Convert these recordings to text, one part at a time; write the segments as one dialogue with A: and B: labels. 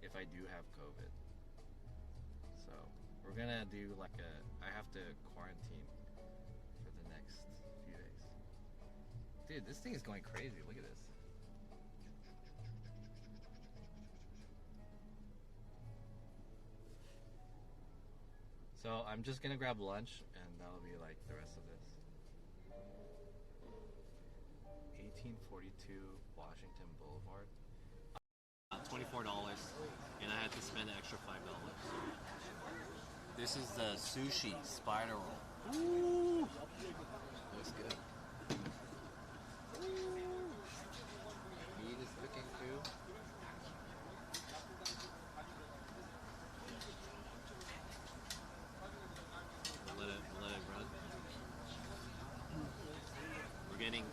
A: if I do have COVID. So we're gonna do like I have to quarantine for the next few days. Dude, this thing is going crazy. Look at this. So I'm just gonna grab lunch and that'll be like the rest of this. 1842 Washington Boulevard. $24 and I had to spend an extra $5. This is the sushi spider roll. Ooh, looks good. Ooh. Meat is looking good. We'll let it run. We're getting.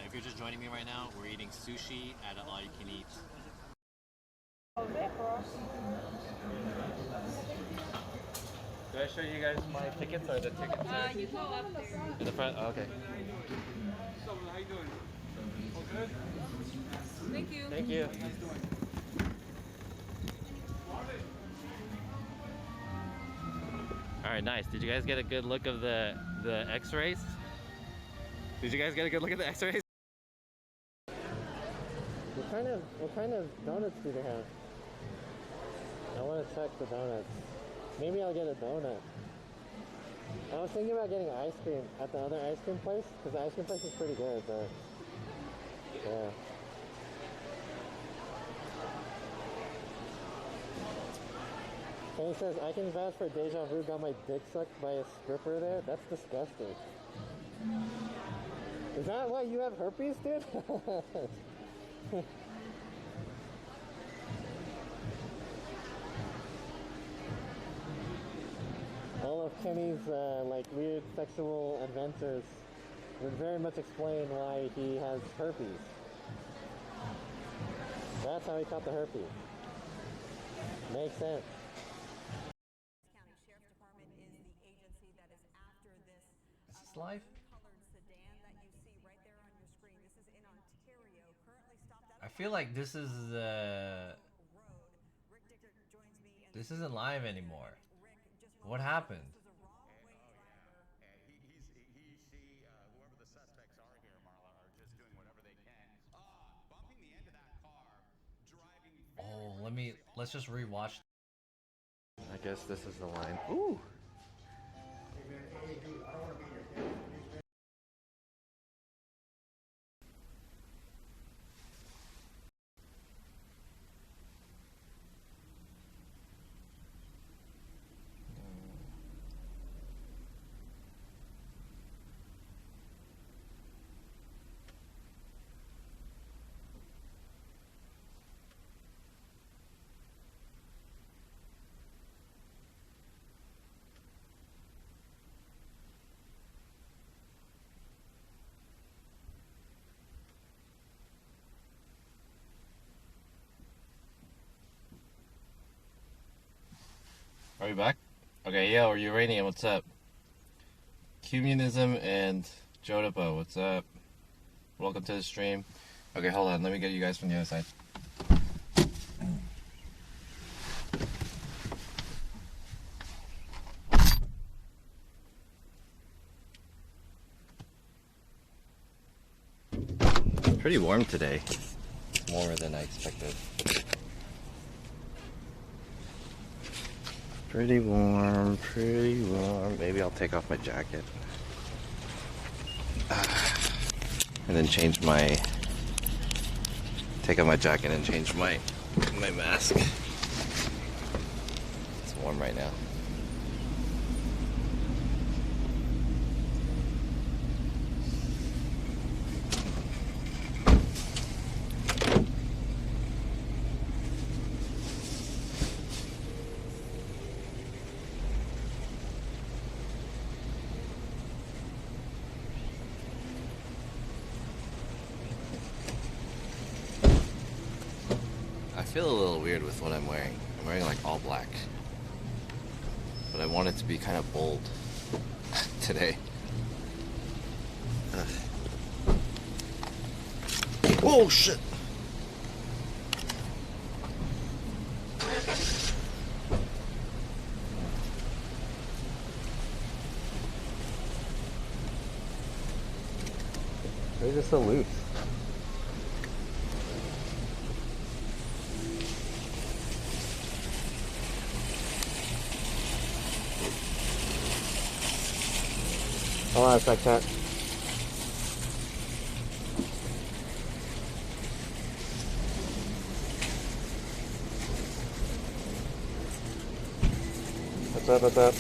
A: If you're just joining me right now, we're eating sushi at an all-you-can-eat. Do I show you guys my tickets or the tickets?
B: You go up there.
A: In the front? Oh, okay.
C: So, how you doing? All good?
B: Thank you.
A: Thank you. All right, nice. Did you guys get a good look of the X-rays? Did you guys get a good look at the X-rays? What kind of donuts do they have? I want to check the donuts. Maybe I'll get a donut. I was thinking about getting ice cream at the other ice cream place, because the ice cream place is pretty good, but yeah. And he says, I can vouch for Deja Vu got my dick sucked by a stripper there? That's disgusting. Is that why you have herpes, dude? All of Kenny's like weird sexual adventures would very much explain why he has herpes. That's how he caught the herpes. Makes sense.
D: County Sheriff's Department is the agency that is after this.
A: Is this live?
D: Colored sedan that you see right there on your screen. This is in Ontario. Currently stopped at
A: I feel like this is
D: road. Rick Dicker joins me. And
A: this isn't live anymore.
D: Rick, just
A: What happened?
D: this was a wrong way driver.
E: Whoever the suspects are here, Marla, are just doing whatever they can. Bumping the end of that car, driving.
A: Let's just rewatch. I guess this is the line. Ooh. Are we back? Okay, yo, Uranium, what's up? Communism and Jodapo, what's up? Welcome to the stream. Okay, hold on, let me get you guys from the other side. It's pretty warm today. Warmer than I expected. Pretty warm, pretty warm. Maybe I'll take off my jacket. And then take off my jacket and change my mask. It's warm right now. I feel a little weird with what I'm wearing. I'm wearing like all black. But I want it to be kind of bold today. Oh shit! They're just so loose. Hold on a sec, chat. What's up, what's up?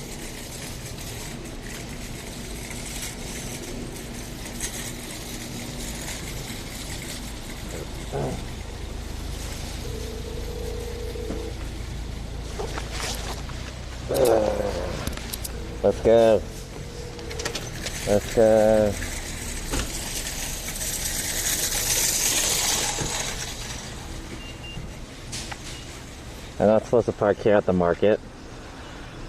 A: Let's go. Let's go. I'm not supposed to park here at the market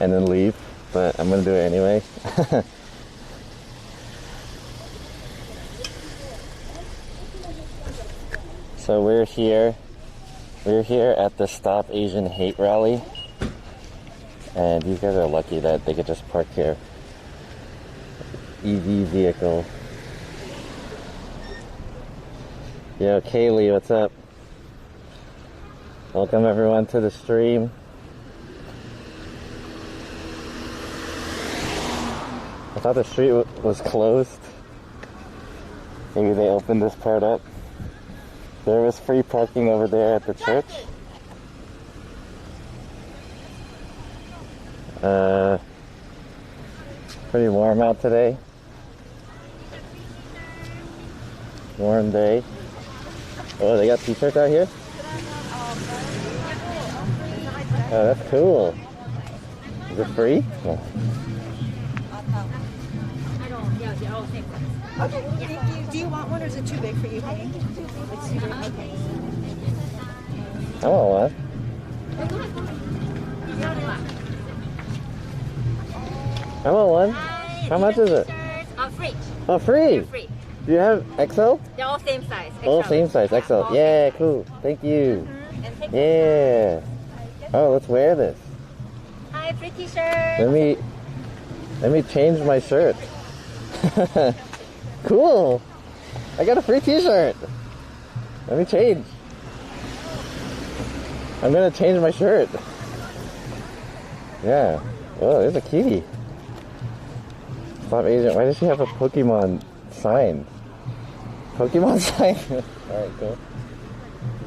A: and then leave, but I'm gonna do it anyway. So we're here at the Stop Asian Hate Rally, and these guys are lucky that they could just park here. EV vehicle. Yo, Kaylee, what's up? Welcome everyone to the stream. I thought the street was closed. Maybe they opened this part up. There was free parking over there at the church. Pretty warm out today. Warm day. Oh, they got t-shirts out here? Oh, that's cool. Is it free? No.
F: Okay, thank you. Do you want one or is it too big for you, honey? It's too big, okay.
A: I want one. I want one. How much is it?
G: Free.
A: Oh, free?
G: They're free.
A: Do you have XL?
G: They're all same size.
A: All same size, XL.
G: all
A: Yeah,
G: same size.
A: cool. Thank you.
G: And take
A: Yeah. Oh, let's wear this.
G: Hi, free t-shirt.
A: Let me change my shirt. Cool. I got a free t-shirt. Let me change. I'm gonna change my shirt. Yeah. Oh, there's a kitty. Stop Asian. Why does she have a Pokemon sign? Pokemon sign? Alright, cool.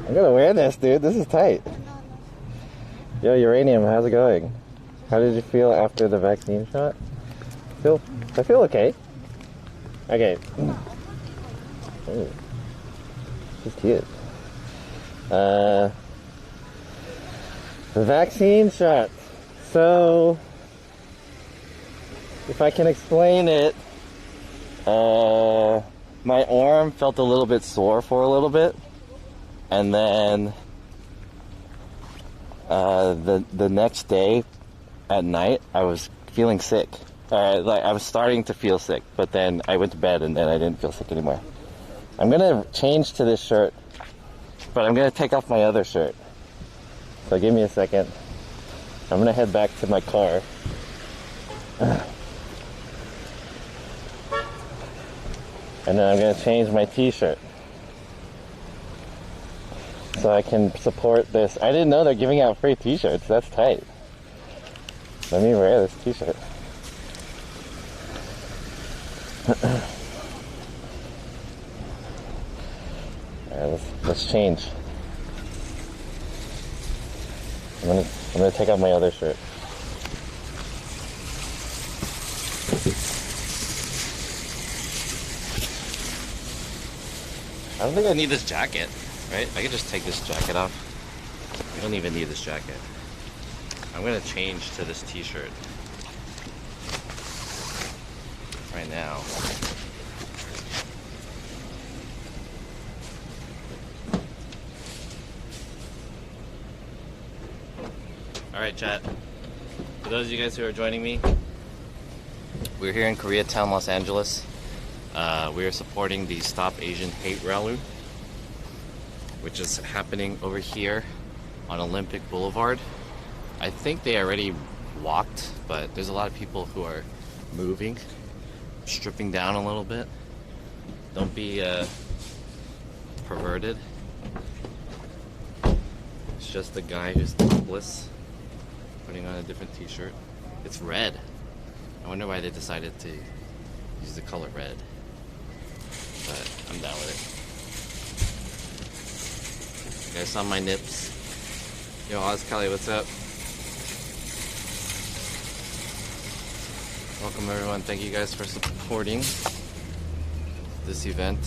A: I'm gonna wear this, dude. This is tight. Yo, Uranium, how's it going? How did you feel after the vaccine shot? I feel okay. Okay. Ooh. She's cute. The vaccine shot. So, if I can explain it, my arm felt a little bit sore for a little bit, and then the next day at night I was feeling sick. Like I was starting to feel sick, but then I went to bed and then I didn't feel sick anymore. I'm gonna change to this shirt, but I'm gonna take off my other shirt. So give me a second. I'm gonna head back to my car. And then I'm gonna change my t-shirt so I can support this. I didn't know they're giving out free t-shirts. That's tight. Let me wear this t-shirt. Alright, let's change. I'm gonna take off my other shirt. I don't think I need this jacket, right? I could just take this jacket off. I don't even need this jacket. I'm gonna change to this t-shirt right now. Alright, chat. For those of you guys who are joining me, we're here in Koreatown, Los Angeles. We are supporting the Stop Asian Hate Rally, which is happening over here on Olympic Boulevard. I think they already walked, but there's a lot of people who are moving, stripping down a little bit.
H: Don't be perverted. It's just a guy who's topless putting on a different t-shirt. It's red. I wonder why they decided to use the color red. But I'm down with it. You guys saw my nips. Yo, Oz Kelly, what's up? Welcome everyone. Thank you guys for supporting this event.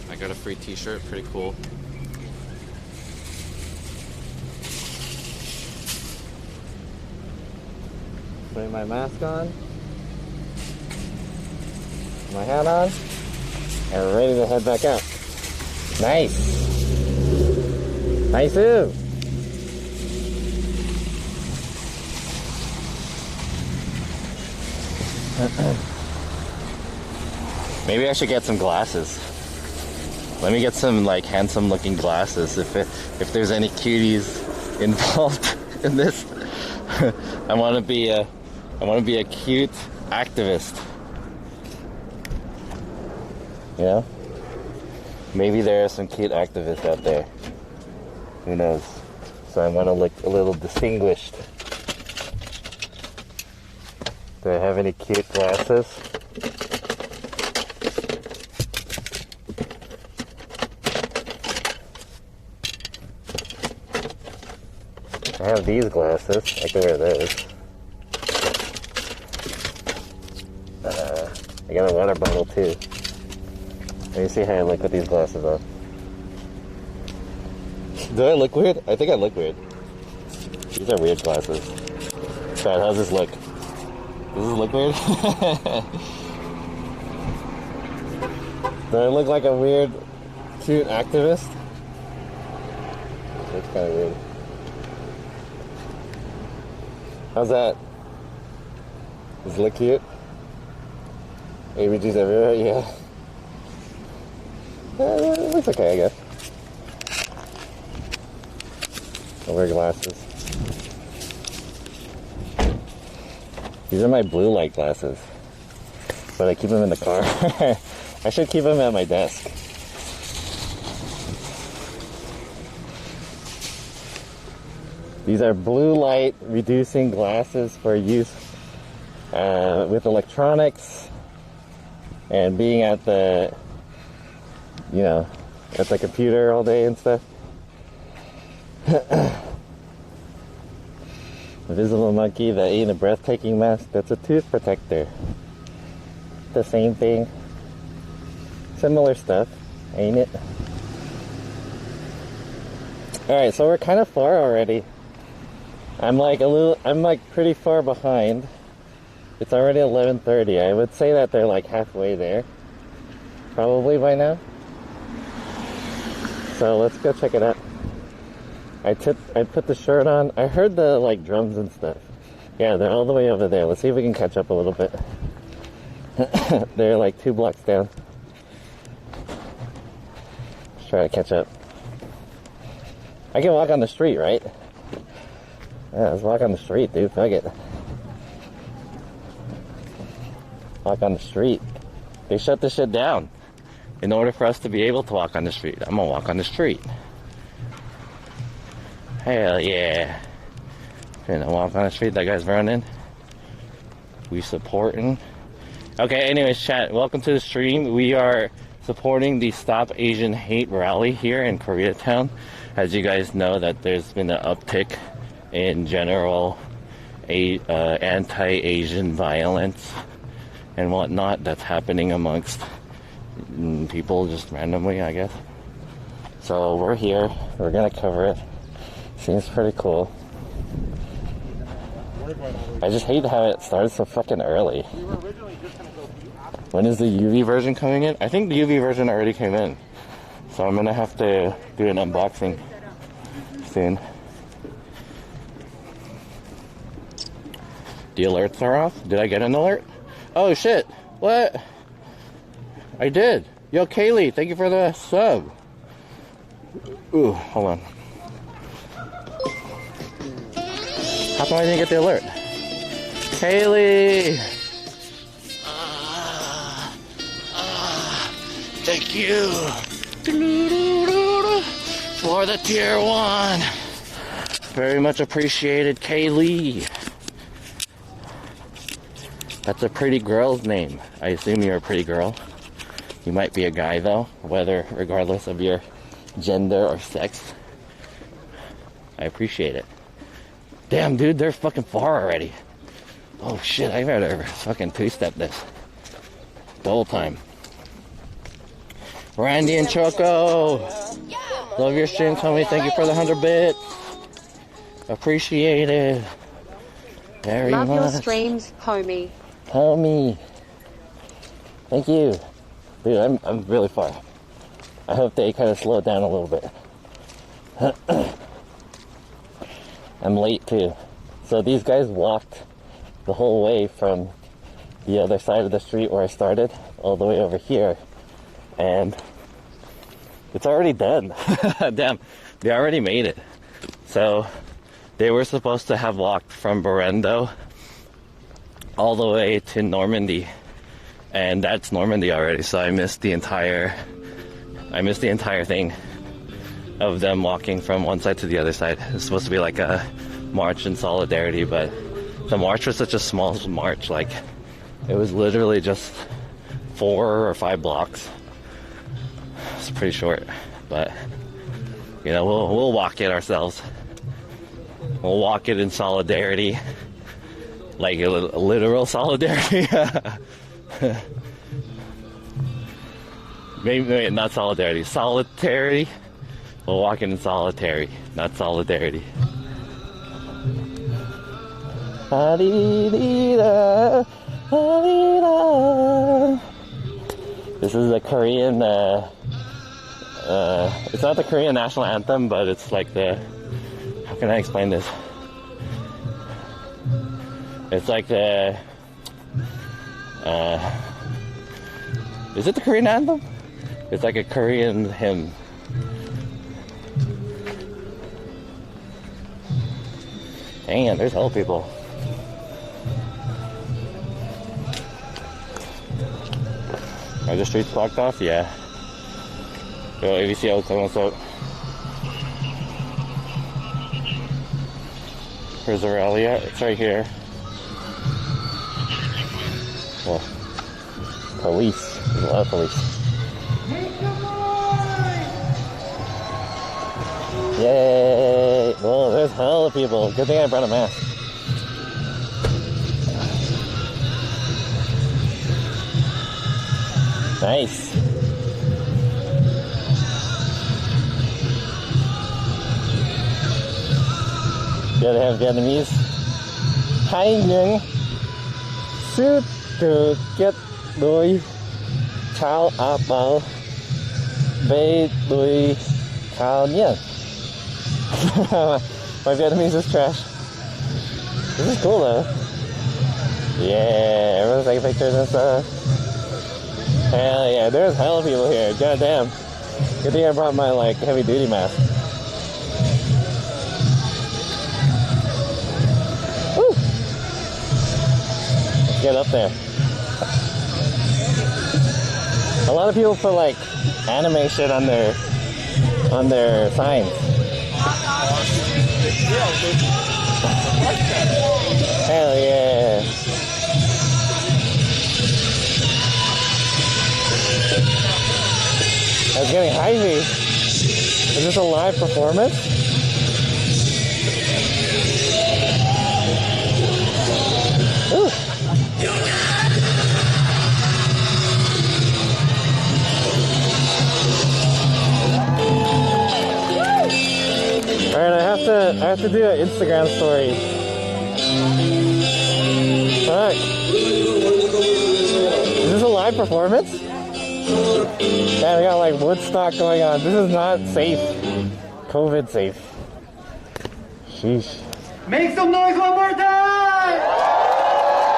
H: I got a free t-shirt, pretty cool.
A: Putting my mask on, my hat on, and we're ready to head back out. Nice! Nice-oo! Maybe I should get some glasses. Let me get some like handsome looking glasses if there's any cuties involved in this. I want to be a cute activist. You know? Maybe there are some cute activists out there. Who knows? So I want to look a little distinguished. Do I have any cute glasses? I have these glasses. I can wear those. I got a water bottle too. Let me see how I look with these glasses on. Do I look weird? I think I look weird. These are weird glasses. Chad, how's this look? Does this look weird? Do I look like a weird, cute activist? Looks kind of weird. How's that? Does it look cute? ABG's everywhere? Yeah. It looks okay, I guess. I'll wear glasses. These are my blue light glasses. But I keep them in the car. I should keep them at my desk. These are blue light reducing glasses for use with electronics and being at the, you know, at the computer all day and stuff. Invisible monkey that ate a breathtaking mask. That's a tooth protector. The same thing. Similar stuff, ain't it? Alright, so we're kind of far already. I'm like pretty far behind. It's already 11:30. I would say that they're like halfway there. Probably by now. So let's go check it out. I put the shirt on. I heard the like drums and stuff. Yeah, they're all the way over there. Let's see if we can catch up a little bit. They're like 2 blocks down. Let's try to catch up. I can walk on the street, right? Yeah, let's walk on the street, dude. Fuck it. Walk on the street. They shut this shit down. In order for us to be able to walk on the street, I'm gonna walk on the street. Hell yeah. Gonna walk on the street, that guy's running. We supporting. Okay, anyways, chat, welcome to the stream. We are supporting the Stop Asian Hate rally here in Koreatown. As you guys know, that there's been an uptick in general anti-Asian violence and whatnot that's happening amongst people just randomly, I guess. So we're here. We're gonna cover it. Seems pretty cool. I just hate how it started so fucking early. When is the UV version coming in? I think the UV version already came in. So I'm gonna have to do an unboxing soon. The alerts are off? Did I get an alert? Oh shit! What? I did. Yo, Kaylee, thank you for the sub. Ooh, hold on. How come I didn't get the alert? Kaylee!
H: Thank you for the tier 1. Very much appreciated, Kaylee. That's a pretty girl's name. I assume you're a pretty girl. You might be a guy though, regardless of your gender or sex. I appreciate it. Damn, dude, they're fucking far already. Oh shit, I better fucking two-step this. Double time. Randy and Choco. Love your streams, homie. Thank you for the 100 bits. Appreciate it. Very much.
I: Love your streams, homie.
H: Homie. Thank you. Dude, I'm really far. I hope they kind of slow it down a little bit. I'm late too. So these guys walked the whole way from the other side of the street where I started all the way over here. And it's already done. Damn, they already made it. So they were supposed to have walked from Berendo all the way to Normandy. And that's Normandy already, so I missed the entire thing of them walking from one side to the other side. It's supposed to be like a march in solidarity, but the march was such a small march. Like, it was literally just 4 or 5 blocks. It's pretty short, but you know, we'll walk it ourselves. We'll walk it in solidarity, like a literal solidarity. Maybe not solidarity, solidarity. We'll walk it in solitary, not solidarity. This is a Korean, it's not the Korean national anthem, but it's like how can I explain this? It's like is it the Korean anthem? It's like a Korean hymn. Dang, there's hell people. Are the streets blocked off? Yeah. Yo, AVCO, come on, so. Where's the rally at? It's right here. Well, police. There's a lot of police. Yay! Well, there's hella people. Good thing I brought a mask. Nice. Yeah, they have Vietnamese. Hai những sư tử kết đôi chào áp bảo về đôi chào nhé. My Vietnamese is trash. This is cool though. Yeah, everyone's taking pictures and stuff. Hell yeah, there's hell people here. God damn. Good thing I brought my heavy duty mask. Woo! Let's get up there. A lot of people put anime shit on their signs. Hell yeah. I was getting hypey. Is this a live performance? Ooh. Alright, I have to do an Instagram story. Fuck. Is this a live performance? Yeah, we got Woodstock going on. This is not safe. COVID safe. Sheesh.
C: Make some noise one more time!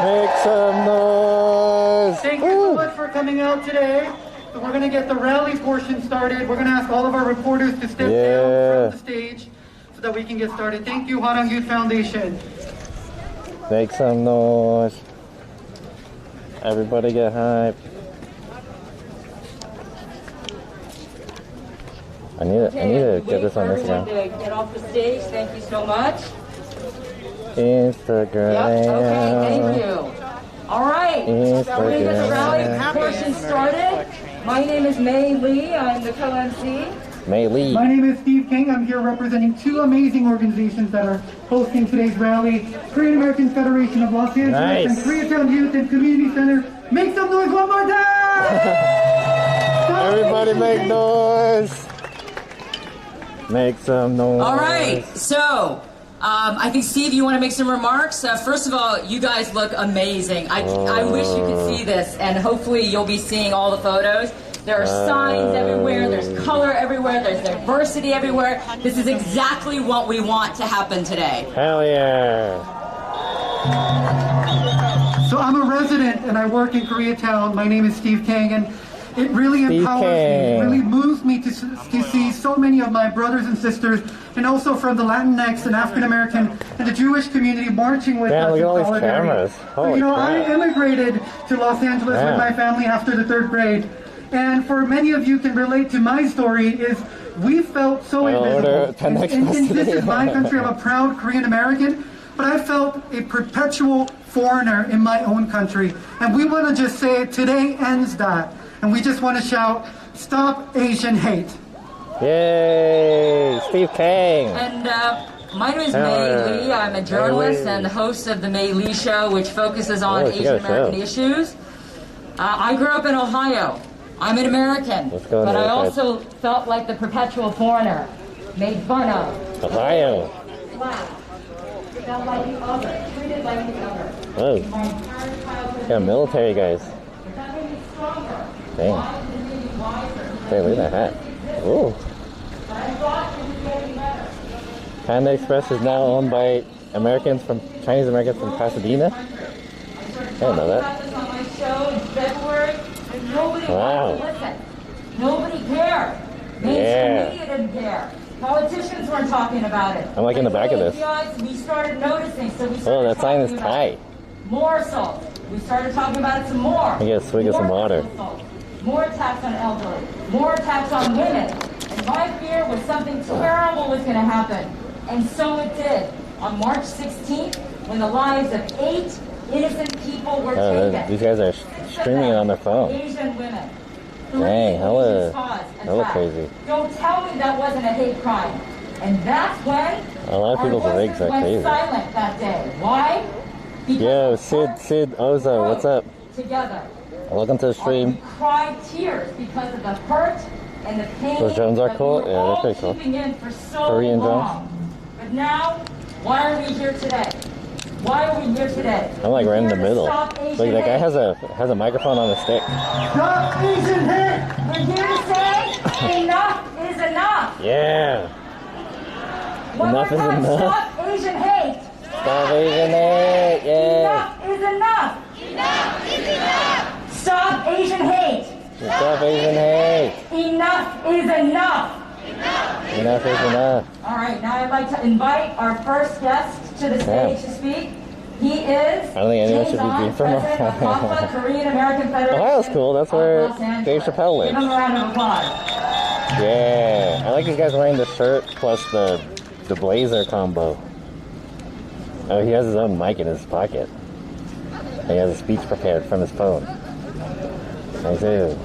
A: Make some noise!
C: Thank you so much for coming out today. So we're going to get the rally portion started. We're going to ask all of our reporters to step down from the stage so that we can get started. Thank you, Hwarang Youth Foundation.
A: Make some noise. Everybody get hype. I need to get this on
I: Wait for
A: Instagram.
I: everyone to get off the stage. Thank you so much.
A: Instagram.
I: Yep, okay, thank you. All right, we're going to get the rally portion started. My name is May Lee. I'm the co-MC.
A: May Lee.
C: My name is Steve King. I'm here representing two amazing organizations that are hosting today's rally. Korean American Federation of Los Angeles
A: Nice.
C: and Koreatown Youth and Community Center. Make some noise one more time!
A: Everybody make noise. Make some noise.
I: All right, so I think, Steve, you want to make some remarks? First of all, you guys look amazing. I wish you could see this, and hopefully you'll be seeing all the photos. There are signs everywhere, there's color everywhere, there's diversity everywhere. This is exactly what we want to happen today.
A: Hell yeah.
C: So I'm a resident and I work in Koreatown. My name is Steve Kang, and it really empowers me, it really moves me to see so many of my brothers and sisters, and also from the Latinx and African American and the Jewish community marching with us.
A: Look at
C: in
A: all these
C: solidarity.
A: cameras.
C: So,
A: Holy
C: I
A: crap.
C: immigrated to Los Angeles with my family after the 3rd grade. And for many of you can relate to my story is we felt so invisible. And this is my country. I'm a proud Korean American, but I felt a perpetual foreigner in my own country. And we want to just say today ends that. And we just want to shout, stop Asian hate.
A: Yay, Steve Kang.
I: And my name is May Lee. I'm a journalist and the host of the May Lee Show, which focuses on Asian American issues. I grew up in Ohio. I'm an American, but I also felt like the perpetual foreigner, made fun of.
A: Ohio.
I: Laughed, felt like the other, treated like the other.
A: Oh.
I: My entire childhood.
A: Yeah, military guys.
I: But that made me stronger.
A: Dang.
I: Wise and made me wiser.
A: Hey, look at that hat. Ooh.
I: But I thought it was getting better.
A: Panda Express is now owned by Chinese Americans from Pasadena. I didn't know that.
I: I started talking about this on my show in February, and nobody
A: Wow.
I: wanted to listen. Nobody cared. Mainstream media didn't care. Politicians weren't talking about it.
A: I'm like in the back of this.
I: We started noticing, so we started
A: Oh, that sign is
I: talking about
A: Thai.
I: it. More assault. We started talking about it some more.
A: I get a swig of some water.
I: Assault. More attacks on elderly. More attacks on women. And my fear was something terrible was going to happen. And so it did. On March 16th, when the lives of 8 innocent people were taken.
A: These guys are streaming it on their phone.
I: Asian women.
A: Dang, hella crazy.
I: Don't tell me that wasn't a hate crime. And that's when
A: A lot of people's rigs are
I: went
A: crazy.
I: silent that day. Why? Because
A: Yo,
I: we
A: Sid Ozo, what's up?
I: together.
A: Welcome to the
I: We
A: stream.
I: cried tears because of the hurt and the pain.
A: Those drones are
I: that
A: cool?
I: we were
A: Yeah, they're
I: all
A: pretty cool.
I: keeping in for so
A: Korean
I: long. But now, why are we here today? Why are we here today?
A: I'm like right in the
I: We're here to
A: middle.
I: stop Asian
A: Look, that guy
I: hate.
A: has a microphone on a stick.
C: Stop Asian hate!
I: We're here to say enough is enough.
A: Yeah.
I: One
A: Enough
I: more
A: is
I: time,
A: enough.
I: stop Asian hate.
A: Stop Asian hate. Yeah.
I: Enough is enough. Enough is enough. Stop Asian hate.
A: Stop Asian hate.
I: Enough is enough.
A: Enough is enough.
I: All right, now I'd like to invite our first guest to the stage to speak. He is
A: I don't think anyone
I: James
A: should be
I: Ahn,
A: green from
I: president of HAFA, Korean American Federation.
A: Ohio's cool. That's where
I: of Los Angeles.
A: Dave Chappelle
I: Give him a
A: lives.
I: round of applause.
A: Yeah. I like these guys wearing the shirt plus the blazer combo. Oh, he has his own mic in his pocket. He has a speech prepared from his phone. I do.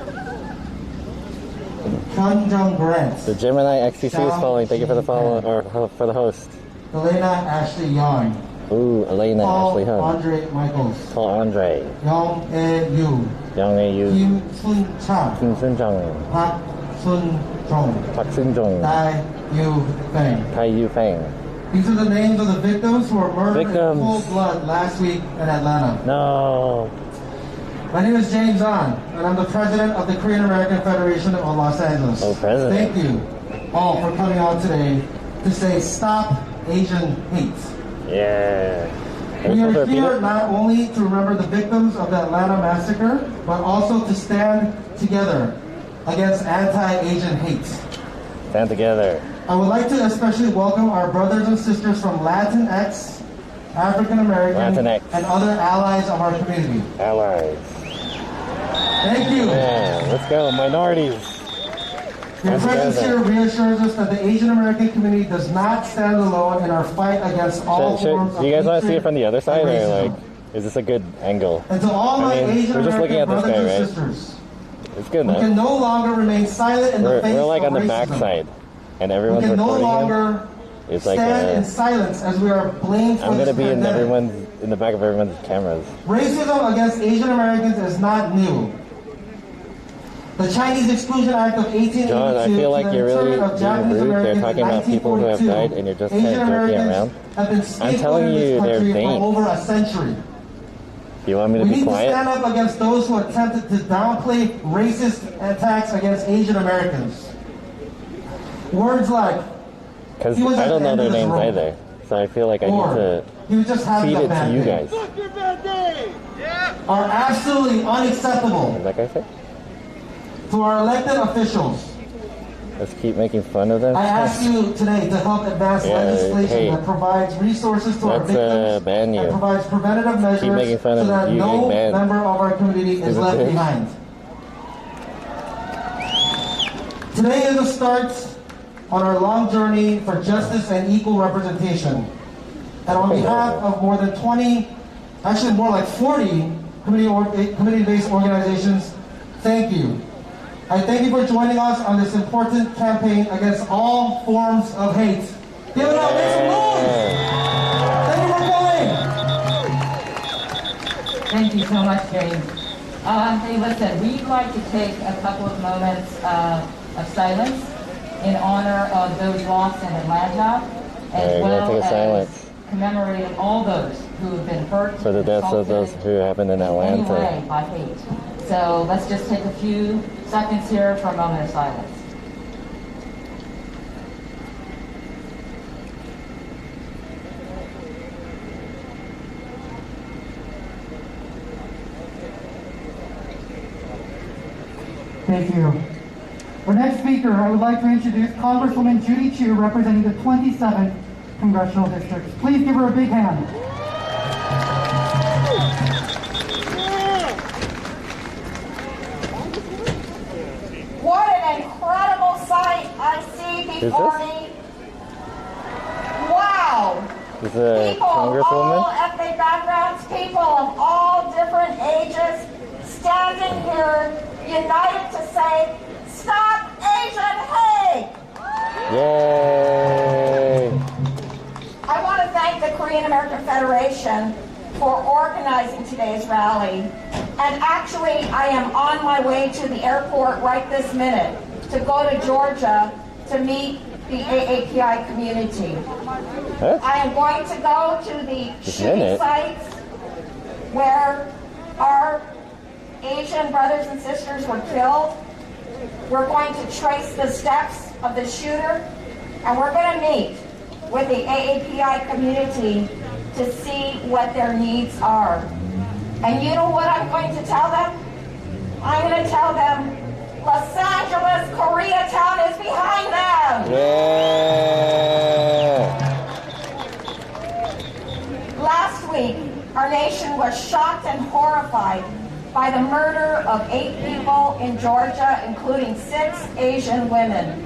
J: Kanjong Grant,
A: The Gemini XCC is following. Thank you for the follow or for the host.
J: Elena Ashley Young,
A: Ooh, Elena Ashley
J: Paul
A: Hunt.
J: Andre Michaels,
A: Paul Andre.
J: Young A Yu,
A: Young A.U.
J: Kim Sun Cha,
A: Kim Sun Jung.
J: Park Sun Jong,
A: Park Sun Jung.
J: Dai Yu Feng.
A: Tai Yu Feng.
J: These are the names of the victims who were murdered
A: Victims.
J: in full blood last week in Atlanta.
A: No.
J: My name is James Ahn, and I'm the president of the Korean American Federation of Los Angeles.
A: Oh, president.
J: Thank you all for coming out today to say stop Asian hate.
A: Yeah.
J: We are
A: Repeat
J: here
A: it?
J: not only to remember the victims of the Atlanta massacre, but also to stand together against anti-Asian hate.
A: Stand together.
J: I would like to especially welcome our brothers and sisters from Latinx, African American,
A: Latinx.
J: and other allies of our community.
A: Allies.
J: Thank you.
A: Yeah, let's go. Minorities.
J: Your presence here reassures us that the Asian American community does not stand alone in our fight against all forms of
A: do you guys want to see
J: hatred
A: it from the other side,
J: and
A: or
J: racism.
A: like, is this a good angle?
J: And to all my Asian
A: we're just looking at
J: American
A: this
J: brothers
A: guy,
J: and
A: right?
J: sisters,
A: It's good
J: we
A: enough.
J: can no longer remain silent in the face
A: We're like
J: of
A: on the
J: racism.
A: back side, and
J: We
A: everyone's
J: can no
A: recording him.
J: longer
A: It's like
J: stand in silence as we are blamed for
A: I'm
J: this
A: gonna be
J: pandemic.
A: in the back of everyone's cameras.
J: Racism against Asian Americans is not new. The Chinese Exclusion Act of 1882
A: John, I feel like
J: to the
A: you're really
J: internment of Japanese
A: being rude. They're
J: Americans
A: talking
J: in
A: about people who have
J: 1942.
A: died, and you're just kind
J: Asian
A: of joking
J: Americans
A: around.
J: have been
A: I'm telling
J: scapegoated in
A: you,
J: this
A: they're
J: country
A: vain.
J: for over a century.
A: Do you want me to
J: We
A: be
J: need to
A: quiet?
J: stand up against those who attempted to downplay racist attacks against Asian Americans. Words like,
A: Because
J: he was
A: I
J: at
A: don't
J: the
A: know
J: end
A: their
J: of his
A: names
J: rope.
A: either, so I feel like I
J: Or,
A: need to
J: he was just having
A: feed
J: a
A: it
J: bad
A: to you
J: day,
A: guys.
J: are absolutely unacceptable
A: Is that guy say?
J: to our elected officials.
A: Let's keep making fun of them.
J: I ask you today to help advance
A: Yeah,
J: legislation
A: hey,
J: that provides resources to our
A: let's,
J: victims
A: ban you.
J: and provides preventative measures
A: making fun
J: so
A: of
J: that
A: you
J: no
A: getting banned.
J: member of our community is
A: Stupid
J: left
A: bitch.
J: behind. Today is a start on our long journey for justice and equal representation. And on behalf of more than 20, actually more like 40 community-based organizations, thank you. I thank you for joining us on this important campaign against all forms of hate. Give it up, make some noise! Thank you for going!
I: Thank you so much, James. Hey, listen, we'd like to take a couple of moments of silence in honor of those lost in Atlanta, as well as commemorating all those who have been hurt
A: For the deaths of those who happened in Atlanta.
I: anyway by hate. So let's just take a few seconds here for a moment of silence.
C: Thank you. Our next speaker, I would like to introduce Congresswoman Judy Chu, representing the 27th Congressional District. Please give her a big hand.
G: What an incredible sight I see before me. Wow.
A: Is a
G: People of all
A: congresswoman?
G: ethnic backgrounds, people of all different ages, standing here united to say, stop Asian hate!
A: Yay!
G: I want to thank the Korean American Federation for organizing today's rally. And actually, I am on my way to the airport right this minute to go to Georgia to meet the AAPI community.
A: Huh?
G: I am going to go to the
A: Just
G: shooting
A: minute.
G: sites where our Asian brothers and sisters were killed. We're going to trace the steps of the shooter, and we're going to meet with the AAPI community to see what their needs are. And you know what I'm going to tell them? I'm going to tell them Los Angeles, Koreatown is behind them.
A: Yeah!
G: Last week, our nation was shocked and horrified by the murder of 8 people in Georgia, including 6 Asian women.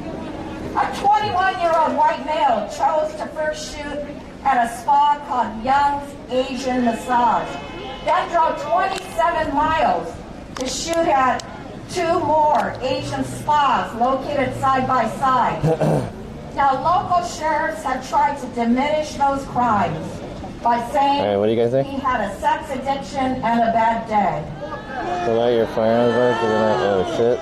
G: A 21-year-old white male chose to first shoot at a spa called Young's Asian Massage, then drove 27 miles to shoot at 2 more Asian spas located side by side. Now, local sheriffs have tried to diminish those crimes by saying
A: All right, what do you guys think?
G: he had a sex addiction and a bad day.
A: Pull out your firearms, guys, 'cause they're not- oh shit.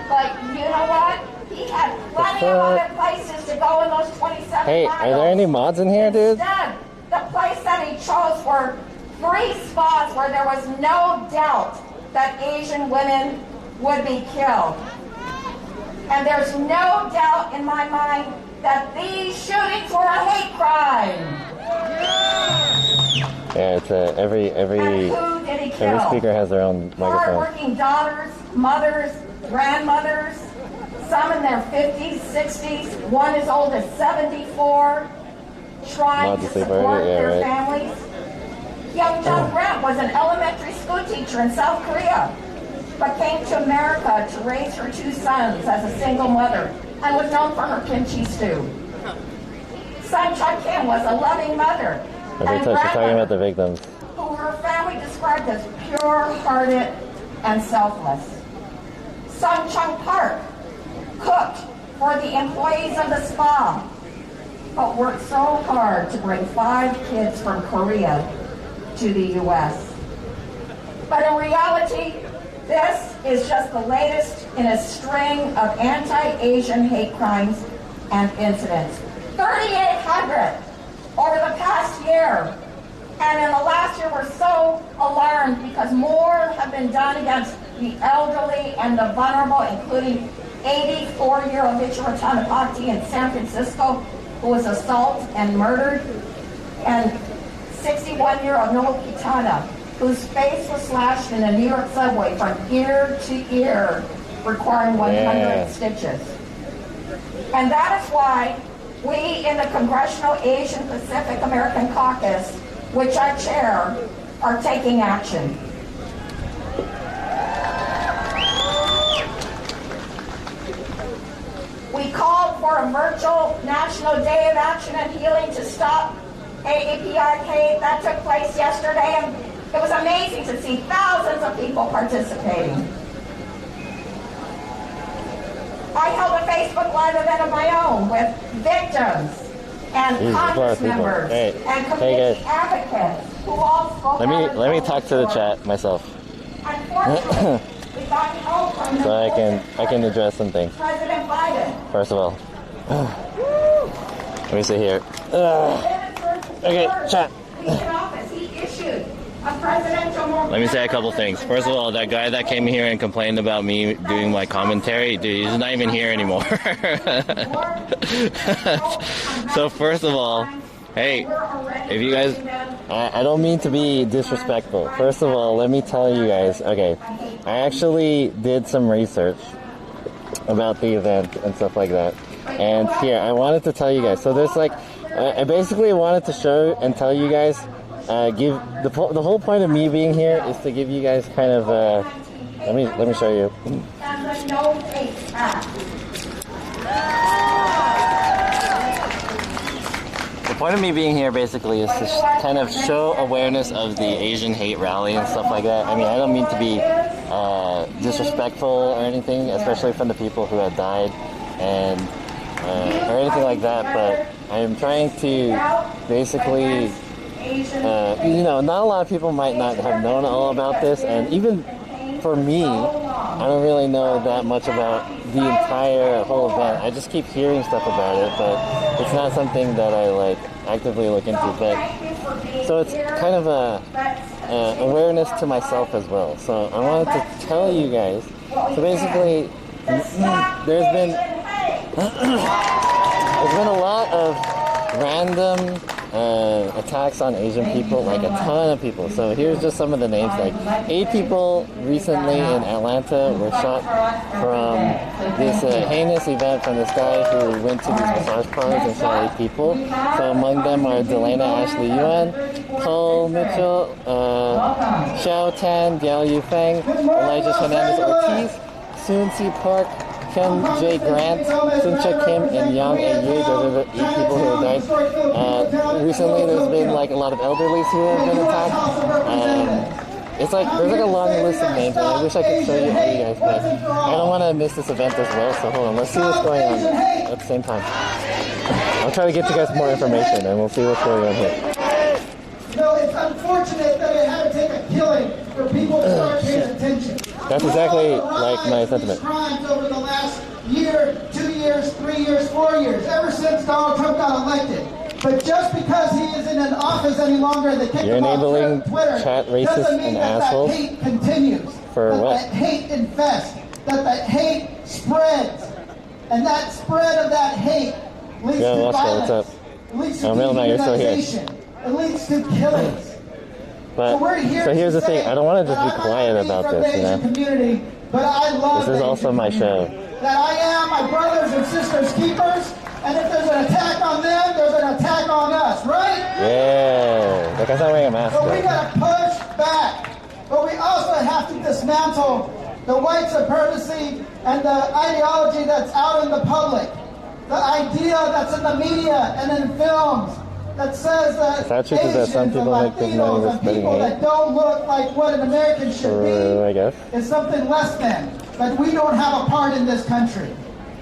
G: But you know what? He had plenty of other places to go in those 27
A: Hey,
G: miles.
A: are there any mods in here, dude?
G: Instead, the place that he chose were 3 spots where there was no doubt that Asian women would be killed. And there's no doubt in my mind that these shootings were a hate crime.
A: Yeah, it's every
G: And who did he kill?
A: every speaker has their own microphone.
G: Hardworking daughters, mothers, grandmothers, some in their 50s, 60s, one as old as 74, trying
A: Mods
G: to
A: asleep
G: support
A: already? Yeah,
G: their
A: right.
G: families. Young John Grant was an elementary school teacher in South Korea. but came to America to raise her 2 sons as a single mother and was known for her kimchi stew. Sun Chun Kim was a loving mother and
A: She's talking about the victims.
G: who her family described as pure-hearted and selfless. Sun Chung Park cooked for the employees of the spa, but worked so hard to bring 5 kids from Korea to the U.S. But in reality, this is just the latest in a string of anti-Asian hate crimes and incidents. 3,800 over the past year. And in the last year, we're so alarmed because more have been done against the elderly and the vulnerable, including 84-year-old Michiro Tanapati in San Francisco, who was assaulted and murdered, and 61-year-old Noel Kitana, whose face was slashed in a New York subway from ear to ear, requiring 100 stitches. And that is why we in the Congressional Asian Pacific American Caucus, which I chair, are taking action. We called for a virtual National Day of Action and Healing to stop AAPI hate. That took place yesterday, and it was amazing to see thousands of people participating. I held a Facebook Live event of my own with victims and Congress members and community advocates who all spoke out.
A: Let me talk to the chat myself.
G: Unfortunately, we got help from
A: so I can address some things.
G: President Biden.
A: First of all, let me sit here. Okay, chat. Let me say a couple things. First of all, that guy that came here and complained about me doing my commentary, dude, he's not even here anymore. So first of all, hey, if you guys, I don't mean to be disrespectful. First of all, let me tell you guys, okay, I actually did some research about the event and stuff like that. And here, I wanted to tell you guys. So there's like, I basically wanted to show and tell you guys, give the whole point of me being here is to give you guys kind of let me show you. The point of me being here basically is to kind of show awareness of the Asian hate rally and stuff like that. I mean, I don't mean to be disrespectful or anything, especially from the people who have died and or anything like that, but I am trying to basically you know, not a lot of people might not have known all about this, and even for me, I don't really know that much about the entire whole event. I just keep hearing stuff about it, but it's not something that I like actively look into. But so it's kind of a awareness to myself as well. So I wanted to tell you guys. So basically, there's been a lot of random attacks on Asian people, like a ton of people. So here's just some of the names. Like 8 people recently in Atlanta were shot from this heinous event from this guy who went to these massage parlors and shot 8 people. So among them are Delana Ashley Yuan, Cole Mitchell, Xiao Tan, Diao Yufeng, Elijah Hernandez Ortiz, Soon Si Park, Kim J. Grant, Suncha Kim, and Yang A.Yu. Those are the 8 people who have died. Recently, there's been like a lot of elderlies who have been attacked. It's like there's like a long list of names, and I wish I could show you all you guys, but I don't want to miss this event as well. So hold on, let's see what's going on at the same time. I'll try to get you guys more information, and we'll see what's going on here.
J: You know, it's unfortunate that it had to take a killing for people to start paying attention.
A: That's exactly like my sentiment.
J: Crimes over the last year, 2 years, 3 years, 4 years, ever since Donald Trump got elected. But just because he isn't in office any longer and they kick him off Twitter,
A: chat racists
J: doesn't mean
A: and
J: that
A: assholes.
J: that hate continues.
A: For
J: that
A: what?
J: That hate infests. That hate spreads. And that spread of that hate leads to violence.
A: What's up?
J: Leads to
A: you're still here.
J: dehumanization. It leads to killings.
A: But so here's the thing, I don't want to just be quiet about this, you know.
J: Community, but I love
A: this is also my show.
J: That I am my brothers and sisters keepers, and if there's an attack on them, there's an attack on us, right?
A: Yeah, like I'm not wearing a mask.
J: So we gotta push back, but we also have to dismantle the white supremacy and the ideology that's out in the public, the idea that's in the media and in films that says that Asians and Latinos and people that don't look like what an American should be is something less than, that we don't have a part in this country.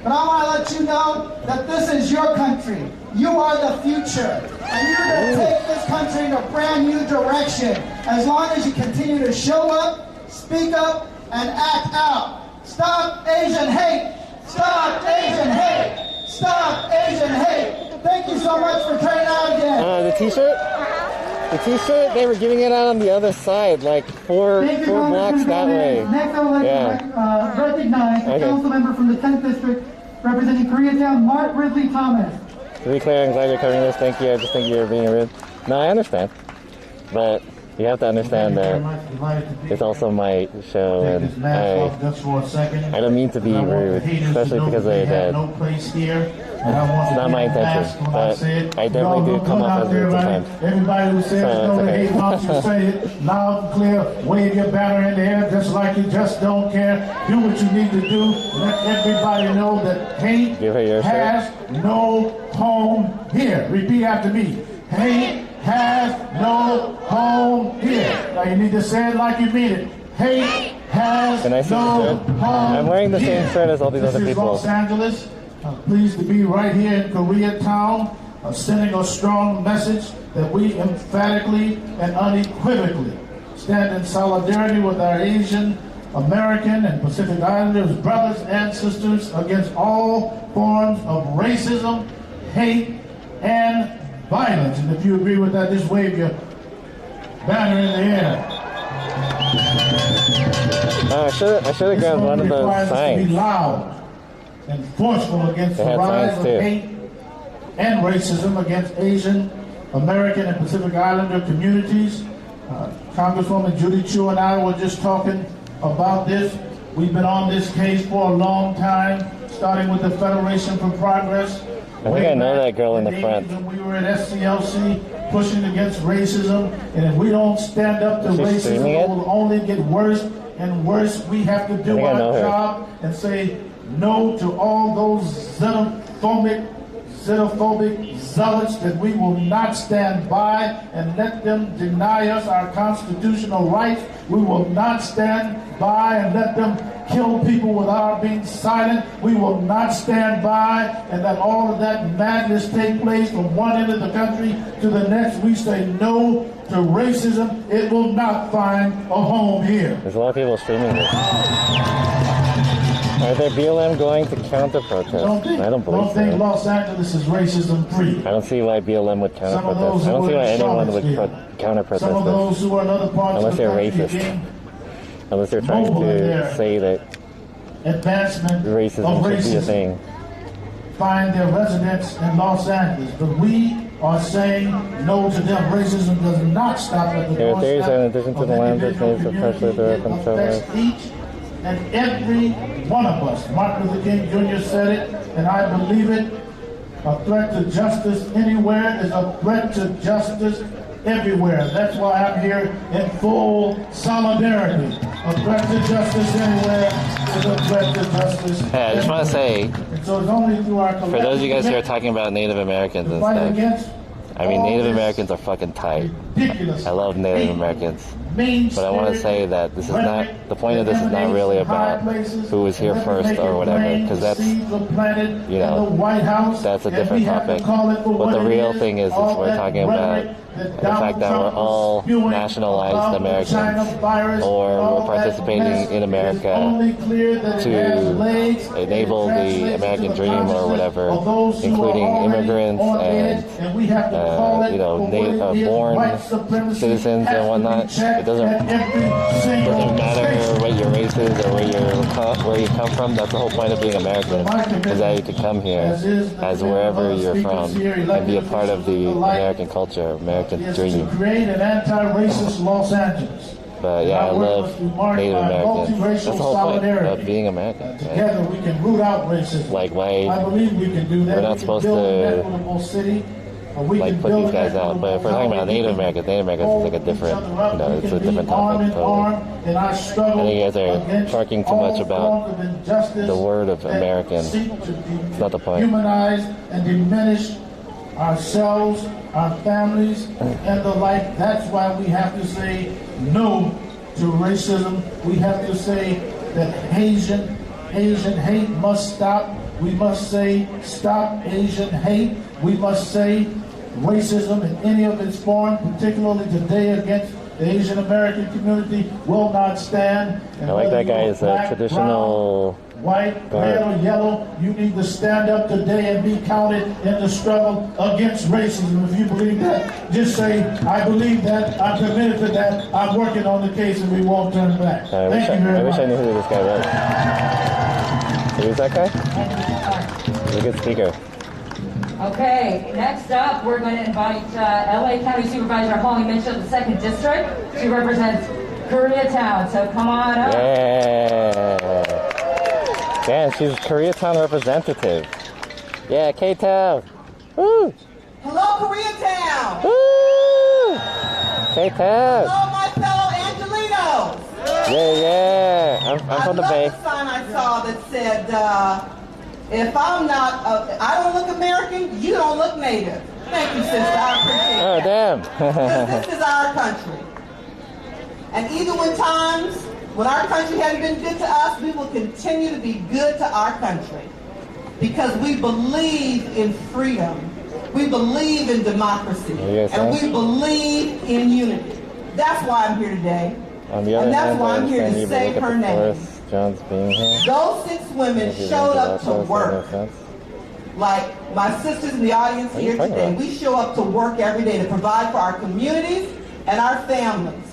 J: But I want to let you know that this is your country. You are the future. And you're going to take this country in a brand new direction as long as you continue to show up, speak up, and act out. Stop Asian hate! Stop Asian hate! Stop Asian hate! Thank you so much for turning out again.
A: The t-shirt? The t-shirt, they were giving it out on the other side, like four blocks that way.
C: Next, I would like to recognize a council member from the 10th District representing Koreatown, Mark Ridley Thomas.
A: To be clear, I'm glad you're covering this. Thank you. I just think you're being rude. No, I understand. But you have to understand that it's also my show, and I don't mean to be rude, especially because they're dead. It's not my intention, but I definitely do come off as rude sometimes.
K: Everybody who says no to hate, why don't you say it loud and clear, wave your banner in the air just like you just don't care. Do what you need to do. Let everybody know that hate has no home here. Repeat after me. Hate has no home here. Now you need to say it like you mean it. Hate has no home.
A: I'm wearing the same shirt as all these other people.
K: Los Angeles. Pleased to be right here in Koreatown, sending a strong message that we emphatically and unequivocally stand in solidarity with our Asian, American, and Pacific Islanders brothers and sisters against all forms of racism, hate, and violence. And if you agree with that, just wave your banner in the air.
A: I should have grabbed one of those signs.
K: Be loud and forceful against the rise of hate and racism against Asian, American, and Pacific Islander communities. Congresswoman Judy Chu and I were just talking about this. We've been on this case for a long time, starting with the Federation for Progress.
A: I think I know that girl in the front.
K: When we were at SCLC pushing against racism, and if we don't stand up to racism, it will only get worse and worse. We have to do our job and say no to all those xenophobic zealots that we will not stand by and let them deny us our constitutional rights. We will not stand by and let them kill people without being silent. We will not stand by and let all of that madness take place from one end of the country to the next. We say no to racism. It will not find a home here.
A: There's a lot of people streaming this. Are there BLM going to counter-protest? I don't believe so.
K: Think Los Angeles is racism-free.
A: I don't see why BLM would counter-protest. I don't see why anyone would counter-protest
K: Some of those who are in other parts
A: unless they're racist. Unless they're trying to say that racism should be a thing.
K: Find their residence in Los Angeles, but we are saying no to them. Racism does not stop at the doorstep.
A: There's an addition to the land that needs to pressure the control.
K: Each and every one of us. Martin Luther King Jr. said it, and I believe it. A threat to justice anywhere is a threat to justice everywhere. That's why I'm here in full solidarity. A threat to justice anywhere is a threat to justice.
A: Hey, I just want to say,
K: so it's only through our
A: for those of you guys who are talking about Native Americans and stuff, I mean, Native Americans are fucking tight. I love Native Americans. But I want to say that this is not, the point of this is not really about who was here first or whatever, because that's, you know, that's a different topic. What the real thing is we're talking about the fact that we're all nationalized Americans, or we're participating in America to enable the American dream or whatever, including immigrants and, you know, born citizens and whatnot. It doesn't matter what your race is or where you come from. That's the whole point of being American, is that you can come here as wherever you're from and be a part of the American culture, American dream.
K: Create an anti-racist Los Angeles.
A: But yeah, I love Native Americans. That's the whole point of being American. Right?
K: Together we can root out racism.
A: Like, why
K: I believe we can do that.
A: we're not supposed to
K: we
A: like
K: can
A: put
K: build
A: these guys
K: an
A: out. But if we're talking about Native Americans is like a different, you know, it's a different topic. Totally. I think you guys are talking too much about the word of American. It's not the point.
K: Humanize and diminish ourselves, our families, and the like. That's why we have to say no to racism. We have to say that Asian hate must stop. We must say stop Asian hate. We must say racism in any of its form, particularly today against the Asian American community, will not stand. And
A: I like that guy is
K: black,
A: a traditional
K: brown, white, red, or yellow, you need to stand up today and be counted in the struggle against racism. If you believe that, just say, I believe that, I'm committed to that, I'm working on the case, and we won't turn back. Thank you very much.
A: I wish I knew who this guy was. Who's that guy? He's a good speaker.
I: Okay, next up, we're going to invite LA County Supervisor Holly Mitchell of the 2nd District. She represents Koreatown, so come on up.
A: Yeah. Damn, she's Koreatown representative. Yeah, K-Town. Woo!
L: Hello, Koreatown.
A: Woo! K-Town.
L: Hello, my fellow Angelinos.
A: Yeah. I'm from the Bay.
L: I love the sign I saw that said, if I'm not, I don't look American, you don't look Native. Thank you, sister. I appreciate it.
A: Oh, damn.
L: Because this is our country. And even when our country hasn't been good to us, we will continue to be good to our country. Because we believe in freedom. We believe in democracy. And we believe in unity. That's why I'm here today.
A: On the other
L: and that's
A: hand,
L: why I'm here to say her name.
A: John's being here.
L: Those 6 women showed up to work. Like my sisters in the audience here today, we show up to work every day to provide for our communities and our families.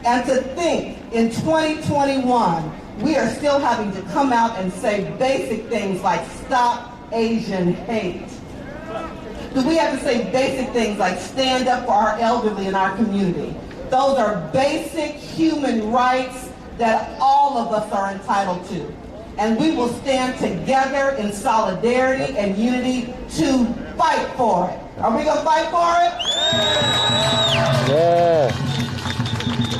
L: And to think in 2021, we are still having to come out and say basic things like stop Asian hate. Do we have to say basic things like stand up for our elderly in our community? Those are basic human rights that all of us are entitled to. And we will stand together in solidarity and unity to fight for it. Are we going to fight for it?
A: Yeah.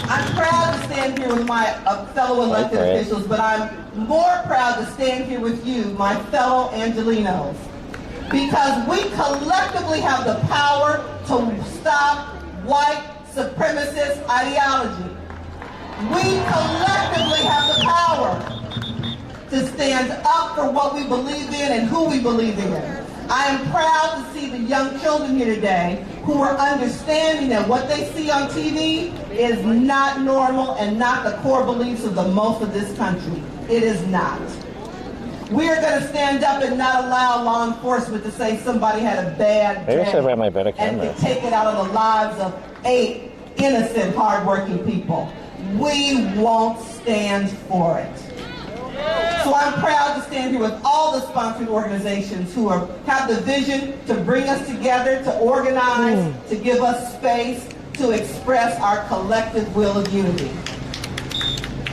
L: I'm proud to stand here with my fellow elected officials, but I'm more proud to stand here with you, my fellow Angelinos, because we collectively have the power to stop white supremacist ideology. We collectively have the power to stand up for what we believe in and who we believe in. I am proud to see the young children here today who are understanding that what they see on TV is not normal and not the core beliefs of the most of this country. It is not. We are going to stand up and not allow law enforcement to say somebody had a bad day and to take it out of the lives of 8 innocent, hardworking people. We won't stand for it. So I'm proud to stand here with all the sponsoring organizations who have the vision to bring us together, to organize, to give us space to express our collective will of unity.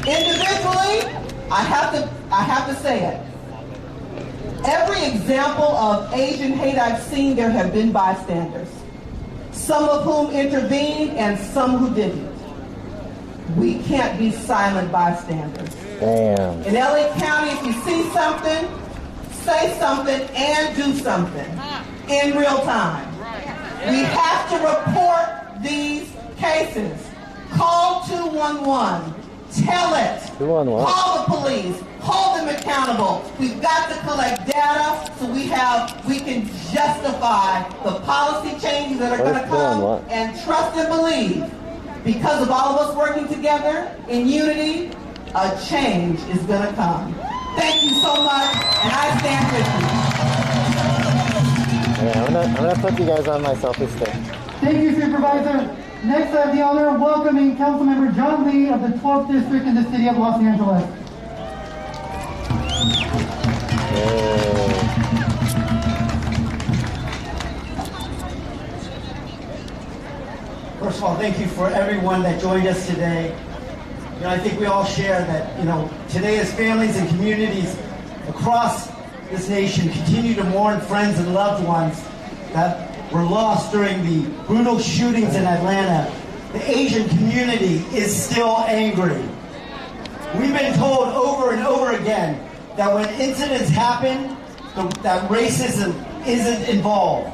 L: Individually, I have to say it. Every example of Asian hate I've seen, there have been bystanders. Some of whom intervened and some who didn't. We can't be silent bystanders.
A: Damn.
L: In LA County, if you see something, say something and do something in real time. We have to report these cases. Call 211. Tell it.
A: 211.
L: Call the police. Hold them accountable. We've got to collect data so we can justify the policy changes that are going to come, and trust and believe, because of all of us working together in unity, a change is going to come. Thank you so much, and I stand with you.
A: Yeah, I'm gonna put you guys on my selfie stick.
C: Thank you, Supervisor. Next, I have the honor of welcoming Councilmember John Lee of the 12th District in the City of Los Angeles.
M: First of all, thank you for everyone that joined us today. You know, I think we all share that, you know, today as families and communities across this nation continue to mourn friends and loved ones that were lost during the brutal shootings in Atlanta, the Asian community is still angry. We've been told over and over again that when incidents happen, that racism isn't involved.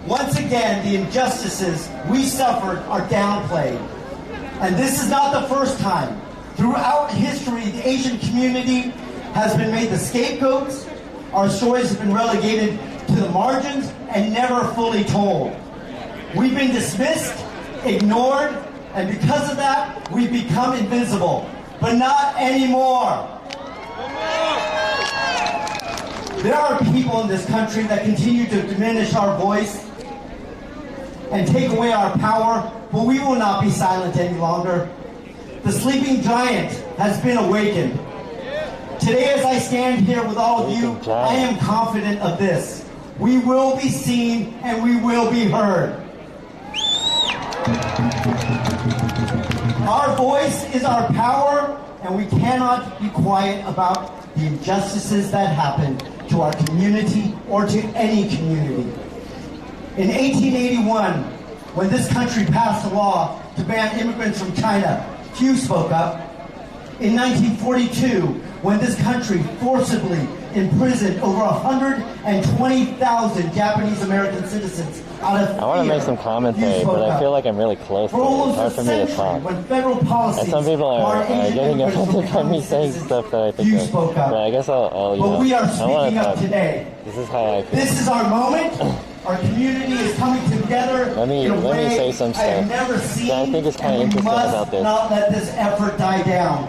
M: Once again, the injustices we suffered are downplayed. And this is not the first time. Throughout history, the Asian community has been made the scapegoats. Our stories have been relegated to the margins and never fully told. We've been dismissed, ignored, and because of that, we've become invisible. But not anymore. There are people in this country that continue to diminish our voice and take away our power, but we will not be silent any longer. The sleeping giant has been awakened. Today, as I stand here with all of you, I am confident of this. We will be seen and we will be heard. Our voice is our power, and we cannot be quiet about the injustices that happen to our community or to any community. In 1881, when this country passed a law to ban immigrants from China, few spoke up. In 1942, when this country forcibly imprisoned over 120,000 Japanese American citizens out of fear,
A: I want to make some commentary, but I feel like I'm really close to it. It's hard for me to talk.
M: When federal policies
A: and some people are getting offended by me saying stuff that I think of. But I guess I'll you know,
M: we are
A: I want
M: speaking
A: to
M: up
A: talk.
M: today.
A: This is how I feel.
M: This is our moment. Our community is coming together.
A: Let me say some stuff that I think is kind of interesting about this.
M: Not let this effort die down.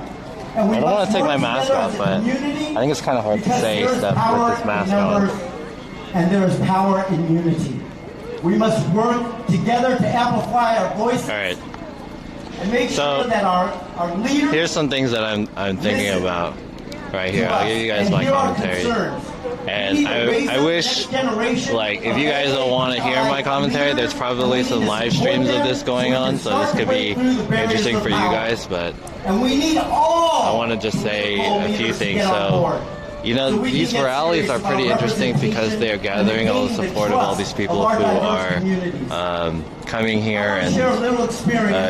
M: And we
A: I don't want to take my
M: must
A: mask
M: work
A: off,
M: together as a
A: but
M: community
A: I think it's kind of hard to
M: because
A: say
M: there is
A: stuff
M: power
A: with this mask
M: in numbers,
A: on.
M: and there is power in unity. We must work together to amplify our voices.
H: All right.
M: And make sure that our leaders.
H: Here's some things that I'm thinking about right here. I'll give you guys my commentary. And I wish, like, if you guys don't want to hear my commentary, there's probably some live streams of this going on, so this could be interesting for you guys, but I want to just say a few things. So, you know, these rallies are pretty interesting because they are gathering all the support of all these people who are coming here and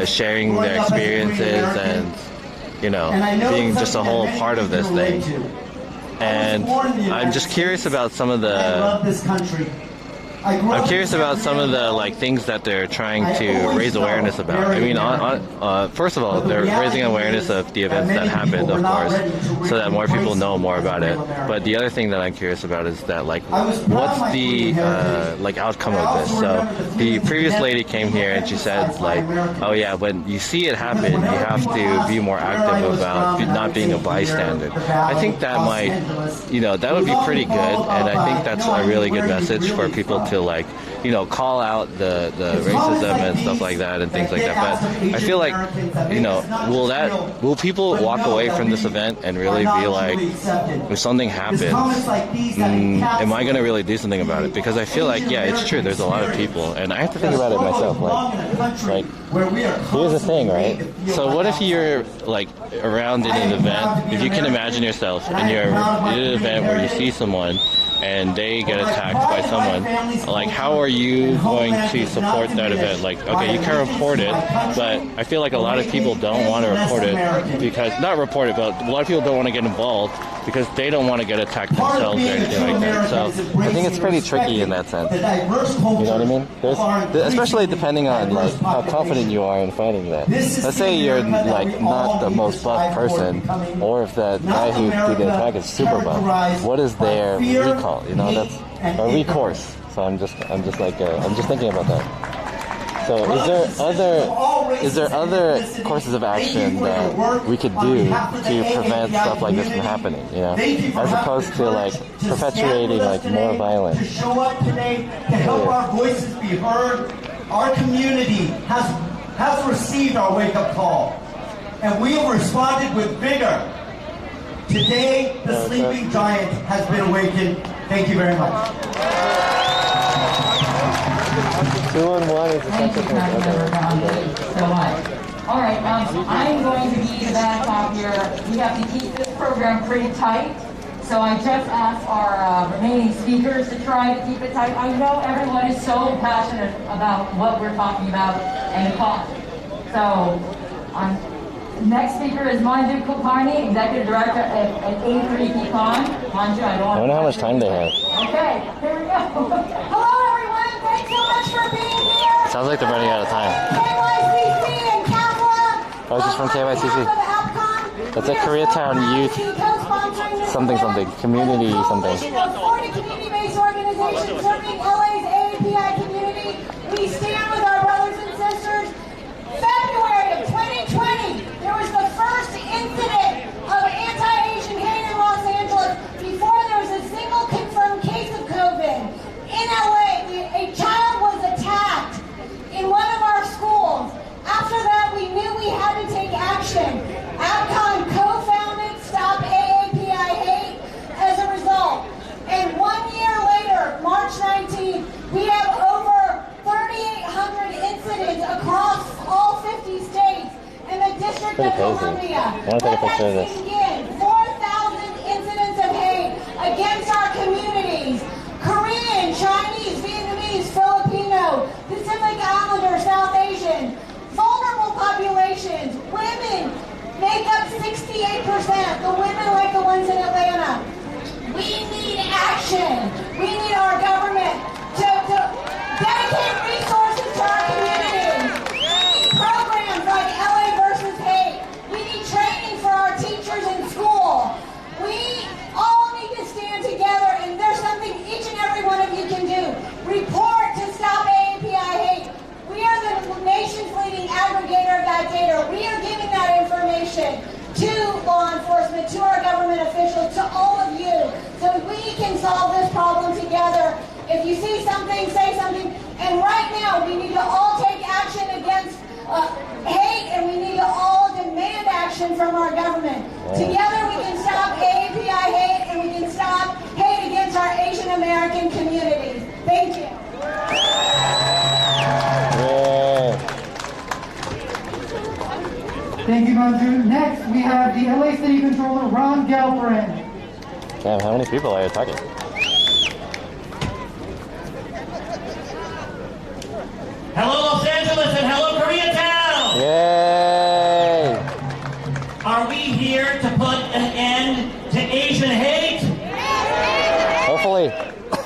H: sharing their experiences and, you know, being just a whole part of this thing. And I'm just curious about some of the like things that they're trying to raise awareness about. I mean, first of all, they're raising awareness of the events that happened, of course, so that more people know more about it. But the other thing that I'm curious about is that, like, what's the like outcome of this? So the previous lady came here and she said, like, oh yeah, when you see it happen, you have to be more active about not being a bystander. I think that might, you know, that would be pretty good, and I think that's a really good message for people to, like, you know, call out the racism and stuff like that and things like that. But I feel like, you know, will people walk away from this event and really be like, if something happens, am I going to really do something about it? Because I feel like, yeah, it's true, there's a lot of people, and I have to think about it myself. Like here's the thing, right? So what if you're, like, around in an event, if you can imagine yourself and you're in an event where you see someone and they get attacked by someone, like, how are you going to support that event? Like, okay, you can report it, but I feel like a lot of people don't want to report it because, not report it, but a lot of people don't want to get involved because they don't want to get attacked themselves or anything like that. So I think it's pretty tricky in that sense. You know what I mean? Especially depending on, like, how confident you are in fighting that. Let's say you're, like, not the most buff person, or if that guy who did the attack is super buff. What is their recall? You know, that's a recourse. So I'm just thinking about that. So is there other courses of action that we could do to prevent stuff like this from happening? You know, as opposed to, like, perpetuating, like, more violence.
M: To show up today to help our voices be heard. Our community has received our wake-up call, and we have responded with vigor. Today, the sleeping giant has been awakened. Thank you very much.
A: 2-on-1 is essential for
I: so much. All right, I'm going to be the bad cop here. We have to keep this program pretty tight. So I just asked our remaining speakers to try to keep it tight. I know everyone is so passionate about what we're talking about and the cause. So, next speaker is Manju Kulkarni, Executive Director at A3 Pecan. Manju, I
A: wonder how much time they have.
I: Okay, here we go.
G: Hello, everyone. Thanks so much for being here.
A: Sounds like they're running out of time.
G: KYCC and CAFLA.
A: Oh, she's from KYCC. That's a Koreatown Youth something, community something.
G: 40 community-based organizations serving LA's AAPI community. We stand with our brothers and sisters. February of 2020, there was the first incident of anti-Asian hate in Los Angeles before there was a single confirmed case of COVID. In LA, a child was attacked in one of our schools. After that, we knew we had to take action. APCON co-founded Stop AAPI Hate as a result. And 1 year later, March 19th, we have over 3,800 incidents across all 50 states and the District of Columbia.
A: I want to take a picture of this.
G: 4,000 incidents of hate against our communities. Korean, Chinese, Vietnamese, Filipino, Pacific Islander, South Asian, vulnerable populations, women make up 68%, the women like the ones in Atlanta. We need action. We need our government to dedicate resources to our communities. Programs like LA versus Hate. We need training for our teachers in school. We all need to stand together, and there's something each and every one of you can do. Report to Stop AAPI Hate. We are the nation's leading aggregator of that data. We are giving that information to law enforcement, to our government officials, to all of you, so we can solve this problem together. If you see something, say something. And right now, we need to all take action against hate, and we need to all demand action from our government. Together, we can stop AAPI hate, and we can stop hate against our Asian American communities. Thank you.
C: Thank you, Manju. Next, we have the LA City Controller, Ron Galperin.
A: Damn, how many people are you talking?
N: Hello, Los Angeles, and hello, Koreatown!
A: Yay!
N: Are we here to put an end to Asian hate?
A: Hopefully.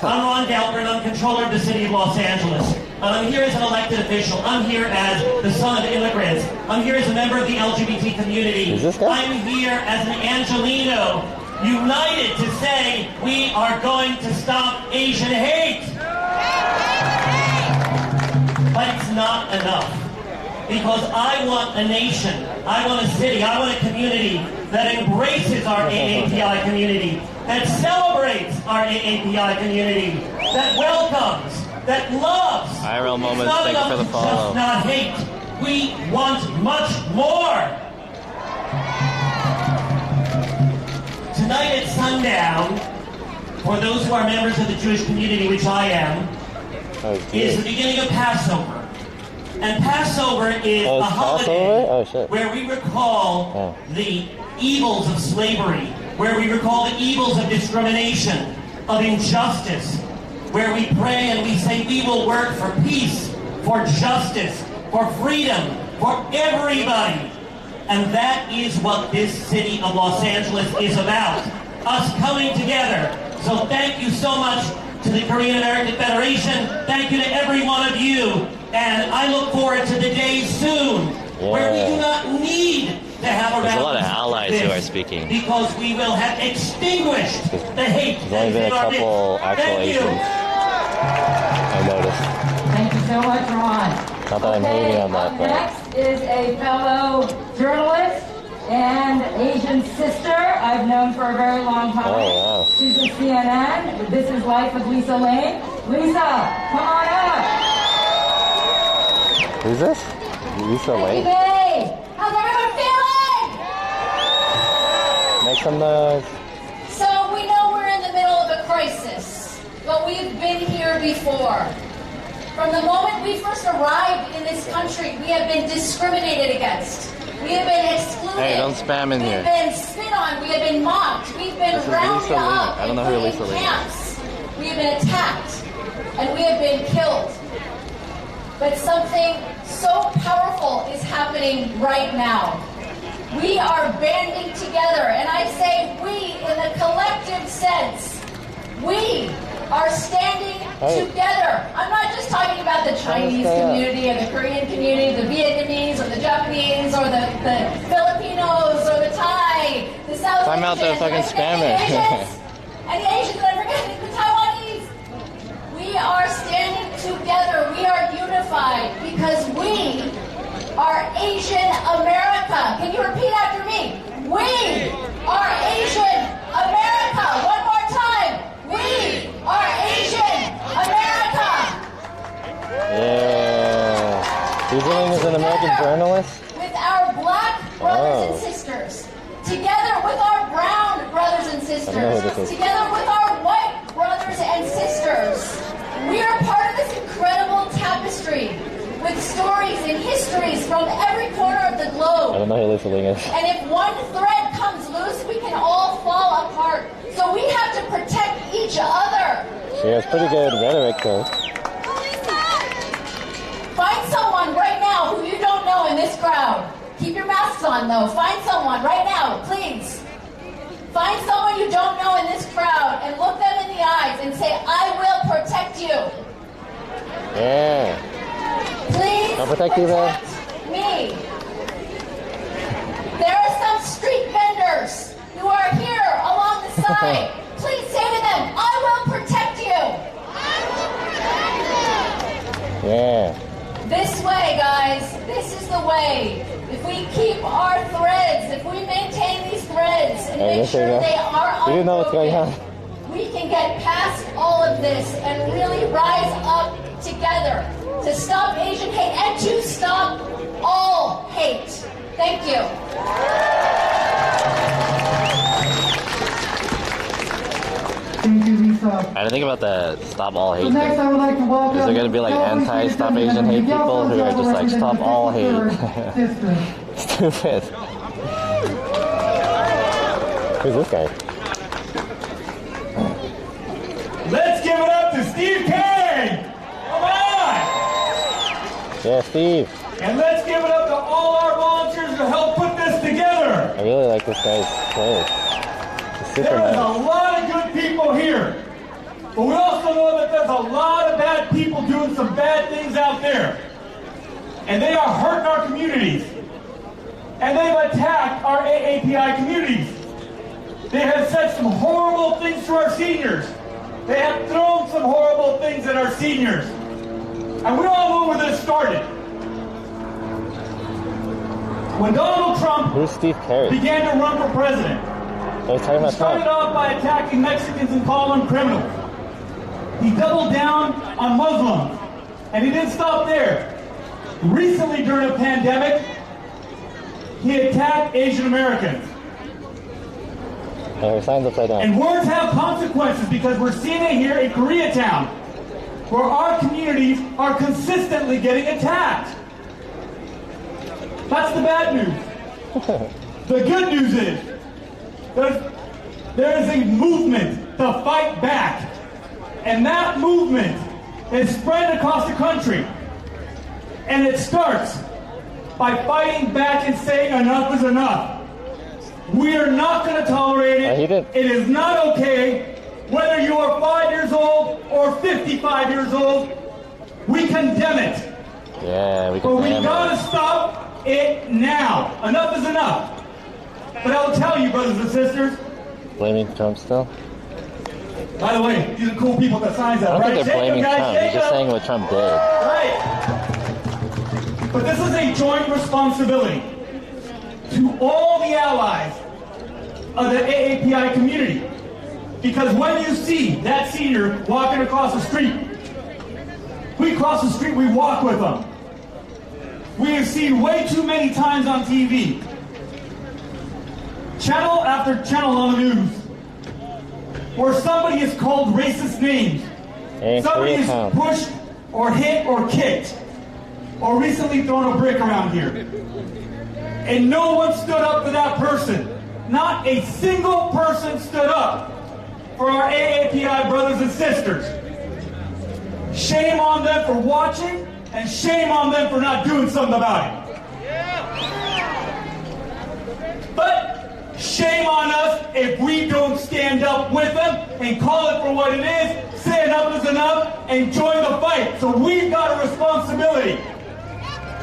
N: I'm Ron Galperin. I'm controller of the city of Los Angeles. I'm here as an elected official. I'm here as the son of immigrants. I'm here as a member of the LGBT community.
A: Is this guy?
N: I'm here as an Angelino, united to say we are going to stop Asian hate. But it's not enough. Because I want a nation, I want a city, I want a community that embraces our AAPI community, that celebrates our AAPI community, that welcomes, that loves.
A: IRL moments, thank you for the follow.
N: Just not hate. We want much more. Tonight at sundown, for those who are members of the Jewish community, which I am, is the beginning of Passover. And Passover is a holiday where we recall the evils of slavery, where we recall the evils of discrimination, of injustice, where we pray and we say we will work for peace, for justice, for freedom, for everybody. And that is what this city of Los Angeles is about, us coming together. So thank you so much to the Korean American Federation. Thank you to every one of you. And I look forward to the days soon where we do not need to have a
A: There's a lot of allies who are speaking.
N: because we will have extinguished the hate.
A: There's only been a couple actual Asians. I noticed.
I: Thank you so much, Ron.
A: Not that I'm hating on that, but
I: Next is a fellow journalist and Asian sister I've known for a very long time.
A: Oh, wow.
I: She's at CNN. This is Life with Lisa Lane. Lisa, come on up.
A: who's this? Lisa Lane.
G: Hey, how's everyone feeling?
A: Make some noise.
O: So we know we're in the middle of a crisis, but we've been here before. From the moment we first arrived in this country, we have been discriminated against. We have been excluded.
H: Hey, don't spam in here.
O: We've been spit on. We have been mocked. We've been rounded up.
H: I don't know who Lisa Lee is.
O: Camps. We have been attacked. And we have been killed. But something so powerful is happening right now. We are banding together, and I say we in the collective sense. We are standing together. I'm not just talking about the Chinese community or the Korean community, the Vietnamese or the Japanese or the Filipinos or the Thai, the South Asians.
H: I'm out there fucking spamming.
O: And the Asians, I'm forgetting the Taiwanese. We are standing together. We are unified because we are Asian America. Can you repeat after me? We are Asian America. One more time. We are Asian America.
A: Yeah. Dieseling is an American journalist?
O: With our black brothers and sisters. Together with our brown brothers and sisters. Together with our white brothers and sisters. We are part of this incredible tapestry with stories and histories from every corner of the globe.
A: I don't know who Lisa Lee is.
O: And if one thread comes loose, we can all fall apart. So we have to protect each other.
A: She has pretty good rhetoric, though.
O: Find someone right now who you don't know in this crowd. Keep your masks on, though. Find someone right now, please. Find someone you don't know in this crowd and look them in the eyes and say, I will protect you.
A: Yeah.
O: Please
A: I'll protect you, man.
O: Me. There are some street vendors who are here along the side. Please say to them, I will protect you. I will protect you.
A: Yeah.
O: This way, guys. This is the way. If we keep our threads, if we maintain these threads and make sure they are
A: we didn't know what's going on.
O: we can get past all of this and really rise up together to stop Asian hate and to stop all hate. Thank you.
C: Thank you, Lisa.
H: I think about the stop all hate
C: So next, I would like to welcome.
H: Is there going to be like anti-stop Asian hate people who are just like stop all hate? Stupid.
A: Who's this guy?
P: Let's give it up to Steve King! Come on!
A: Yeah, Steve.
P: And let's give it up to all our volunteers who helped put this together.
A: I really like this guy's clothes. It's super
P: There is
A: nice.
P: a lot of good people here. But we also know that there's a lot of bad people doing some bad things out there. And they are hurting our communities. And they've attacked our AAPI communities. They have said some horrible things to our seniors. They have thrown some horrible things at our seniors. And we all know where this started. When Donald Trump began to run for president, he started off by attacking Mexicans and calling them criminals. He doubled down on Muslims, and he didn't stop there. Recently, during a pandemic, he attacked Asian Americans.
A: Signs upside down.
P: And words have consequences because we're seeing it here in Koreatown, where our communities are consistently getting attacked. That's the bad news. The good news is there is a movement to fight back. And that movement is spread across the country. And it starts by fighting back and saying enough is enough. We are not going to tolerate it. It is not okay. Whether you are 5 years old or 55 years old, we condemn it.
A: Yeah, we
P: But we
A: condemn
P: gotta
A: it.
P: stop it now. Enough is enough. But I will tell you, brothers and sisters.
A: Blaming Trump still?
P: By the way, these are cool people that signs
A: I
P: up,
A: don't
P: right?
A: think they're blaming
P: Jacob,
A: Trump. They're just saying what Trump did.
P: Right. But this is a joint responsibility to all the allies of the AAPI community. Because when you see that senior walking across the street, we cross the street, we walk with them. We have seen way too many times on TV, channel after channel on the news, where somebody is called racist names. Somebody is pushed or hit or kicked, or recently thrown a brick around here. and no one stood up for that person. Not a single person stood up for our AAPI brothers and sisters. Shame on them for watching, and shame on them for not doing something about it. But shame on us if we don't stand up with them and call it for what it is, say enough is enough, and join the fight. So we've got a responsibility.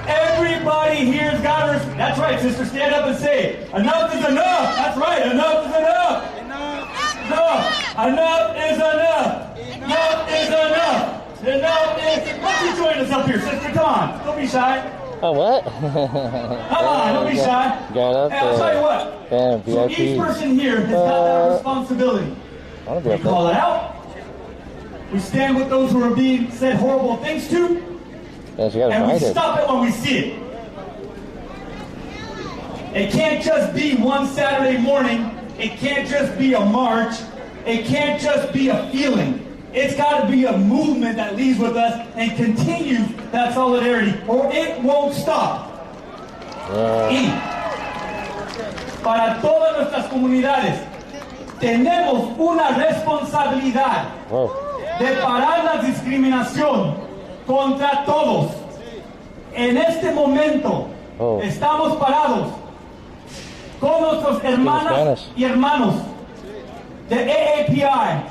P: Everybody here's got a responsibility. That's right, sister, stand up and say, enough is enough. That's right, enough is enough. Enough is enough. Enough is enough. Enough is... Why don't you join us up here, sister? Come on, don't be shy.
A: Oh, what?
P: Come on, don't be shy.
A: Got up
P: Hey, I'll tell you what.
A: Damn,
P: So
A: VIP.
P: each person here has got that responsibility.
A: I want to be
P: We
A: up there.
P: call it out. We stand with those who are being said horrible things to.
A: Yeah, she got
P: And we
A: invited.
P: stop it when we see it. It can't just be one Saturday morning. It can't just be a march. It can't just be a feeling. It's got to be a movement that leads with us and continues that solidarity, or it won't stop. Y para todas nuestras comunidades, tenemos una responsabilidad de parar la discriminación contra todos. En este momento estamos parados con nuestros hermanas y hermanos de AAPI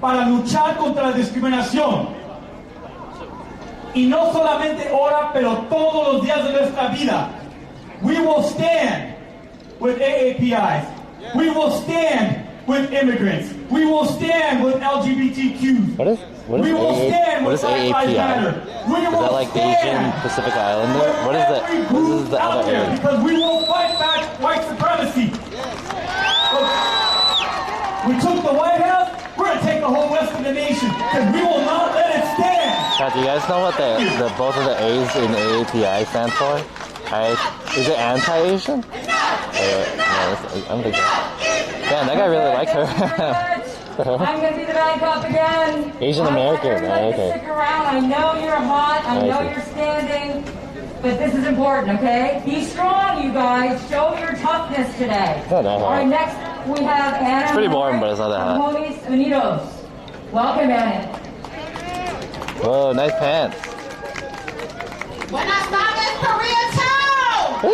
P: para luchar contra la discriminación. Y no solamente ahora, pero todos los días de nuestra vida. We will stand with AAPIs. We will stand with immigrants. We will stand with LGBTQs.
A: What is
P: we will stand with Black Lives Matter. We
A: Is
P: will
A: that like the Asian
P: stand
A: Pacific Islander? What is the, what is the
P: out
A: other
P: there
A: area?
P: because we will fight back white supremacy. Look, we took the White House, we're going to take the whole rest of the nation because we will not let it stand.
A: Pat, do you guys know what the both of the A's in AAPI stand for? Is it anti-Asian? No, I don't think so. Man, that guy really liked her.
I: I'm going to be the bad cop again.
A: Asian American.
I: I want everybody to stick around. I know you're hot. I know you're standing. But this is important, okay? Be strong, you guys. Show your toughness today.
A: It's not that hot.
I: All right, next we have Anna.
A: It's pretty warm, but it's not that hot.
I: Homies Unidos. Welcome, Anna.
A: Whoa, nice pants.
G: Buenas tardes, Koreatown!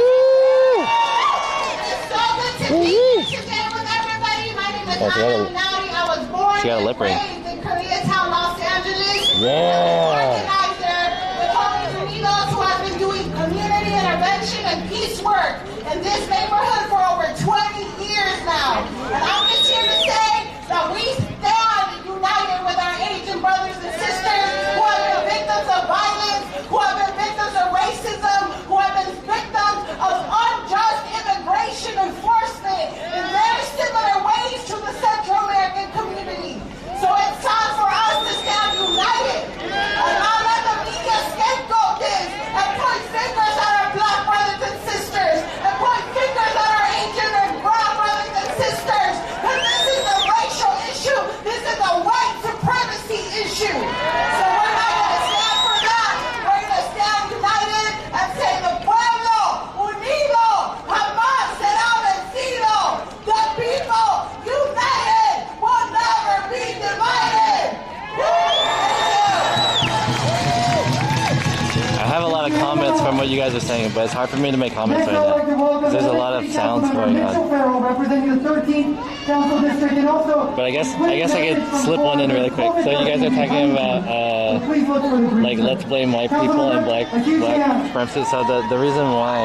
G: It's so good to be here today with everybody. My name is Anna Minardi. I was born and raised in Koreatown, Los Angeles.
A: Yeah.
G: Organizer with Homies Unidos, who has been doing community intervention and peace work in this neighborhood for over 20 years now. And I'm just here to say that we stand united with our Asian brothers and sisters who have been victims of violence, who have been victims of racism, who have been victims of unjust immigration enforcement in very similar ways to the Central American community. So it's time for us to stand united and not let the media scapegoat this and point fingers at our Black brothers and sisters and point fingers at our Asian and brown brothers and sisters. And this is a racial issue. This is a white supremacy issue. So we're not going to stand for that. We're going to stand united and say the pueblo unido jamás será vencido. The people united will never be divided.
A: I have a lot of comments from what you guys are saying, but it's hard for me to make comments right now. There's a lot of sounds going on.
C: Representing the 13th Council District and also...
A: But I guess I could slip one in really quick. So you guys are talking about like let's blame white people and black supremacists. So the reason why.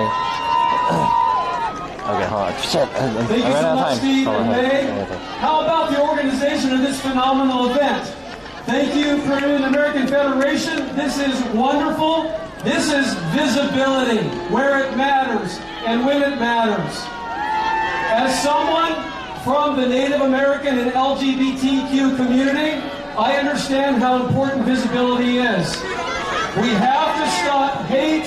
A: Okay, hold on. Shit, I
P: Thank you
A: ran
P: so
A: out of
P: much,
A: time.
P: Steve
A: Hold on,
P: and
A: hold on.
P: May. How about the organization of this phenomenal event? Thank you, Korean American Federation. This is wonderful. This is visibility, where it matters and when it matters. As someone from the Native American and LGBTQ community, I understand how important visibility is. We have to stop hate,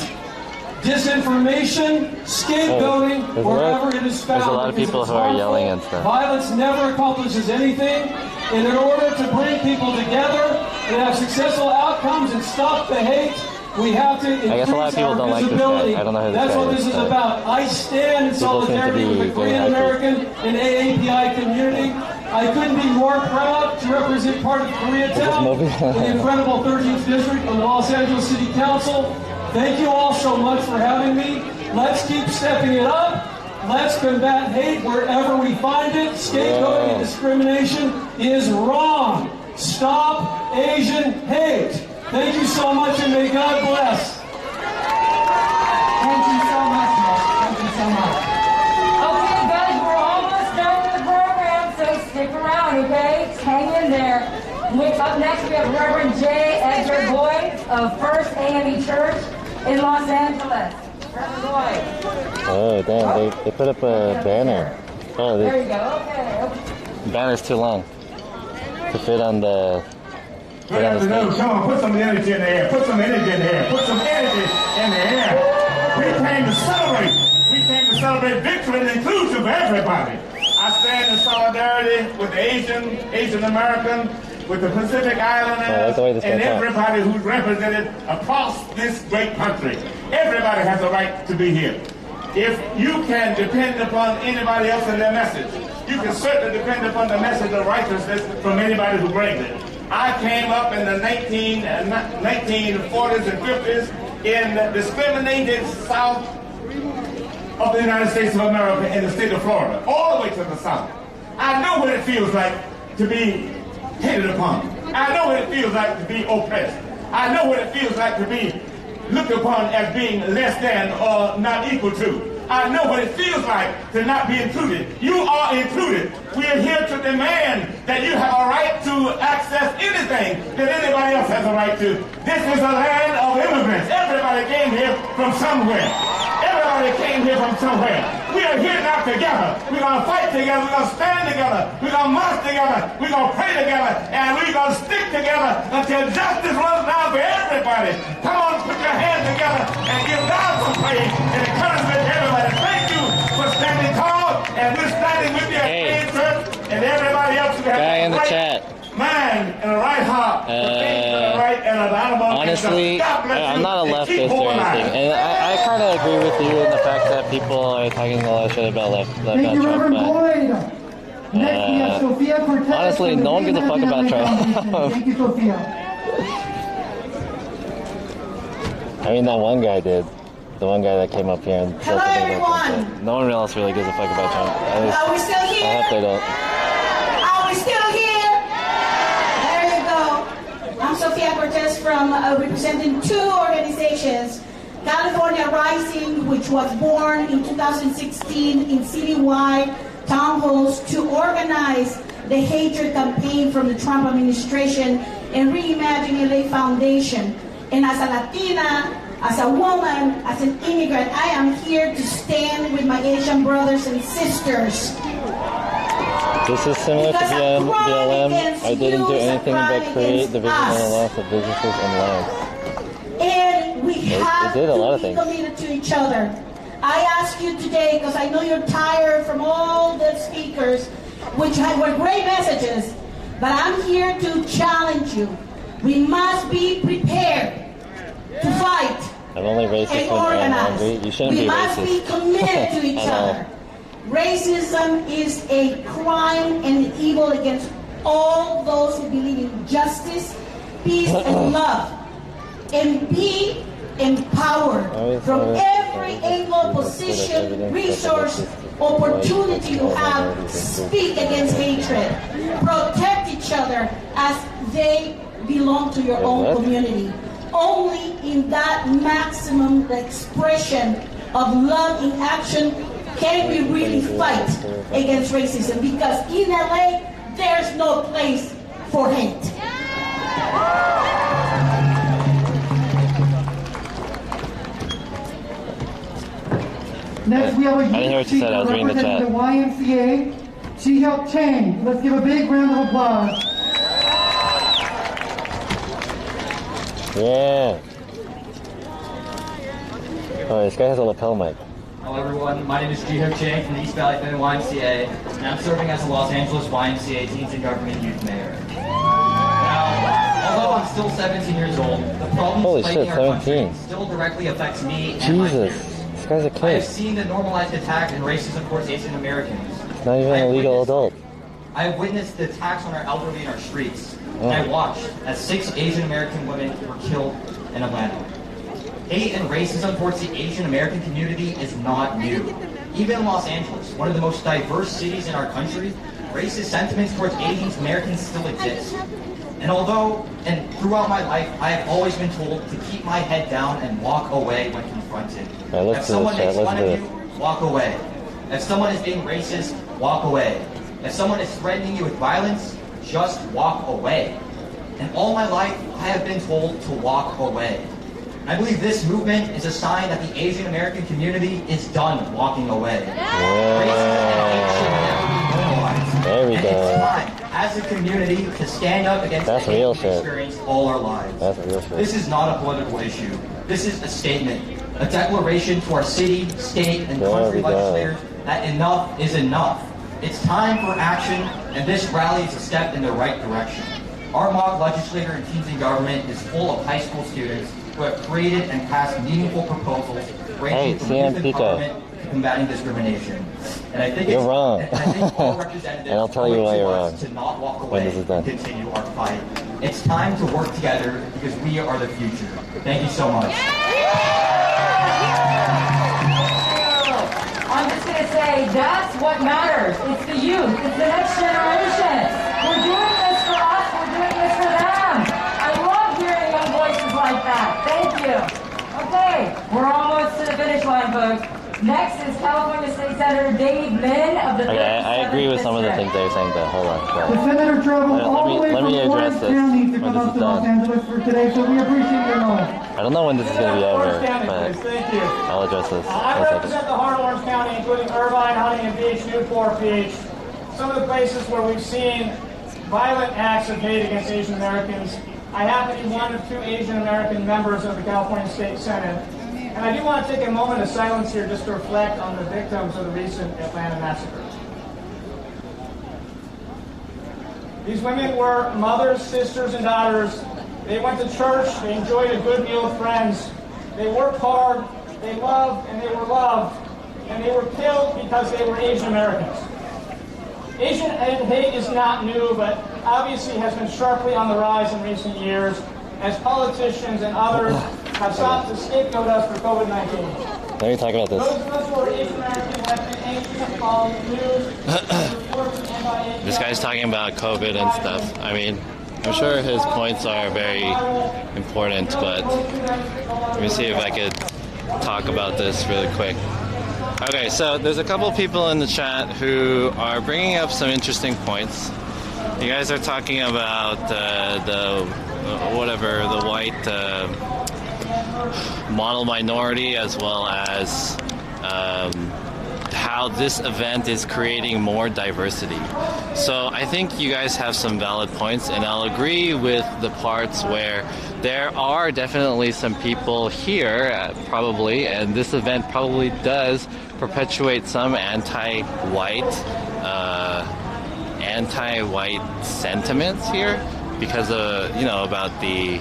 P: disinformation, scapegoating, wherever it is found.
A: There's a lot of people who are yelling and stuff.
P: Violence never accomplishes anything. And in order to bring people together and have successful outcomes and stop the hate We have to
A: I guess a lot of
P: increase
A: people
P: our
A: don't like this
P: visibility.
A: guy. I don't know who this
P: That's
A: guy
P: what
A: is,
P: this is
A: but
P: about. I stand in
A: people seem to
P: solidarity
A: be
P: with the
A: getting
P: Korean American and AAPI community. I couldn't be more proud to represent part of Koreatown, the incredible 13th District of the Los Angeles City Council. Thank you all so much for having me. Let's keep stepping it up. Let's combat hate wherever we find it. Scapegoating and discrimination is wrong. Stop Asian hate. Thank you so much, and may God bless.
I: Thank you so much, Nick. Thank you so much. Okay, guys, we're almost done with the program, so stick around, okay? Hang in there. Up next, we have Reverend J. Edgar Boyd of First AME Church in Los Angeles. Reverend Boyd.
A: Oh, damn, they put up a banner. Oh,
I: There you go, okay.
A: Banner's too long to fit on the...
K: Good afternoon. Come on, put some energy in the air. Put some energy in the air. Put some energy in the air. We came to celebrate. We came to celebrate victory and inclusion for everybody. I stand in solidarity with the Asian American, with the Pacific Islanders, and everybody who's represented across this great country. Everybody has a right to be here. If you can depend upon anybody else and their message, you can certainly depend upon the message of righteousness from anybody who brings it. I came up in the 1940s and 50s in the discriminated south of the United States of America in the state of Florida, all the way to the south. I know what it feels like to be hated upon. I know what it feels like to be oppressed. I know what it feels like to be looked upon as being less than or not equal to. I know what it feels like to not be included. You are included. We are here to demand that you have a right to access anything that anybody else has a right to. This is a land of immigrants. Everybody came here from somewhere. Everybody came here from somewhere. We are here now together. We're going to fight together. We're going to stand together. We're going to march together. We're going to pray together. And we're going to stick together until justice runs down for everybody. Come on, put your hands together and give God some praise and encouragement to everybody. Thank you for standing tall, and we're standing with you at Church and everybody else who has
A: Guy in the
K: right
A: chat.
K: mind and a right heart.
A: Honestly, I'm not a leftist or anything, and I kind of agree with you in the fact that people are talking a lot of shit about
C: Thank you, Reverend Boyd. Next, we have Sophia Cortez.
A: Honestly, no one gives a fuck about Trump.
C: Thank you, Sophia.
A: I mean, that one guy did. The one guy that came up here and said something about Trump, but no one else really gives a fuck about Trump. At least,
G: Are we still here?
A: I hope they don't.
G: Are we still here? There you go. I'm Sophia Cortez from representing two organizations. California Rising, which was born in 2016 in citywide town halls to organize the hatred campaign from the Trump administration, and Reimagine LA Foundation. And as a Latina, as a woman, as an immigrant, I am here to stand with my Asian brothers and sisters.
A: This is similar to BLM. I didn't do anything but create division and the loss of businesses and lives.
G: And we have
A: did a lot of
G: to be
A: things.
G: committed to each other. I ask you today, because I know you're tired from all the speakers, which were great messages, but I'm here to challenge you. We must be prepared to fight
A: I'm only racist
G: and
A: when I'm
G: organize.
A: angry. You shouldn't
G: We
A: be
G: must
A: racist.
G: be committed to each
A: I know.
G: other. Racism is a crime and evil against all those who believe in justice, peace, and love. And be empowered from every angle, position, resource, opportunity you have. Speak against hatred. Protect each other as they belong to your own community. Only in that maximum expression of love in action can we really fight against racism, because in LA there's no place for hate.
C: Next, we have a
A: I didn't hear
C: youth
A: what you said. I
C: speaker
A: was reading the
C: representing
A: chat.
C: the YMCA. She helped change. Let's give a big round of applause.
A: Yeah. Oh, this guy has a lapel mic.
Q: Hello everyone, my name is Jiho Chang from the East Valley Family YMCA, and I'm serving as the Los Angeles YMCA Teens in Government Youth Mayor. Now, although I'm still still 17 years old. The problems
A: Holy
Q: plaguing
A: shit,
Q: our country
A: 17.
Q: still directly affects me and my
A: Jesus,
Q: peers.
A: this guy's a
Q: I have
A: kid.
Q: seen the normalized attack and racism towards Asian Americans.
A: Not even a legal adult.
Q: I have witnessed the attacks on our elderly in our streets.
A: Oh.
Q: And I watched as 6 Asian American women were killed in Atlanta. Hate and racism towards the Asian American community is not new. Even in Los Angeles, one of the most diverse cities in our country, racist sentiments towards Asian Americans still exist. And throughout my life, I have always been told to keep my head down and walk away when confronted. If someone makes fun of you, walk away. If someone is being racist, walk away. If someone is threatening you with violence, just walk away. And all my life, I have been told to walk away. I believe this movement is a sign that the Asian American community is done walking away. Racism and hate should never be normalized.
A: There we
Q: and
A: go.
Q: It's time, as a community, to stand up against the hate we've experienced all our lives.
A: That's real shit.
Q: This is not a political issue. This is a statement, a declaration to our city, state, and country legislators that enough is enough. It's time for action, and this rally is a step in the right direction. Our mock legislator and teams in government is full of high school students who have created and passed meaningful proposals ranging from youth empowerment to combating discrimination. And I think
A: you're wrong.
Q: And I think all representatives
A: and I'll tell you why you're wrong
Q: to not walk away
A: when this is done.
Q: and continue our fight. It's time to work together because we are the future. Thank you so much.
I: I'm just going to say, that's what matters. It's the youth. It's the next generation. We're doing this for us. We're doing this for them. I love hearing young voices like that. Thank you. Okay, we're almost to the finish line, folks. Next is California State Senator Dave Min of the
A: I agree with some of the things they were saying, but hold on.
C: The senator traveled all the way from Orange County to come up to Los Angeles for today, so we appreciate your knowledge.
A: I don't know when this is going to be over, but
P: Thank you.
A: I'll address this.
P: I represent the heart of Orange County, including Irvine, Huntington Beach, Newport Beach, some of the places where we've seen violent acts of hate against Asian Americans. I happen to be one of 2 Asian American members of the California State Senate. And I do want to take a moment of silence here just to reflect on the victims of the recent Atlanta massacre. These women were mothers, sisters, and daughters. They went to church, they enjoyed a good meal with friends. They worked hard, they loved, and they were loved. And they were killed because they were Asian Americans. Asian hate is not new, but obviously has been sharply on the rise in recent years as politicians and others have sought to scapegoat us for COVID-19.
A: Let me talk about this.
P: Those of us who are Asian American have been anxious to follow the news.
H: This guy's talking about COVID and stuff. I mean, I'm sure his points are very important, but let me see if I could talk about this really quick. Okay, so there's a couple people in the chat who are bringing up some interesting points. You guys are talking about the white model minority, as well as how this event is creating more diversity. So I think you guys have some valid points, and I'll agree with the parts where there are definitely some people here, probably, and this event probably does perpetuate some anti-white sentiments here, because of, about the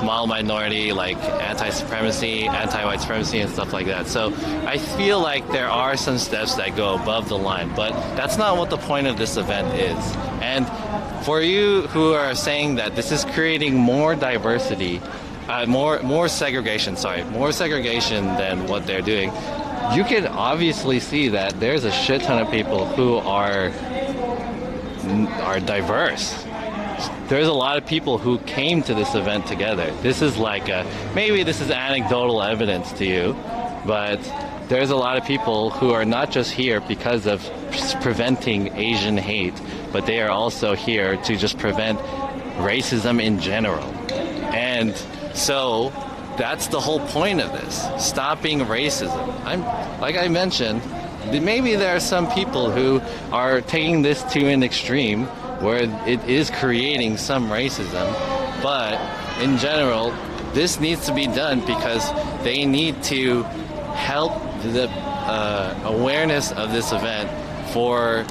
H: model minority, like anti-supremacy, anti-white supremacy, and stuff like that. So I feel like there are some steps that go above the line, but that's not what the point of this event is. And for you who are saying that this is creating more diversity, more segregation than what they're doing, you can obviously see that there's a shit ton of people who are diverse. There's a lot of people who came to this event together. This is like maybe this is anecdotal evidence to you, but there's a lot of people who are not just here because of preventing Asian hate, but they are also here to just prevent racism in general. And so that's the whole point of this, stopping racism. Like I mentioned, maybe there are some people who are taking this to an extreme where it is creating some racism, but in general, this needs to be done because they need to help the awareness of this event for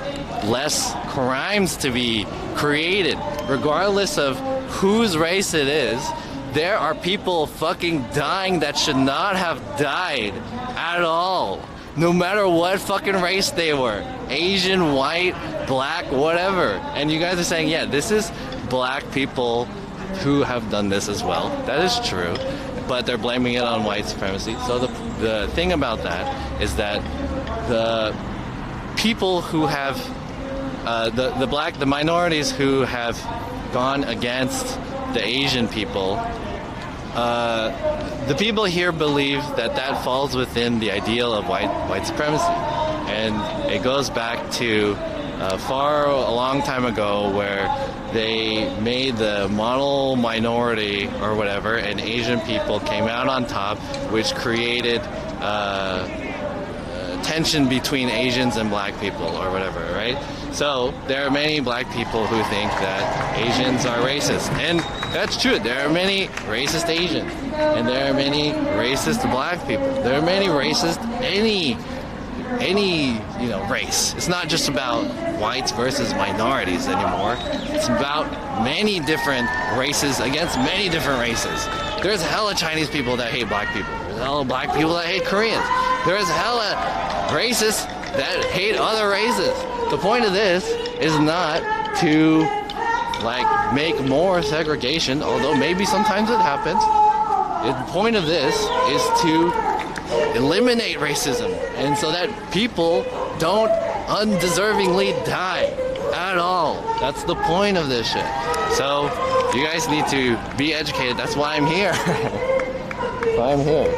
H: less crimes to be created, regardless of whose race it is, there are people fucking dying that should not have died at all. No matter what fucking race they were. Asian, white, black, whatever. And you guys are saying, yeah, this is black people who have done this as well. That is true. But they're blaming it on white supremacy. So the thing about that is that the people who have, the minorities who have gone against the Asian people, the people here believe that that falls within the ideal of white supremacy. And it goes back to a long time ago where they made the model minority or whatever, and Asian people came out on top, which created tension between Asians and black people or whatever, right? So there are many black people who think that Asians are racist, and that's true. There are many racist Asians, and there are many racist black people. There are many racist any race. It's not just about whites versus minorities anymore. It's about many different races against many different races. There's hella Chinese people that hate black people. There's hella black people that hate Koreans. There's hella racists that hate other races. The point of this is not to make more segregation, although maybe sometimes it happens. The point of this is to eliminate racism, and so that people don't undeservingly die at all. That's the point of this shit. So you guys need to be educated. That's why I'm here. That's why I'm here.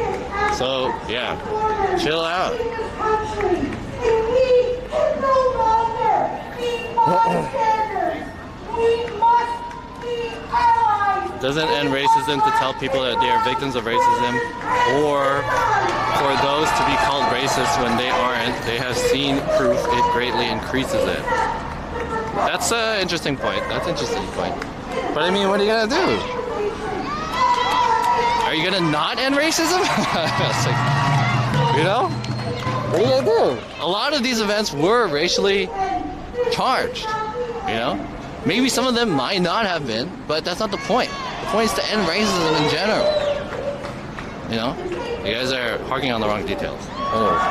H: So yeah, chill out. Doesn't end racism to tell people that they are victims of racism, or for those to be called racist when they aren't. They have seen proof it greatly increases it. That's an interesting point. That's an interesting point. But I mean, what are you gonna do? Are you gonna not end racism? You know? What are you gonna do? A lot of these events were racially charged, you know? Maybe some of them might not have been, but that's not the point. The point is to end racism in general. You know? You guys are harking on the wrong details. Anyways.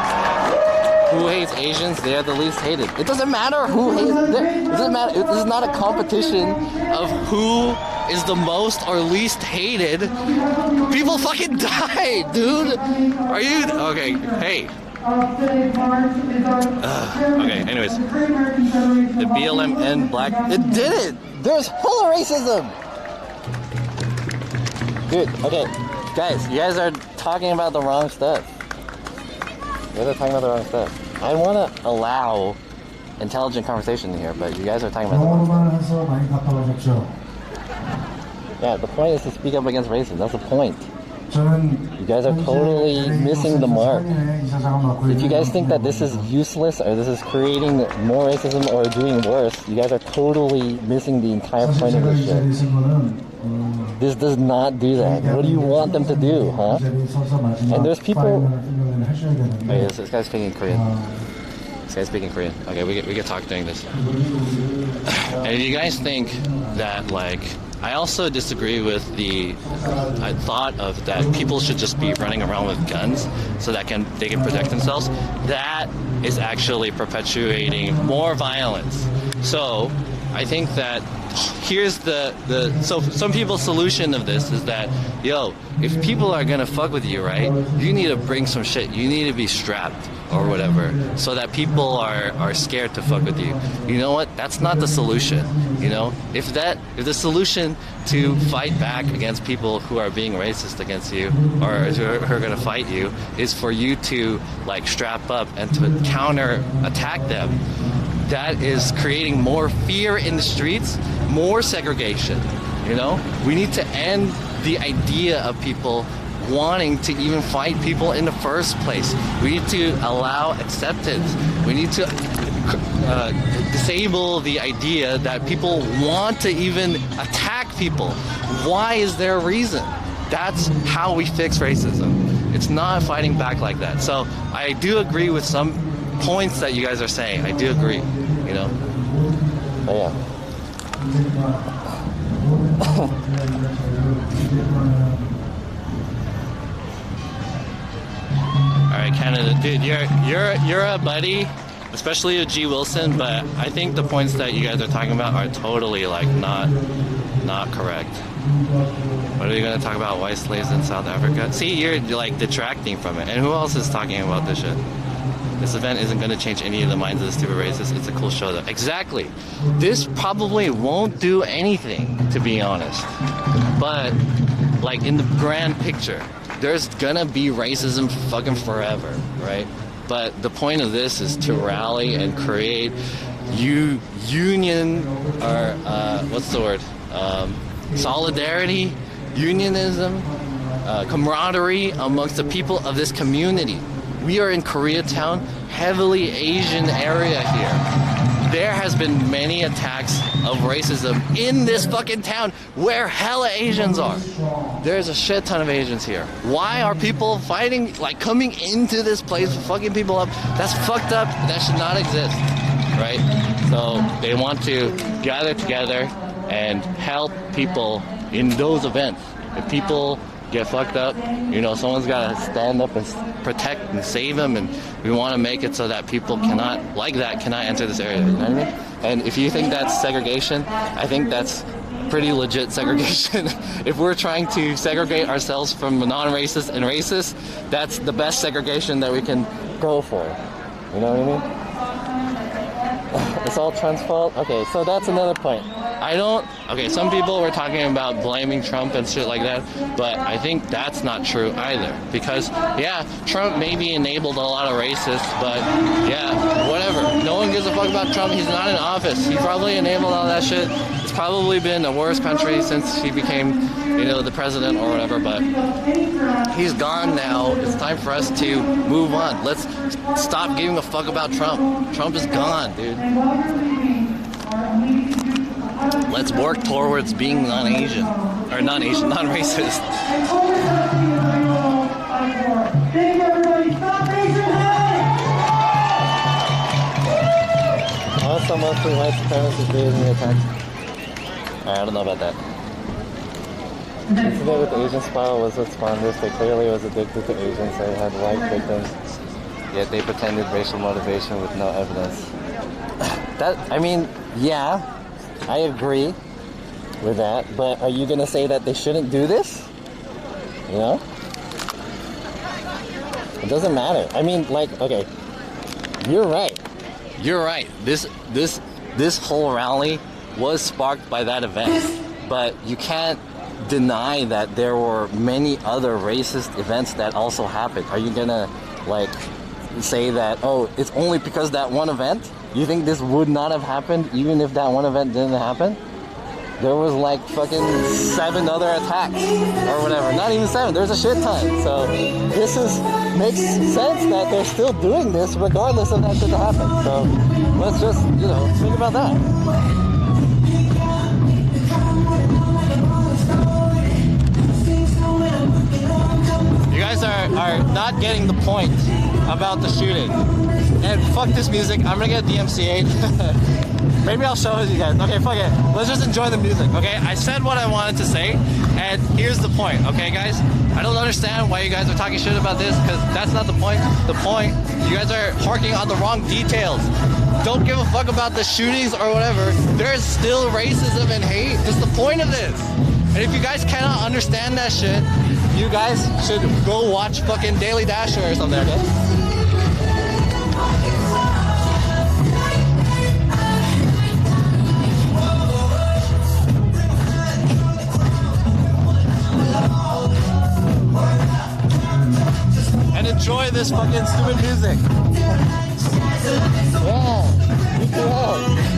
H: Who hates Asians? They are the least hated. It doesn't matter who hates them. It doesn't matter. This is not a competition of who is the most or least hated. People fucking die, dude. Are you... Okay, hey. Okay, anyways. The BLM and black... It did it! There's hella racism! Dude, okay. Guys, you guys are talking about the wrong stuff. You guys are talking about the wrong stuff. I want to allow intelligent conversation here, but you guys are talking about the wrong stuff. Yeah, the point is to speak up against racism. That's the point. You guys are totally missing the mark. If you guys think that this is useless or this is creating more racism or doing worse, you guys are totally missing the entire point of this shit. This does not do that. What do you want them to do, huh? And there's people... Wait, this guy's speaking Korean. This guy's speaking Korean. Okay, we get talk during this. And if you guys think that, I also disagree with the thought of that people should just be running around with guns so that they can protect themselves. That is actually perpetuating more violence. So I think that here's so some people's solution of this is that, yo, if people are gonna fuck with you, right, you need to bring some shit. You need to be strapped or whatever, so that people are scared to fuck with you. You know what? That's not the solution. You know, if the solution to fight back against people who are being racist against you or who are gonna fight you is for you to strap up and to counter attack them, that is creating more fear in the streets, more segregation. You know, we need to end the idea of people wanting to even fight people in the first place. We need to allow acceptance. We need to disable the idea that people want to even attack people. Why is there a reason? That's how we fix racism. It's not fighting back like that. So I do agree with some points that you guys are saying. I do agree, you know. Oh yeah. Alright, Canada, dude, you're a buddy, especially with G. Wilson, but I think the points that you guys are talking about are totally like not correct. What are you gonna talk about? White slaves in South Africa? See, you're like detracting from it. And who else is talking about this shit? This event isn't gonna change any of the minds of the stupid racists. It's a cool show though. Exactly. This probably won't do anything, to be honest. But like in the grand picture, there's gonna be racism fucking forever, right? But the point of this is to rally and create union, or what's the word? Solidarity, unionism, camaraderie amongst the people of this community. We are in Koreatown, heavily Asian area here. There has been many attacks of racism in this fucking town where hella Asians are. There's a shit ton of Asians here. Why are people fighting, like coming into this place, fucking people up? That's fucked up. That should not exist, right? So they want to gather together and help people in those events. If people get fucked up, you know, someone's got to stand up and protect and save them, and we want to make it so that people cannot enter this area, you know what I mean? And if you think that's segregation, I think that's pretty legit segregation. If we're trying to segregate ourselves from non-racist and racist, that's the best segregation that we can go for, you know what I mean? It's all Trump's fault? Okay, so that's another point. Some people were talking about blaming Trump and shit like that, but I think that's not true either. Because, yeah, Trump maybe enabled a lot of racists, but yeah, whatever. No one gives a fuck about Trump. He's not in office. He probably enabled all that shit. It's probably been the worst country since he became, you know, the president or whatever, but he's gone now. It's time for us to move on. Let's stop giving a fuck about Trump. Trump is gone, dude. Let's work towards being non-Asian, or non-Asian, non-racist.
C: Thank you, everybody. Stop Asian hate!
A: Also, mostly white supremacists leading the attack. I don't know about that. The incident with the Asian spa was what spawned this. They clearly was addicted to Asians. They had white victims, yet they pretended racial motivation with no evidence. Yeah, I agree with that, but are you gonna say that they shouldn't do this? You know? It doesn't matter. I mean, like, okay, you're right.
H: You're right. This whole rally was sparked by that event, but you can't deny that there were many other racist events that also happened. Are you gonna, like, say that, oh, it's only because that one event? You think this would not have happened even if that one event didn't happen? There was like fucking 7 other attacks or whatever. Not even 7, there's a shit ton. So this makes sense that they're still doing this regardless of that shit that happened. So let's just, you know, think about that. You guys are not getting the point about the shooting. And fuck this music, I'm gonna get DMCA'd. Maybe I'll show you guys. Okay, fuck it. Let's just enjoy the music, okay? I said what I wanted to say, and here's the point, okay, guys? I don't understand why you guys are talking shit about this, because that's not the point. The point, you guys are harking on the wrong details. Don't give a fuck about the shootings or whatever. There's still racism and hate. That's the point of this. And if you guys cannot understand that shit, you guys should go watch fucking Daily Dasher or something, okay? And enjoy this fucking stupid music. Yeah, me too.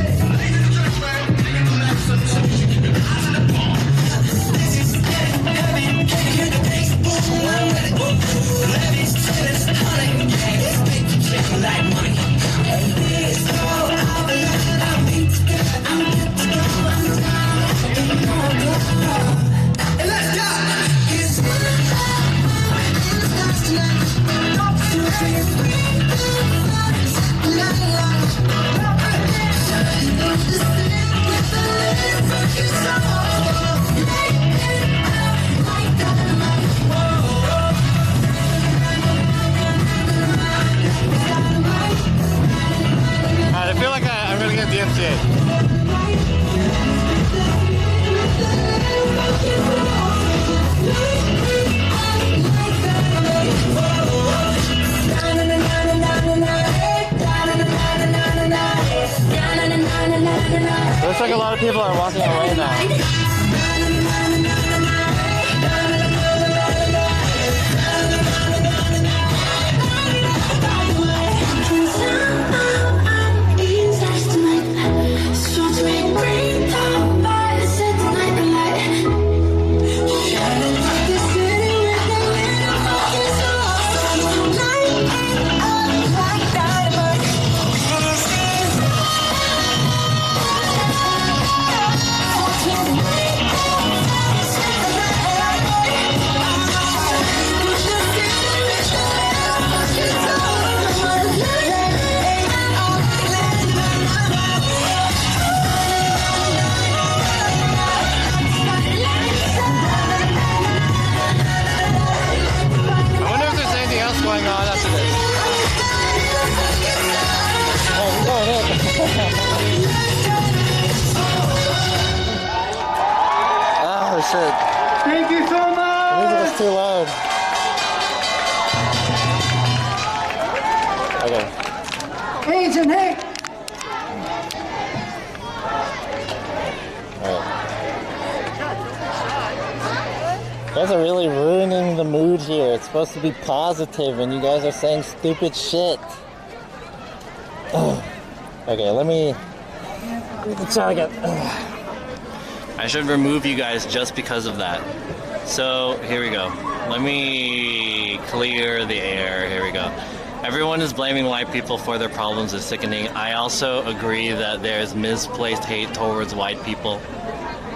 A: people are walking away now. Oh shit.
C: Thank you so much!
A: The music is too loud. Okay.
C: Agent, hey!
A: You guys are really ruining the mood here. It's supposed to be positive and you guys are saying stupid shit. Okay, let me try again.
H: I should remove you guys just because of that. So, here we go. Let me clear the air. Here we go. Everyone is blaming white people for their problems. It's sickening. I also agree that there's misplaced hate towards white people.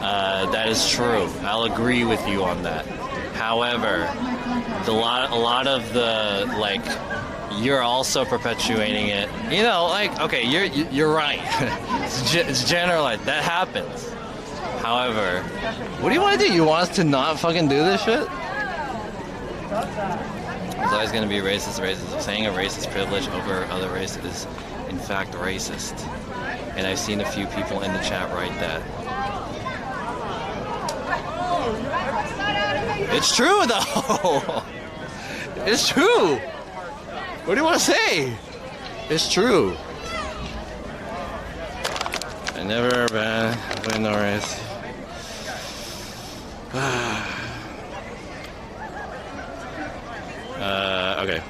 H: That is true. I'll agree with you on that. However, a lot of the, like, you're also perpetuating it. You know, like, okay, you're right. It's generalized. That happens. However, what do you want to do? You want us to not fucking do this shit? It's always going to be racist. Saying a racist privilege over other race is, in fact, racist. And I've seen a few people in the chat write that. It's true, though! It's true! What do you want to say? It's true. I never been no race. Okay.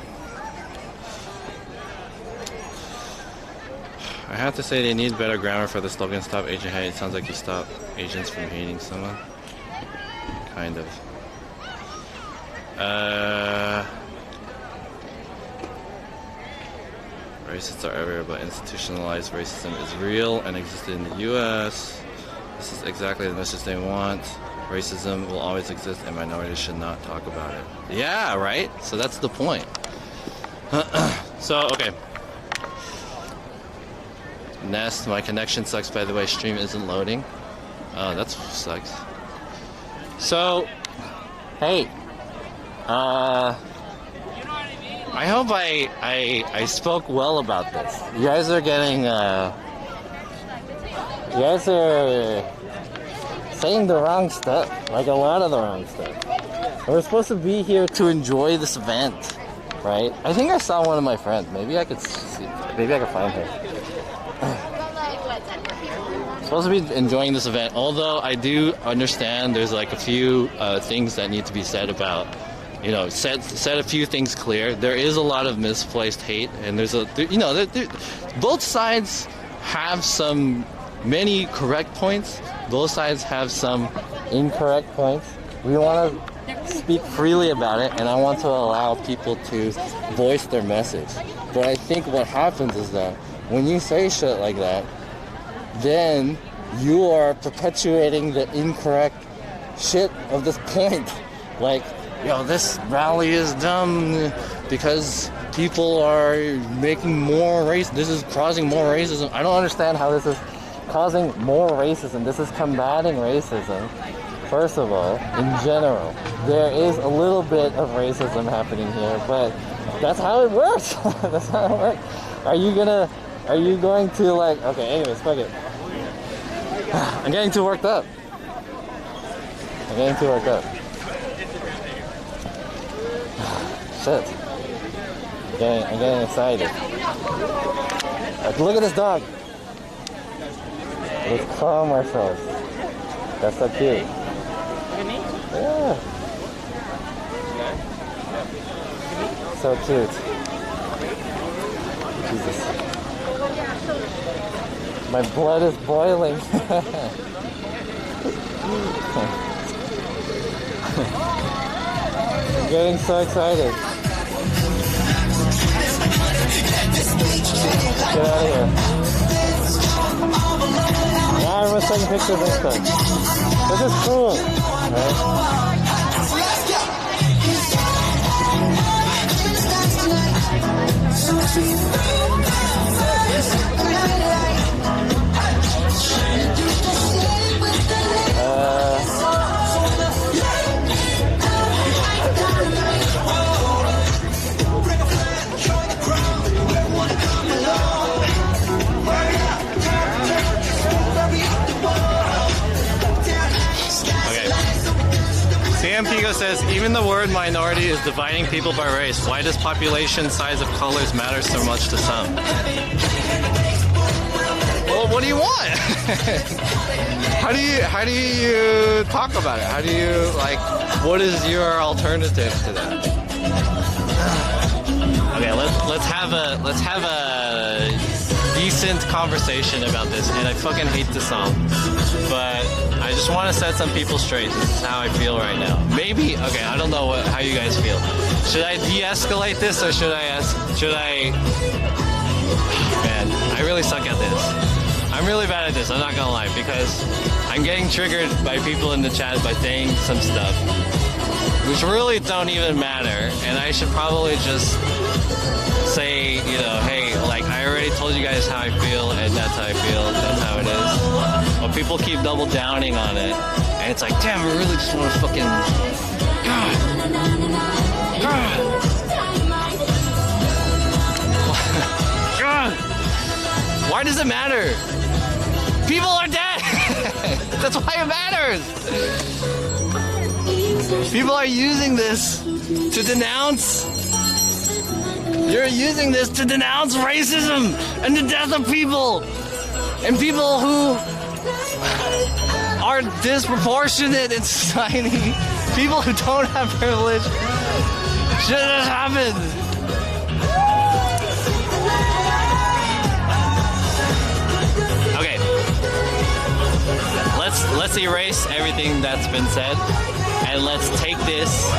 H: I have to say they need better grammar for the slogan "Stop Asian Hate." It sounds like you stop Asians from hating someone. Kind of. Racists are everywhere, but institutionalized racism is real and existed in the U.S. This is exactly the message they want. Racism will always exist and minorities should not talk about it. Yeah, right? So that's the point. So, okay. Nezst, my connection sucks, by the way. Stream isn't loading. Oh, that sucks. So, hey. I hope I spoke well about this. You guys are getting, you guys are saying the wrong stuff, like a lot of the wrong stuff. We're supposed to be here to enjoy this event, right? I think I saw one of my friends. Maybe I could see, maybe I could find her. Supposed to be enjoying this event, although I do understand there's like a few things that need to be said about, you know, set a few things clear. There is a lot of misplaced hate, and there's both sides have many correct points. Both sides have some incorrect points. We want to speak freely about it, and I want to allow people to voice their message. But I think what happens is that when you say shit like that, then you are perpetuating the incorrect shit of this point. Like, yo, this rally is dumb because people are making more race. This is causing more racism. I don't understand how this is causing more racism. This is combating racism. First of all, in general, there is a little bit of racism happening here, but that's how it works. That's how it works. Are you going to like, okay, anyways, fuck it. I'm getting too worked up. Shit. I'm getting excited. Like, look at this dog.
A: Let's calm ourselves. That's so cute. Yeah. So cute. Jesus. My blood is boiling. I'm getting so excited. Get out of here. Now everyone's taking pictures next time. This is cool, right?
H: Pigo says, even the word minority is dividing people by race. Why does population size of colors matter so much to some? Well, what do you want? How do you talk about it? How do you, like, what is your alternative to that? Okay, let's have a decent conversation about this, and I fucking hate this song, but I just want to set some people straight. This is how I feel right now. Maybe, okay, I don't know how you guys feel. Should I de-escalate this, or should I, man, I really suck at this. I'm really bad at this, I'm not gonna lie, because I'm getting triggered by people in the chat by saying some stuff, which really don't even matter, and I should probably just say, you know, hey, like, I already told you guys how I feel, and that's how I feel, that's how it is. But people keep double downing on it, and it's like, damn, I really just want to fucking... God. God. Why does it matter? People are dead! That's why it matters! People are using this to denounce... You're using this to denounce racism and the death of people and people who are disproportionate in society, people who don't have privilege. Shit has happened. Okay, let's erase everything that's been said and let's take this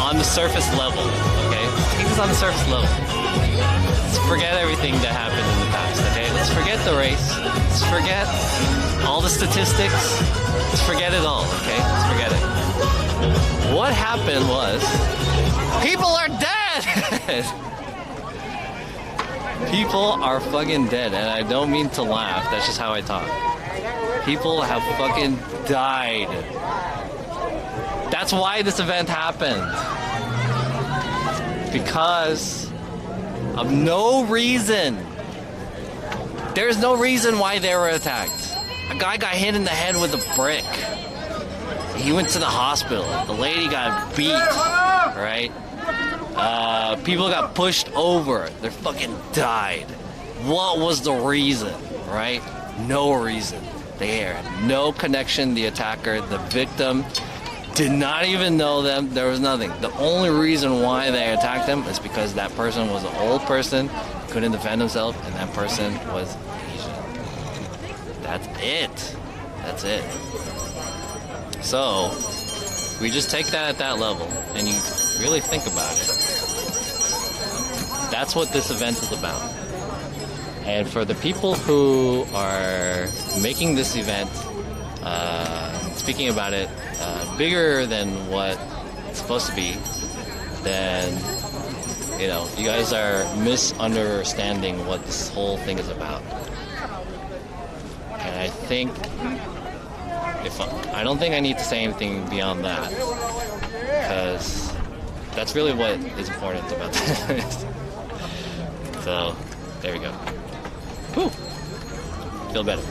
H: on the surface level. Okay, let's take this on the surface level. Let's forget everything that happened in the past, okay? Let's forget the race. Let's forget all the statistics. Let's forget it all, okay? Let's forget it. What happened was, people are dead! People are fucking dead, and I don't mean to laugh, that's just how I talk. People have fucking died. That's why this event happened. Because of no reason. There's no reason why they were attacked. A guy got hit in the head with a brick. He went to the hospital. The lady got beat, right? People got pushed over. They fucking died. What was the reason, right? No reason. They had no connection. The attacker, the victim, did not even know them. There was nothing. The only reason why they attacked them is because that person was an old person, couldn't defend himself, and that person was Asian. That's it. That's it. So, we just take that at that level, and you really think about it. That's what this event is about. And for the people who are making this event, speaking about it, bigger than what it's supposed to be, then, you know, you guys are misunderstanding what this whole thing is about. And I think, I don't think I need to say anything beyond that, because that's really what is important about this. So, there we go. Whew. Feel better.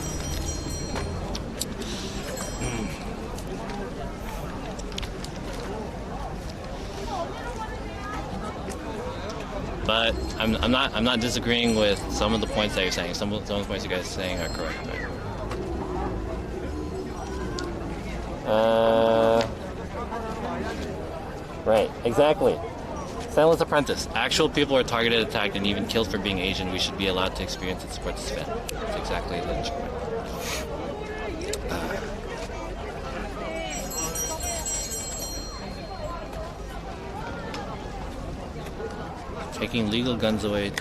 H: But I'm not disagreeing with some of the points that you're saying. Some of the points you guys are saying are correct. Right? Right, exactly. Silence Apprentice. Actual people are targeted, attacked, and even killed for being Asian. We should be allowed to experience and support this event. That's exactly the taking legal guns away.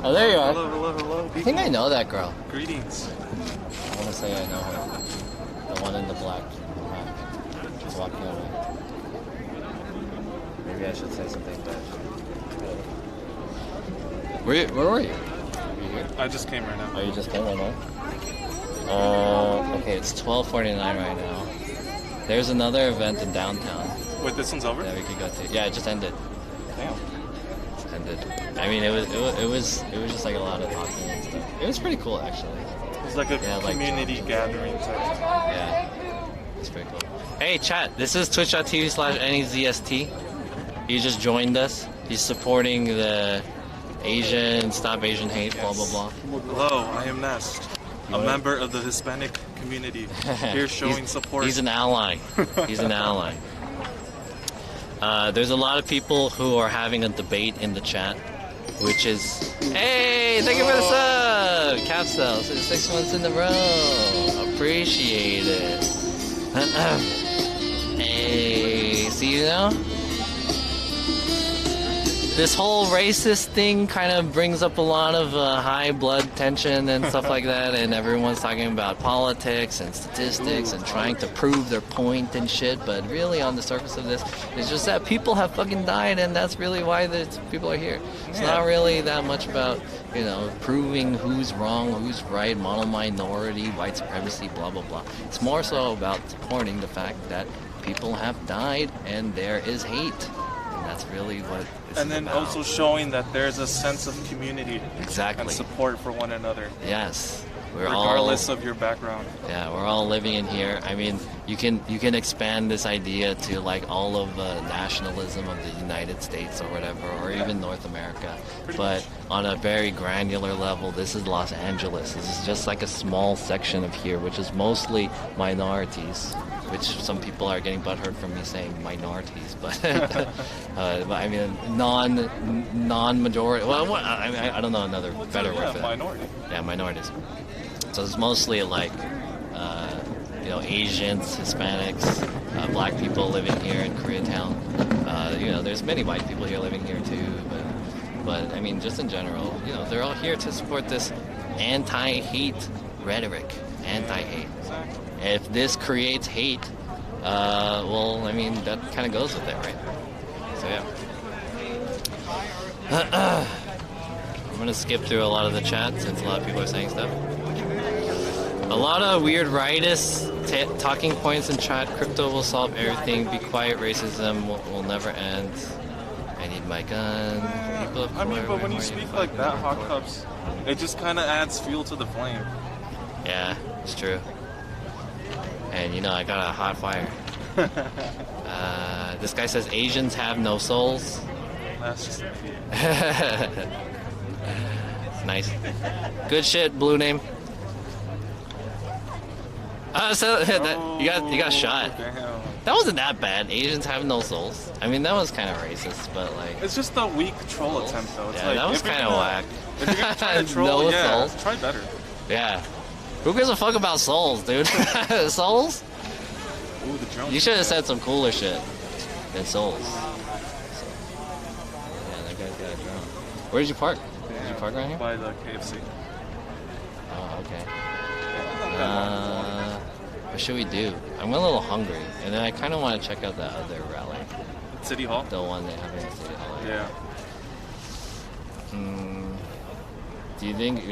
H: Oh, there you are.
R: Hello, hello, hello.
H: I think I know that girl.
R: Greetings.
H: I want to say I know her. The one in the black hat. She's walking away. Maybe I should say something bad. Where were you? Are you here?
R: I just came right now.
H: Oh, you just came right now? Okay, it's 12:49 right now. There's another event in downtown.
R: Wait, this one's over?
H: Yeah, we could go to. Yeah, it just ended.
R: Damn.
H: It ended. I mean, it was just like a lot of talking and stuff. It was pretty cool, actually.
R: It was like a community gathering type.
H: Yeah, it's pretty cool. Hey, chat. This is twitch.tv/NEZST. He just joined us. He's supporting the Asian, Stop Asian Hate, blah, blah, blah.
R: Hello, I am Nezst, a member of the Hispanic community, here showing support.
H: He's an ally. He's an ally. There's a lot of people who are having a debate in the chat, which is, hey, thank you for the sub! Capsule, 6 months in a row. Appreciate it. Hey, see you now? This whole racist thing kind of brings up a lot of high blood tension and stuff like that, and everyone's talking about politics and statistics and trying to prove their point and shit, but really on the surface of this, it's just that people have fucking died, and that's really why the people are here. It's not really that much about, you know, proving who's wrong, who's right, mono minority, white supremacy, blah, blah, blah. It's more so about supporting the fact that people have died and there is hate. That's really what it's
R: And then
H: about.
R: also showing that there's a sense of community.
H: Exactly.
R: And support for one another.
H: Yes.
R: Regardless of your background.
H: Yeah, we're all living in here. I mean, you can expand this idea to like all of the nationalism of the United States or whatever, or even North America. But on a very granular level, this is Los Angeles. This is just like a small section of here, which is mostly minorities. Which some people are getting butthurt from me saying minorities, but I mean non-majority. Well, I mean, I don't know another better word for that.
R: Minority.
H: Yeah, minorities. So it's mostly like you know, Asians, Hispanics, black people living here in Koreatown. You know, there's many white people here living here too, but I mean, just in general, you know, they're all here to support this anti-hate rhetoric, anti-hate. If this creates hate, well, I mean, that kind of goes with it, right? So, yeah. I'm going to skip through a lot of the chat since a lot of people are saying stuff. A lot of weird rightist talking points in chat. Crypto will solve everything. Be quiet. Racism will never end. I need my gun. People
R: I mean, but when you speak like that, Hot Cups, it just kind of adds fuel to the flame.
H: Yeah, it's true. And you know, I got a hot fire. This guy says Asians have no souls.
R: That's just
H: nice. Good shit, blue name. So you got shot.
R: Damn.
H: That wasn't that bad. Asians have no souls. I mean, that was kind of racist, but like.
R: It's just a weak troll attempt, though. It's
H: Yeah,
R: like,
H: that was kind of whack.
R: If you're gonna try to troll,
H: No
R: yeah,
H: souls.
R: try better.
H: Yeah. Who gives a fuck about souls, dude? Souls?
R: Ooh, the drone.
H: You should have said some cooler shit than souls. Yeah, that guy's got a drone. Where did you park? Did you park around here?
R: By the KFC.
H: Oh, okay. What should we do? I'm a little hungry, and then I kind of want to check out that other rally.
R: City Hall?
H: The one they have in City Hall.
R: Yeah.
H: Do you think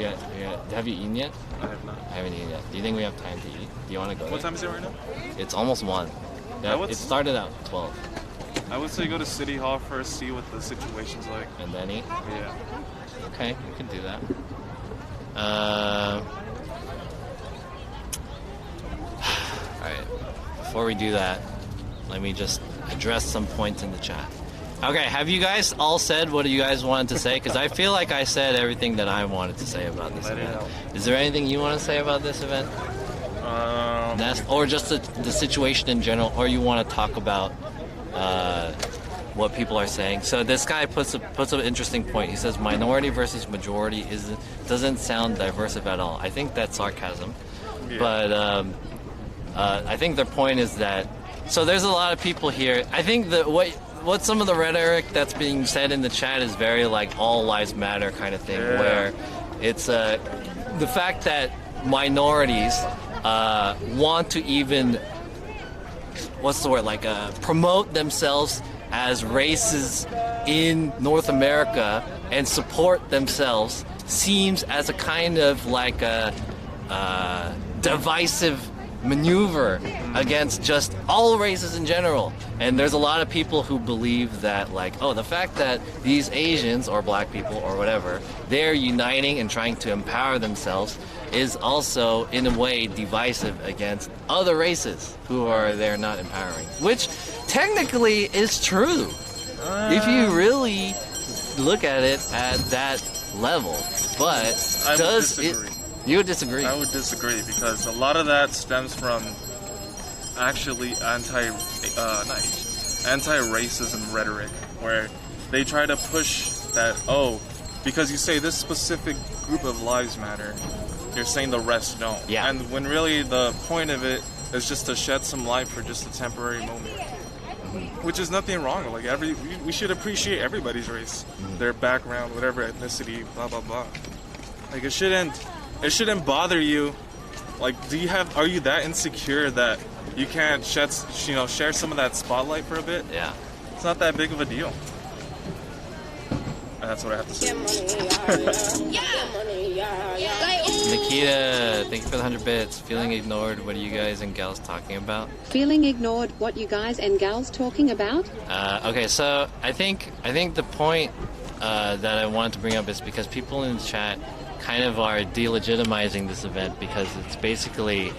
H: have you eaten yet?
R: I have not.
H: I haven't eaten yet. Do you think we have time to eat? Do you want to go?
R: What
H: there?
R: time is it right now?
H: It's almost 1. It started at 12.
R: I would say go to City Hall first, see what the situation's like.
H: And then eat?
R: Yeah.
H: Okay, we can do that. Alright, before we do that, let me just address some points in the chat. Okay, have you guys all said what you guys wanted to say? Because I feel like I said everything that I wanted to say about this event. Is there anything you want to say about this event? Nezst, or just the situation in general, or you want to talk about what people are saying? So this guy puts an interesting point. He says minority versus majority doesn't sound diverse at all. I think that's sarcasm, but I think their point is that. So there's a lot of people here. I think that what some of the rhetoric that's being said in the chat is very like all lives matter kind of thing, where it's the fact that minorities want to even promote themselves as races in North America and support themselves seems as a kind of like a divisive maneuver against just all races in general. And there's a lot of people who believe that the fact that these Asians or black people or whatever, they're uniting and trying to empower themselves is also in a way divisive against other races who they're not empowering, which technically is true if you really look at it at that level. But you would disagree?
R: I would disagree because a lot of that stems from actually anti-racism rhetoric, where they try to push that, because you say this specific group of lives matter, you're saying the rest don't. Yeah. And when really the point of it is just to shed some light for just a temporary moment. Which is nothing wrong. Like we should appreciate everybody's race, their background, whatever ethnicity, blah blah blah. Like it shouldn't bother you. Like, are you that insecure that you can't share some of that spotlight for a bit? Yeah. It's not that big of a deal. And that's what I have to say.
H: Nikita, thank you for the 100 bits. Feeling ignored. What are you guys and gals talking about?
S: Feeling ignored. What you guys and gals talking about?
H: Okay, so I think the point that I wanted to bring up is because people in the chat kind of are delegitimizing this event, because it's basically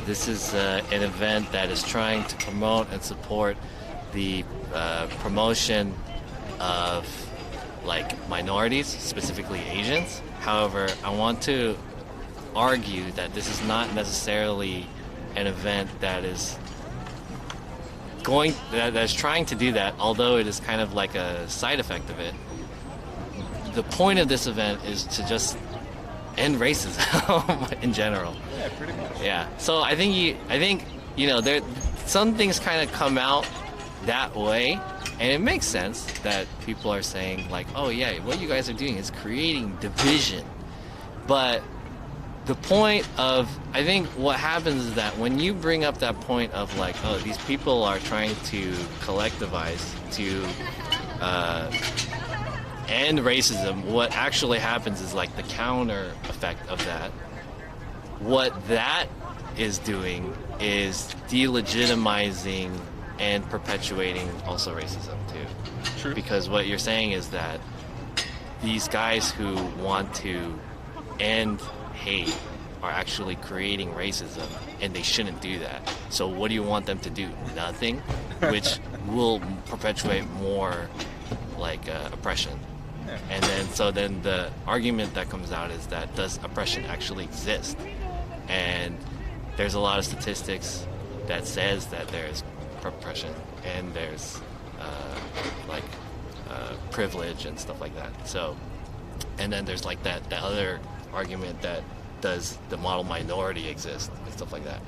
H: this is an event that is trying to promote and support the promotion of minorities, specifically Asians. However, I want to argue that this is not necessarily an event that is that's trying to do that, although it is kind of like a side effect of it. The point of this event is to just end racism in general.
R: Yeah, pretty much.
H: Yeah. So I think there some things kind of come out that way, and it makes sense that people are saying oh yeah, what you guys are doing is creating division. But the point of, I think what happens is that when you bring up that point of these people are trying to collectivize to end racism, what actually happens is the counter effect of that. What that is doing is delegitimizing and perpetuating also racism too. True. Because what you're saying is that these guys who want to end hate are actually creating racism, and they shouldn't do that. So what do you want them to do? Nothing, which will perpetuate more oppression. Yeah. And then the argument that comes out is that does oppression actually exist? And there's a lot of statistics that says that there's oppression and there's privilege and stuff like that. So, and then there's that other argument that does the model minority exist and stuff like that.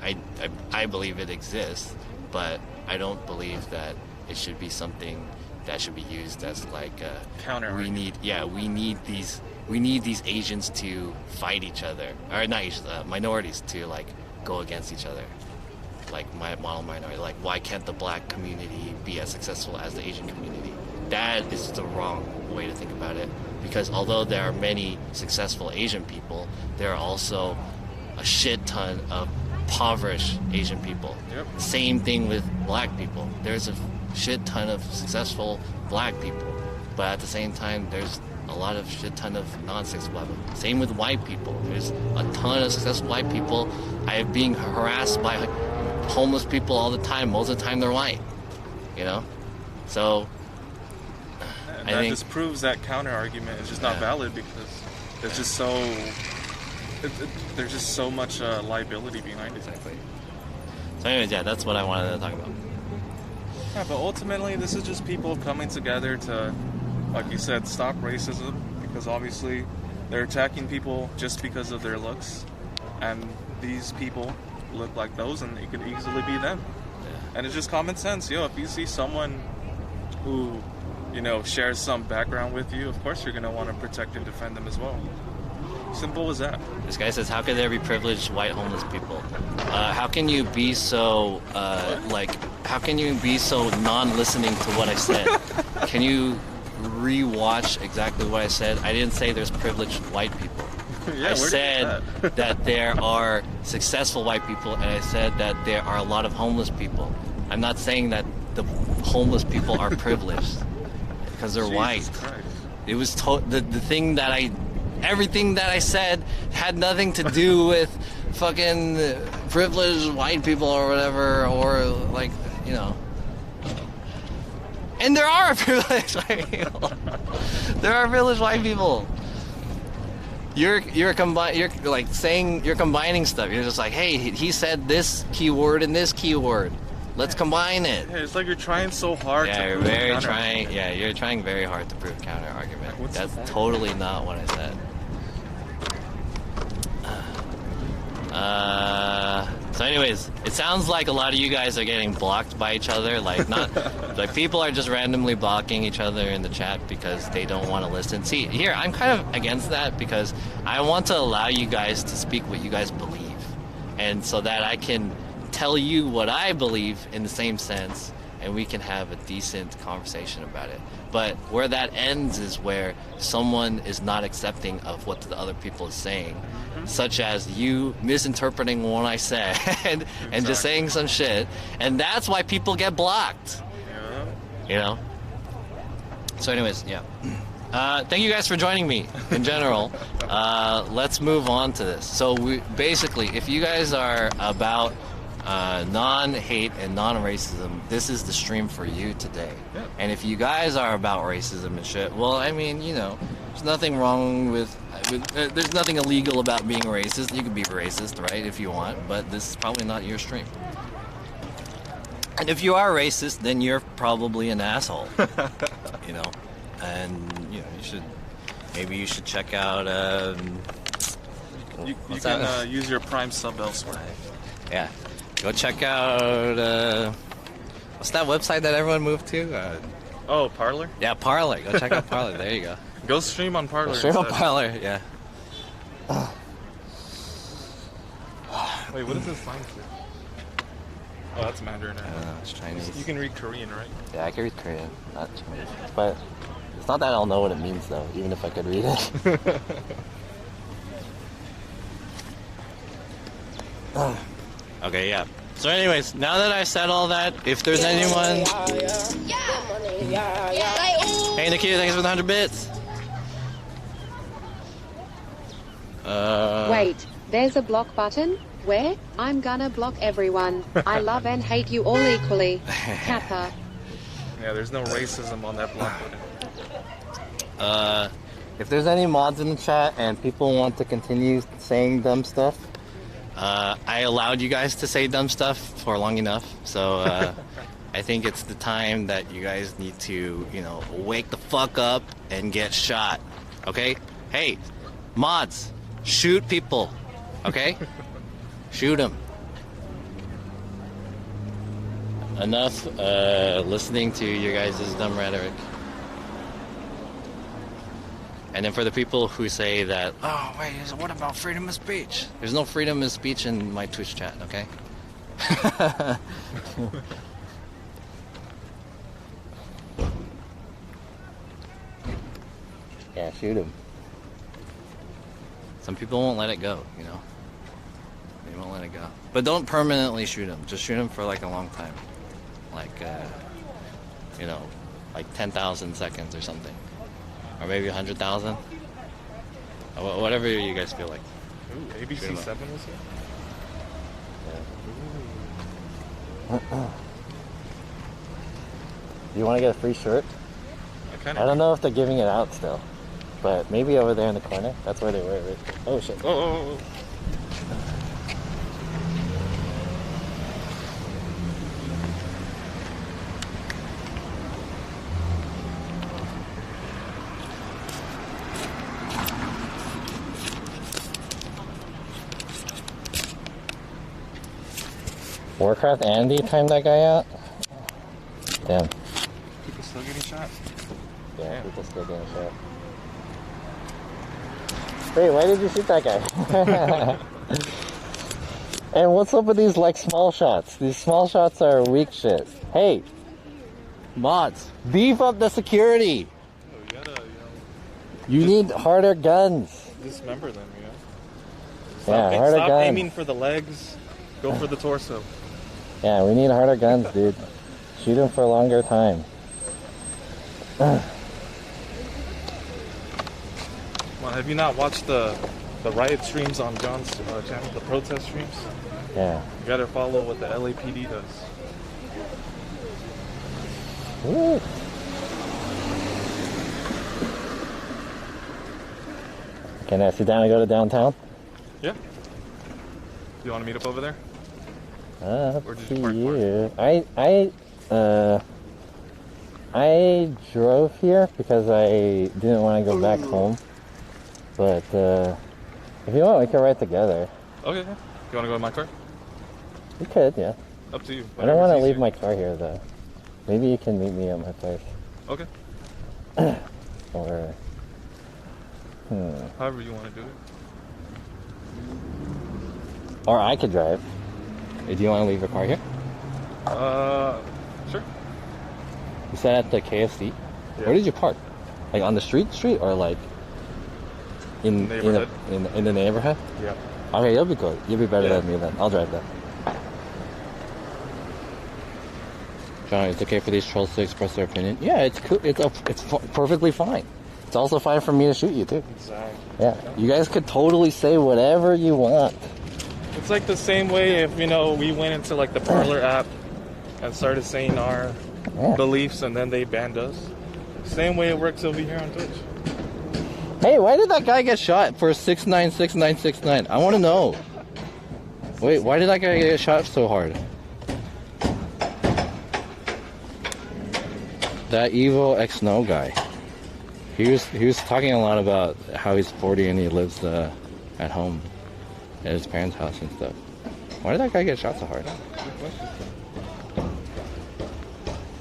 H: I believe it exists, but I don't believe that it should be something that should be used as
R: counter.
H: We need these Asians to fight each other, or not Asians, minorities to go against each other. My model minority. Why can't the black community be as successful as the Asian community? That is the wrong way to think about it. Because although there are many successful Asian people, there are also a shit ton of impoverished Asian people. Yep. Same thing with black people. There's a shit ton of successful black people, but at the same time, there's a lot of shit ton of non-successful black people. Same with white people. There's a ton of successful white people. I am being harassed by homeless people all the time. Most of the time, they're white. So.
R: That just proves that counter argument is just not valid, because it's just so there's just so much liability behind it.
H: Exactly. So anyways, yeah, that's what I wanted to talk about.
R: Yeah, but ultimately, this is just people coming together to, like you said, stop racism, because obviously they're attacking people just because of their looks, and these people look like those, and it could easily be them. Yeah. And it's just common sense. If you see someone who, shares some background with you, of course you're going to want to protect and defend them as well. Simple as that.
H: This guy says, how can there be privileged white homeless people? How can you be so, how can you be so non-listening to what I said? Can you re-watch exactly what I said? I didn't say there's privileged white people.
R: Yeah,
H: I said that there are successful white people, and I said that there are a lot of homeless people. I'm not saying that the homeless people are privileged, because they're white.
R: Christ.
H: It was the thing that everything that I said had nothing to do with fucking privileged white people or whatever, or and there are privileged white people. There are privileged white people. You're combining stuff. You're just like, hey, he said this keyword and this keyword. Let's combine it.
R: Yeah, it's like you're trying so hard to
H: you're
R: prove
H: trying. Yeah, you're trying very hard to prove counter argument. That's totally not what I said. So anyways, it sounds like a lot of you guys are getting blocked by each other. Like people are just randomly blocking each other in the chat because they don't want to listen. See, here, I'm kind of against that because I want to allow you guys to speak what you guys believe. And so that I can tell you what I believe in the same sense, and we can have a decent conversation about it. But where that ends is where someone is not accepting of what the other people is saying, such as you misinterpreting what I said and just saying some shit, and that's why people get blocked. So anyways, yeah. Thank you guys for joining me in general. Let's move on to this. So basically, if you guys are about non-hate and non-racism, this is the stream for you today. Yeah. And if you guys are about racism and shit, well, I mean, there's nothing wrong with there's nothing illegal about being racist. You can be racist, right, if you want, but this is probably not your stream. And if you are racist, then you're probably an asshole. And you should check out
R: you can use your Prime sub elsewhere.
H: Yeah. Go check out, what's that website that everyone moved to?
R: Parler?
H: Yeah, Parler. Go check out Parler. There you go.
R: Go stream on Parler.
H: Stream on Parler, yeah.
R: Wait, what is this sign for? Oh, that's Mandarin.
H: I don't know, it's Chinese.
R: You can read Korean, right?
H: Yeah, I can read Korean, not Chinese. But it's not that I'll know what it means, though, even if I could read it. Okay, yeah. So anyways, now that I said all that, if there's anyone... Hey, Nikita, thanks for the 100 bits.
S: Wait, there's a block button? Where? I'm gonna block everyone. I love and hate you all equally. Kappa.
R: Yeah, there's no racism on that block button.
H: If there's any mods in the chat and people want to continue saying dumb stuff, I allowed you guys to say dumb stuff for long enough, so I think it's the time that you guys need to, wake the fuck up and get shot, okay? Hey, mods, shoot people, okay? Shoot them. Enough listening to your guys' dumb rhetoric. And then for the people who say that, oh, wait, what about freedom of speech? There's no freedom of speech in my Twitch chat, okay? Yeah, shoot him. Some people won't let it go, They won't let it go. But don't permanently shoot him. Just shoot him for like a long time. Like, like 10,000 seconds or something. Or maybe 100,000. Whatever you guys feel like.
R: Ooh, ABC 7 was here?
H: Yeah. You want to get a free shirt?
R: I
H: don't know if they're giving it out still.
A: but maybe over there in the corner. That's where they were. Right? Oh shit! Oh. Warcraft Andy timed that guy out? Damn.
R: People still getting shot?
A: Yeah, people still getting shot. Wait, why did you shoot that guy? And what's up with these like small shots? These small shots are weak shit. Hey! Mods, beef up the security! You need harder guns.
R: Dismember them, you know?
A: Stop guns.
R: Aiming for the legs. Go for the torso.
A: Yeah, we need harder guns, dude. Shoot them for a longer time.
R: Well, have you not watched the riot streams on John's channel, the protest streams?
A: Yeah.
R: You gotta follow what the LAPD does.
A: Woo. Can I sit down and go to downtown?
R: Yeah. You want to meet up over there?
A: Up to you. I drove here because I didn't want to go back home. But if you want, we can ride together.
R: Okay. You want to go in my car?
A: We could, yeah.
R: Up to you.
A: I don't want to leave my car here though. Maybe you can meet me at my place.
R: Okay.
A: Or
R: however you want to do it.
A: Or I could drive. Do you want to leave your car here?
R: Sure.
A: You said at the KFC?
R: Yeah.
A: Where did you park? Like on the street or like in the neighborhood?
R: Yeah.
A: Okay, you'll be good. You'll be better than me then. I'll drive that. John, it's okay for these trolls to express their opinion? Yeah, it's cool. It's perfectly fine. It's also fine for me to shoot you too.
R: Exactly.
A: Yeah, you guys could totally say whatever you want.
R: It's like the same way if, we went into like the Parler app and started saying our beliefs and then they banned us. Same way it works over here on Twitch.
A: Hey, why did that guy get shot for 696969? I want to know. Wait, why did that guy get shot so hard? That evil ex-no guy. He was talking a lot about how he's 40 and he lives at home at his parents' house and stuff. Why did that guy get shot so hard?
R: Good question.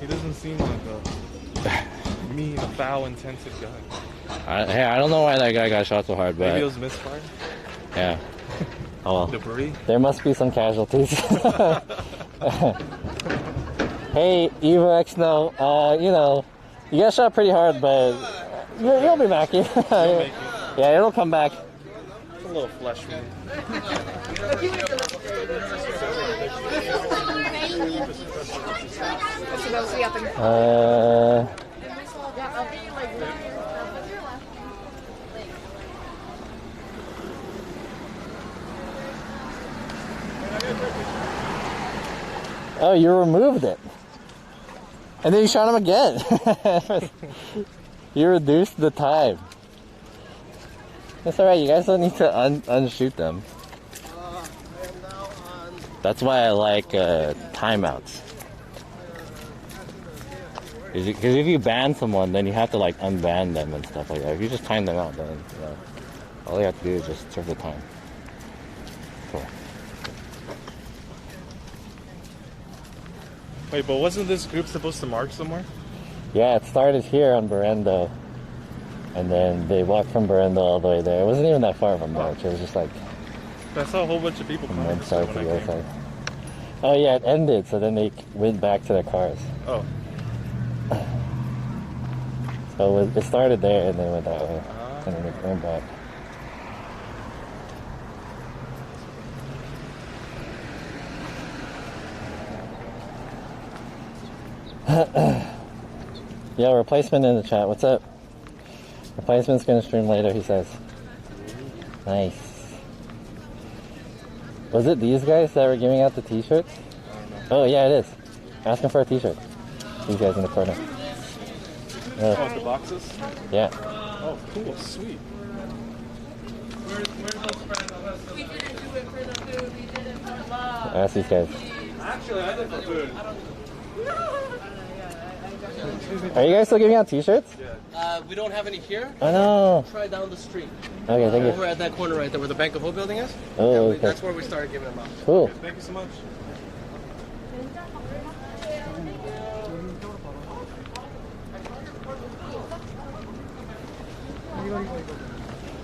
R: He doesn't seem like a mean, foul-intended guy.
A: Hey, I don't know why that guy got shot so hard, but
R: maybe it was misfire.
A: Yeah. Oh well.
R: Debris.
A: There must be some casualties. Hey, Evo X, no, you got shot pretty hard, but you'll be back. Yeah, it'll come back.
R: It's a little flesh wound.
A: Oh, you removed it. And then you shot him again. You reduced the time. That's alright, you guys don't need to unshoot them. That's why I like timeouts. Because if you ban someone, then you have to like unban them and stuff like that. If you just time them out, then all you have to do is just serve the time. Cool.
R: Wait, but wasn't this group supposed to march somewhere?
A: Yeah, it started here on Berendo. And then they walked from Berendo all the way there. It wasn't even that far of a march. It was just like...
R: I saw a whole bunch of people coming.
A: Oh yeah, it ended, so then they went back to their cars.
R: Oh.
A: So it started there and then went that way. And then it went back. Yo, replacement in the chat. What's up? Replacement's gonna stream later, he says. Nice. Was it these guys that were giving out the t-shirts? Oh yeah, it is. Asking for a t-shirt. These guys in the corner.
R: Oh, the boxes?
A: Yeah.
R: Oh, cool, sweet.
B: We didn't do it for the food, we did it for love.
A: Ask these guys.
R: Actually, I did for food.
A: Are you guys still giving out t-shirts?
T: We don't have any here.
A: I know.
T: Try down the street.
A: Okay, thank you.
T: Over at that corner right there where the Bank of Hope building is.
A: Oh,
T: Yeah,
A: okay.
T: That's where we started giving them out.
A: Cool.
R: Okay, thank you so much.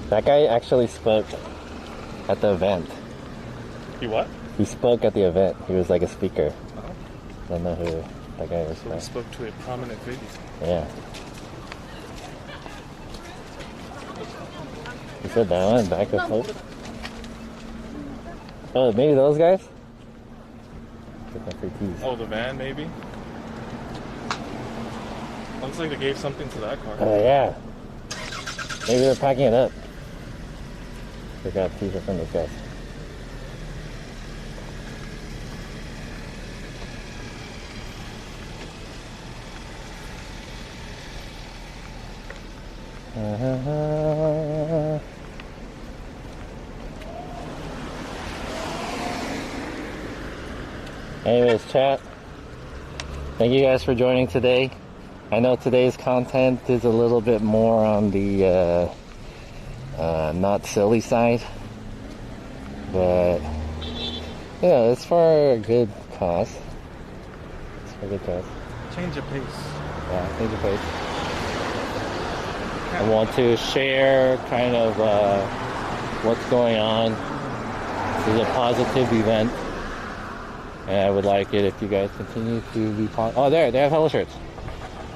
A: That guy actually spoke at the event.
R: He what?
A: He spoke at the event. He was like a speaker. I don't know who that guy was.
R: So he spoke to a prominent figure.
A: Yeah. He said that one, Back of Hope. Oh, maybe those guys? Get my free teas.
R: Oh, the van, maybe? Looks like they gave something to that car.
A: Oh, yeah. Maybe they're packing it up. They got teas from those guys. Anyways, chat, thank you guys for joining today. I know today's content is a little bit more on the not silly side, but yeah, it's for a good cause. It's for a good cause.
R: Change of pace.
A: Yeah, change of pace. I want to share kind of what's going on. This is a positive event, and I would like it if you guys continue to be positive. Oh, there, they have Hello shirts.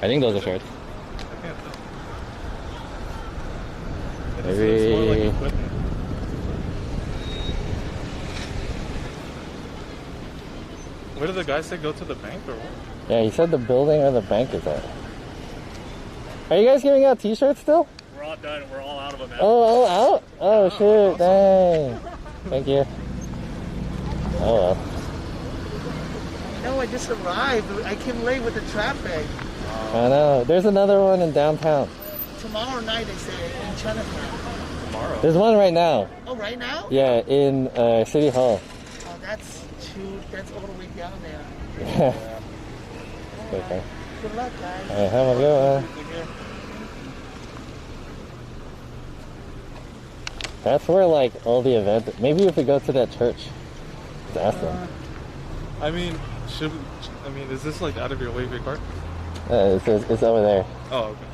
A: I think those are shirts. Maybe.
R: Where did the guy say go to the bank or what?
A: Yeah, he said the building or the bank is at. Are you guys giving out t-shirts still?
R: We're all done. We're all out of them.
A: Oh, out? Oh, shoot. Dang. Thank you. Oh, well.
U: No, I just arrived. I came late with the traffic.
A: I know. There's another one in downtown.
U: Tomorrow night, they say, in Chinatown.
R: Tomorrow?
A: There's one right now.
U: Oh, right now?
A: Yeah, in City Hall.
U: Oh, that's all the way down there.
A: Yeah. Okay.
U: Good luck, guys.
A: All right, have a good one. That's where, like, all the events... Maybe if we go to that church, just ask them.
R: I mean, is this like out of your way for your car?
A: It's over there.
R: Oh, okay.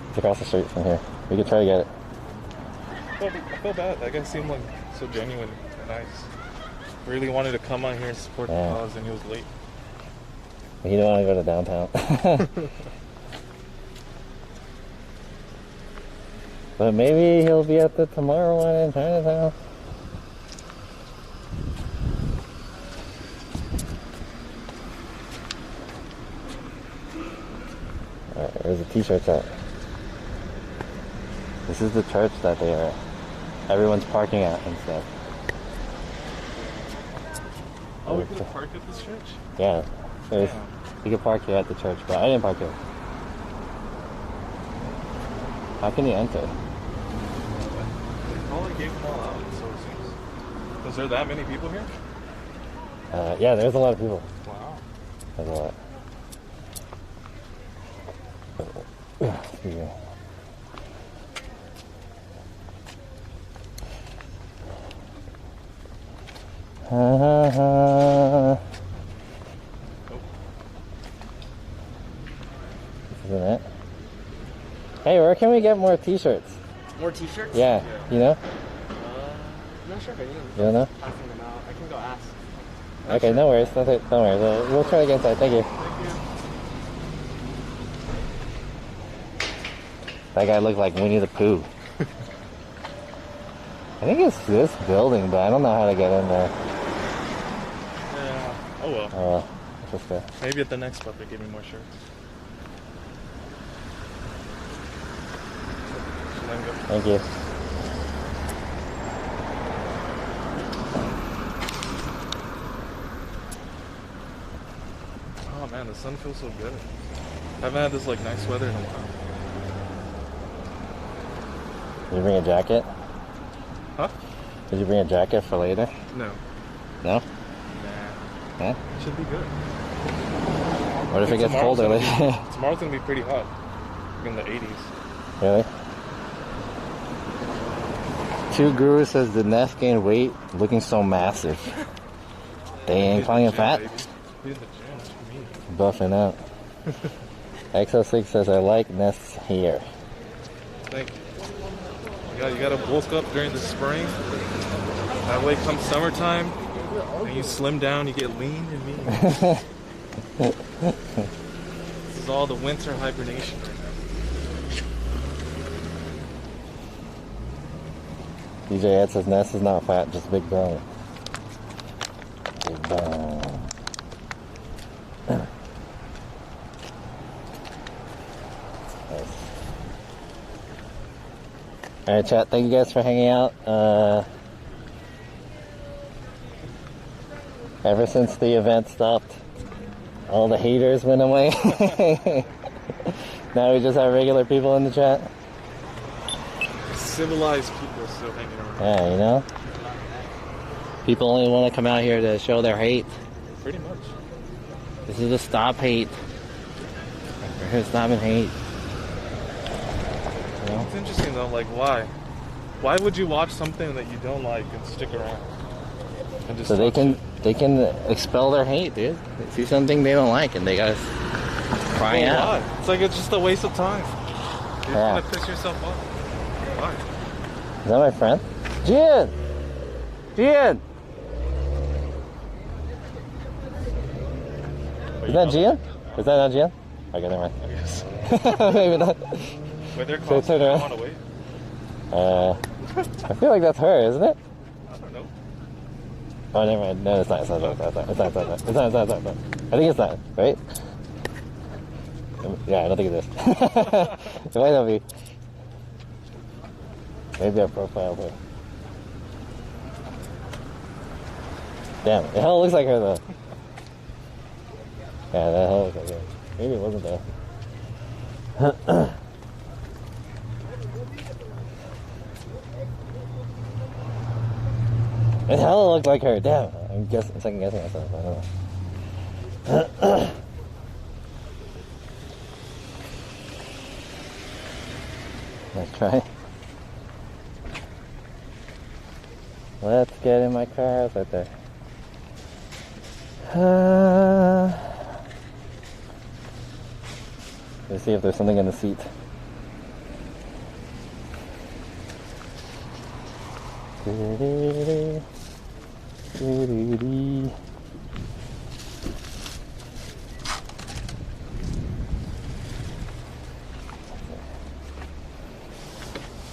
A: It's across the street from here. We could try to get it.
R: I feel bad. That guy seemed like so genuine and nice. Really wanted to come on here and support the cause, and he was late.
A: He didn't want to go to downtown. But maybe he'll be at the tomorrow one in Chinatown. Alright, where's the t-shirts at? This is the church that they are. Everyone's parking at and stuff.
R: Oh, we could park at this church?
A: Yeah. You could park here at the church, but I didn't park here. How can you enter?
R: They probably gave them all out, so it seems. Was there that many people here?
A: Yeah, there's a lot of people.
R: Wow.
A: There's a lot. Excuse me. This isn't it. Hey, where can we get more t-shirts?
T: More t-shirts?
A: Yeah, you know?
T: Not sure if I need them.
A: You don't know?
T: Passing them out. I can go ask.
A: Okay, no worries. Don't worry. We'll try to get inside. Thank you. That guy looked like Winnie the Pooh. I think it's this building, but I don't know how to get in there.
R: Yeah. Oh well.
A: Oh well. Let's just go.
R: Maybe at the next spot they give me more shirts.
A: Thank you.
R: Oh man, the sun feels so good. I haven't had this like nice weather in a while.
A: Did you bring a jacket?
R: Huh?
A: Did you bring a jacket for later?
R: No.
A: No?
R: Nah.
A: Huh?
R: Should be good.
A: What if it gets colder later?
R: Tomorrow's gonna be pretty hot. In the 80s.
A: Really? Two Guru says the Nezst gained weight looking so massive. They ain't calling it fat?
R: He's in the gym. What do you mean?
A: Buffing up. XO6 says I like Nest's hair.
R: Thank you. You gotta bulk up during the spring. That way come summertime, and you slim down, you get lean and mean. This is all the winter hibernation right now.
A: DJ Ed says Nest is not fat, just big bone. Big bone. Nice. Alright chat, thank you guys for hanging out. Ever since the event stopped, all the haters went away. Now we just have regular people in the chat.
R: Civilized people still hanging around.
A: Yeah, you know? People only want to come out here to show their hate.
R: Pretty much.
A: This is a stop hate. We're here to stop and hate. You know?
R: It's interesting though, like why? Why would you watch something that you don't like and stick around? And just
A: So they can expel their hate, dude. They see something they don't like and they gotta cry out.
R: Why? It's like it's just a waste of time. You're
A: Yeah.
R: gonna piss yourself off. Why?
A: Is that my friend? Gian! Gian! Is that Gian? Is that not Gian? Okay, never mind.
R: I guess.
A: Maybe not.
R: Wait, they're
A: So
R: close.
A: turn
R: I
A: around.
R: want to wait.
A: I feel like that's her, isn't it?
R: I don't know.
A: Oh, never mind. No, it's not. It's not. It's not. It's not. I think it's not. Right? Yeah, I don't think it is. It might not be. Maybe our profile, but damn, it hell looks like her though. Yeah, that hell looks like her. Maybe it wasn't though. It hell looked like her. Damn, I'm second guessing myself. I don't know. Let's try. Let's get in my car. It's right there. Let's see if there's something in the seat.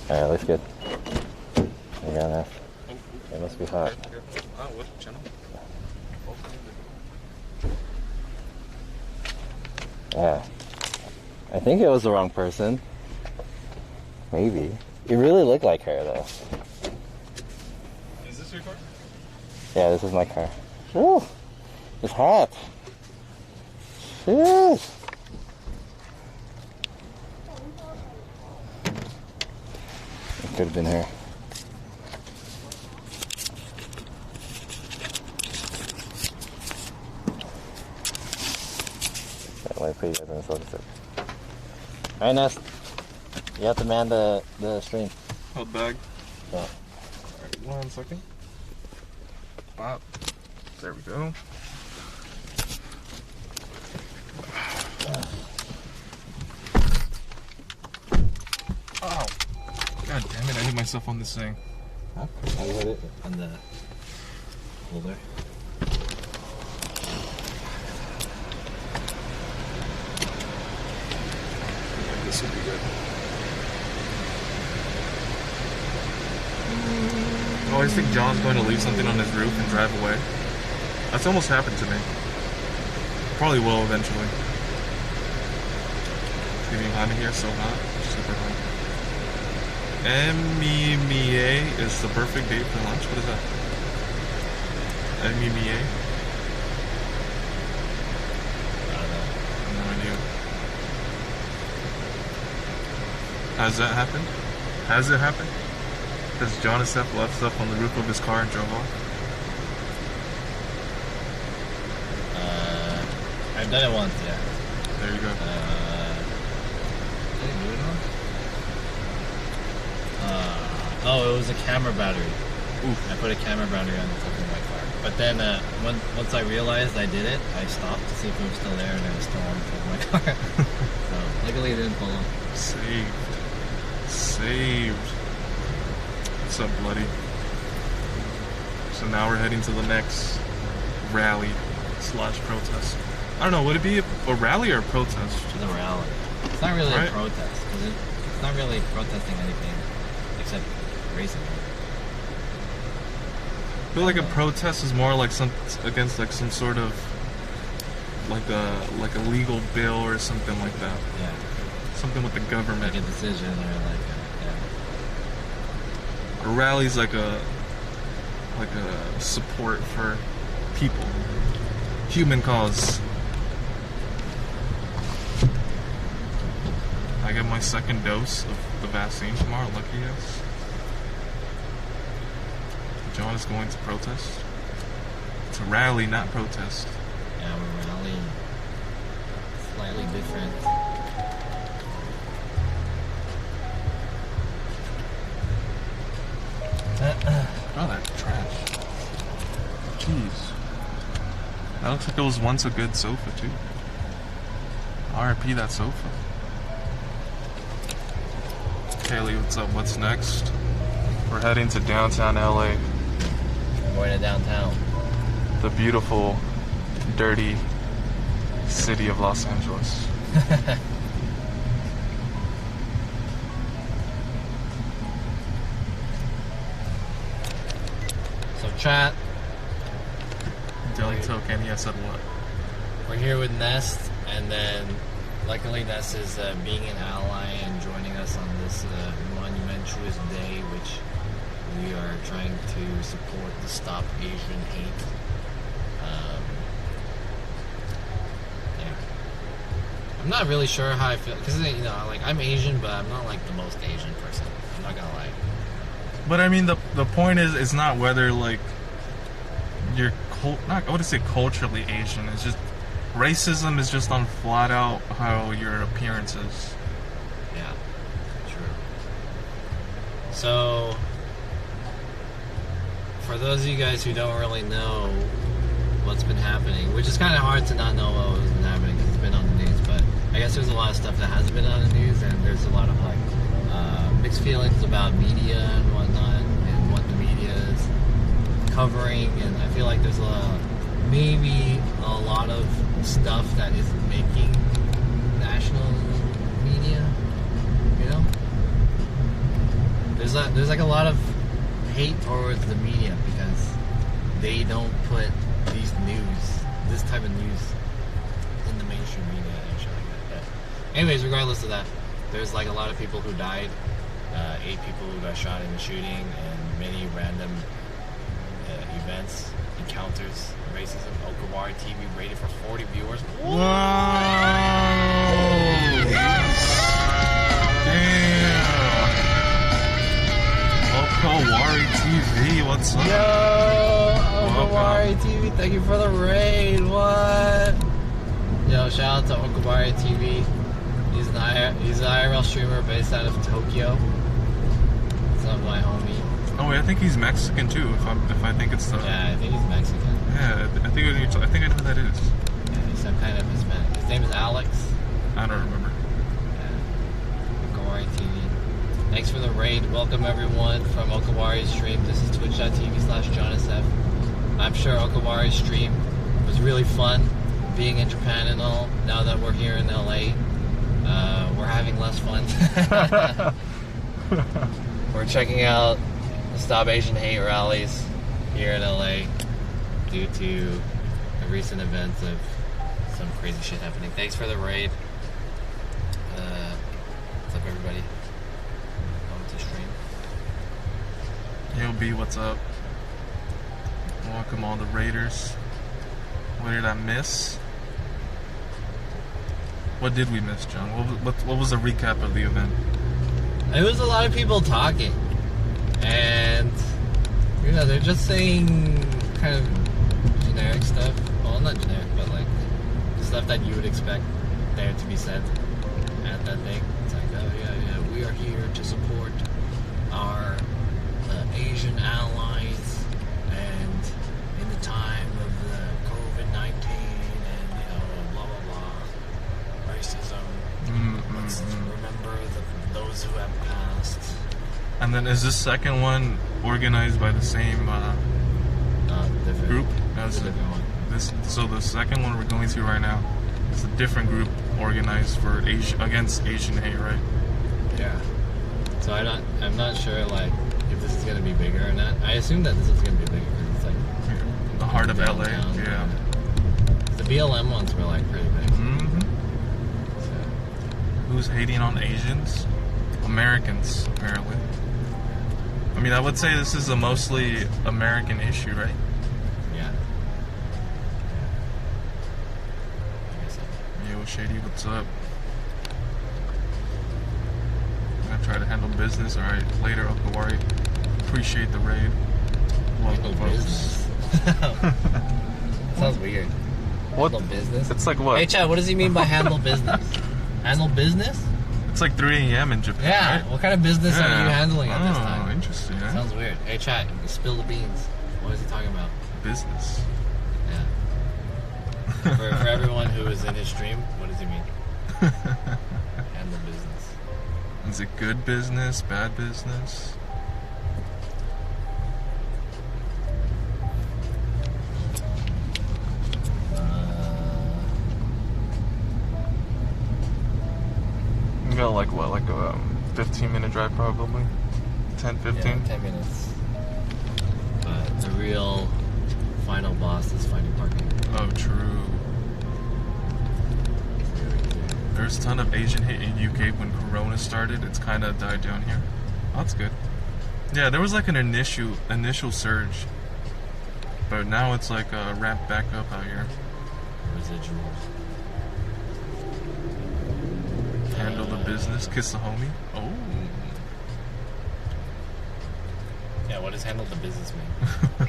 A: Alright, looks good. I got enough. It must be hot.
R: What channel?
A: Yeah. I think it was the wrong person. Maybe. It really looked like her though.
R: Is this your car?
A: Yeah, this is my car. Woo! It's hot. Shit! It could have been her. That might put you guys in the soda sip. Alright, Nest. You have to man the stream.
R: Hold bag.
A: Yeah.
R: Alright, 1 second. Pop. There we go. Oh. God damn it, I hit myself on this thing.
A: Huh? I hit it on the holder.
R: This will be good. I always think John's going to leave something on his roof and drive away. That's almost happened to me. Probably will eventually. It's getting hot in here, so hot. Super hot. MEMA is the perfect date for lunch. What is that? MEMA? I don't know. No idea. Has that happened? Has it happened? Has Jonas F left stuff on the roof of his car and drove off?
D: I've done it once, yeah.
R: There you go.
D: Did I do it once? Oh, it was a camera battery.
R: Oof.
D: I put a camera battery on the top of my car. But then once I realized I did it, I stopped to see if it was still there, and it was still on the top of my car. So luckily it didn't fall off.
R: Saved. What's up, Bloody? So now we're heading to the next rally / protest. I don't know, would it be a rally or a protest?
D: It's a rally. It's not really a protest, because it's not really protesting anything except racism.
R: I feel like a protest is more like against like some sort of like a legal bill or something like that.
D: Yeah.
R: Something with the government.
D: Like a decision or like
R: a rally's like a support for people. Human cause. I get my second dose of the vaccine tomorrow, lucky yes. John is going to protest. It's a rally, not protest.
D: Yeah, we're rallying. Slightly different.
R: Oh, that trash. Jeez. That looks like it was once a good sofa, too. RIP that sofa. Kaylee, what's up? What's next? We're heading to downtown LA.
D: We're going to downtown.
R: The beautiful, dirty city of Los Angeles.
D: So chat.
R: Deli token, he said what?
D: We're here with Nezst, and then luckily Nezst is being an ally and joining us on this monumentous day, which we are trying to support the Stop Asian Hate. Yeah. I'm not really sure how I feel, because like I'm Asian, but I'm not like the most Asian person. I'm not gonna lie.
R: But I mean, the point is, it's not whether like you're I wouldn't say culturally Asian. It's just racism is just on flat out how your appearance is.
D: Yeah, true. So, for those of you guys who don't really know what's been happening, which is kind of hard to not know what has been happening because it's been on the news, but I guess there's a lot of stuff that hasn't been on the news, and there's a lot of like mixed feelings about media and whatnot, and what the media is covering, and I feel like there's maybe a lot of stuff that isn't making national media, you know? There's like a lot of hate towards the media because they don't put this type of news in the mainstream media and shit like that. But anyways, regardless of that, there's like a lot of people who died, 8 people who got shot in the shooting, and many random events, encounters, racism. Okawari TV rated for 40 viewers.
R: Whoa! Damn! Okawari TV, what's up?
D: Yo! Okawari TV, thank you for the raid. What? Yo, shout out to Okawari TV. He's an IRL streamer based out of Tokyo. What's up, my homie?
R: Oh wait, I think he's Mexican too. If I think it's the.
D: Yeah, I think he's Mexican.
R: Yeah, I think I know who that is.
D: Yeah, he's some kind of Hispanic. His name is Alex.
R: I don't remember.
D: Yeah. Okawari TV. Thanks for the raid. Welcome everyone from Okawari's stream. This is twitch.tv/JonasF. I'm sure Okawari's stream was really fun, being in Japan and all. Now that we're here in LA, we're having less fun. We're checking out the Stop Asian Hate rallies here in LA due to the recent events of some crazy shit happening. Thanks for the raid. What's up, everybody? Welcome to stream.
R: Yo, B, what's up? Welcome all the raiders. What did I miss? What did we miss, John? What was the recap of the event?
D: It was a lot of people talking, and you know, they're just saying kind of generic stuff. Well, not generic, but like stuff that you would expect there to be said at that thing. It's like, oh yeah, we are here to support our Asian allies, and in the time of the COVID-19, and you know, blah blah blah, racism. Let's remember those who have passed.
R: And then is this second one organized by the same group as this? So the second one we're going to right now is a different group organized for against Asian hate, right?
D: Yeah. So I'm not sure like if this is gonna be bigger or not. I assume that this is gonna be bigger because it's like
R: the heart of LA. Yeah.
D: The BLM ones were like pretty big.
R: Who's hating on Asians? Americans, apparently. I mean, I would say this is a mostly American issue, right?
D: Yeah.
R: Yo, Shady, what's up? I'm gonna try to handle business. Alright, later, Uncle Wari. Appreciate the raid. Welcome, folks.
D: Sounds weird.
R: What?
D: Handle business?
R: It's like what?
D: Hey, Chad, what does he mean by handle business? Handle business?
R: It's like 3 a.m. in Japan,
D: yeah,
R: right?
D: What kind of business are you handling at this
R: Oh,
D: time?
R: interesting. Eh?
D: Sounds weird. Hey, Chad, spill the beans. What is he talking about?
R: Business.
D: Yeah. for everyone who is in his stream, what does he mean? Handle business.
R: Is it good business, bad business? We got like what, like a 15-minute drive probably? 10, 15?
D: Yeah, 10 minutes. But the real final boss is finding parking.
R: Oh, true. There's a ton of Asian hate in UK when Corona started. It's kind of died down here. Oh, that's good. Yeah, there was like an initial surge. But now it's like ramped back up out here.
D: Residual.
R: Handle the business, kiss the homie. Oh.
D: Yeah, what does handle the business mean?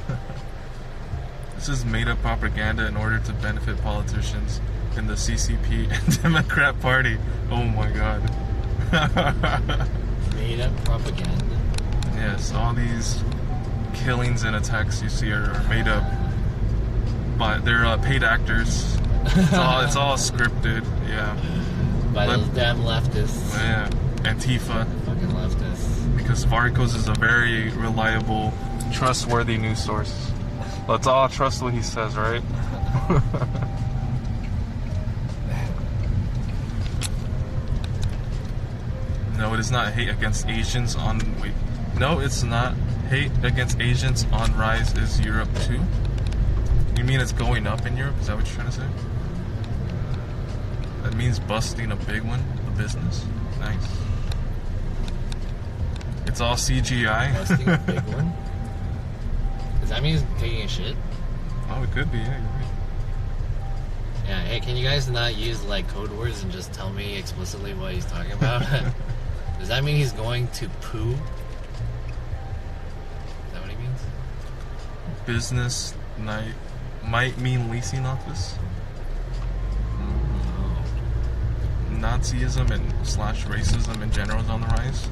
R: This is made up propaganda in order to benefit politicians in the CCP and Democrat Party. Oh my god.
D: Made up propaganda?
R: Yes, all these killings and attacks you see are made up. But they're paid actors. It's all scripted, yeah.
D: By those damn leftists.
R: Yeah, Antifa.
D: Fucking leftists.
R: Because Varicose is a very reliable, trustworthy news source. Let's all trust what he says, right? No, it is not hate against Asians on... Wait. No, it's not. Hate against Asians on rise is Europe too? You mean it's going up in Europe? Is that what you're trying to say? That means busting a big one, a business. Nice. It's all CGI.
D: Busting a big one? Does that mean he's taking a shit?
R: Oh, it could be, yeah, you're right.
D: Yeah, hey, can you guys not use like code words and just tell me explicitly what he's talking about? Does that mean he's going to poo? Is that what he means?
R: Business night might mean leasing office. Nazism and / racism in general is on the rise.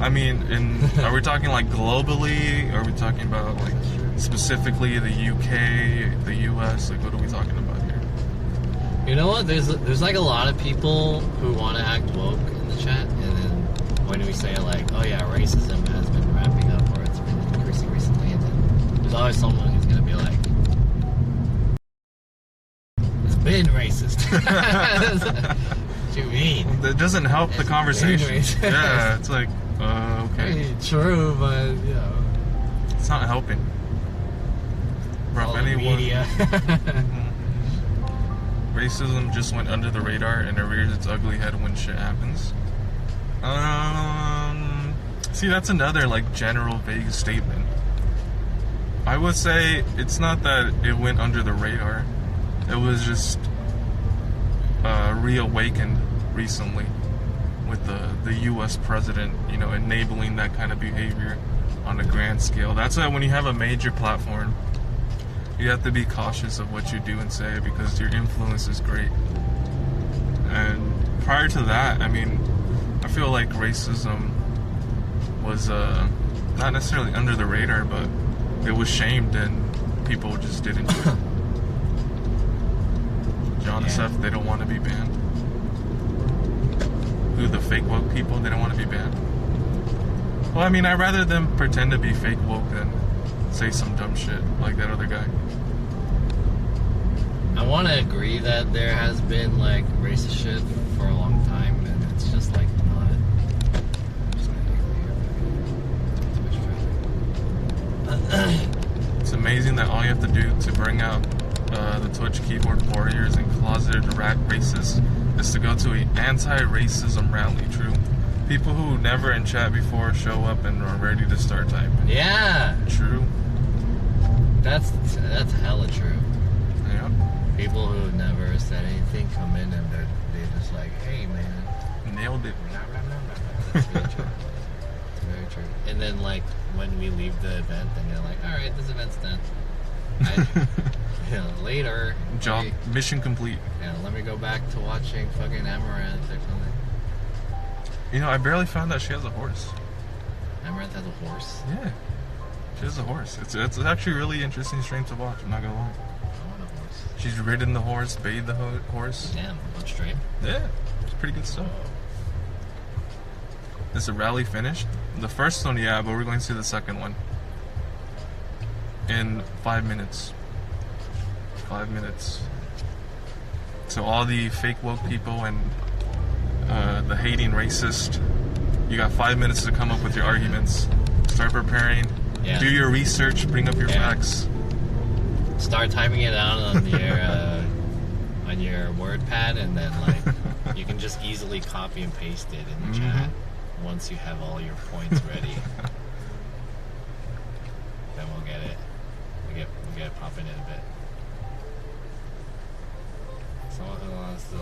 R: I mean, are we talking like globally? Are we talking about like specifically the UK, the US? Like, what are we talking about here?
D: You know what? There's like a lot of people who want to act woke in the chat, and then when we say like, oh yeah, racism has been ramping up or it's been increasing recently, and then there's always someone who's gonna be like, it's been racist. What do you mean?
R: That doesn't help the conversation. Yeah, it's like, okay.
D: True, but you know,
R: it's not helping. Bro,
D: all the media.
R: Racism just went under the radar and it rears its ugly head when shit happens. See, that's another like general vague statement. I would say it's not that it went under the radar. It was just reawakened recently with the U.S. president, you know, enabling that kind of behavior on a grand scale. That's why when you have a major platform, you have to be cautious of what you do and say, because your influence is great. And prior to that, I mean, I feel like racism was not necessarily under the radar, but it was shamed and people just didn't do it. John F, they don't want to be banned. Who, the fake woke people, they don't want to be banned? Well, I mean, I'd rather them pretend to be fake woke than say some dumb shit like that other guy.
D: I want to agree that there has been like racist shit for a long time, and it's just like not.
R: It's amazing that all you have to do to bring out the Twitch keyboard warriors and closeted rat racists is to go to an anti-racism rally. True. People who never in chat before show up and are ready to start typing.
D: Yeah.
R: True.
D: That's hella true.
R: Yeah.
D: People who never said anything come in and they're just like, hey man.
R: Nailed it.
D: That's very true. It's very true. And then like when we leave the event and they're like, alright, this event's done. Later.
R: Job, mission complete.
D: Yeah, let me go back to watching fucking Amaranth or something.
R: You know, I barely found out she has a horse.
D: Amaranth has a horse?
R: Yeah. She has a horse. It's actually a really interesting stream to watch, I'm not gonna lie.
D: I want a horse.
R: She's ridden the horse, bathed the horse.
D: Damn, on stream?
R: Yeah, it's pretty good stuff. Is the rally finished? The first one, yeah, but we're going to see the second one in 5 minutes. 5 minutes. So all the fake woke people and the hating racist, you got 5 minutes to come up with your arguments. Start preparing.
D: Yeah.
R: Do your research. Bring up your facts.
D: Start typing it out on your WordPad, and then like you can just easily copy and paste it in the chat once you have all your points ready. Then we'll get it. We get it popping in a bit. Someone who wants to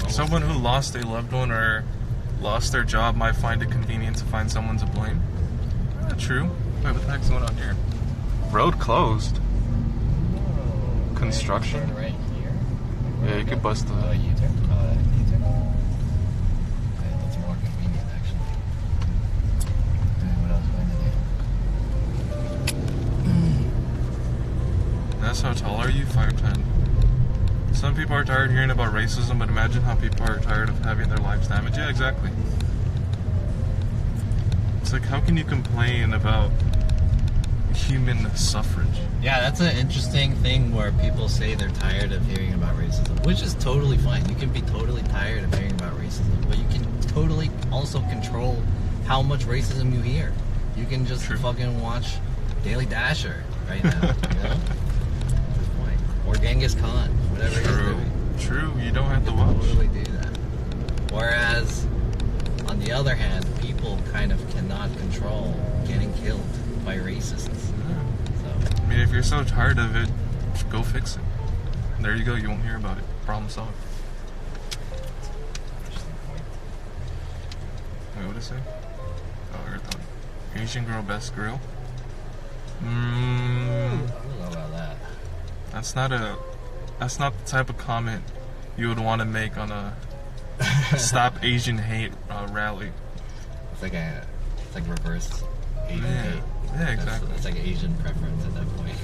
R: Someone who lost a loved one or lost their job might find it convenient to find someone to blame. True. Wait, what the heck's going on here? Road closed. Construction?
D: Right here.
R: Yeah, you could bust the...
D: U-turn? U-turn? Okay, that's more convenient, actually. What else do I do?
R: That's how tall are you? 5'10". Some people are tired hearing about racism, but imagine how people are tired of having their lives damaged. Yeah, exactly. It's like, how can you complain about human suffrage?
D: Yeah, that's an interesting thing where people say they're tired of hearing about racism, which is totally fine. You can be totally tired of hearing about racism, but you can totally also control how much racism you hear. You can just fucking watch Daily Dasher right now, you know? Or Genghis Khan, whatever he's doing.
R: True, you don't have to watch.
D: Totally do that. Whereas, on the other hand, people kind of cannot control getting killed by racists. So,
R: I mean, if you're so tired of it, just go fix it. And there you go, you won't hear about it. Problem solved. Wait, what did it say? Oh, I heard that. Asian girl, best grill.
D: I don't know about that.
R: That's not the type of comment you would want to make on a Stop Asian Hate rally.
D: It's like reverse Asian hate.
R: Yeah, exactly.
D: That's like Asian preference at that point.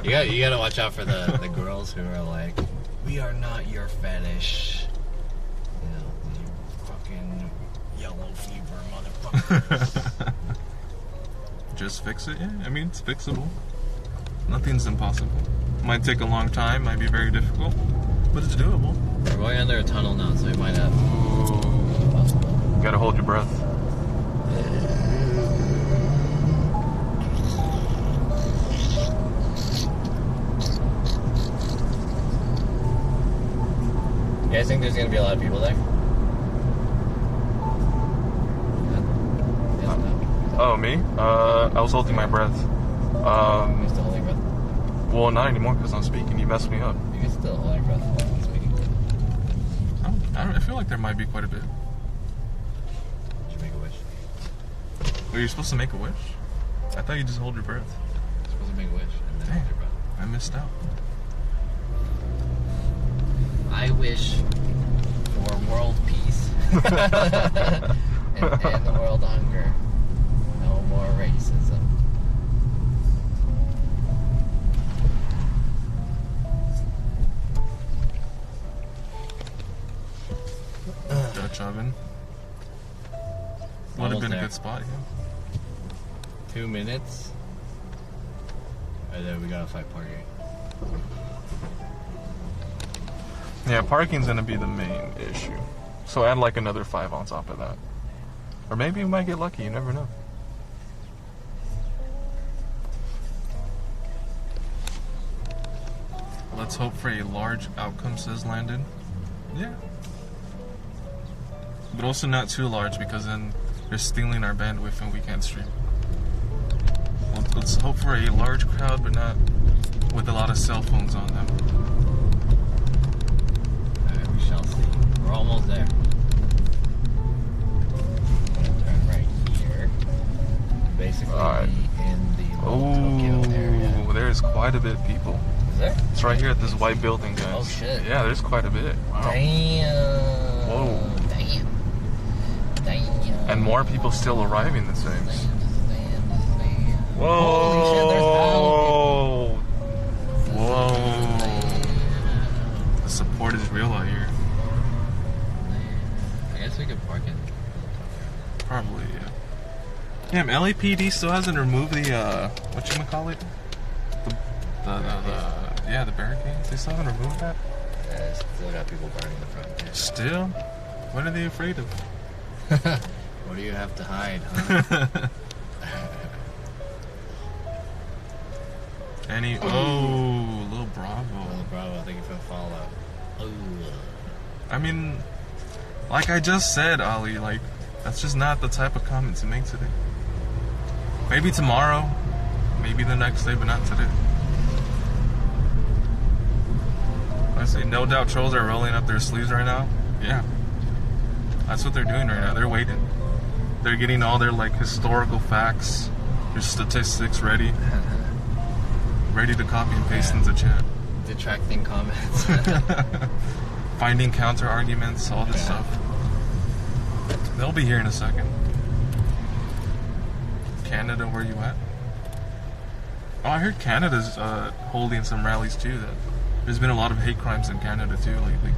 R: Yeah.
D: you gotta watch out for the girls who are like, we are not your fetish. You know, you fucking yellow fever motherfuckers.
R: Just fix it, yeah. I mean, it's fixable. Nothing's impossible. Might take a long time, might be very difficult, but it's doable.
D: We're going under a tunnel now, so we might have...
R: You gotta hold your breath.
D: You guys think there's gonna be a lot of people there?
R: Oh, me? I was holding my breath.
D: You're still holding your breath?
R: Well, not anymore because I'm speaking. You messed me up.
D: You can still hold your breath while I'm speaking.
R: I feel like there might be quite a bit.
D: Did you make a wish?
R: Were you supposed to make a wish? I thought you just hold your breath.
D: You're supposed to make a wish and then hold your breath.
R: I missed out.
D: I wish for world peace and end the world hunger. No more racism.
R: Dutch oven. Would have been a good spot, yeah.
D: 2 minutes. And then we gotta find parking.
R: Yeah, parking's gonna be the main issue. So add like another 5 on top of that. Or maybe we might get lucky, you never know. Let's hope for a large outcome, says Landon. Yeah. But also not too large because then they're stealing our bandwidth and we can't stream. Let's hope for a large crowd, but not with a lot of cell phones on them.
D: We shall see. We're almost there. Turn right here. Basically in the Tokyo area.
R: Oh, there's quite a bit of people.
D: Is there?
R: It's right here at this white building, guys.
D: Oh shit.
R: Yeah, there's quite a bit. Wow.
D: Damn.
R: Whoa.
D: Damn. Damn.
R: And more people still arriving, this seems. Whoa!
D: Holy shit, there's
R: Whoa! The support is real out here.
D: I guess we could park in.
R: Probably, yeah. Damn, LAPD still hasn't removed the whatchamacallit? The barricades. They still haven't removed that.
D: Yeah, still got people guarding the front. Yeah.
R: Still? What are they afraid of?
D: What do you have to hide, huh?
R: Little Bravo.
D: Little Bravo, thank you for the follow. Oh.
R: I mean, like I just said, Ali, like, that's just not the type of comment to make today. Maybe tomorrow, maybe the next day, but not today. I say, no doubt trolls are rolling up their sleeves right now. Yeah. That's what they're doing right now. They're waiting. They're getting all their, like, historical facts, their statistics ready. Ready to copy and paste into chat.
D: Detracting comments.
R: Finding counter arguments, all this stuff. They'll be here in a second. Canada, where you at? Oh, I heard Canada's holding some rallies too. There's been a lot of hate crimes in Canada too lately.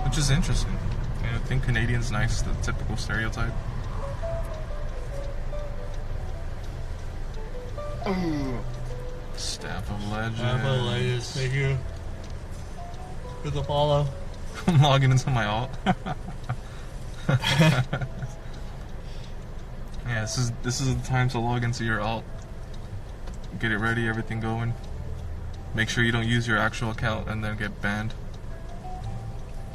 R: Which is interesting. I think Canadians nice, the typical stereotype. Staff of Legends.
D: Staff of Legends, thank you. For the follow.
R: I'm logging into my alt. Yeah, this is the time to log into your alt. Get it ready, everything going. Make sure you don't use your actual account and then get banned.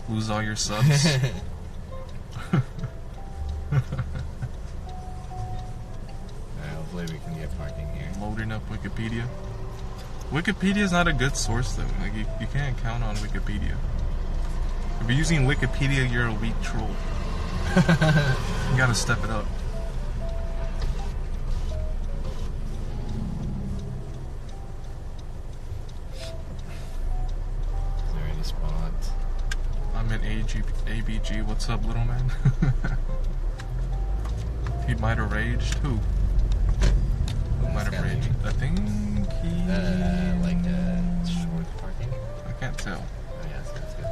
R: Lose all your subs.
D: Hopefully we can get parking here.
R: Loading up Wikipedia. Wikipedia is not a good source though. Like you can't count on Wikipedia. If you're using Wikipedia, you're a weak troll. You gotta step it up.
D: Is there any spots?
R: I'm in ABG. What's up, little man? He might have raged. Who? Who might have raged? I think he...
D: like short parking?
R: I can't tell.
D: Oh yeah, that's good.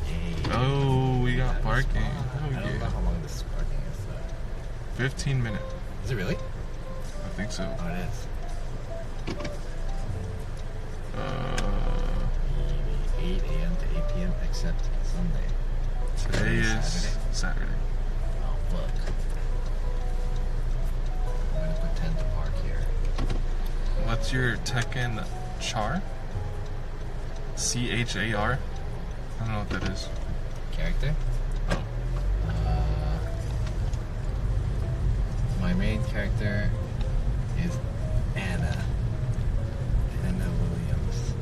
D: Hey.
R: Oh, we got parking. Oh,
D: I don't know how long this parking is though.
R: 15 minutes.
D: Is it really?
R: I think so.
D: Oh, it is. 8 a.m. to 8 p.m. except Sunday.
R: Today is Saturday.
D: Oh, fuck. I'm gonna pretend to park here.
R: What's your Tekken char? C-H-A-R? I don't know what that is.
D: Character?
R: Oh.
D: character is Anna. Anna Williams.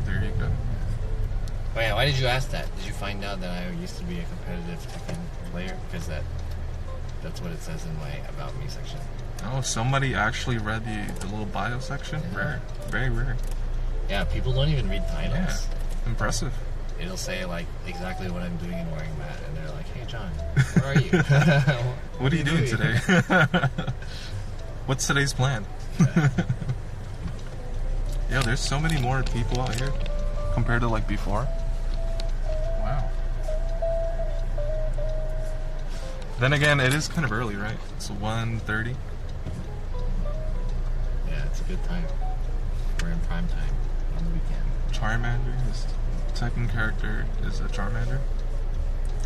E: There you go.
D: Oh yeah, why did you ask that? Did you find out that I used to be a competitive Tekken player? Because that's what it says in my About Me section.
E: Oh, somebody actually read the little bio section?
D: Yeah.
E: Rare. Very rare.
D: Yeah, people don't even read titles.
E: Yeah. Impressive.
D: It'll say like exactly what I'm doing and wearing that, and they're like, "Hey John, where are you?
E: What are you doing today? What's today's plan?"
D: Yeah.
E: Yo, there's so many more people out here compared to like before. Wow. Then again, it is kind of early, right? It's 1:30.
D: Yeah, it's a good time. We're in prime time on the weekend.
E: Charmander, his Tekken character is a Charmander.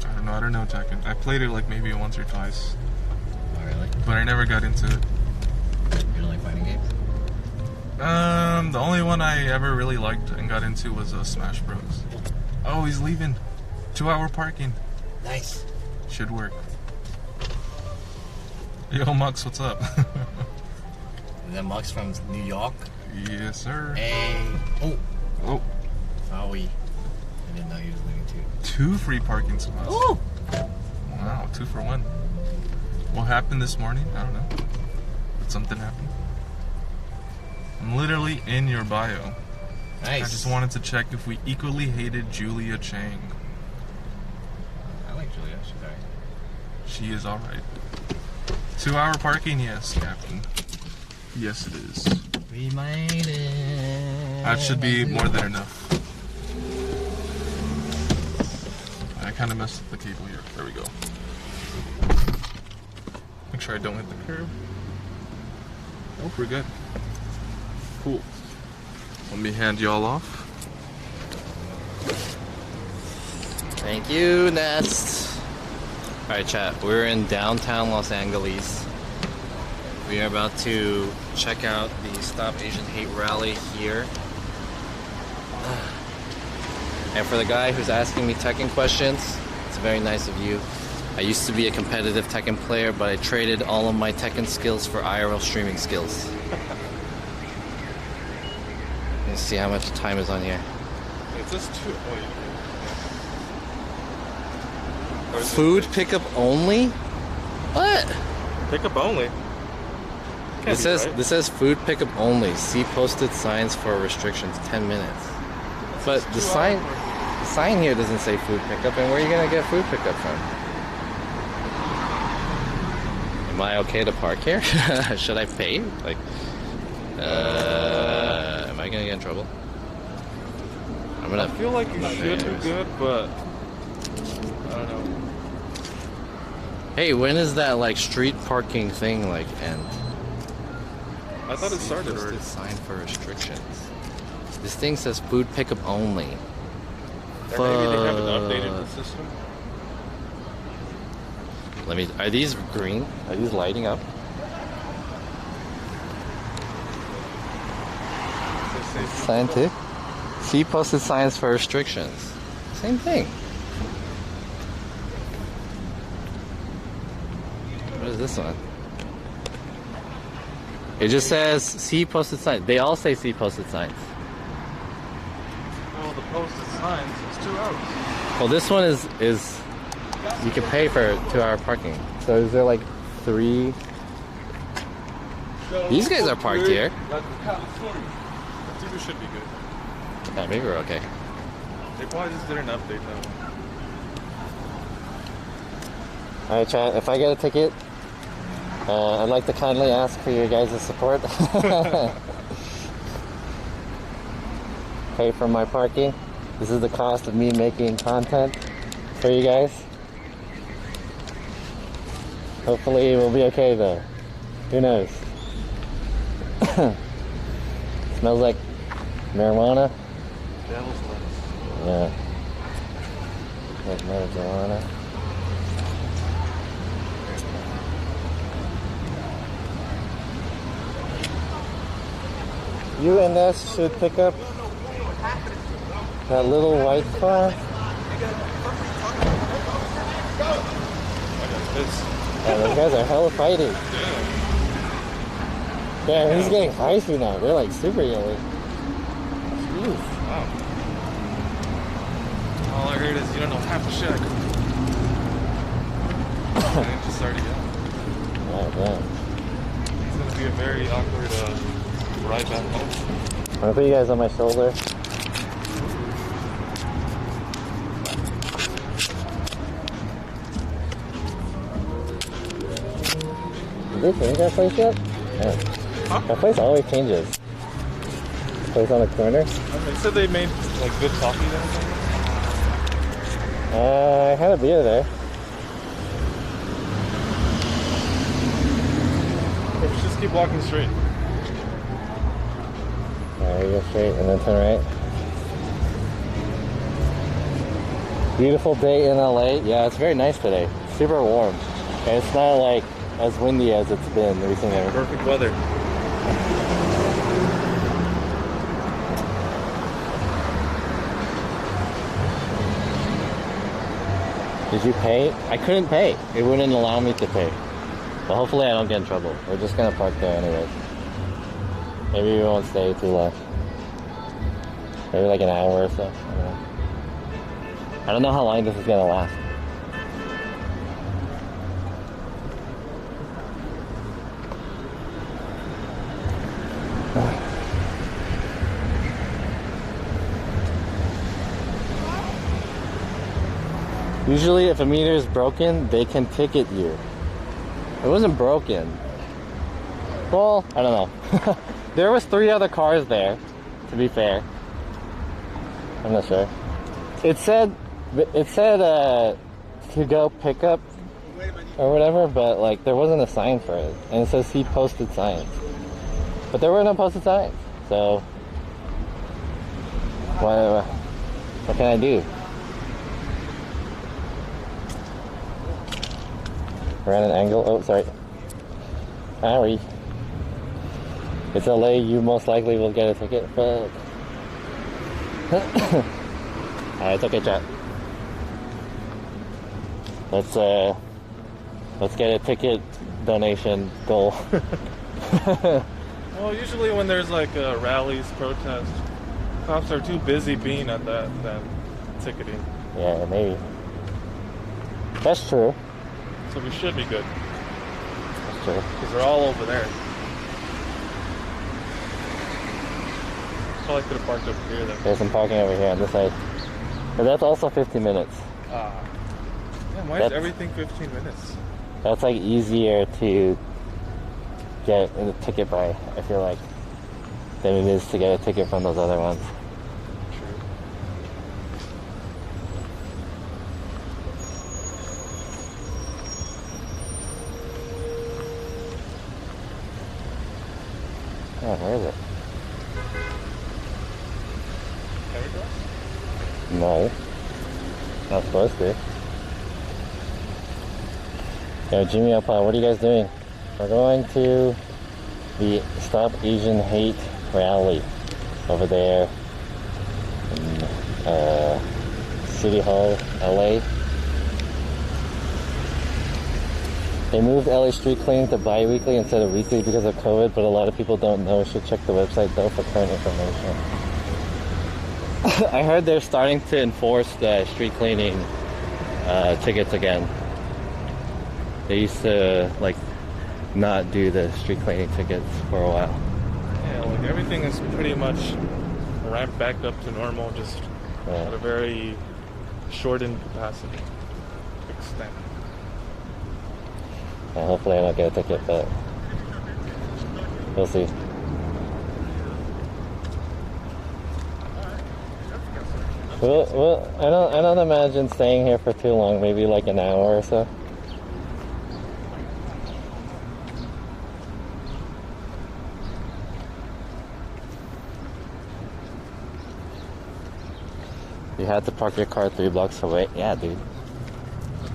E: I don't know Tekken. I played it like maybe once or twice.
D: Oh really?
E: But I never got into it.
D: You don't like fighting games?
E: The only one I ever really liked and got into was Smash Bros. Oh, he's leaving. 2-hour parking.
D: Nice.
E: Should work. Yo, Mux, what's up?
D: Is that Mux from New York?
E: Yes, sir.
D: Hey. Oh.
E: Oh.
D: Sorry. I didn't know he was leaving too.
E: 2 free parking spots.
D: Oh.
E: Wow, 2 for 1. What happened this morning? I don't know. But something happened. I'm literally in your bio.
D: Nice.
E: I just wanted to check if we equally hated Julia Chang.
D: I like Julia. She's alright.
E: She is alright. 2-hour parking? Yes, Captain. Yes, it is.
D: We made it.
E: That should be more than enough. I kind of messed up the cable here. There we go. Make sure I don't hit the curb. Oh, we're good. Cool. Let me hand y'all off.
H: Thank you, Nezst. Alright, chat. We're in downtown Los Angeles. We are about to check out the Stop Asian Hate Rally here. And for the guy who's asking me Tekken questions, it's very nice of you. I used to be a competitive Tekken player, but I traded all of my Tekken skills for IRL streaming skills. Let's see how much time is on here.
E: It's just 2.
H: Food pickup only? What?
E: Pickup only?
H: This says food pickup only. See posted signs for restrictions. 10 minutes. But the sign here doesn't say food pickup. And where are you gonna get food pickup from? Am I okay to park here? Should I pay? Like, am I gonna get in trouble?
E: I feel like you should do good, but I don't know.
H: Hey, when is that like street parking thing like end?
E: I thought it started already.
H: Sign for restrictions. This thing says food pickup only.
E: Or maybe they haven't updated the system.
H: Are these green? Are these lighting up? Sign to? See posted signs for restrictions. Same thing. What is this one? It just says see posted signs. They all say see posted signs.
E: Oh, the posted signs. It's 2 hours.
H: Well, this one is you can pay for 2-hour parking. So is there like 3? These guys are parked here.
E: People should be good.
H: Yeah, maybe we're okay.
E: They probably just didn't update that.
A: Alright, chat, if I get a ticket, I'd like to kindly ask for your guys' support. Pay for my parking. This is the cost of me making content for you guys. Hopefully we'll be okay though. Who knows? Smells like marijuana.
E: Devil's lettuce.
A: Yeah. Like marijuana. You and Nezst should pick up that little white car. Yeah, those guys are hella fighting. Yeah, he's getting feisty now. They're like super yelly. Jeez.
R: Wow. All I heard is you don't know half the shit I could. And it just started yelling.
A: Oh, damn.
R: It's gonna be a very awkward ride back home.
A: I'm gonna put you guys on my shoulder. Did they change that place yet? Yeah.
R: Huh?
A: That place always changes. This place on the corner.
R: They said they made like good coffee there.
A: I had a beer there.
R: Just keep walking straight.
A: Alright, go straight and then turn right. Beautiful day in LA. Yeah, it's very nice today. Super warm. And it's not like as windy as it's been recently.
R: Perfect weather.
A: Did you pay? I couldn't pay. It wouldn't allow me to pay. But hopefully I don't get in trouble. We're just gonna park there anyway. Maybe we won't stay too long. Maybe like an hour or so. I don't know how long this is gonna last. Usually if a meter is broken, they can ticket you. It wasn't broken. Well, I don't know. There was 3 other cars there, to be fair. I'm not sure. It said to go pick up or whatever, but like there wasn't a sign for it. And it says he posted signs. But there were no posted signs. So what can I do? We're at an angle. Oh, sorry. Sorry. It's LA. You most likely will get a ticket. Fuck. Alright, it's okay, chat. Let's get a ticket donation goal.
R: Well, usually when there's like rallies, protests, cops are too busy being at that than ticketing.
A: Yeah, maybe. That's true.
R: So we should be good.
A: That's true.
R: Because they're all over there. Probably could have parked over here then.
A: There's some parking over here on this side. But that's also 15 minutes.
R: Yeah, why is everything 15 minutes?
A: That's like easier to get a ticket by, I feel like, than it is to get a ticket from those other ones. Oh, where is it? No. Not supposed to. Yo, Jimmy Alpa, what are you guys doing? We're going to the Stop Asian Hate Rally over there in City Hall, LA. They moved LA street cleaning to bi-weekly instead of weekly because of COVID, but a lot of people don't know. Should check the website though for current information. I heard they're starting to enforce the street cleaning tickets again. They used to like not do the street cleaning tickets for a while.
R: Yeah, like everything is pretty much ramped back up to normal, just at a very shortened capacity extent.
A: Hopefully I don't get a ticket, but we'll see. Well, I don't imagine staying here for too long. Maybe like an hour or so. You had to park your car 3 blocks away. Yeah, dude.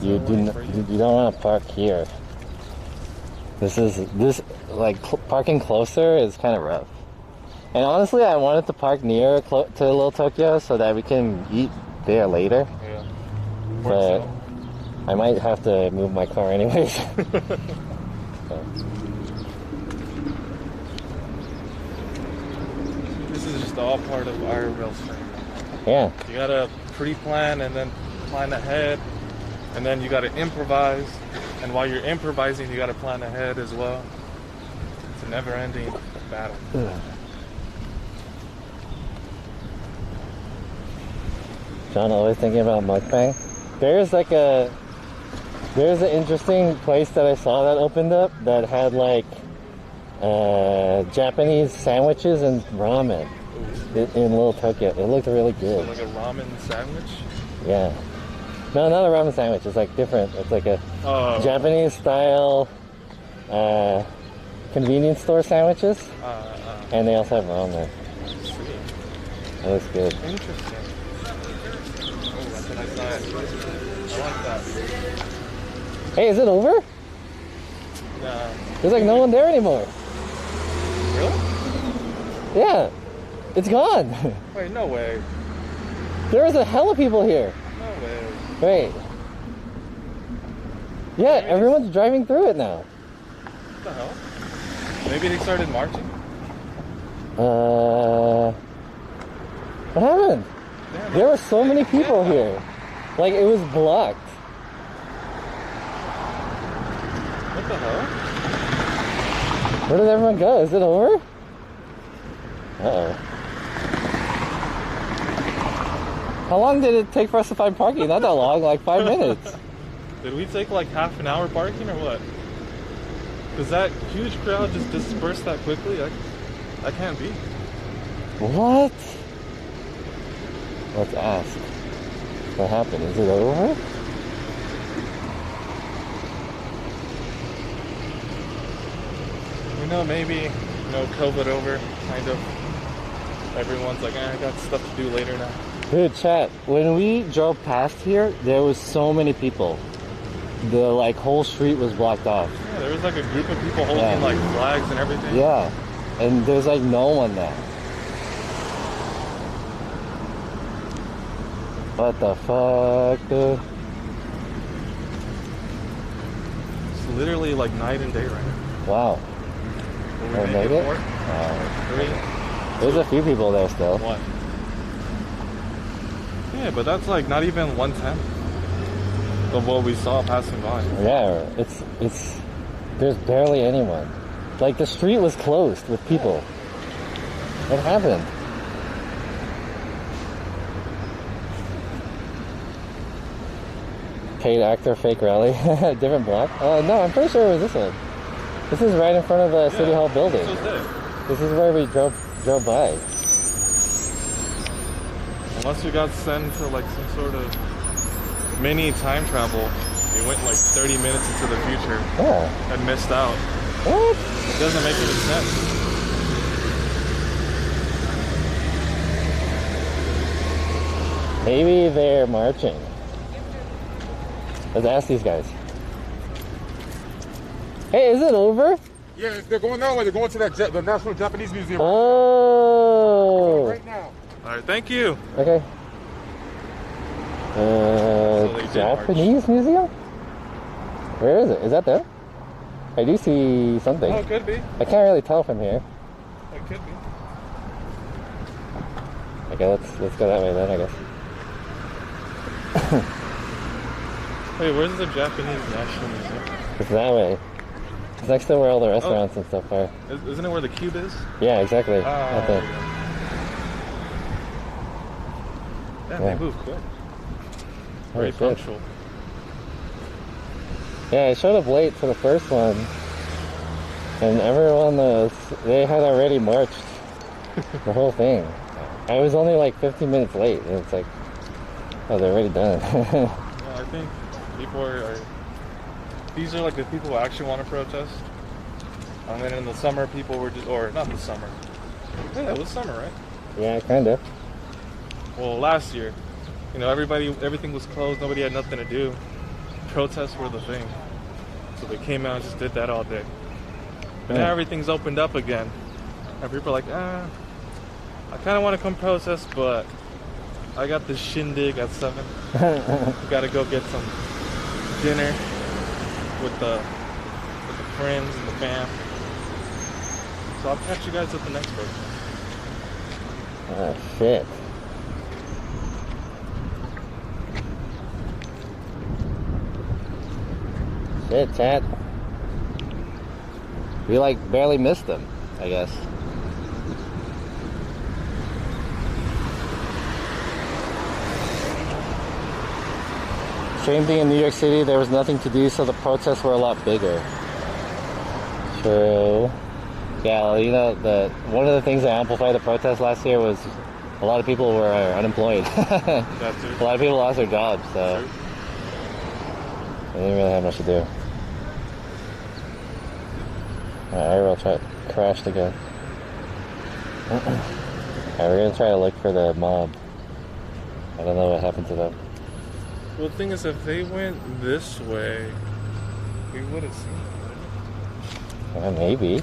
A: You don't want to park here. Parking closer is kind of rough. And honestly, I wanted to park near to Little Tokyo so that we can eat there later.
R: Yeah.
A: But I might have to move my car anyways. So.
R: This is just all part of IRL training.
A: Yeah.
R: You gotta pre-plan and then plan ahead, and then you gotta improvise. And while you're improvising, you gotta plan ahead as well. It's a never-ending battle.
A: John, always thinking about mukbang. There's an interesting place that I saw that opened up that had like Japanese sandwiches and ramen in Little Tokyo. It looked really good.
R: So like a ramen sandwich?
A: Yeah. No, not a ramen sandwich. It's like different. It's like a Japanese style convenience store sandwiches. And they also have ramen. That looks good.
R: Interesting. Oh, that's a nice size. I like that.
A: Hey, is it over?
R: Nah.
A: There's like no one there anymore.
R: Really?
A: Yeah. It's gone.
R: Wait, no way.
A: There was a hell of people here.
R: No way.
A: Wait. Yeah, everyone's driving through it now.
R: What the hell? Maybe they started marching?
A: What happened?
R: Damn,
A: there were so many people here. Like, it was blocked.
R: What the hell?
A: Where did everyone go? Is it over? Uh-oh. How long did it take for us to find parking? Not that long, like 5 minutes.
R: Did we take like half an hour parking or what? Does that huge crowd just disperse that quickly? That can't be.
A: What? Let's ask. What happened? Is it over?
R: You know, maybe, COVID over, kind of. Everyone's like, I got stuff to do later now.
A: Dude, chat, when we drove past here, there was so many people. The whole street was blocked off.
R: Yeah, there was like a group of people holding like flags and everything.
A: Yeah, and there's like no one now. What the fuck, dude?
R: It's literally like night and day right now.
A: Wow.
R: Will we make it? 4? 3?
A: There's a few people there still.
R: 1. Yeah, but that's like not even 1/10 of what we saw passing by.
A: Yeah, it's there's barely anyone. Like, the street was closed with people. What happened? Paid actor fake rally. Different block? No, I'm pretty sure it was this one. This is right in front of the City Hall building. This is where we drove by.
R: Unless we got sent to like some sort of mini time travel. We went like 30 minutes into the future.
A: Yeah.
R: And missed out.
A: What?
R: It doesn't make any sense.
A: Maybe they're marching. Let's ask these guys. Hey, is it over?
F: Yeah, they're going that way. They're going to the National Japanese Museum.
A: Oh.
F: Right now.
R: All right, thank you.
A: Okay. Japanese museum? Where is it? Is that there? I do see something.
R: Oh, it could be.
A: I can't really tell from here.
R: It could be.
A: Okay, let's go that way then, I guess.
R: Wait, where's the Japanese National Museum?
A: It's that way. It's next to where all the restaurants and stuff are.
R: Isn't it where the cube is?
A: Yeah, exactly.
R: Damn,
A: Yeah.
R: they move quick.
A: Very
R: Very punctual.
A: Yeah, I showed up late for the first one, and everyone they had already marched the whole thing. I was only like 15 minutes late, and it's like, oh, they're already done.
R: Yeah, I think people are. These are like the people who actually want to protest. And then in the summer, people were just, or not the summer. Yeah, it was summer, right?
A: Yeah, kind of.
R: Well, last year, everything was closed. Nobody had nothing to do. Protests were the thing. So they came out and just did that all day. But now everything's opened up again. And people are like, I kind of want to come protest, but I got this shindig at 7. Gotta go get some dinner with the friends and the fam. So I'll catch you guys at the next protest.
A: Oh shit. Shit, chat. We like barely missed them, I guess. Same thing in New York City, there was nothing to do, so the protests were a lot bigger. True. Yeah, well, you know, one of the things that amplified the protest last year was a lot of people were unemployed. A lot of people lost their jobs, so they didn't really have much to do. IRL crashed again. Alright, we're gonna try to look for the mob. I don't know what happened to them.
R: Well, the thing is, if they went this way, we would have seen them.
A: Maybe.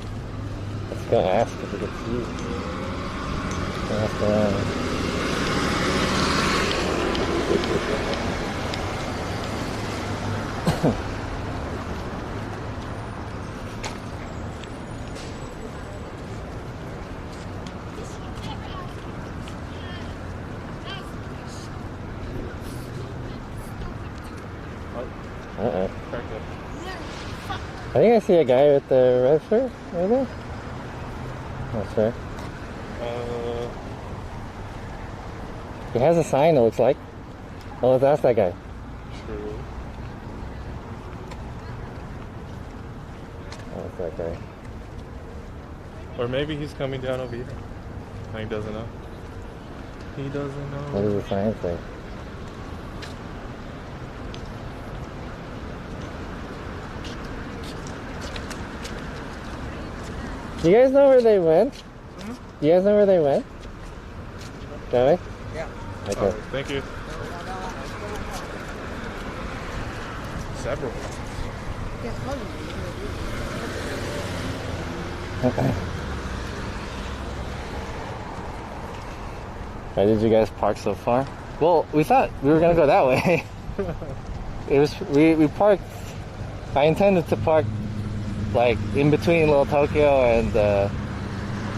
A: Let's go ask if we can see. Ask around. Uh-oh. I think I see a guy with the red shirt right there. Not sure. He has a sign, it looks like. Oh, let's ask that guy.
R: True.
A: Oh, it's that guy.
R: Or maybe he's coming down over here. And he doesn't know. He doesn't know.
A: What does the sign say? Do you guys know where they went?
R: Hmm?
A: Do you guys know where they went? That way?
R: Yeah.
A: Okay.
R: All right, thank you. Several.
A: Why did you guys park so far? Well, we thought we were gonna go that way. It was we parked. I intended to park like in between Little Tokyo and the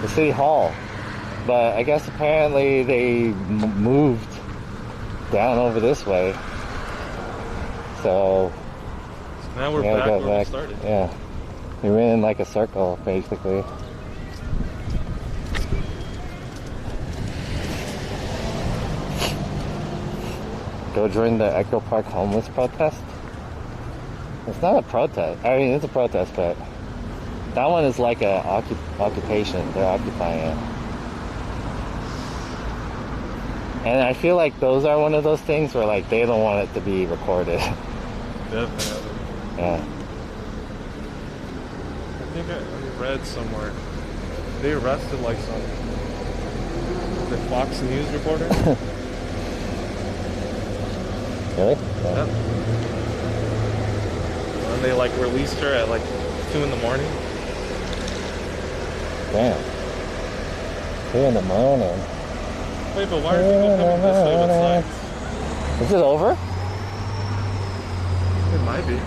A: city hall, but I guess apparently they moved down over this way. So
R: now we're back where we started.
A: Yeah, we went in like a circle basically. Go join the Echo Park homeless protest? It's not a protest. I mean, it's a protest, but that one is like a occupation. They're occupying it. And I feel like those are one of those things where like they don't want it to be recorded.
R: Definitely.
A: Yeah.
R: I think I read somewhere they arrested like the Fox News reporter.
A: Really?
R: Yep. And they like released her at like 2 in the morning.
A: Damn. 2 in the morning.
R: Wait, but why are people coming this way with flags?
A: Is it over?
R: It might be.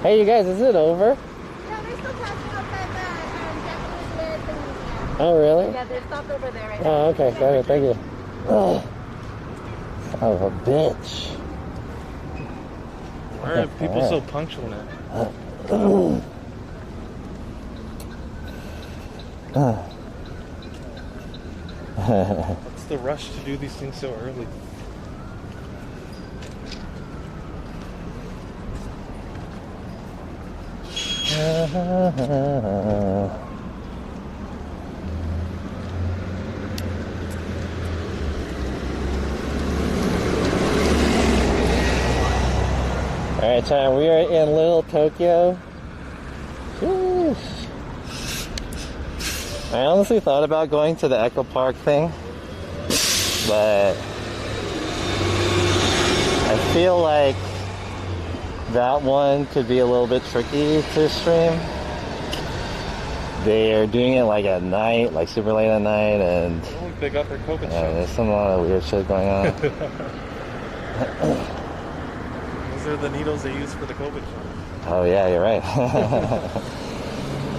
A: Hey, you guys, is it over? Oh, really?
B: Yeah, they're stopped over there right now.
A: Oh, okay. Got it. Thank you. Oh, son of a bitch.
R: Why are people so punctual now? What's the rush to do these things so early?
A: Alright, China, we are in Little Tokyo. Sheesh. I honestly thought about going to the Echo Park thing, but I feel like that one could be a little bit tricky to stream. They are doing it like at night, like super late at night, and
R: They got their COVID
A: there's some lot of weird shit going on.
R: are the needles they use for the COVID shot.
A: Oh yeah, you're right.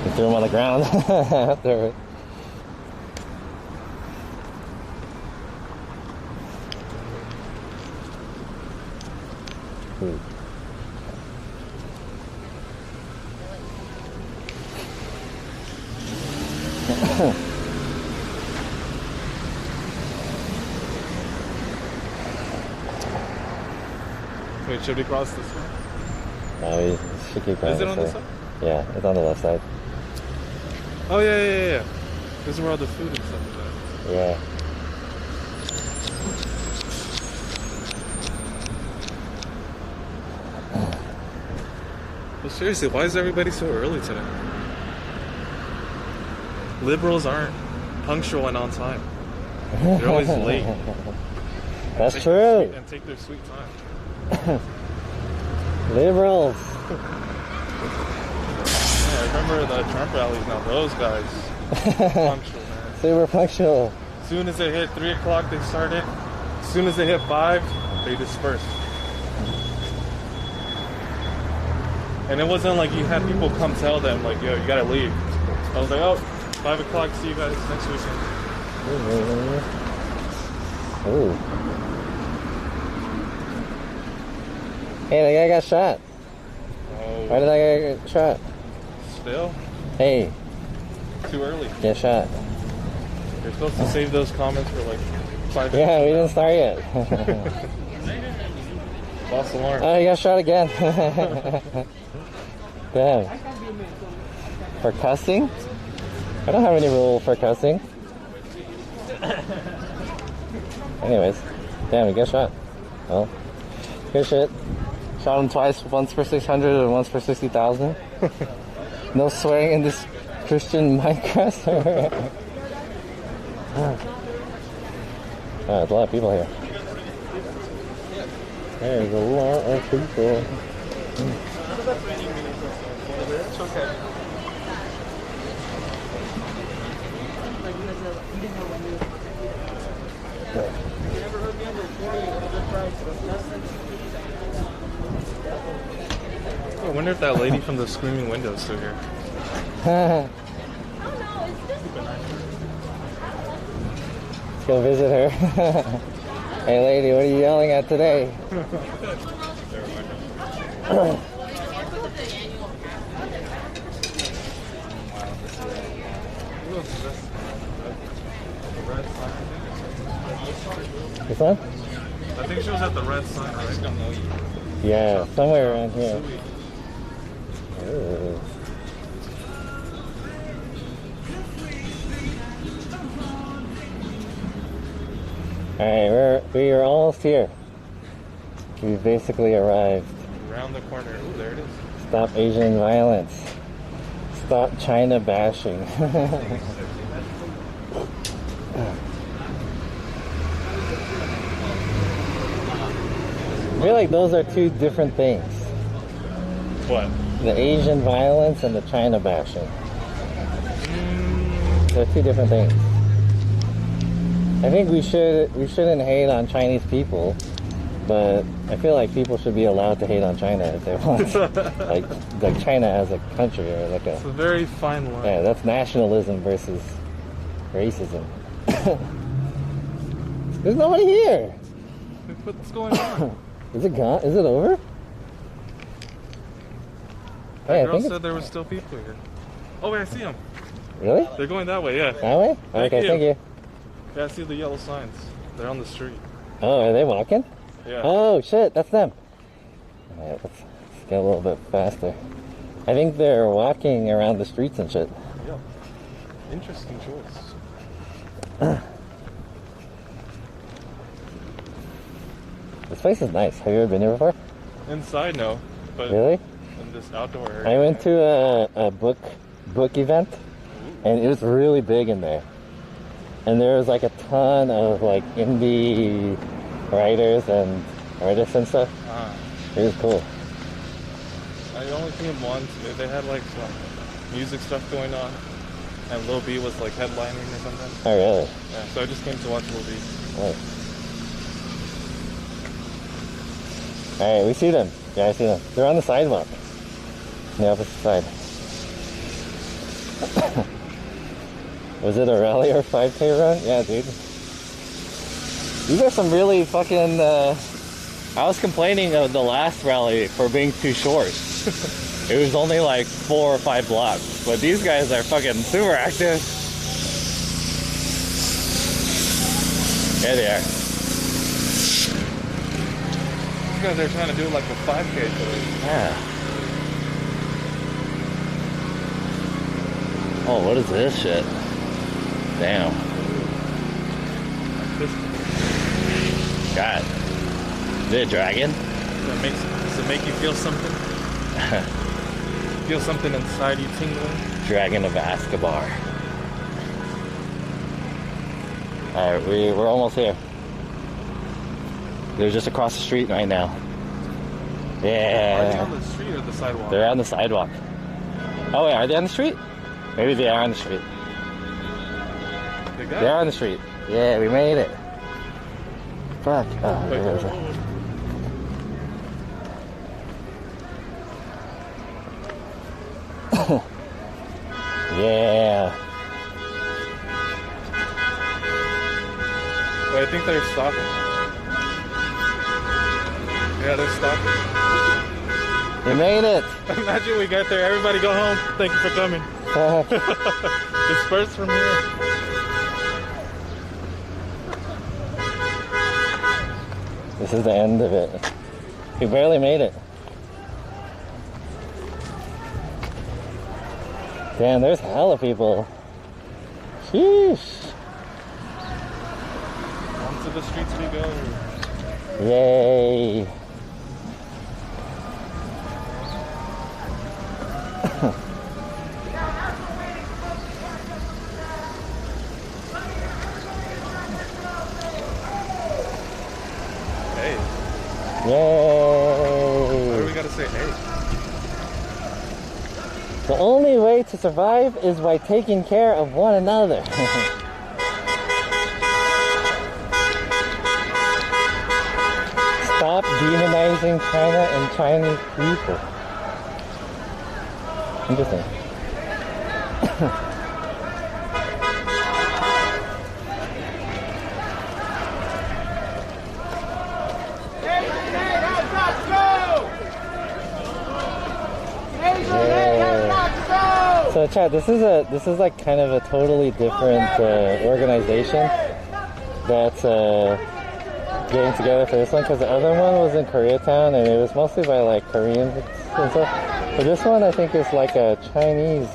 A: You threw them on the ground after.
R: Wait, should we cross this way?
A: No, we should keep going.
R: Is it on this
A: way.
R: side?
A: Yeah, it's on the left side.
R: Oh yeah. This is where all the food and stuff is at.
A: Yeah.
R: Well, seriously, why is everybody so early today? Liberals aren't punctual and on time. They're always late.
A: That's true.
R: And take their sweet time.
A: Liberals.
R: Yeah, I remember the Trump rallies now. Those guys. Punctual, man.
A: Super punctual.
R: As soon as it hit 3 o'clock, they started. As soon as they hit 5, they dispersed. And it wasn't like you had people come tell them, like, yo, you gotta leave. I was like, oh, 5 o'clock, see you guys next weekend.
A: Ooh. Hey, that guy got shot.
R: Oh.
A: Why did that guy get shot?
R: Still?
A: Hey.
R: Too early.
A: Get shot.
R: You're supposed to save those comments for like 5 minutes.
A: Yeah, we didn't start yet.
R: False alarm.
A: Oh, he got shot again. Damn. For cussing? I don't have any rule for cussing. Anyways. Damn, he got shot. Well, good shit. Shot him twice, once for 600 and once for 60,000. No swearing in this Christian Minecraft server. There's a lot of people here. There's a lot of people.
R: It's okay. I wonder if that lady from the screaming window is still here.
A: Let's go visit her. Hey lady, what are you yelling at today? This one?
R: I think she was at the red sign, right?
A: Yeah, somewhere around here. Ooh. Alright, we are almost here. We've basically arrived.
R: Around the corner. Ooh, there it is.
A: Stop Asian violence. Stop China bashing. I feel like those are two different things.
R: What?
A: The Asian violence and the China bashing. They're two different things. I think we shouldn't hate on Chinese people, but I feel like people should be allowed to hate on China if they want. like China as a country or like a.
R: It's a very fine line.
A: Yeah, that's nationalism versus racism. There's nobody here.
R: What's going on?
A: Is it gone? Is it over?
R: That girl said there were still people here. Oh wait, I see them.
A: Really?
R: They're going that way, yeah.
A: That way? Okay, thank you.
R: Yeah, I see the yellow signs. They're on the street.
A: Oh, are they walking?
R: Yeah.
A: Oh shit, that's them. Alright, let's get a little bit faster. I think they're walking around the streets and shit.
R: Yeah. Interesting choice.
A: This place is nice. Have you ever been here before?
R: Inside, no. But
A: really?
R: In this outdoor area.
A: I went to a book event, and it was really big in there. And there was like a ton of like indie writers and artists and stuff. It was cool.
R: I only came once. They had like some music stuff going on, and Lil B was like headlining or something.
A: Oh really?
R: Yeah. So I just came to watch Lil B.
A: Nice. All right, we see them. Yeah, I see them. They're on the sidewalk. On the opposite side. Was it a rally or 5K run? Yeah, dude. You got some really fucking, I was complaining of the last rally for being too short. It was only like 4 or 5 blocks. But these guys are fucking super active. There they are.
R: These guys are trying to do like a 5K today.
A: Yeah. Oh, what is this shit? Damn. God. Is it a dragon?
R: Does it make you feel something? Feel something inside you tingling?
A: Dragon of Azkaban. Alright, we're almost here. They're just across the street right now. Yeah.
R: Are they on the street or the sidewalk?
A: They're on the sidewalk. Oh wait, are they on the street? Maybe they are on the street. They're on the street. Yeah, we made it. Fuck. Oh, there goes it. Yeah.
R: Wait, I think they're stopping. Yeah, they're stopping.
A: We made it.
R: Imagine we got there. Everybody go home. Thank you for coming. Disperse from here.
A: This is the end of it. We barely made it. Damn, there's hella people. Sheesh.
R: Onto the streets we go.
A: Yay.
R: Hey.
A: Yay.
R: Why do we gotta say hey?
A: The only way to survive is by taking care of one another. Stop demonizing China and Chinese people. Interesting. So Chad, this is like kind of a totally different organization that's getting together for this one, because the other one was in Koreatown and it was mostly by like Koreans and stuff. But this one I think is like a Chinese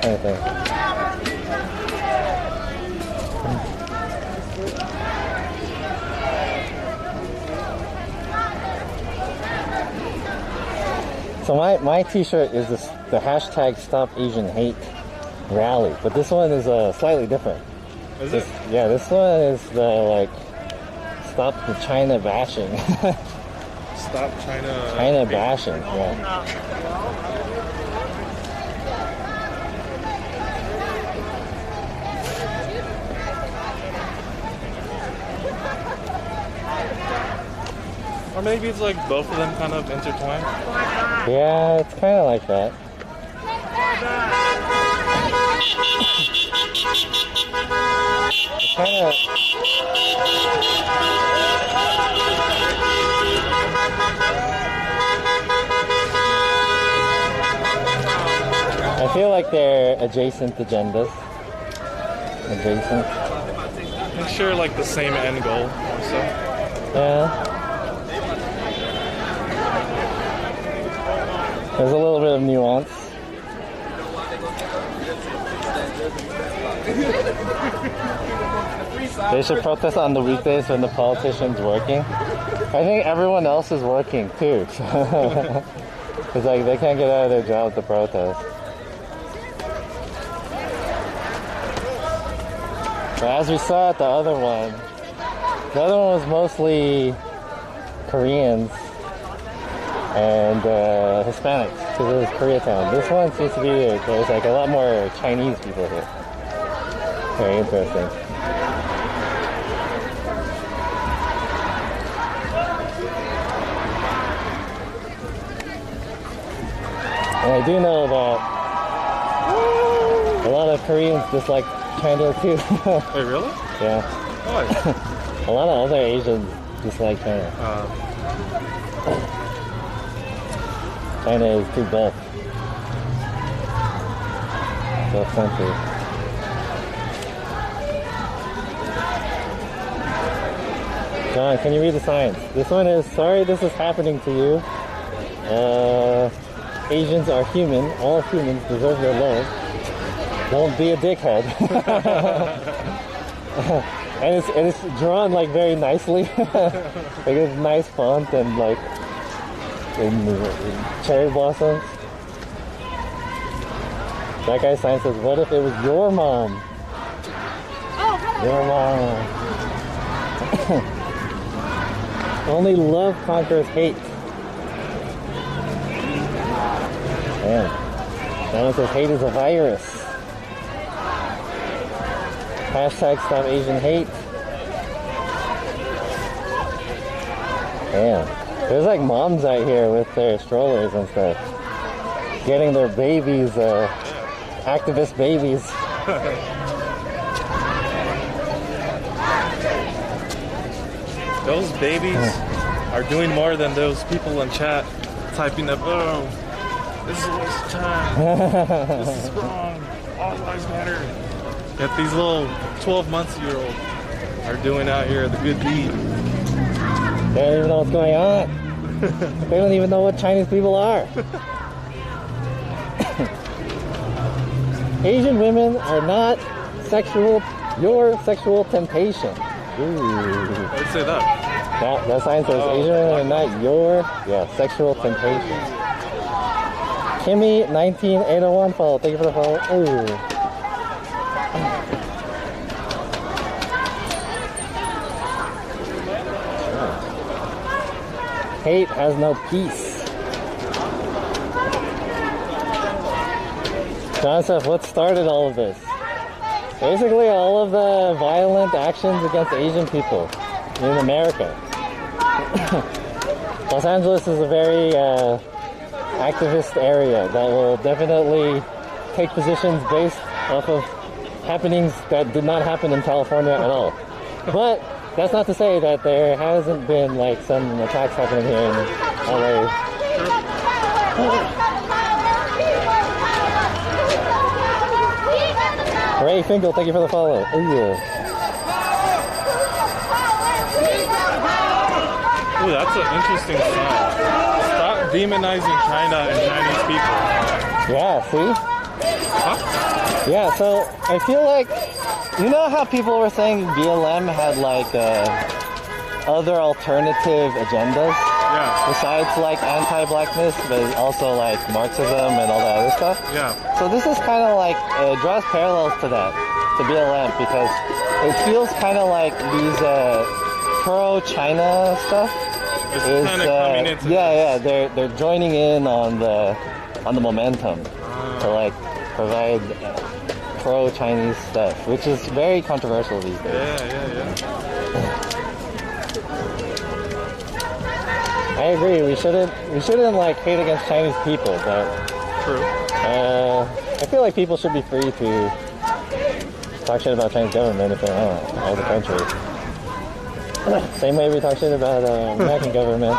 A: kind of thing. So my t-shirt is the hashtag Stop Asian Hate rally, but this one is slightly different.
R: Is it?
A: Yeah, this one is the like Stop the China bashing.
R: Stop China.
A: China bashing, yeah.
R: Or maybe it's like both of them kind of intertwined.
A: Yeah, it's kind of like that. It's kind of... I feel like they're adjacent agendas. Adjacent.
R: I'm sure like the same end goal also.
A: Yeah. There's a little bit of nuance. They should protest on the weekdays when the politician's working. I think everyone else is working too. It's like they can't get out of their job to protest. But as we saw at the other one was mostly Koreans and Hispanics, because it was Koreatown. This one seems to be, there's like a lot more Chinese people here. Very interesting. I do know that a lot of Koreans dislike China too.
R: Wait, really?
A: Yeah.
R: Why?
A: A lot of other Asians dislike China. China is too Gulf. Gulf country. John, can you read the signs? This one is, sorry this is happening to you. Asians are human. All humans deserve their love. Don't be a dickhead. and it's drawn like very nicely. Like it's nice font and like in cherry blossoms. That guy's sign says, what if it was your mom? Your mom. Only love conquers hate. Man. That one says hate is a virus. Hashtag stop Asian hate. Damn. There's like moms out here with their strollers and stuff. Getting their babies, activist babies.
R: Those babies are doing more than those people in chat typing up, oh, this is a waste of time. This is wrong. All lives matter. Yet these little 12-month-old are doing out here the good deed.
A: They don't even know what's going on. They don't even know what Chinese people are. Asian women are not your sexual temptation. Ooh.
R: I'd say that.
A: That sign says Asian women are not your sexual temptation. Kimmy 19801 follow. Thank you for the follow. Ooh. Hate has no peace. Joseph, what started all of this? Basically, all of the violent actions against Asian people in America. Los Angeles is a very activist area that will definitely take positions based off of happenings that did not happen in California at all. But that's not to say that there hasn't been like some attacks happening here in LA. Ray Finkel, thank you for the follow. Ooh, yeah.
R: Ooh, that's an interesting sign. Stop demonizing China and Chinese people.
A: Yeah, see?
R: Huh?
A: Yeah, so I feel like, you know how people were saying BLM had like other alternative agendas?
R: Yeah.
A: Besides like anti-blackness, but also like Marxism and all that other stuff?
R: Yeah.
A: So this is kind of like, draws parallels to that, to BLM, because it feels kind of like these pro-China stuff.
R: It's kind of coming into
A: they're joining in on the momentum to like provide pro-Chinese stuff, which is very controversial these days.
R: Yeah.
A: I agree. We shouldn't like hate against Chinese people, but
R: true.
A: I feel like people should be free to talk shit about Chinese government if they want, all the country. Same way we talk shit about American government.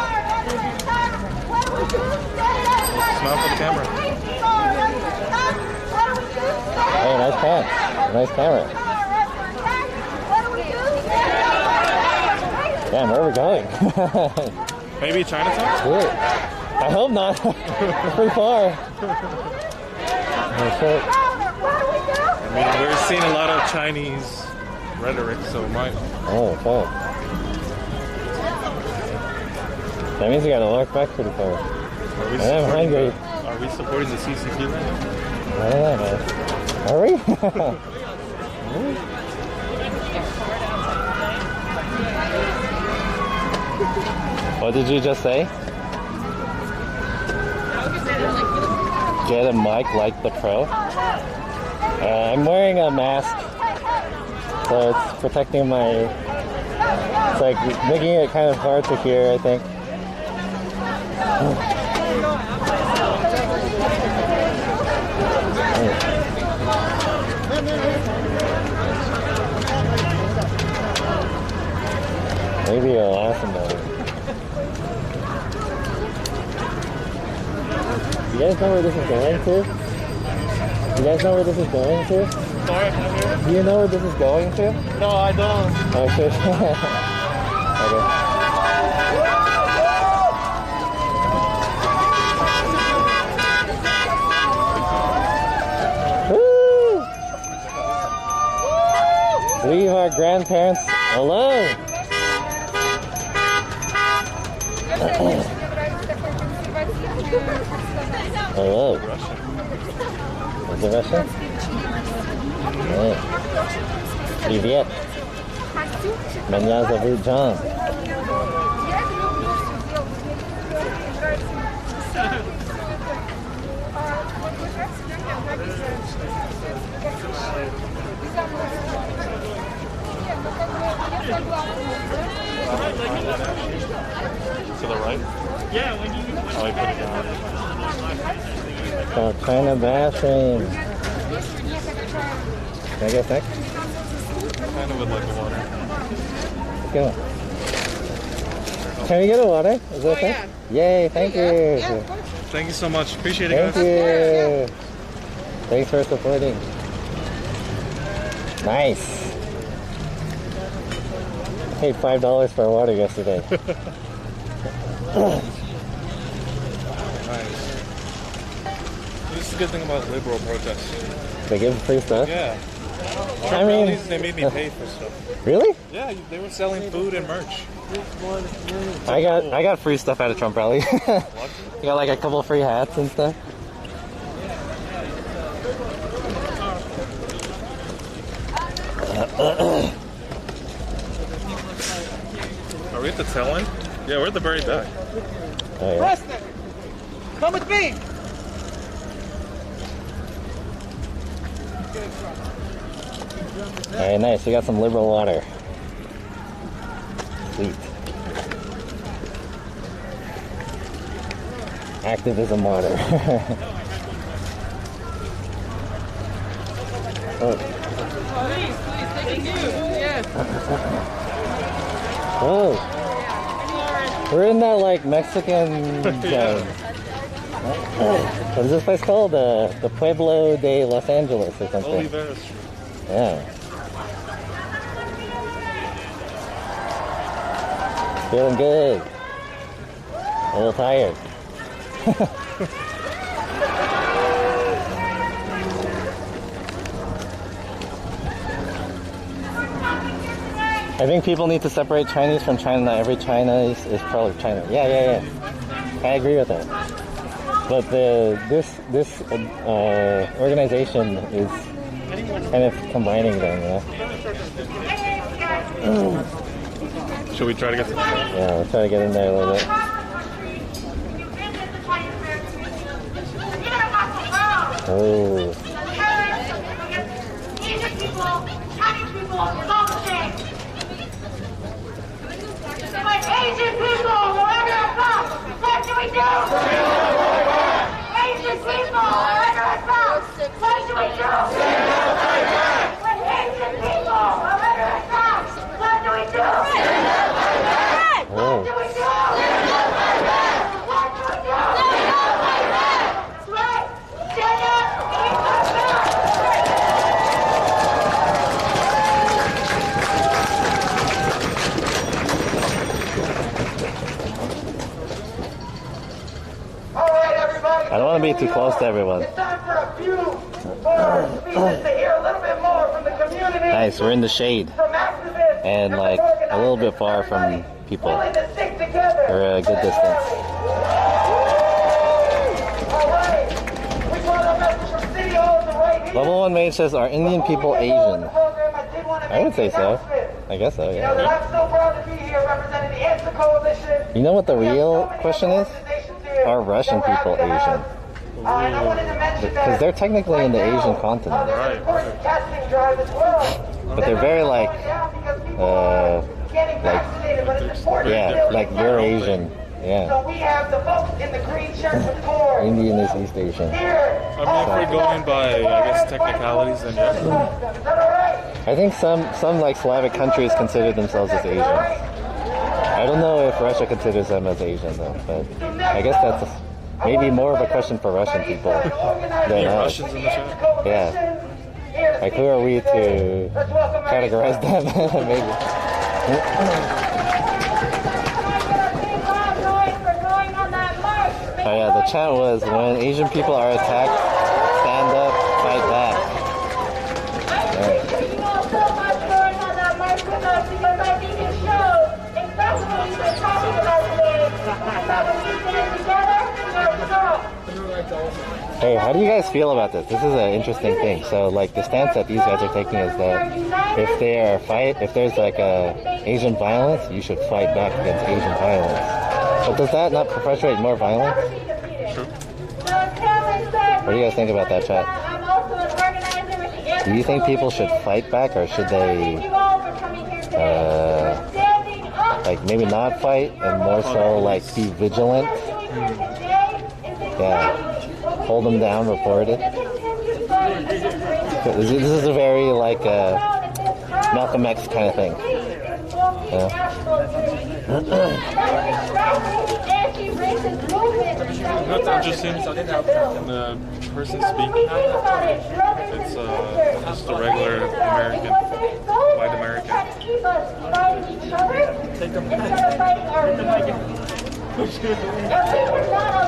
R: Smile for the camera.
A: Hey, nice pants. Nice camera. Damn, where are we going?
R: Maybe Chinatown?
A: Sweet. I hope not. It's pretty far. Oh, shit.
R: I mean, we're seeing a lot of Chinese rhetoric, so might.
A: Oh, fuck. That means we gotta walk back pretty far. I'm hungry.
R: Are we supporting the CCP right now?
A: I don't know, man. Are we? What did you just say? Get a mic like the pro? I'm wearing a mask, so it's protecting my... It's like making it kind of hard to hear, I think. Maybe a watermelon. You guys know where this is going to? You guys know where this is going to?
U: Sorry, I'm here.
A: Do you know where this is going to?
U: No, I don't.
A: Okay. Okay. Woo! Leave our grandparents alone. Hello. Is it Russian? Yeah. Привет. Меня зовут John.
E: To the right?
U: Yeah, when you
E: Oh, you put it down.
A: Called China bathroom. Can I get a sec?
E: Kind of would like the water.
A: Let's go. Can we get a water? Is that okay? Yay, thank you.
E: Thank you so much. Appreciate it,
A: Thank
E: guys.
A: you. Thanks for supporting. Nice. I paid $5 for water yesterday.
E: Nice. This is a good thing about liberal protests.
A: They give free stuff?
E: Yeah.
A: I mean,
E: rallies, they made me pay for stuff.
A: Really?
E: Yeah, they were selling food and merch.
A: I got free stuff at a Trump rally. I got like a couple of free hats and stuff.
E: Are we at the tail end? Yeah, we're at the very back.
A: Oh, yeah.
U: Preston, come with me.
A: Alright, nice. We got some liberal water. Sweet. Activism water. Oh.
B: Please, thank you. Yes.
A: Oh. We're in that like Mexican zone. What is this place called? The Pueblo de Los Angeles or something.
E: Oliveras.
A: Yeah. Feeling good. A little tired. I think people need to separate Chinese from China. Not every Chinese is probably China. Yeah. I agree with that. But this organization is kind of combining them,
E: Should we try to get to that?
A: Yeah, we'll try to get in there a little bit. Oh.
J: Asian people, Chinese people, it's all the same. When Asian people are under attack, what do we do? Asian people are under attack, what do we do? When Asian people are under attack, what do we do? What do we do? What do we do? Right, stand up, eat the back.
A: I don't want to be too close to everyone.
J: It's time for a few more speeches to hear a little bit more from the community.
A: Nice, we're in the shade.
J: From activists
A: And like a little bit far from people.
J: willing to stick together.
A: We're a good distance.
J: All right. We brought a message from City Hall to right here.
A: Level 1 mage says, are Indian people Asian? I would say so. I guess so,
J: You know that
A: yeah.
J: I'm so proud to be here representing the Answer Coalition.
A: You know what the real question is? Are Russian people Asian?
J: And I wanted to mention
A: Because they're technically in the Asian continent.
J: casting drive as well.
A: But they're very like
J: Getting vaccinated, but it's important.
A: yeah, like you're Asian. Yeah.
J: So we have the folks in the green shirts with corn.
A: Indian is East Asian.
R: I mean, if we're going by, I guess, technicalities, then yes.
A: I think some like Slavic countries consider themselves as Asians. I don't know if Russia considers them as Asian though, but I guess that's maybe more of a question for Russian people than us.
R: Russians in the chat?
A: Yeah. Like, who are we to categorize them? Maybe. Oh yeah, the chat was, when Asian people are attacked, stand up, fight back. Hey, how do you guys feel about this? This is an interesting thing. So, like, the stance that these guys are taking is that if there's like Asian violence, you should fight back against Asian violence. But does that not perpetuate more violence?
R: True.
A: What do you guys think about that, chat? Do you think people should fight back, or should they, like, maybe not fight and more so like be vigilant? Yeah. Hold them down, report it. This is a very like Malcolm X kind of thing. Yeah.
R: That's interesting. The person speaking, it's just a regular American, white American.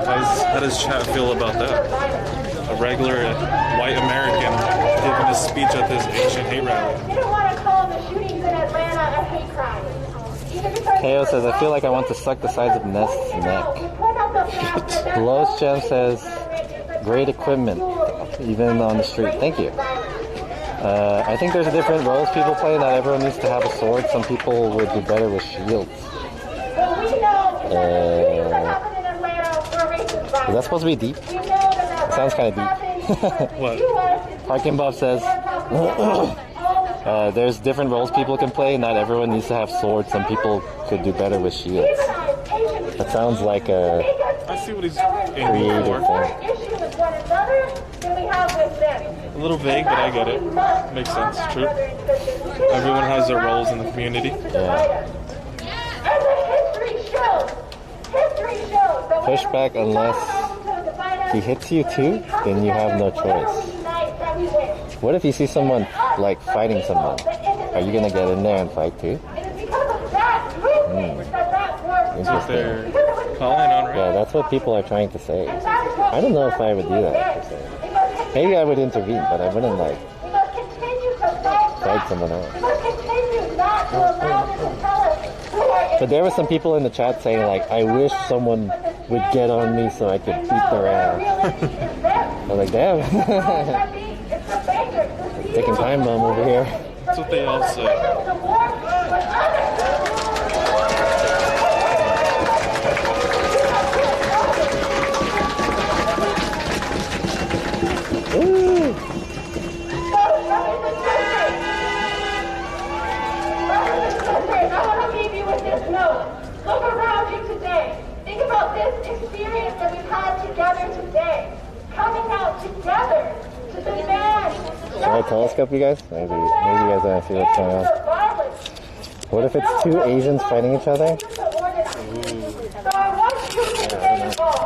R: How does chat feel about that? A regular white American giving a speech at this Asian hate rally.
A: Teo says, I feel like I want to suck the sides of Nest's neck. Lowe's Gem says, great equipment, even on the street. Thank you. I think there's different roles people play. Not everyone needs to have a sword. Some people would do better with shields. Is that supposed to be deep? It sounds kind of deep.
R: What?
A: Parkin Bob says, there's different roles people can play. Not everyone needs to have swords. Some people could do better with shields. That sounds like a
R: I see what he's aiming for. A little vague, but I get it. Makes sense. True. Everyone has their roles in the community.
A: Yeah. Push back unless he hits you too, then you have no choice. What if you see someone like fighting someone? Are you gonna get in there and fight too? Interesting.
R: Calling on, right?
A: Yeah, that's what people are trying to say. I don't know if I would do that per se. Maybe I would intervene, but I wouldn't like fight someone else. But there were some people in the chat saying like, I wish someone would get on me so I could beat their ass. I was like, damn. Taking time bomb over here.
R: That's what they all say.
A: Ooh.
J: Look around you today. Think about this experience that we've had together today. Coming out together to demand.
A: Should I telescope you guys? Maybe you guys want to see what's going on. What if it's two Asians fighting each other?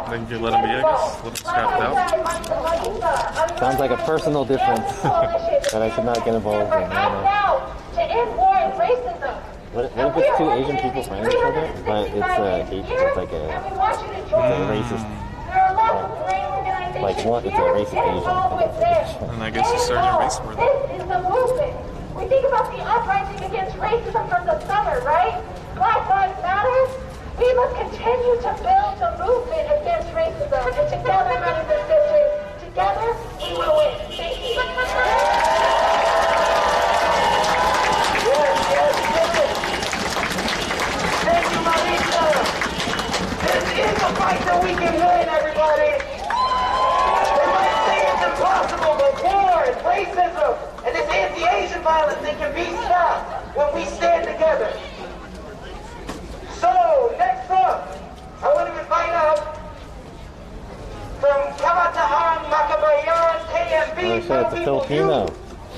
R: Then you let them be, I guess. Let them scrap it out.
A: Sounds like a personal difference that I should not get involved in. I don't know. What if it's two Asian people fighting each other, but it's like a racist, like one, it's a racist Asian.
R: And I guess you started a race war then.
J: This is the movement. We think about the uprising against racism from the summer, right? Black Lives Matter. We must continue to build the movement against racism. And together, brothers and sisters, together we will win. Thank you. Thank you, Marisa. This is a fight that we can win, everybody. They might say it's impossible, but war and racism and this anti-Asian violence, they can be stopped when we stand together. So, next up, I want to
A: shit, it's a Filipino.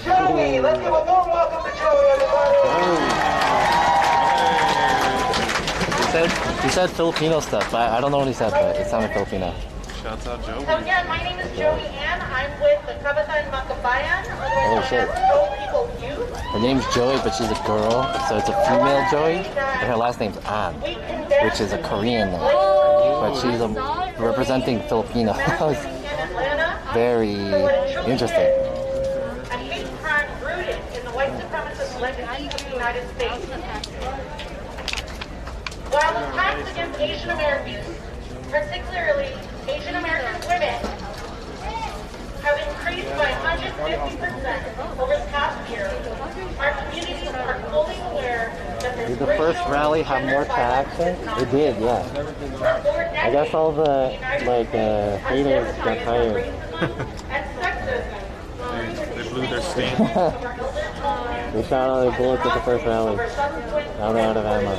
J: Joey, let's give a warm welcome to Joey, everybody.
A: He said Filipino stuff, but I don't know what he said, but it sounded Filipino.
E: Shouts out Joey.
J: So yeah, my name is Joey Ann. I'm with the Kabataan Makabayan,
A: Oh
J: otherwise
A: shit.
J: known as Joe People Youth.
A: Her name's Joey, but she's a girl, so it's a female Joey, and her last name's An, which is a Korean name, but she's representing Filipino. Very interesting.
J: A hate crime rooted in the white supremacist legacy of the United States. While attacks against Asian Americans, particularly Asian American women, have increased by 150% over the past year, our communities are fully aware that
A: Did the first rally have more action? It did, yeah. I guess all the haters got tired.
E: They blew their steam.
A: They shot all their bullets at the first rally. Now they're out of ammo.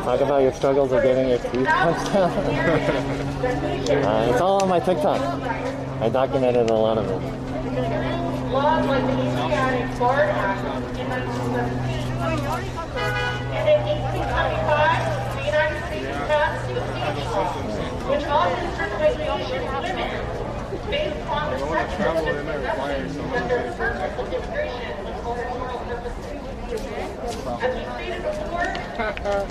A: Talk about your struggles of getting your teeth punched out. It's all on my TikTok. I documented a lot of it.
J: Laws like the Asiatic Bard Act in 1917. And in 1875, the United States passed the Peace Law, which often certified Asian women based upon the sexual misconception that their purpose of immigration was for moral purposes. As we stated before,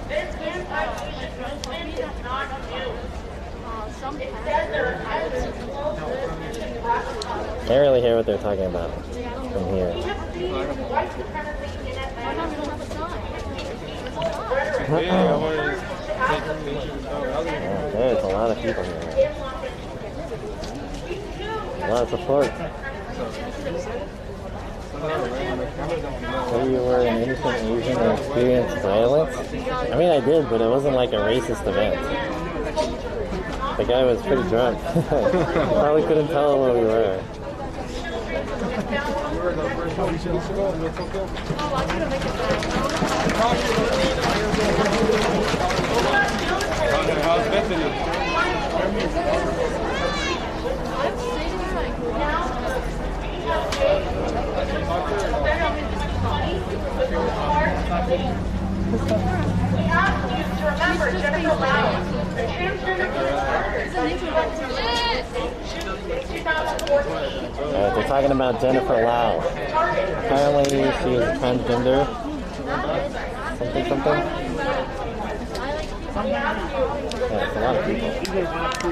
J: this anti-Asian movement is not new. Instead, there are evidence of this and rapid.
A: Can't really hear what they're talking about from here.
J: We have seen white supremacy in Atlanta.
A: There's a lot of people here. A lot of support. So you were an innocent Asian and experienced violence? I mean, I did, but it wasn't like a racist event. The guy was pretty drunk. Probably couldn't tell where we were.
F: How's Bethany?
J: We ask you to remember Jennifer Lau, a transgender in 2014.
A: They're talking about Jennifer Lau. Apparently she is a transgender. Something. Yeah, it's a lot of people.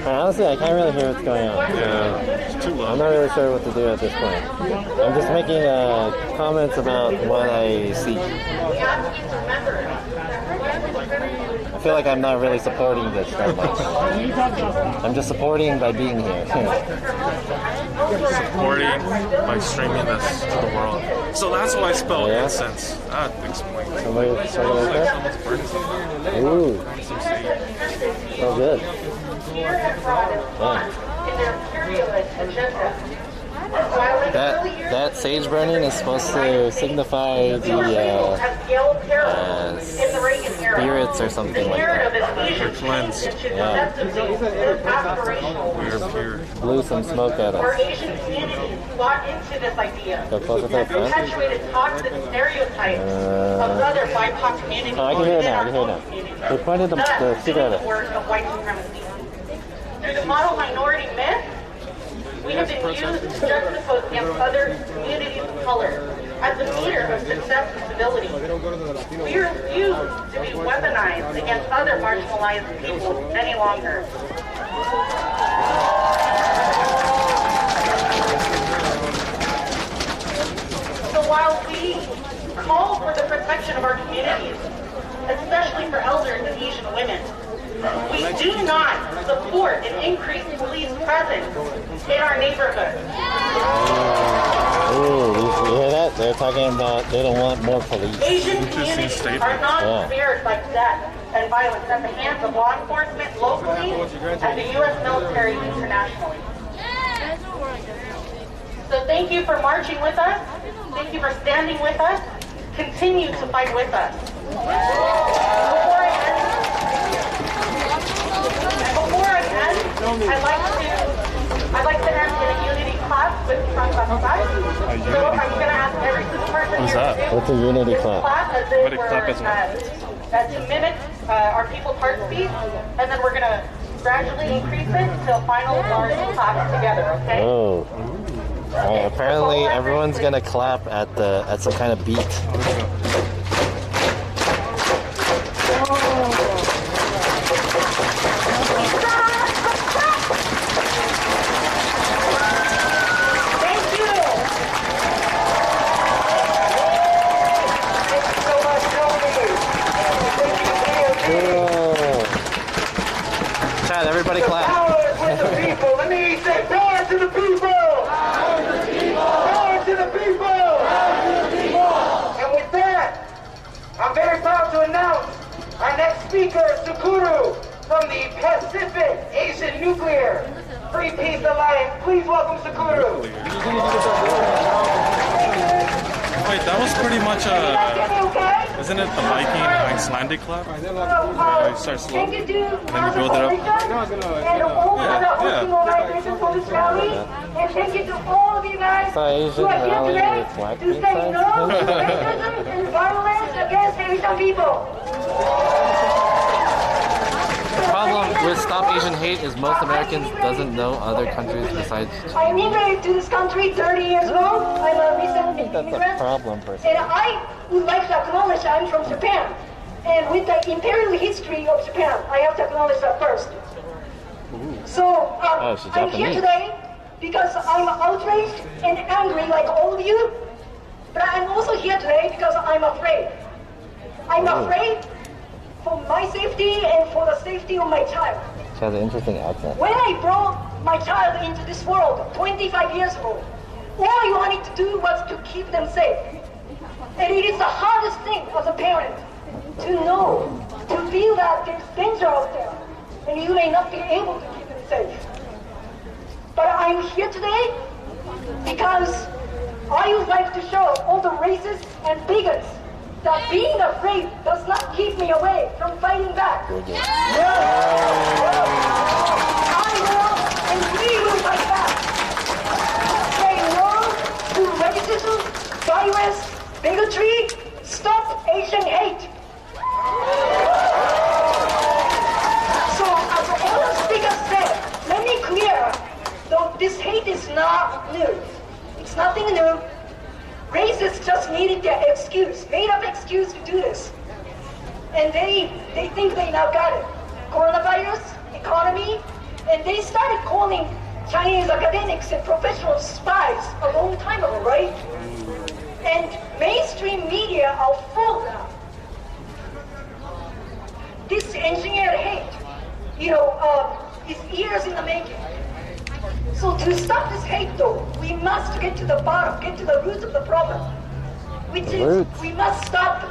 A: Honestly, I can't really hear what's going on. So I'm not really sure what to do at this point. I'm just making comments about what I see. I feel like I'm not really supporting this that much. I'm just supporting by being here.
E: Supporting by streaming this to the world. So that's why I spelled incense. That explains it.
A: Somebody's talking like that? Ooh. Oh, good. That sage burning is supposed to signify the spirits or something like that.
E: They're cleansed.
A: Yeah.
E: We're pure.
A: Blew some smoke at
J: Our
A: us.
J: Asian community bought into this idea
A: Go closer to the front.
J: perpetuated toxic stereotypes of other BIPOC communities.
A: Oh, I can hear it now. They pointed the sticker at
J: the
A: us.
J: word of white supremacy. Through the model minority myth, we have been used to juxtapose against other communities of color as the meter of success and stability. We refuse to be weaponized against other marginalized people any longer. So while we call for the protection of our communities, especially for elders and Asian women, we do not support an increased police presence in our neighborhoods.
A: Ooh, you hear that? They're talking about they don't want more police.
J: Asian communities are not spared by death and violence at the hands of law enforcement locally and the U.S. military internationally. So thank you for marching with us. Thank you for standing with us. Continue to fight with us. Before I end, I'd like to end in a unity clap with front left side. So I'm going to ask every person
A: What's
J: here
A: that?
J: to do
A: What's a unity clap?
J: clap as if we're, to mimic our people's heartbeat, and then we're going to gradually increase it till final large clap together, okay?
A: Oh. Alright, apparently everyone's gonna clap at some kind of beat. Chad, everybody clap.
J: Power with the people. Let me say power to the people. Power to the people. Power to the people. Power to the people. And with that, I'm very proud to announce our next speaker, Sukuru, from the Pacific Asian Nuclear Free Peace Alliance. Please welcome Sukuru.
R: Wait, that was pretty much isn't it the Viking Icelandic clap? You start slow, and then you build it up.
J: And all the hosting organizations for this rally. And thank you to all of you guys who are here today to say no to racism and violence against Asian people.
A: The problem with Stop Asian Hate is most Americans doesn't know other countries besides China.
J: I immigrated to this country 30 years ago. I'm a recent
A: That's
J: immigrant.
A: a problem for
J: And I would like to acknowledge I'm from Japan. And with the imperial history of Japan, I have to acknowledge that first. So I'm here today because I'm outraged and angry like all of you. But I'm also here today because I'm afraid. I'm afraid for my safety and for the safety of my child.
A: She has an interesting accent.
J: When I brought my child into this world 25 years ago, all I wanted to do was to keep them safe. And it is the hardest thing as a parent to know, to feel that there's danger out there, and you may not be able to keep them safe. But I'm here today because I would like to show all the racists and bigots that being afraid does not keep me away from fighting back. I will and we will fight back. Say no to racism, violence, bigotry, stop Asian hate. So as all the speakers said, let me clear, though this hate is not new. It's nothing new. Racists just needed their excuse, made-up excuse to do this. And they think they now got it. Coronavirus, economy, and they started calling Chinese academics and professional spies a long time ago, right? And mainstream media are full now. This engineered hate, is years in the making. So to stop this hate though, we must get to the bottom, get to the root of the problem. Which is, we must stop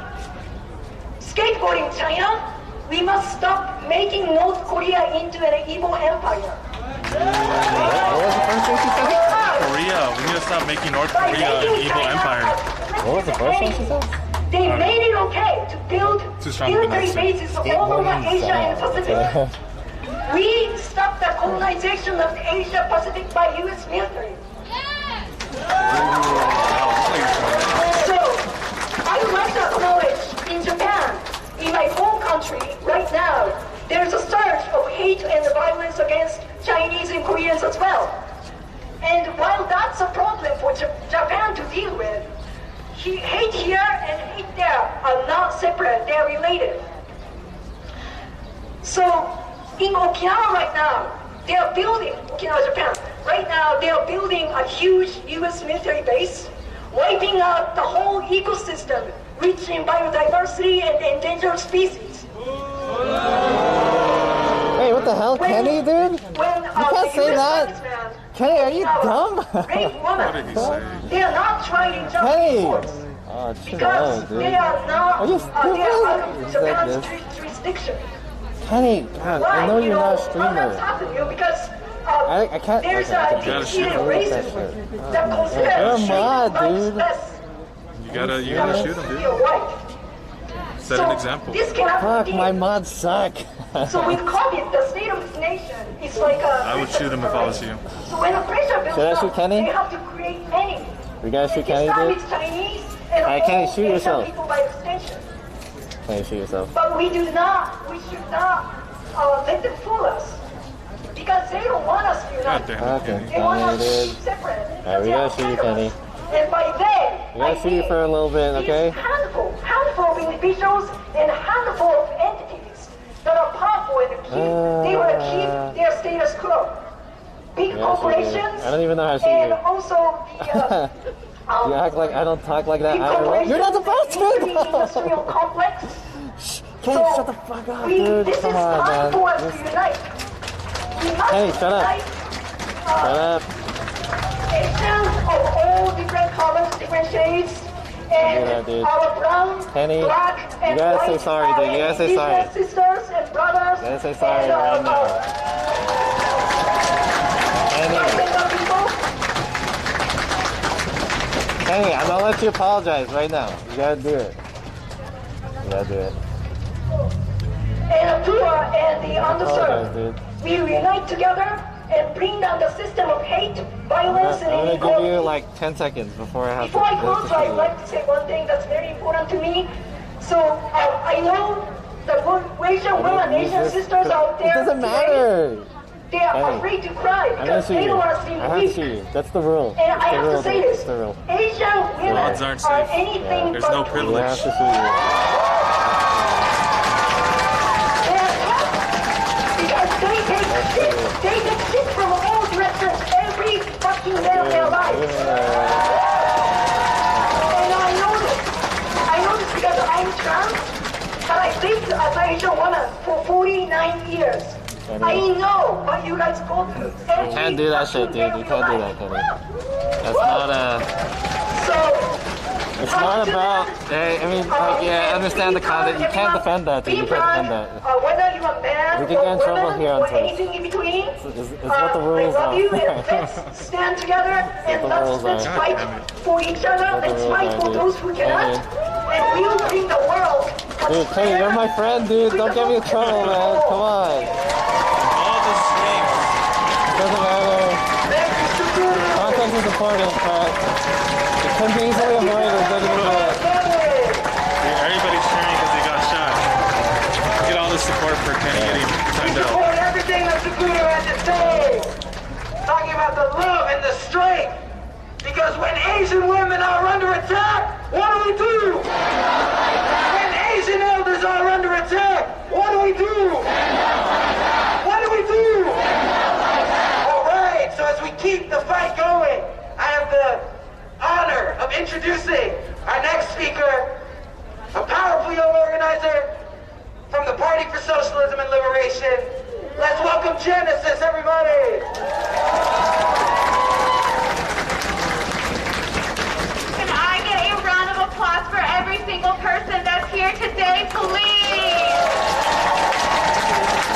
J: scapegoating China. We must stop making North Korea into an evil empire.
R: What was the first thing she said? Korea. We need to stop making North Korea an evil empire.
A: What was the first one she said?
J: They made it okay to build military bases all over Asia and Pacific. We stopped the colonization of Asia Pacific by U.S. military. So, I would like to acknowledge in Japan, in my home country, right now, there's a surge of hate and violence against Chinese and Koreans as well. And while that's a problem for Japan to deal with, hate here and hate there are not separate, they're related. So, in Okinawa right now, they are building, Okinawa, Japan, right now they are building a huge US military base, wiping out the whole ecosystem, rich in biodiversity and endangered species.
A: Hey, what the hell, Kenny, dude? You can't say that. Kenny, are you dumb?
J: What did he say? They are not trying to jump
A: Kenny!
J: force
A: Oh, chill
J: because
A: out, dude.
J: they are not,
A: Are you
J: they are out
A: stupid?
J: of Japan's jurisdiction.
A: Kenny, God, I know you're not a streamer.
J: That's happening because
A: I can't.
J: there's
A: okay,
J: a racism that considers
A: Come on,
J: whites
A: dude.
J: less.
R: You gotta shoot him, dude. Set an example.
G: This cannot
A: Fuck,
G: continue.
A: my mods suck.
G: So with COVID, the state of this nation is like a...
R: I would shoot him if I was you.
G: So when the pressure builds
A: Should I shoot
G: up,
A: Kenny?
G: they have to create enemies.
A: You guys shoot Kenny,
G: This time
A: dude?
G: it's Chinese and
A: Alright, Kenny,
G: all
A: shoot
G: Asian
A: yourself.
G: people by extension.
A: Kenny, shoot yourself.
G: But we should not let them fool us. Because they don't want us to unite.
A: Okay,
G: They want us to
A: Kenny,
G: be
A: dude.
G: separate.
A: Alright, we gotta shoot you, Kenny.
G: And by then,
A: We gotta shoot you for a little bit, okay?
G: handful of individuals and a handful of entities that are powerful and they want to keep their status quo. Big
A: Yeah,
G: corporations
A: I don't even know how to shoot
G: and
A: you.
G: also the
A: You act like I don't talk like that.
G: big
A: I don't know.
G: corporations
A: You're not supposed
G: in the
A: to!
G: industrial complex.
A: Kenny, shut the fuck up, dude.
G: This
A: Come
G: is
A: on,
G: time for us
A: man.
G: to unite. We must
A: Kenny, shut up.
G: unite
A: Shut up.
G: Asians of all different colors, different shades, and
A: Yeah, dude.
G: our brown,
A: Kenny,
G: black, and
A: you gotta
G: white
A: say sorry, dude. You gotta say sorry.
G: sisters and brothers.
A: You gotta say sorry
G: and,
A: right now. Kenny, I'm gonna let you apologize right now. You gotta do it. You gotta do it.
G: And the poor and the
A: Apologize,
G: underserved.
A: dude.
G: We unite together and bring down the system of hate, violence,
A: I'm
G: and
A: gonna
G: inequality.
A: give you like 10 seconds before I have
G: Before I
A: to
G: close, I'd like to say one thing that's very important to me. So I know the Asian women, Asian sisters out there.
A: It doesn't
G: today,
A: matter.
G: they are
A: Kenny,
G: afraid to cry
A: I'm gonna
G: because
A: shoot
G: they
A: you.
G: don't want to seem
A: I have to
G: weak.
A: shoot you. That's the rule.
G: And
A: That's
G: I
A: the
G: have
A: rule,
G: to say
A: dude.
G: this:
A: That's the rule.
G: Asian women
R: Odds aren't
G: are
R: safe.
G: anything
R: There's
G: but
R: no
A: We
R: privilege.
A: have to shoot you.
G: because they take shit from all directions every fucking day of their lives. And I know this because I'm trans, and I lived as an Asian woman for 49 years. I know what you guys go through.
A: You can't do that shit, dude. You can't do that, Kenny. That's not it's not about, hey, I mean, like, yeah, I understand the content. You can't defend that, dude. You can't defend that.
G: Whether you're a man
A: We can get in
G: or
A: trouble
G: woman
A: here on
G: or
A: Twitch.
G: anything in between,
A: It's what the rules
G: I love you,
A: are.
G: and let's stand together and
A: the
G: let's
A: rules are.
G: fight for each other.
A: What the
G: Let's
A: rules
G: fight
A: are,
G: for
A: dude.
G: those who cannot. And we'll bring the world.
A: Dude, Kenny, you're my friend, dude. Don't get me in trouble, man. Come on.
R: All the streams.
A: It doesn't matter. Context is important, but it can be easily avoided. Don't even do it.
R: Everybody's cheering because he got shot. Get all the support for Kenny getting timed out.
G: Support everything that Zagudo had to say. Talking about the love and the strength. Because when Asian women are under attack, what do we do? When Asian elders are under attack, what do we do? What do we do? All right, so as we keep the fight going, I have the honor of introducing our next speaker, a powerful young organizer from the Party for Socialism and Liberation. Let's welcome Genesis, everybody.
J: Can I get a round of applause for every single person that's here today, please?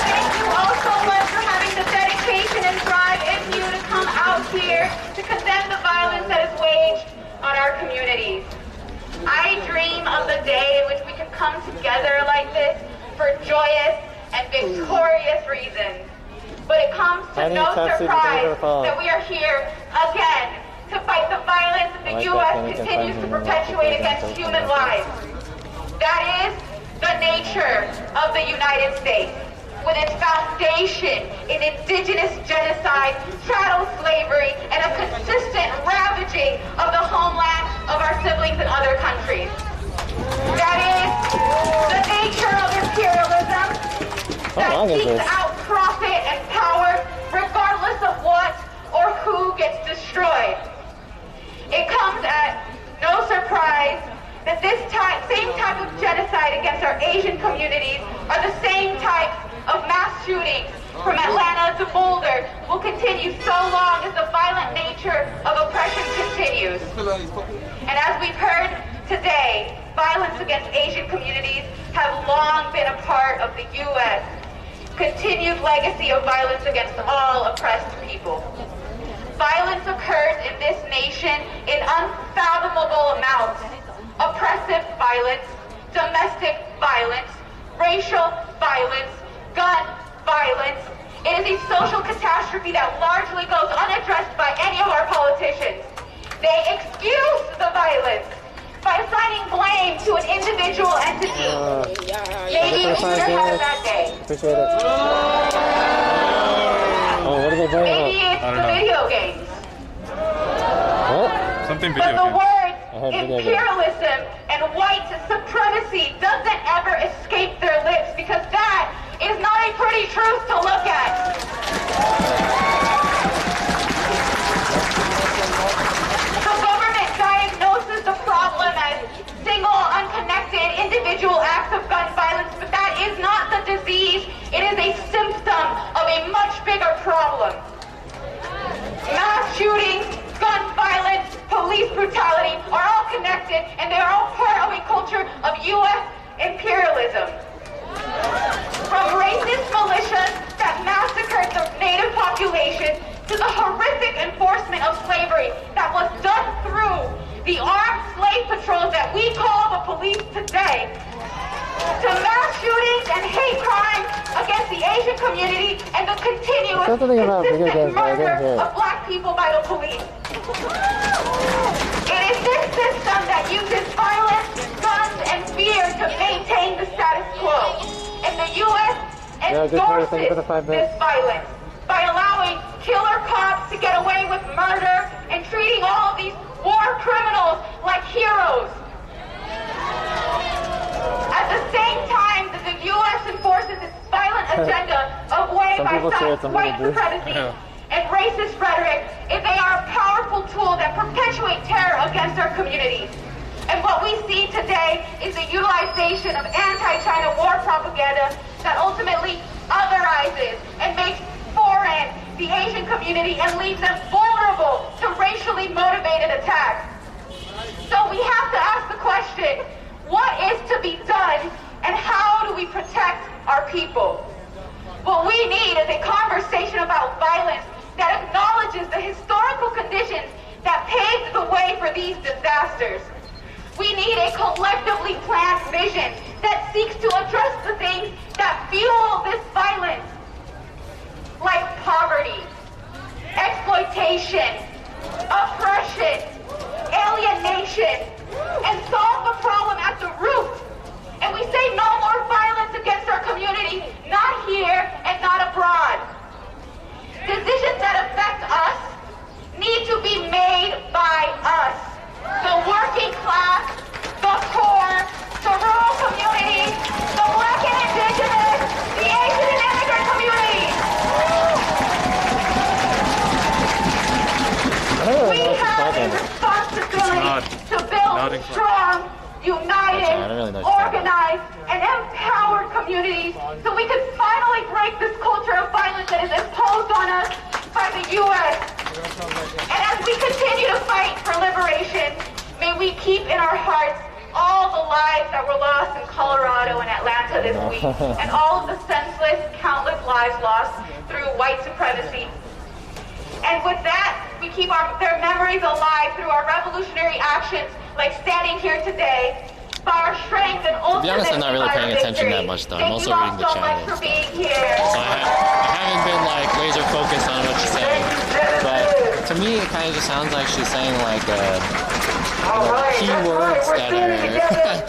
J: Thank you all so much for having the dedication and drive in you to come out here to condemn the violence that is waged on our communities. I dream of the day in which we can come together like this for joyous and victorious reasons. But it comes to no surprise that we are here again to fight the violence that the U.S. continues to perpetuate against human lives. That is the nature of the United States, with its foundation in indigenous genocide, chattel slavery, and a consistent ravaging of the homeland of our siblings in other countries. That is the nature of imperialism that seeks out profit and power regardless of what or who gets destroyed. It comes at no surprise that this same type of genocide against our Asian communities are the same types of mass shootings from Atlanta to Boulder will continue so long as the violent nature of oppression continues. And as we've heard today, violence against Asian communities have long been a part of the U.S. continued legacy of violence against all oppressed people. Violence occurs in this nation in unfathomable amounts. Oppressive violence, domestic violence, racial violence, gun violence. It is a social catastrophe that largely goes unaddressed by any of our politicians. They excuse the violence by assigning blame to an individual entity. Maybe you should have had a bad day.
A: Appreciate it. Oh, what are they doing?
J: Maybe it's the video games.
A: What?
R: Something
J: But
R: video
J: the
R: game.
J: word
A: video games.
J: imperialism and white supremacy doesn't ever escape their lips because that is not a pretty truth to look at. The government diagnoses the problem as single, unconnected, individual acts of gun violence, but that is not the disease. It is a symptom of a much bigger problem. Mass shootings, gun violence, police brutality are all connected, and they are all part of a culture of U.S. imperialism. From racist militias that massacred the native population to the horrific enforcement of slavery that was done through the armed slave patrols that we call the police today, to mass shootings and hate crimes against the Asian community and the continuous consistent murder of black people by the police. It is this system that uses violence, guns, and fear to maintain the status quo. And the U.S. endorses this violence by allowing killer cops to get away with murder and treating all of these war criminals like heroes. At the same time that the U.S. enforces its violent agenda of white supremacy and racist rhetoric, if they are a powerful tool that perpetuate terror against our communities. And what we see today is the utilization of anti-China war propaganda that ultimately otherizes and makes foreign the Asian community and leaves them vulnerable to racially motivated attacks. So we have to ask the question, what is to be done and how do we protect our people? What we need is a conversation about violence that acknowledges the historical conditions that paved the way for these disasters. We need a collectively planned vision that seeks to address the things that fuel this violence, like poverty, exploitation, oppression, alienation, and solve the problem at the root. And we say no more violence against our community, not here and not abroad. Decisions that affect us need to be made by us. The working class, the poor, the rural communities, the black and indigenous, the Asian and immigrant communities. We have a responsibility to build strong, united, organized, and empowered communities so we can finally break this culture of violence that is imposed on us by the U.S. And as we continue to fight for liberation, may we keep in our hearts all the lives that were lost in Colorado and Atlanta this week, and all of the senseless, countless lives lost through white supremacy. And with that, we keep their memories alive through our revolutionary actions, like standing here today, by our strength and ultimate.
H: To be honest, I'm not really paying attention that much though. I'm also reading the chat and stuff. So I haven't been like laser focused on what she's saying. But to me, it kind of just sounds like she's saying like keywords that are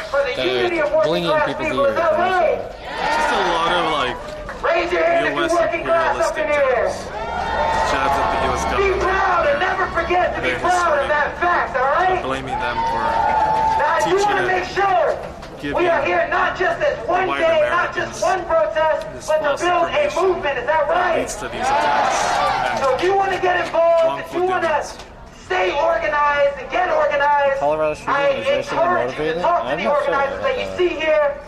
H: blinging people's ears.
R: Just a lot of like U.S. imperialistic jabs. Jabs at the U.S. government.
J: Be proud and never forget to be proud of that fact, all right?
R: Blaming them for
J: now, I do want to make sure we are here not just as one day, not just one protest, but to build a movement. Is that right?
R: Leads to these attacks.
J: So if you want to get involved, if you want to stay organized and get organized, I encourage you to talk to the organizers that you see here.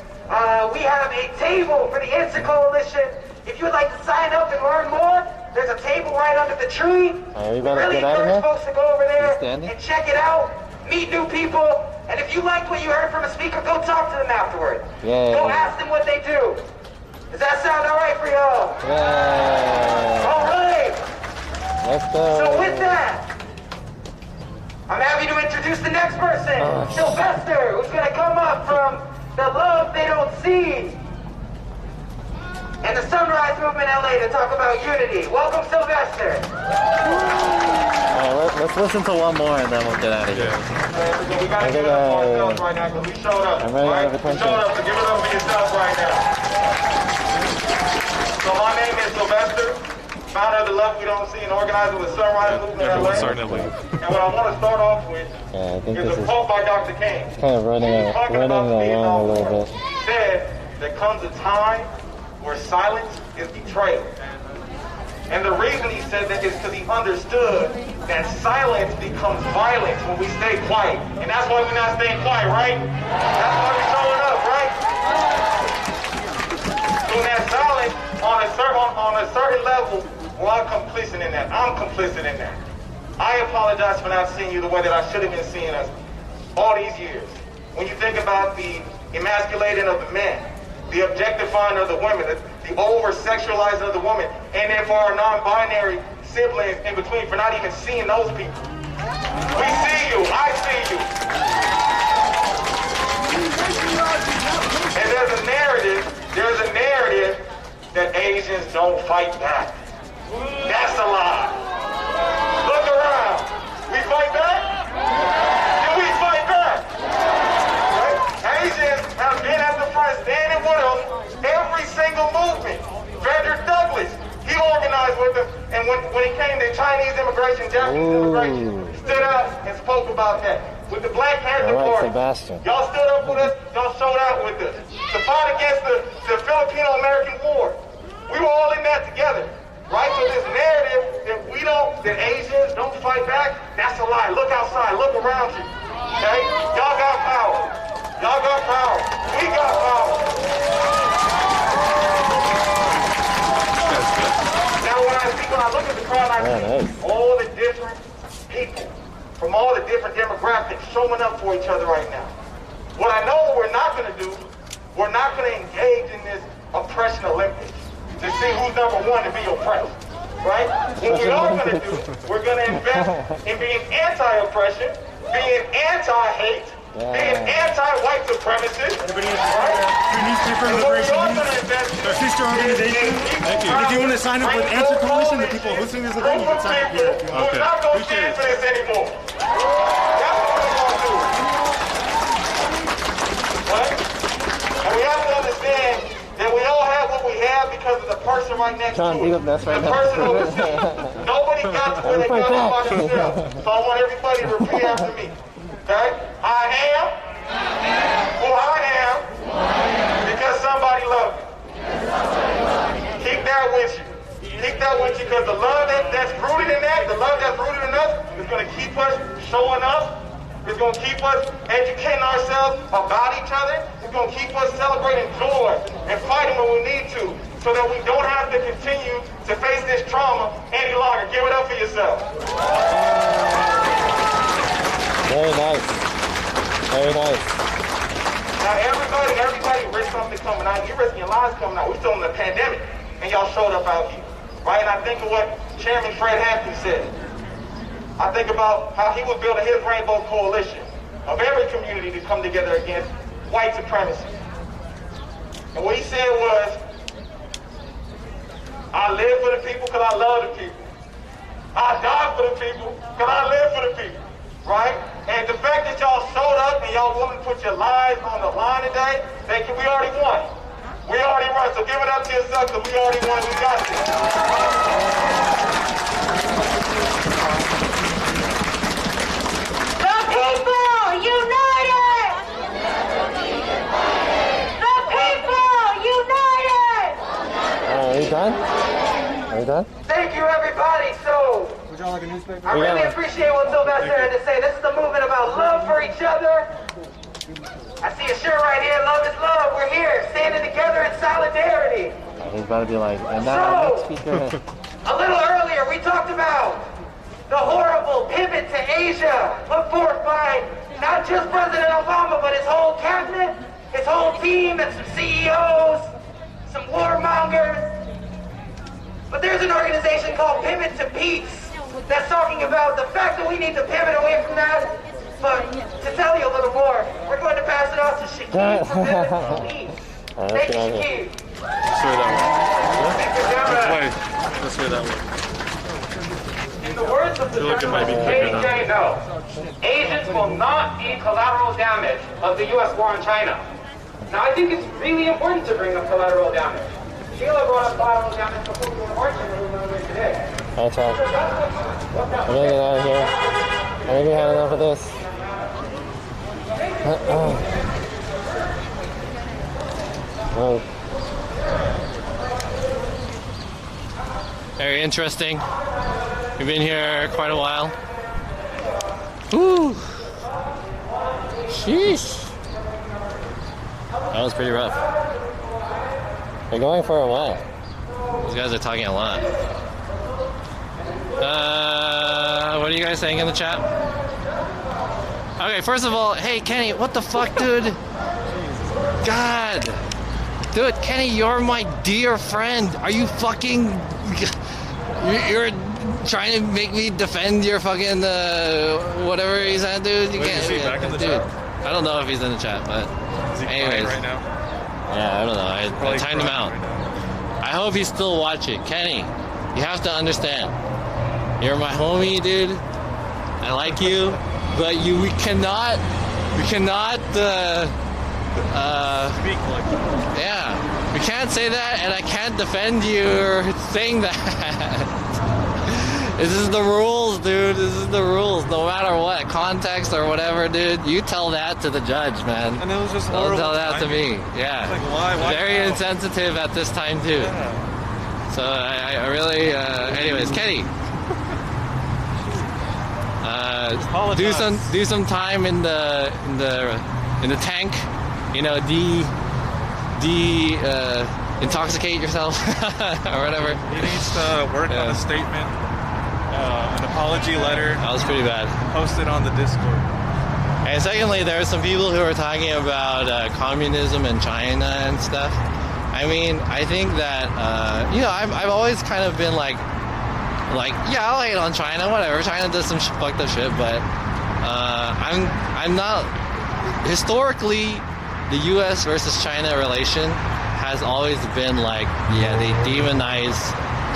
J: We have a table for the INSA Coalition. If you would like to sign up and learn more, there's a table right under the tree. We really encourage folks to go over there and check it out, meet new people, and if you liked what you heard from a speaker, go talk to them afterward. Go ask them what they do. Does that sound all right for y'all? All right.
A: Let's go.
J: So with that, I'm happy to introduce the next person, Sylvester, who's going to come up from
L: the love they don't see. And the Sunrise Movement LA to talk about unity. Welcome, Sylvester.
A: Alright, let's listen to one more and then we'll get out of here.
F: We gotta give it up for ourselves right now because we showed up.
A: I'm running out of
F: We
A: attention.
F: showed up, so give it up for yourself right now. So my name is Sylvester, founder of the Love We Don't See and organizer with Sunrise Movement LA. And what I want to start off with is a quote by Dr. King.
A: Kind of running along a little bit.
F: He said, there comes a time where silence is betrayal. And the reason he said that is because he understood that silence becomes violence when we stay quiet. And that's why we're not staying quiet, right? That's why we're showing up, right? So that silence, on a certain level, well, I'm complicit in that. I'm complicit in that. I apologize for not seeing you the way that I should have been seeing us all these years. When you think about the emasculating of the men, the objectifying of the women, the over-sexualizing of the woman, and then for our non-binary siblings in between for not even seeing those people. We see you, I see you. And there's a narrative that Asians don't fight back. That's a lie. Look around. We fight back? Do we fight back? Asians have been at the front standing with them every single movement. Frederick Douglass, he organized with them, and when he came to Chinese immigration, Japanese immigration, stood up and spoke about that. With the Black Panther Party, y'all stood up with us, y'all showed out with us. To fight against the Filipino-American War, we were all in that together. Right? So this narrative that Asians don't fight back, that's a lie. Look outside, look around you. Okay? Y'all got power. Y'all got power. We got power. Now when I look at the crowd, I see all the different people from all the different demographics showing up for each other right now. What I know we're not going to do, we're not going to engage in this oppression Olympics to see who's number one to be oppressed, right? What we are going to do, we're going to invest in being anti-oppression, being anti-hate, being anti-white supremacists, right?
V: Your newspaper, Liberation News, our sister organization. Thank you. And if you want to sign up with Answer Coalition, the people hosting this event, you can sign up here.
F: We're not going to stand for this anymore. That's what we're going to do. Right? And we have to understand that we all have what we have because of the person right next to us. The person overseas. Nobody got to where they got all by themselves. So I want everybody to repeat after me. Okay? I am who I am because somebody loved me. Keep that with you. Keep that with you because the love that's rooted in that, the love that's rooted in us is going to keep us showing up. It's going to keep us educating ourselves about each other. It's going to keep us celebrating joy and fighting when we need to so that we don't have to continue to face this trauma any longer. Give it up for yourself.
A: Very nice. Very nice.
F: Now everybody risks something coming out. You're risking your lives coming out. We're still in the pandemic and y'all showed up out here. Right? And I think of what Chairman Fred Hampton said. I think about how he was building his rainbow coalition of every community to come together against white supremacy. And what he said was, I live for the people because I love the people. I die for the people because I live for the people. Right? And the fact that y'all showed up and y'all willing to put your lives on the line today, we already won. We already won. So give it up to yourself because we already won. We got this.
J: United! The people united!
A: Are we done? Are we done?
L: Thank you, everybody. So,
V: would y'all like a newspaper?
L: I really appreciate what Sylvester had to say. This is a movement about love for each other. I see a shirt right here. Love is love. We're here, standing together in solidarity.
A: He's about to be like, and now our next speaker.
L: A little earlier, we talked about the horrible pivot to Asia put forth by not just President Obama, but his whole cabinet, his whole team, and some CEOs, some warmongers. But there's an organization called Pivot to Peace that's talking about the fact that we need to pivot away from that. But to tell you a little more, we're going to pass it off to
F: chief of the police. Thank you, chief.
R: This way that way. This way that way.
F: In the words of the no, Asians will not be collateral damage of the U.S. war on China. Now, I think it's really important to bring up collateral damage. Sheila brought up collateral damage before we were marching and we were today.
A: I'll try. I'm gonna get out of here. I think we had enough of this. Oh.
D: Very interesting. We've been here quite a while. Woo! Sheesh! That was pretty rough.
A: We're going for a while.
D: Those guys are talking a lot. What are you guys saying in the chat? Okay, first of all, hey Kenny, what the fuck, dude? God! Dude, Kenny, you're my dear friend. Are you fucking... You're trying to make me defend your fucking, whatever he said, dude? You can't...
R: Is he back in the
D: dude,
R: chat?
D: I don't know if he's in the chat, but...
R: Is he
D: anyways.
R: crying right now?
D: Yeah, I don't know. I timed him out. I hope he's still watching. Kenny, you have to understand. You're my homie, dude. I like you, but we cannot,
R: speak like that.
D: Yeah, we can't say that, and I can't defend you or saying that. This is the rules, dude. This is the rules. No matter what, context or whatever, dude. You tell that to the judge, man.
R: And it was just
D: Don't
R: horrible
D: tell that to me. Yeah.
R: Like, why?
D: Very insensitive at this time too.
R: Yeah.
D: So I really. Anyways, Kenny. Do some time in the tank. You know, intoxicate yourself or whatever.
R: He needs to work on a statement, an apology letter.
D: That was pretty bad.
R: Post it on the Discord.
D: And secondly, there are some people who are talking about communism in China and stuff. I mean, I think that I've always kind of been like, yeah, I'll hate on China, whatever. China does some fucked up shit, but I'm not. Historically, the U.S. versus China relation has always been like, yeah, they demonize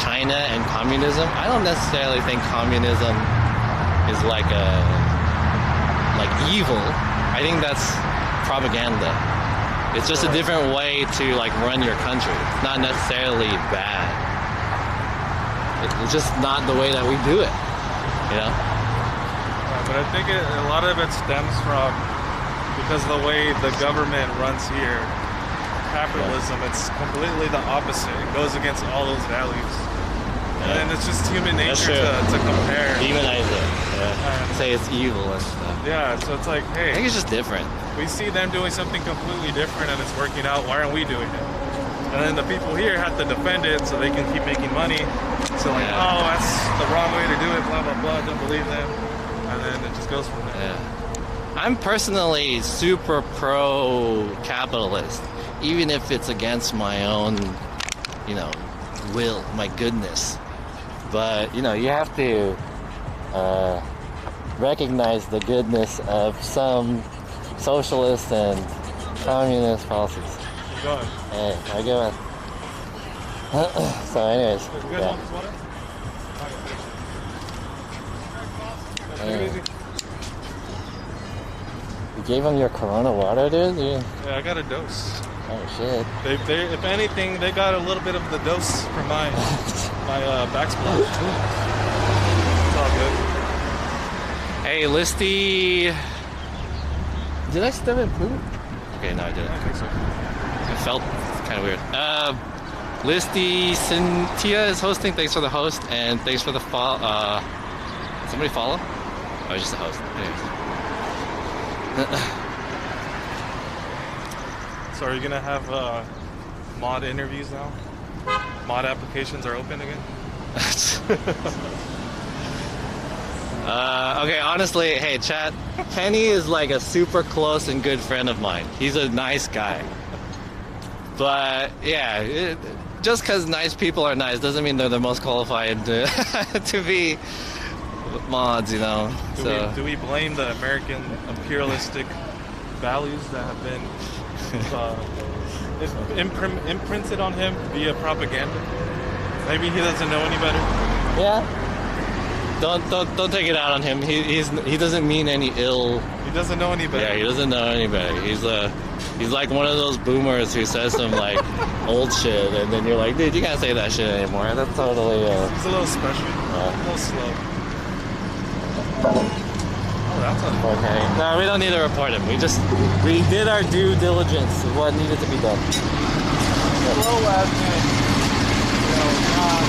D: China and communism. I don't necessarily think communism is like evil. I think that's propaganda. It's just a different way to like run your country. It's not necessarily bad. It's just not the way that we do it, you know?
R: But I think a lot of it stems from, because the way the government runs here, capitalism, it's completely the opposite. It goes against all those values. And it's just human nature to compare.
D: Demonize it. Yeah. Say it's evil and stuff.
R: Yeah, so it's like, hey.
D: I think it's just different.
R: We see them doing something completely different and it's working out. Why aren't we doing it? And then the people here have to defend it so they can keep making money. So like, oh, that's the wrong way to do it, blah, blah, blah, don't believe them. And then it just goes from there.
D: Yeah. I'm personally super pro-capitalist, even if it's against my own, will, my goodness. But, you have to recognize the goodness of some socialist and communist policies.
R: Keep going.
A: Hey, I give it. So anyways, yeah. You gave him your Corona water, dude?
R: Yeah, I got a dose.
A: Oh shit.
R: They, if anything, they got a little bit of the dose from my backsplash. It's all good.
D: Hey, Listy. Did I step in poop? Okay, no, I didn't.
R: I think so.
D: It felt kind of weird. Listy Cynthia is hosting. Thanks for the host, and thanks for the follow. Somebody follow? Oh, just the host.
R: So are you gonna have mod interviews now? Mod applications are open again?
D: Okay, honestly, hey, chat. Kenny is like a super close and good friend of mine. He's a nice guy. But yeah, just because nice people are nice doesn't mean they're the most qualified to be mods,
R: Do we blame the American imperialistic values that have been imprinted on him via propaganda. Maybe he doesn't know any better.
D: Yeah. Don't take it out on him. He doesn't mean any ill.
R: He doesn't know any better.
D: Yeah, he doesn't know any better. He's like one of those boomers who says some like old shit, and then you're like, dude, you can't say that shit anymore. That's totally.
R: He's a little special. A little slow. Oh, that's
D: okay. No, we don't need to report him. We did our due diligence of what needed to be done.
R: Slow as in, not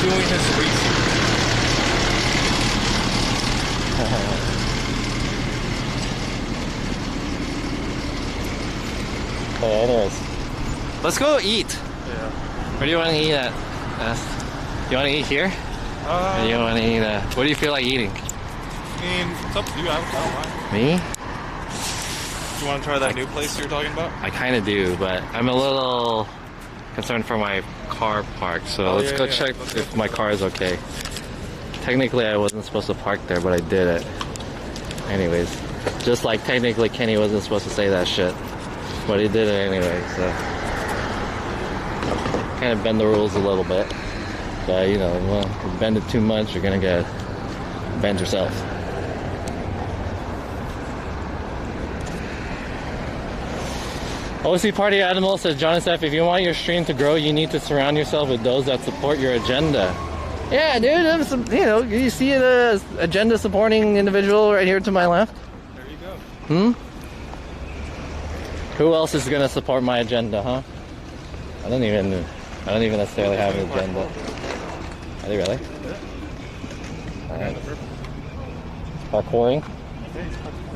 R: doing his research.
D: Okay, anyways, let's go eat.
R: Yeah.
D: Where do you want to eat at? You want to eat here? Or do you want to eat? What do you feel like eating?
R: I mean, it's up to you. I don't mind.
D: Me?
R: Do you want to try that new place you're talking about?
D: I kind of do, but I'm a little concerned for my car park. So let's go check if my car is okay. Technically, I wasn't supposed to park there, but I did it. Anyways, just like technically Kenny wasn't supposed to say that shit. But he did it anyway, so kind of bend the rules a little bit. But you know, well, if you bend it too much, you're gonna get bent yourself. OC Party Animal says, John and Steph, if you want your stream to grow, you need to surround yourself with those that support your agenda. Yeah, dude, you know, you see the agenda supporting individual right here to my left?
R: There you go.
D: Who else is gonna support my agenda, huh? I don't even necessarily have an agenda. Are they really? Alright. Parkouring?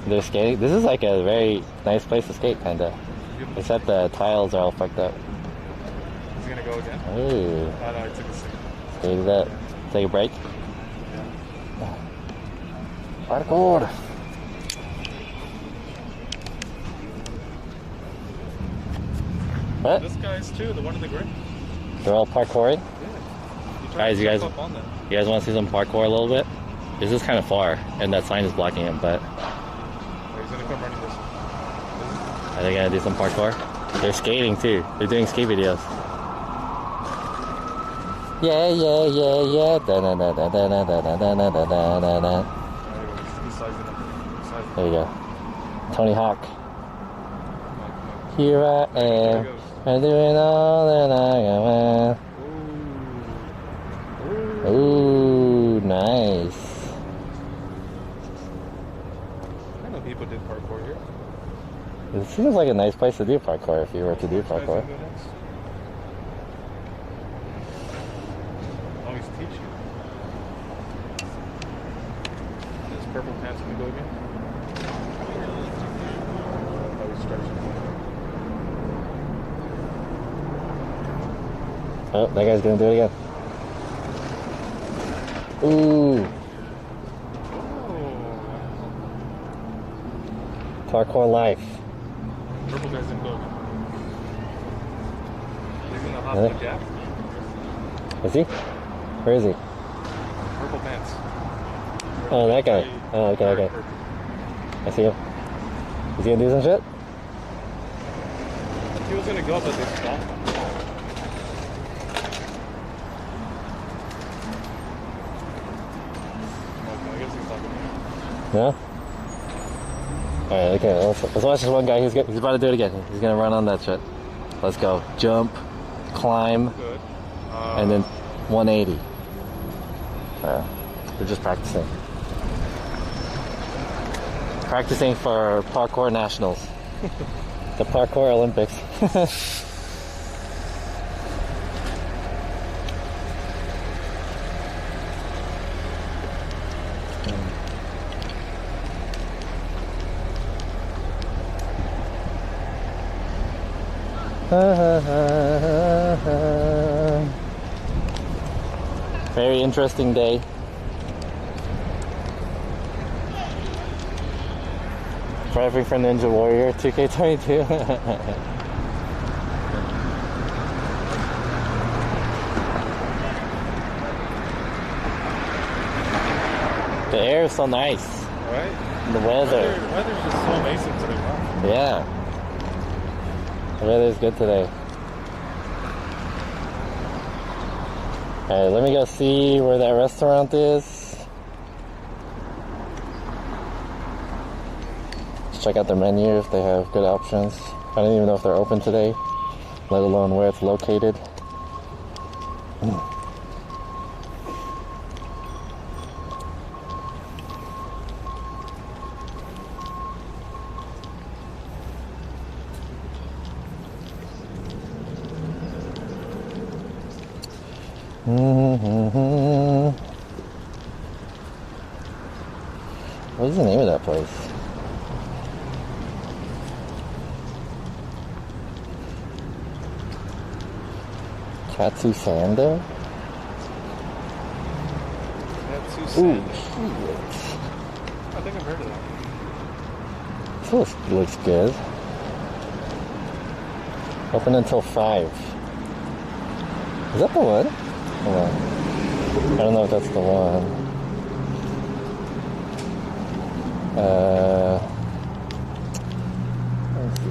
D: They're skating? This is like a very nice place to skate, kinda. Except the tiles are all fucked up.
R: Is he gonna go again?
D: Ooh.
R: Oh no, he took a seat.
D: Skated that. Take a break? Yeah. Parkour! What?
R: This guy's too, the one in the gray.
D: They're all parkouring?
R: Yeah.
D: Guys, you guys want to see some parkour a little bit? This is kind of far, and that sign is blocking it, but...
R: He's gonna come running this way.
D: Are they gonna do some parkour? They're skating too. They're doing skate videos. Yeah, yeah, yeah, yeah. Da da da da da da da da da da da da. There you go. Tony Hawk. Here I am. I'm doing all that I can. Ooh, nice.
R: I know people did parkour here.
D: It seems like a nice place to do parkour if you were to do parkour.
R: Always teach you. This purple pants gonna go again? Always stretching.
D: Oh, that guy's gonna do it again. Ooh. Parkour life.
R: Purple guy's gonna go again. He's gonna hop
D: Really?
R: the gap.
D: Is he? Where is he?
R: Purple pants.
D: Oh, that guy. Oh, okay, okay. I see him. Is he gonna do some shit?
R: He was gonna go, but they stopped him. Okay, I guess he's not gonna.
D: No? Alright, okay, let's watch this one guy. He's about to do it again. He's gonna run on that shit. Let's go. Jump, climb,
R: Good.
D: and then 180. We're just practicing. Practicing for parkour nationals. The parkour Olympics. Very interesting day. Prepping for Ninja Warrior 2K22. The air is so nice.
R: Alright.
A: The weather.
R: Weather's just so amazing today, wow.
A: Yeah. The weather's good today. Alright, let me go see where that restaurant is. Let's check out their menu if they have good options. I don't even know if they're open today, let alone where it's located. What is the name of that place? Katsusando? Ooh,
R: I think I've heard of that.
A: this looks good. Open until 5. Is that the one? Hold on. I don't know if that's the one. Let's see.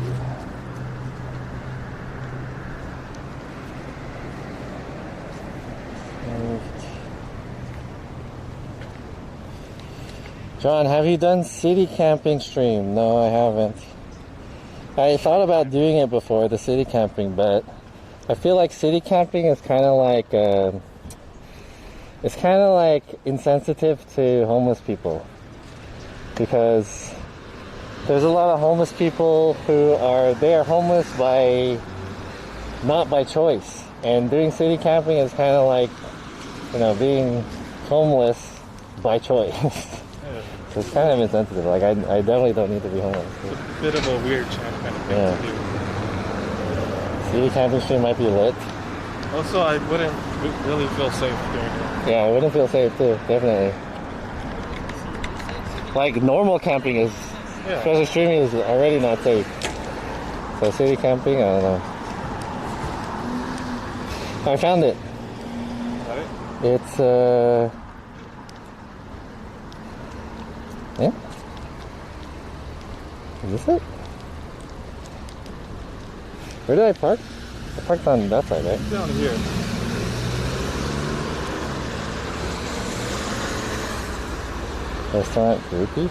A: John, have you done city camping stream? No, I haven't. I thought about doing it before, the city camping, but I feel like city camping is kind of like it's kind of like insensitive to homeless people, because there's a lot of homeless people who are homeless not by choice, and doing city camping is kind of like, you know, being homeless by choice. So it's kind of insensitive. Like I definitely don't need to be homeless.
R: It's a bit of a weird kind of thing to do.
A: City camping stream might be lit.
R: Also, I wouldn't really feel safe doing it.
A: Yeah, I wouldn't feel safe too, definitely. Like normal camping is, especially streaming, is already not safe. So city camping, I don't know. I found it.
R: Got it?
A: It's yeah. Is this it? Where did I park? I parked on that side, right?
R: Down here.
A: Restaurant groupie?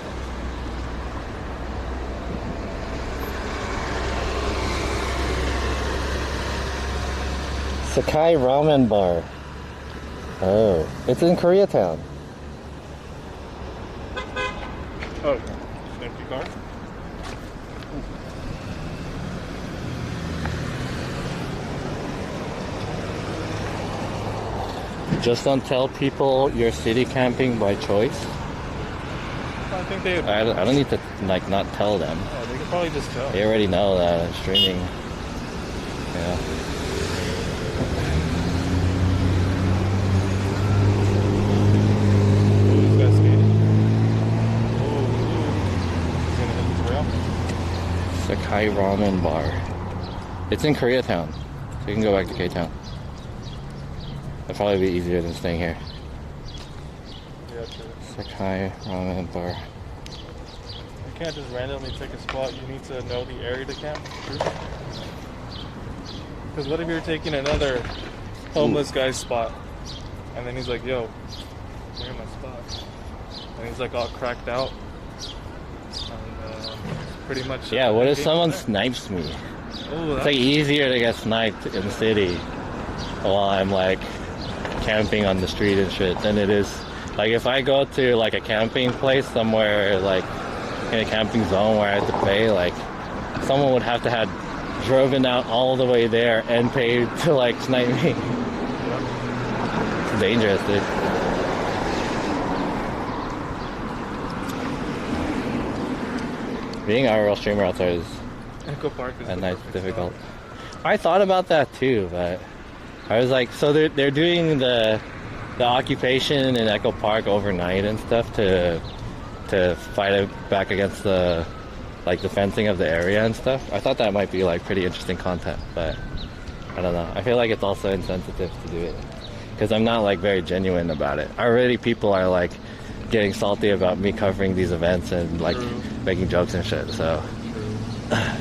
A: Sakai Ramen Bar. Oh, it's in Koreatown.
R: Oh, empty car?
A: Just don't tell people you're city camping by choice.
R: I think they...
A: I don't need to, like, not tell them.
R: Yeah, they could probably just tell.
A: They already know that I'm streaming. Yeah. Sakai Ramen Bar. It's in Koreatown, so you can go back to K-Town. It'll probably be easier than staying here.
R: Yeah, true.
A: Sakai Ramen Bar.
R: You can't just randomly pick a spot. You need to know the area to camp. Because what if you're taking another homeless guy's spot, and then he's like, "Yo, where's my spot?" And he's like all cracked out. And pretty much.
A: Yeah. What if someone snipes me?
R: Oh,
A: it's like easier to get sniped in the city while I'm like camping on the street and shit than it is like if I go to like a camping place somewhere like in a camping zone where I have to pay, like someone would have to have driven out all the way there and paid to like snipe me. It's dangerous, dude. Being an IRL streamer outside is
R: Echo Park is
A: a nice difficult. I thought about that too, but I was like, so they're doing the occupation in Echo Park overnight and stuff to fight it back against the like the fencing of the area and stuff. I thought that might be like pretty interesting content, but I don't know. I feel like it's also insensitive to do it because I'm not like very genuine about it. Already people are like
D: getting salty about me covering these events and like making jokes and shit. So, yeah.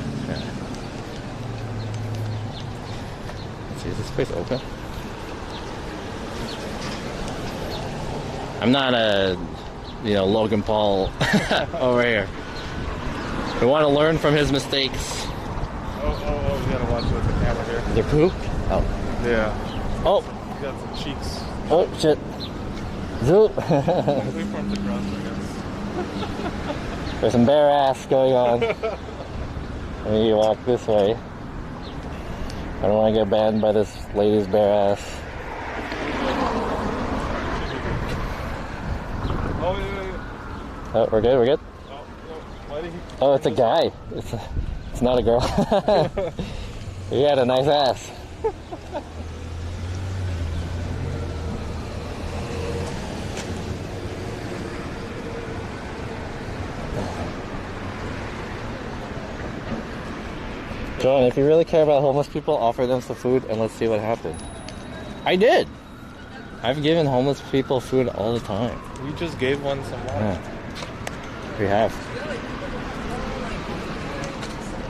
D: Let's see, is this place open? I'm not a, Logan Paul over here. We want to learn from his mistakes.
R: Oh, you gotta watch with the camera here.
D: Is there poop? Oh.
R: Yeah.
D: Oh.
R: You got some cheeks.
D: Oh, shit. Zoop.
R: Wait for him to cross, I guess.
D: There's some bare ass going on. I need to walk this way. I don't want to get banned by this lady's bare ass.
R: Oh, yeah.
D: Oh, we're good, we're good?
R: Why did he...
D: Oh, it's a guy. It's not a girl. He had a nice ass. John, if you really care about homeless people, offer them some food and let's see what happens. I did. I've given homeless people food all the time.
R: We just gave one some water.
D: Yeah. We have.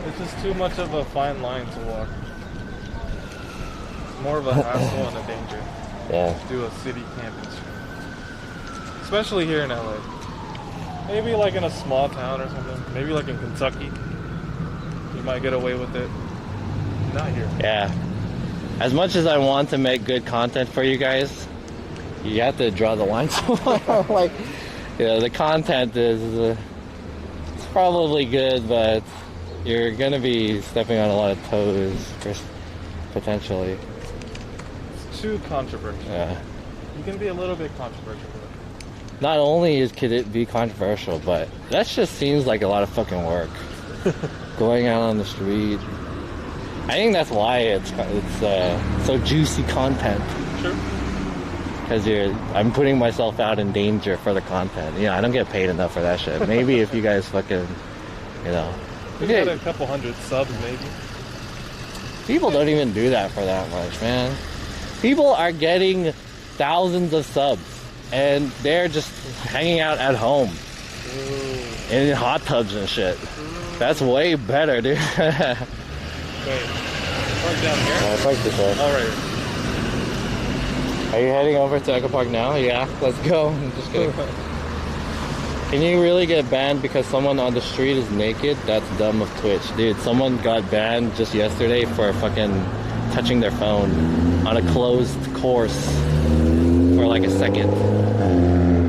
R: It's just too much of a fine line to walk. It's more of a hassle and a danger.
D: Yeah.
R: To do a city camping trip. Especially here in LA. Maybe like in a small town or something. Maybe like in Kentucky. You might get away with it. Not here.
D: Yeah. As much as I want to make good content for you guys, you have to draw the line somewhere. Like, the content is it's probably good, but you're gonna be stepping on a lot of toes, potentially.
R: It's too controversial.
D: Yeah.
R: You can be a little bit controversial.
D: Not only could it be controversial, but that just seems like a lot of fucking work. Going out on the street. I think that's why it's so juicy content.
R: Sure.
D: Because I'm putting myself out in danger for the content. I don't get paid enough for that shit. Maybe if you guys fucking,
R: We got a couple hundred subs, maybe.
D: People don't even do that for that much, man. People are getting thousands of subs, and they're just hanging out at home. In hot tubs and shit. That's way better, dude.
R: Wait. Park down here?
D: I parked this way.
R: All right.
D: Are you heading over to Echo Park now? Yeah, let's go. I'm just kidding. Can you really get banned because someone on the street is naked? That's dumb of Twitch. Dude, someone got banned just yesterday for fucking touching their phone on a closed course for like a second.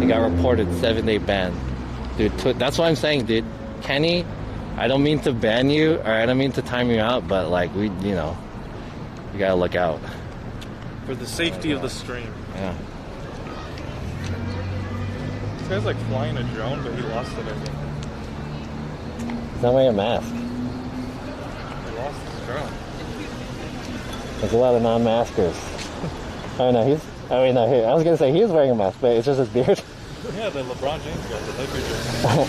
D: They got reported 7-day ban. Dude, that's what I'm saying, dude. Kenny, I don't mean to ban you, or I don't mean to time you out, but like, you gotta look out.
R: For the safety of the stream.
D: Yeah.
R: This guy's like flying a drone, but he lost it, I think.
D: He's not wearing a mask.
R: He lost his drone.
D: There's a lot of non-maskers. I was gonna say he is wearing a mask, but it's just his beard.
R: Yeah, the LeBron James guy, the Lakers guy.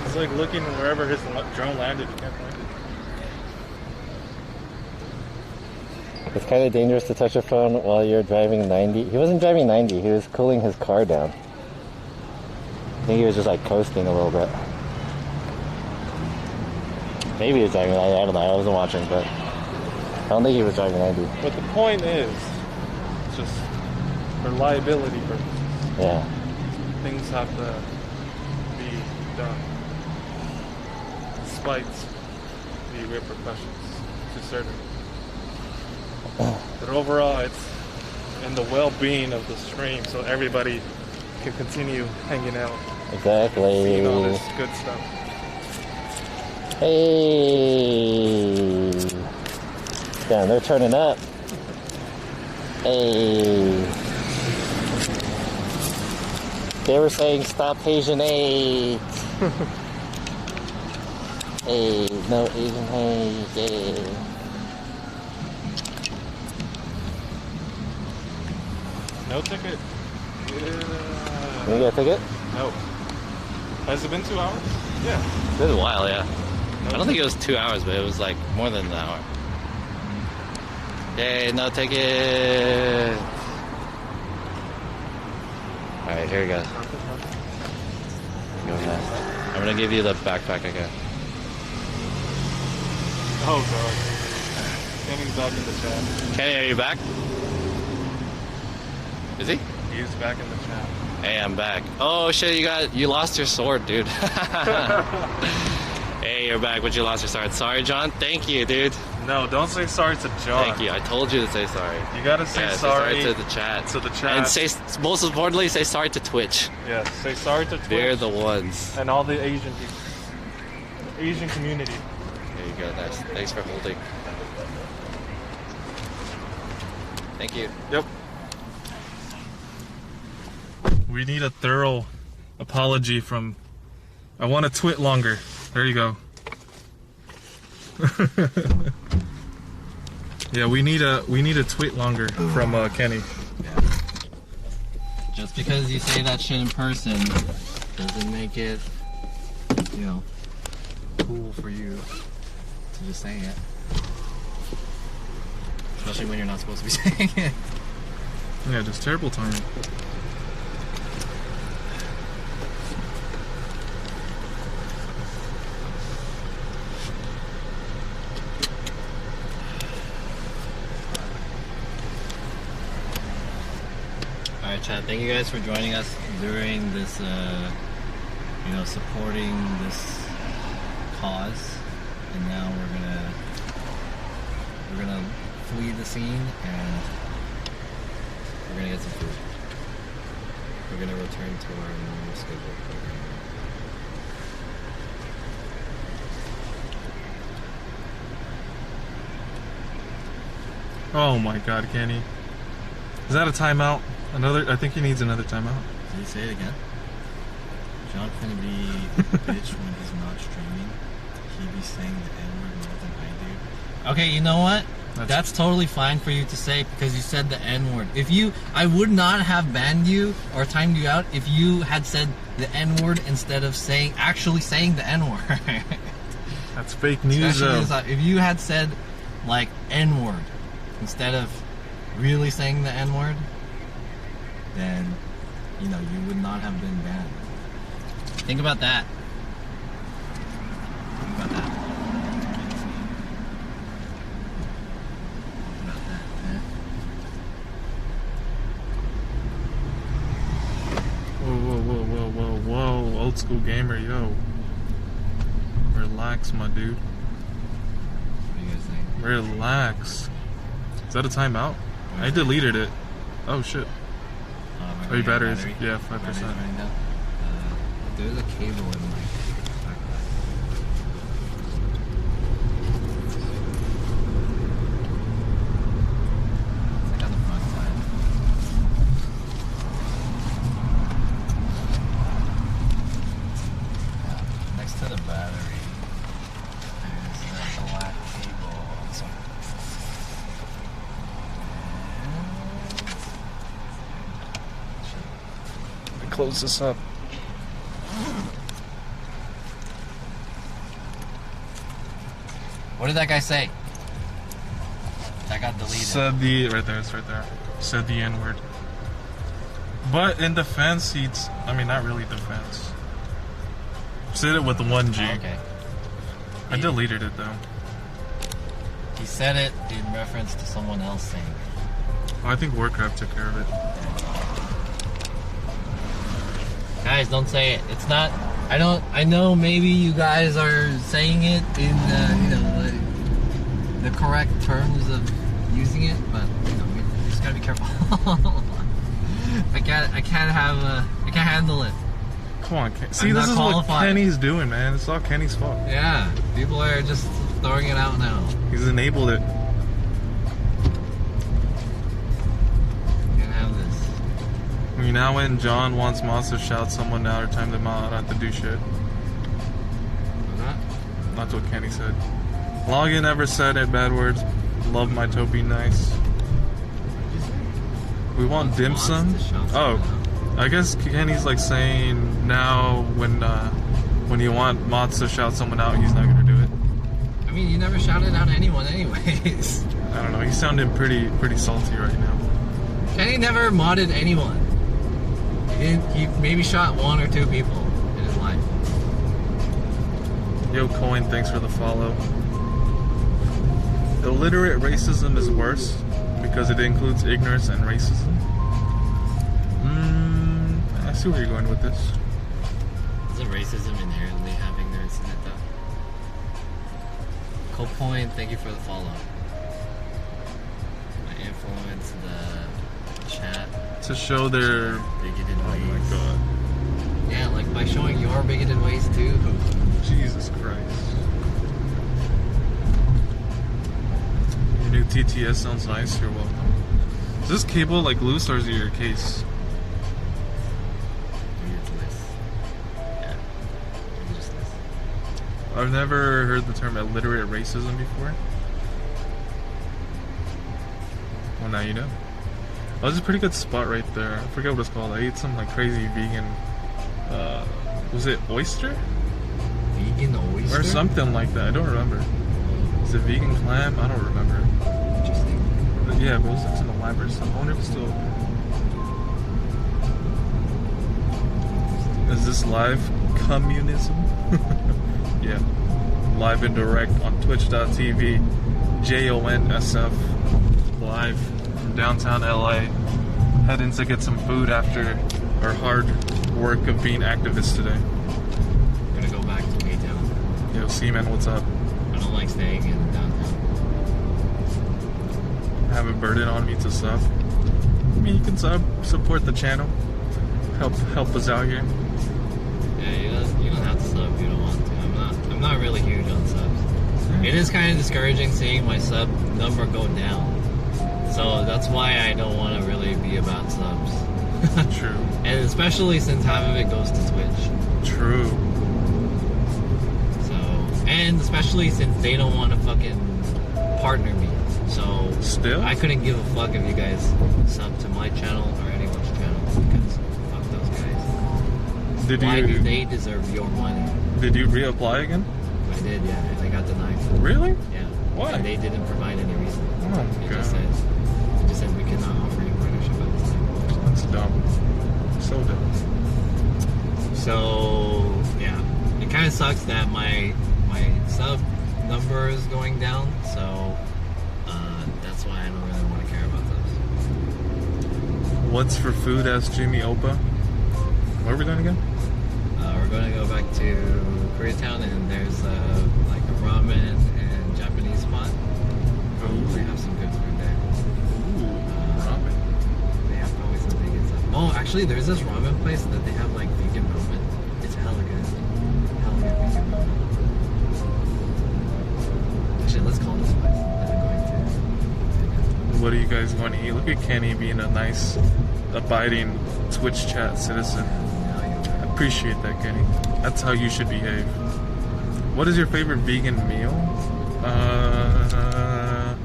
R: It's like looking wherever his drone landed, you can't find it.
D: It's kind of dangerous to touch your phone while you're driving 90. He wasn't driving 90, he was cooling his car down. I think he was just like coasting a little bit. Maybe he was driving 90, I don't know, I wasn't watching, but I don't think he was driving 90.
R: But the point is, it's just for liability purposes.
D: Yeah.
R: Things have to be done. Despite the repercussions to certain. But overall, it's in the well-being of the stream, so everybody can continue hanging out.
D: Exactly.
R: Seeing all this good stuff.
D: Hey. Damn, they're turning up. Hey. They were saying stop Asian hate. Hey, no Asian hate. Hey.
R: No ticket.
D: Can you get a ticket?
R: No. Has it been 2 hours? Yeah.
D: It's been a while, yeah. I don't think it was 2 hours, but it was like more than an hour. Yay, no ticket.
H: Alright, here you go. Go ahead. I'm gonna give you the backpack I got.
R: Oh god. Kenny's back in the chat.
H: Kenny, are you back? Is he?
R: He is back in the chat.
H: Hey, I'm back. Oh shit, you lost your sword, dude. Hey, you're back, but you lost your sword. Sorry, John. Thank you, dude.
R: No, don't say sorry to John.
H: Thank you. I told you to say sorry.
R: You gotta say
H: sorry to the chat.
R: To the chat.
H: And say, most importantly, say sorry to Twitch.
R: Yes, say sorry to Twitch.
H: They're the ones.
R: And all the Asian people. Asian community.
H: There you go. Nice. Thanks for holding. Thank you.
R: Yep. We need a thorough apology from... I want to twit longer. There you go. Yeah, we need a tweet longer from Kenny.
H: Yeah. Just because you say that shit in person doesn't make it, you know, cool for you to just say it. Especially when you're not supposed to be saying it.
R: Yeah, just terrible timing.
H: Alright, chat, thank you guys for joining us during this, you know, supporting this cause. And now we're gonna flee the scene and we're gonna get some food. We're gonna return to our normal scheduled program.
R: Oh my god, Kenny. Is that a timeout? Another? I think he needs another timeout.
H: Did he say it again? John finna be a bitch when he's not streaming. He be saying the N-word more than I do. Okay, you know what? That's totally fine for you to say because you said the N-word. I would not have banned you or timed you out if you had said the N-word instead of actually saying the N-word.
R: That's fake news though.
H: If you had said like N-word instead of really saying the N-word, then, you know, you would not have been banned. Think about that. Think about that. Think about that, man.
R: Whoa, old school gamer, yo. Relax, my dude.
H: What do you guys think?
R: Relax. Is that a timeout? I deleted it. Oh shit. Oh, your batteries? Yeah, 5%.
H: There's a cable in my backpack. It's like on the front side. Yeah, next to the battery, there's a black cable.
R: Close this up.
H: What did that guy say? That got deleted.
R: Said the right there. It's right there. Said the N-word. But in defense, I mean, not really defense. Said it with 1G.
H: Oh, okay.
R: I deleted it though.
H: He said it in reference to someone else saying it.
R: Oh, I think Warcraft took care of it.
H: Guys, don't say it. It's not. I know maybe you guys are saying it in you know, the correct terms of using it, but you know, we just gotta be careful. I can't handle it.
R: Come on, see, this is what Kenny's doing, man. It's all Kenny's fault.
H: Yeah, people are just throwing it out now.
R: He's enabled it. I mean, now when John wants Moss to shout someone out or time them out, I have to do shit. That's what Kenny said. Login never said it, bad words. Love my Toby nice. We want dim sum? Oh, I guess Kenny's like saying now when you want Mods to shout someone out, he's not gonna do it.
H: I mean, you never shouted out anyone anyways.
R: I don't know, he's sounding pretty salty right now.
H: Kenny never modded anyone.
D: He maybe shot 1 or 2 people in his life.
E: Yo, Coin, thanks for the follow. Illiterate racism is worse because it includes ignorance and racism. I see where you're going with this.
D: Isn't racism inherently have ignorance in it, though? Cold Point, thank you for the follow. I influence the chat
E: to show their
D: bigoted ways.
E: Oh my god.
D: Yeah, like by showing your bigoted ways too.
E: Jesus Christ. Your new TTS sounds nice, you're welcome. Is this cable like loose or is it your case? I've never heard the term illiterate racism before. Well, now you know. Oh, this is a pretty good spot right there. I forget what it's called. I ate some like crazy vegan, was it oyster?
D: Vegan oyster?
E: Or something like that. I don't remember. Is it vegan clam? I don't remember.
D: Interesting.
E: But yeah, but it was like some elaborate stuff. I wonder if it's still open. Is this live communism? Yeah. Live and direct on twitch.tv. JONSF. Live from downtown LA. Heading to get some food after our hard work of being activists today.
D: I'm gonna go back to K-Town.
E: Yo, Seaman, what's up?
D: I don't like staying in downtown.
E: Have a burden on me to sub. I mean, you can support the channel. Help us out here.
D: Yeah, you don't have to sub if you don't want to. I'm not really huge on subs. It is kind of discouraging seeing my sub number go down. So that's why I don't want to really be about subs.
E: True.
D: And especially since half of it goes to Twitch.
E: True.
D: So, and especially since they don't want to fucking partner me. So
E: still,
D: I couldn't give a fuck if you guys sub to my channel or anyone's channel because fuck those guys. Why do they deserve your money?
E: Did you reapply again?
D: I did, yeah. I got denied.
E: Really?
D: Yeah.
E: Why?
D: And they didn't provide any reason.
E: Oh my god.
D: It just said we cannot offer you partnership at this time.
E: That's dumb. So dumb.
D: So yeah, it kind of sucks that my sub number is going down. So that's why I don't really want to care about those.
E: What's for food? Asked Jimmy Opa. Where are we going again?
D: We're going to go back to Koreatown, and there's like a ramen and Japanese spot. They have some good food there.
E: Ooh, ramen.
D: They have probably some vegan stuff. Oh, actually, there's this ramen place that they have like vegan ramen. It's hella good. Hella good vegan ramen. Actually, let's call this place that I'm going to.
E: What are you guys going to eat? Look at Kenny being a nice, abiding Twitch chat citizen. Appreciate that, Kenny. That's how you should behave. What is your favorite vegan meal? Let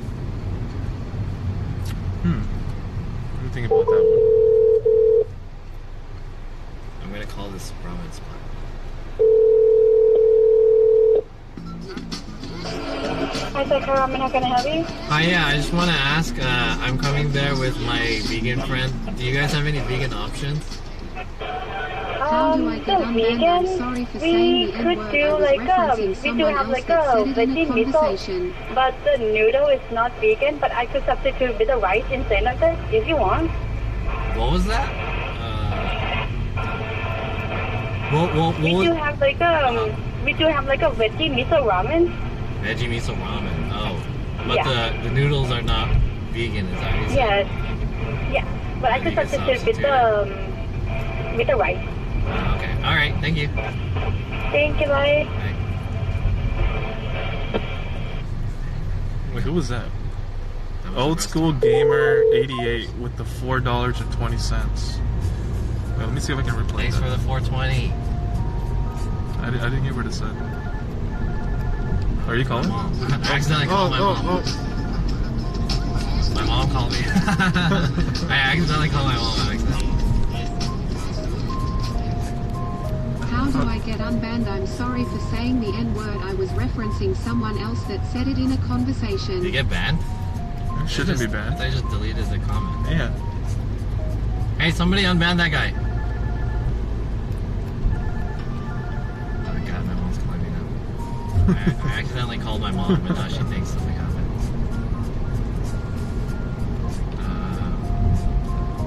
E: me think about that one.
D: I'm gonna call this ramen spot.
M: Hi, Sakura Ramen. How can I help you?
D: Hi, yeah. I just want to ask. I'm coming there with my vegan friend. Do you guys have any vegan options?
S: How do I get unbanned? I'm sorry for saying the N-word. I was referencing someone else that said it in a conversation.
M: But the noodle is not vegan, but I could substitute with the rice instead of it if you want.
D: What was that?
M: We do have like a veggie miso ramen.
D: Veggie miso ramen. Oh, but
M: Yeah.
D: the noodles are not vegan. Is that what you said?
M: Yes. Yeah, but I could substitute with the rice.
D: Okay. All right. Thank you.
M: Thank you, bye.
E: Wait, who was that? Old School Gamer 88 with the $4.20. Wait, let me see if I can replay
D: Thanks
E: that.
D: for the 420.
E: I didn't hear what it said. Are you calling?
D: I accidentally called my mom. My mom called me. I accidentally called my mom.
S: How do I get unbanned? I'm sorry for saying the N-word. I was referencing someone else that said it in a conversation.
D: Did you get banned?
E: It shouldn't be banned.
D: I just deleted the comment.
E: Yeah.
D: Hey, somebody unban that guy. I accidentally called my mom, and now she thinks something happened.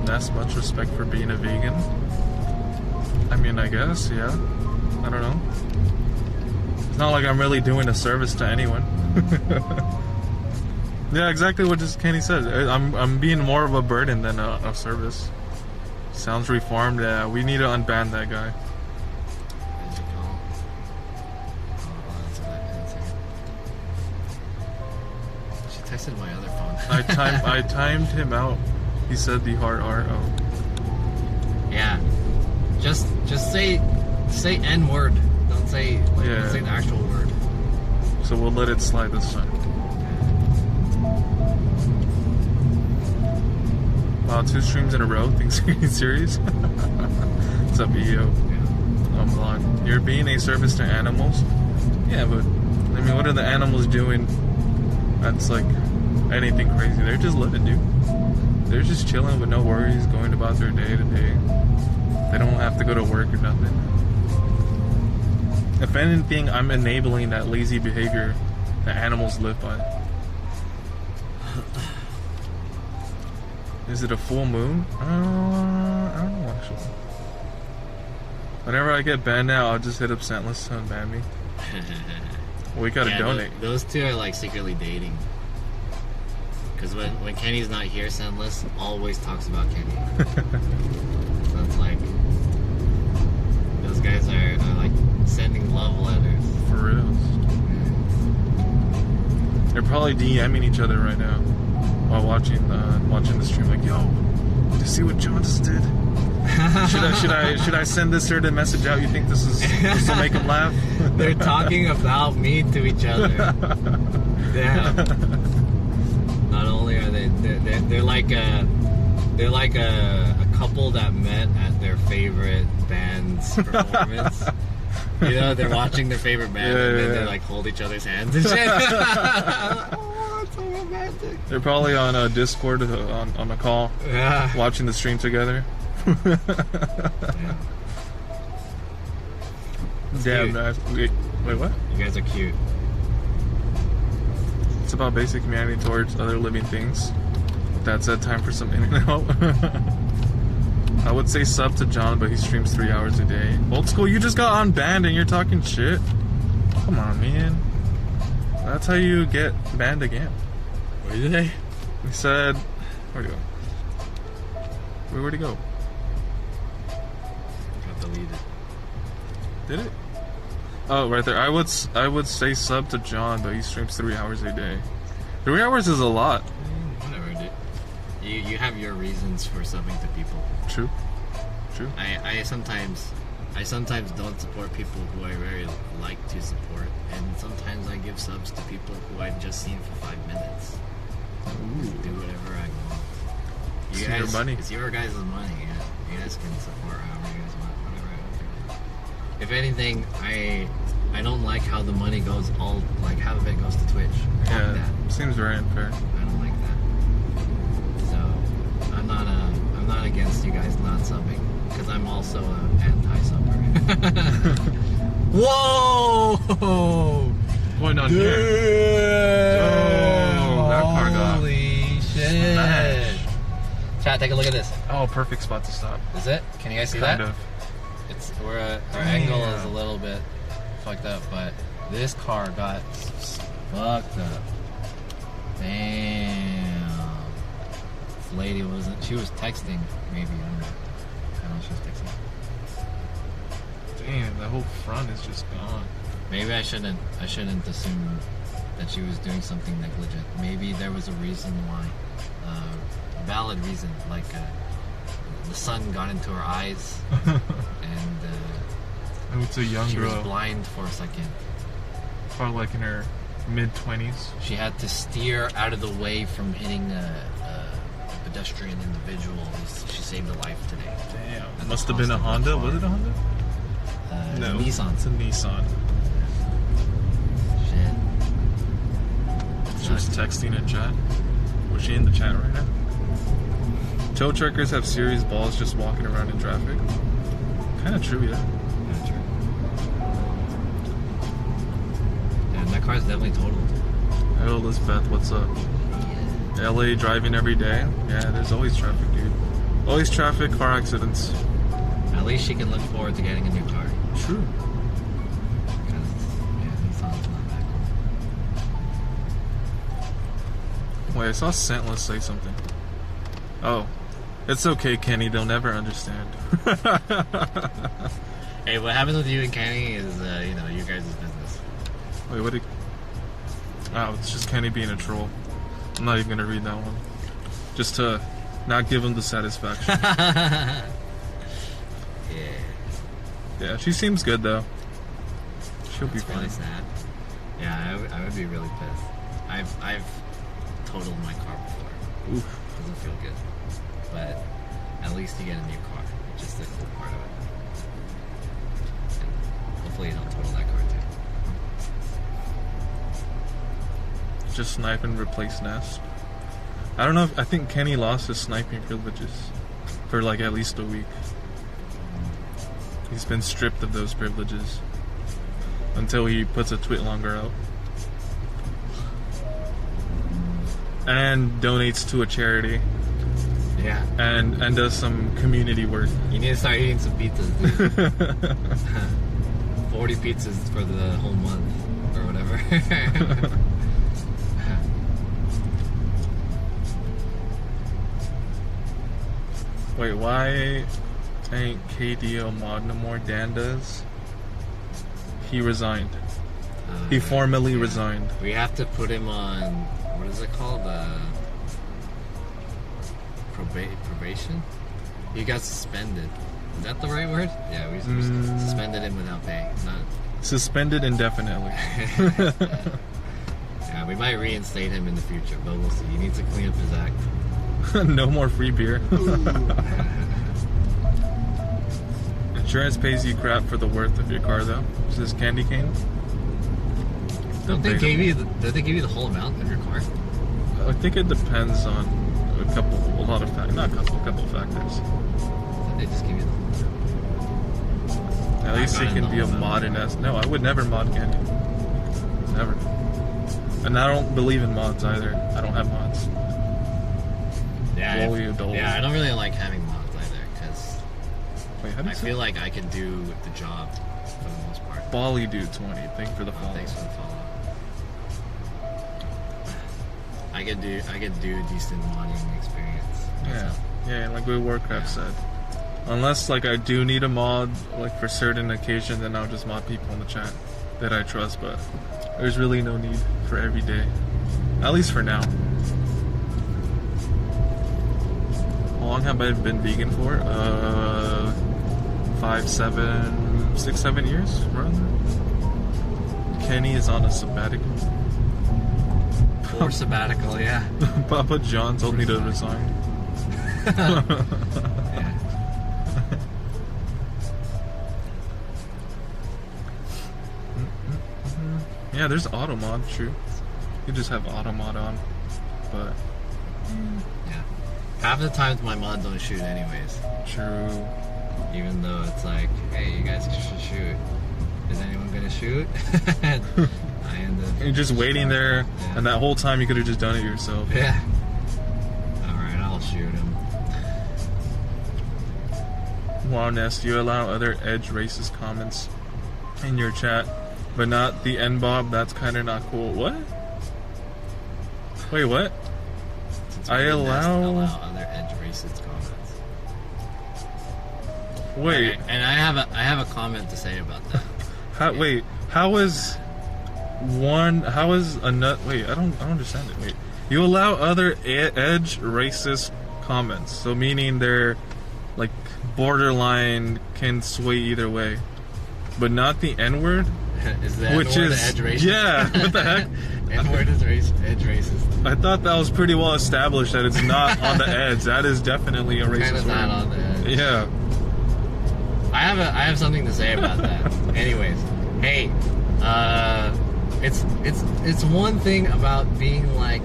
E: That's much respect for being a vegan. I mean, I guess, yeah. I don't know. It's not like I'm really doing a service to anyone. Yeah, exactly what just Kenny said. I'm being more of a burden than a service. Sounds reformed. Yeah, we need to unban that guy.
D: She texted my other phone.
E: I timed him out. He said the hard R. Oh.
D: Yeah. Just say N word. Don't say don't say the actual word.
E: So we'll let it slide this time. Wow, 2 streams in a row. Things are getting serious. What's up, EO? I'm on. You're being a service to animals. Yeah, but I mean, what are the animals doing? That's like anything crazy. They're just living, dude. They're just chilling with no worries, going about their day to day. They don't have to go to work or nothing. If anything, I'm enabling that lazy behavior that animals live by. Is it a full moon? I don't know actually. Whenever I get banned now, I'll just hit up Scentless to unban me. We gotta donate.
D: Those two are like secretly dating. Because when Kenny's not here, Scentless always talks about Kenny. So it's like those guys are like sending love letters.
E: For real. They're probably DMing each other right now while watching the stream. Like, yo, did you see what John just did? Should I send this certain message out? You think this will make him laugh?
D: They're talking about me to each other. Damn. Not only are they're like a couple that met at their favorite band's performance. You know, they're watching their favorite band and then they like hold each other's hands and shit. Oh, it's so romantic.
E: They're probably on a Discord on a call, watching the stream together. Damn, wait, what?
D: You guys are cute.
E: It's about basic humanity towards other living things. With that said, time for some in and out. I would say sub to John, but he streams 3 hours a day. Old school, you just got unbanned and you're talking shit. Come on, man. That's how you get banned again.
D: What did they?
E: He said, where'd he go? Where'd he go?
D: Got deleted.
E: Did it? Oh, right there. I would say sub to John, but he streams 3 hours a day. 3 hours is a lot.
D: Whatever, dude. You have your reasons for subbing to people.
E: True.
D: I sometimes don't support people who I very like to support, and sometimes I give subs to people who I've just seen for 5 minutes. Just do whatever I want. You guys,
E: your money.
D: It's your guys' money. Yeah. You guys can support however you guys want, whatever. If anything, I don't like how the money goes half of it goes to Twitch.
E: Yeah, that seems very unfair.
D: I don't like that. So I'm not against you guys not subbing, because I'm also an anti-subber. Whoa!
E: Going on here. Oh, that car got
D: holy shit!
E: Smash.
D: Chat, take a look at this.
E: Oh, perfect spot to stop.
D: Is it? Can you guys see
E: kind
D: that?
E: Of.
D: It's our angle is a little bit fucked up, but this car got fucked up. Damn. This lady she was texting, maybe. I don't know she was texting.
E: Damn, the whole front is just gone.
D: Maybe I shouldn't assume that she was doing something negligent. Maybe there was a reason why, a valid reason, like the sun got into her eyes, and
E: it's a young
D: she
E: girl.
D: was blind for a second.
E: Probably like in her mid-20s.
D: She had to steer out of the way from hitting a pedestrian individual. She saved a life today.
E: Damn. It must have been a Honda. Was it a Honda? No.
D: Nissan.
E: It's a Nissan.
D: Shit.
E: She was texting in chat. Was she in the chat right now? Tow truckers have serious balls just walking around in traffic. Kind of true, yeah.
D: Kind of true. car's definitely totaled.
E: Hello, Elizabeth, what's up? LA driving every day? Yeah, there's always traffic, dude. Always traffic, car accidents.
D: At least she can look forward to getting a new car.
E: True.
D: Because, yeah, Nissan's not that cool.
E: Wait, I saw Scentless say something. Oh. It's okay, Kenny, they'll never understand.
D: Hey, what happens with you and Kenny is, you know, you guys' business.
E: Wait, what did... Oh, it's just Kenny being a troll. I'm not even gonna read that one. Just to not give him the satisfaction. Yeah, she seems good though. She'll be fine.
D: Really sad. Yeah, I would be really pissed. I've totaled my car before.
E: Oof.
D: Doesn't feel good. But at least you get a new car, which is the cool part of it. And hopefully you don't total that car too.
E: Just snipe and replace Nezst. I don't know if, I think Kenny lost his sniping privileges for like at least a week. He's been stripped of those privileges until he puts a tweet longer out. And donates to a charity.
D: Yeah.
E: And does some community work.
D: You need to start eating some pizzas, dude. 40 pizzas for the whole month or whatever.
E: Wait, why ain't KDO mod no more? Dan does. He resigned. He formally resigned.
D: We have to put him on, what is it called? Probation? He got suspended. Is that the right word? Yeah, we suspended him without pay. Not
E: suspended indefinitely.
D: Yeah, we might reinstate him in the future, but we'll see. He needs to clean up his act.
E: No more free beer. Insurance pays you crap for the worth of your car, though. Is this candy cane?
D: Don't they give you the whole amount of your car?
E: I think it depends on a lot of factors. Not a couple factors.
D: They just give you the whole amount.
E: At least it can be a mod in S. No, I would never mod candy. Never. And I don't believe in mods either. I don't have mods.
D: Yeah, I don't really like having mods either, because I feel like I can do the job for the most part.
E: Bali Dude 20, thank you for the follow.
D: Thanks for the follow. I could do a decent modding experience.
E: Yeah, like what Warcraft said. Unless like I do need a mod, like for certain occasions, then I'll just mod people in the chat that I trust. But there's really no need for every day, at least for now. How long have I been vegan for? 6, 7 years, around there. Kenny is on a sabbatical.
D: Or sabbatical, yeah.
E: Papa John told me to resign. Yeah, there's auto mod, true. You just have auto mod on, but
D: yeah. Half the times my mods don't shoot anyways.
E: True.
D: Even though it's like, hey, you guys should shoot. Is anyone gonna shoot? I end up.
E: You're just waiting there, and that whole time you could have just done it yourself.
D: Yeah. All right, I'll shoot him.
E: Wow, Nezst, you allow other edge racist comments in your chat, but not the N-Bob. That's kind of not cool. What? Wait, what? I allow
D: other edge racist comments.
E: Wait,
D: okay, and I have a comment to say about that.
E: Wait, how is a nut? Wait, I don't understand it. Wait, you allow other edge racist comments, so meaning they're like borderline, can sway either way, but not the N-word.
D: Is the N-word edge racist?
E: Yeah, what the heck?
D: N-word is edge racist.
E: I thought that was pretty well established that it's not on the edge. That is definitely a racist word.
D: Not on the edge.
E: Yeah.
D: I have something to say about that. Anyways, hey, it's one thing about being like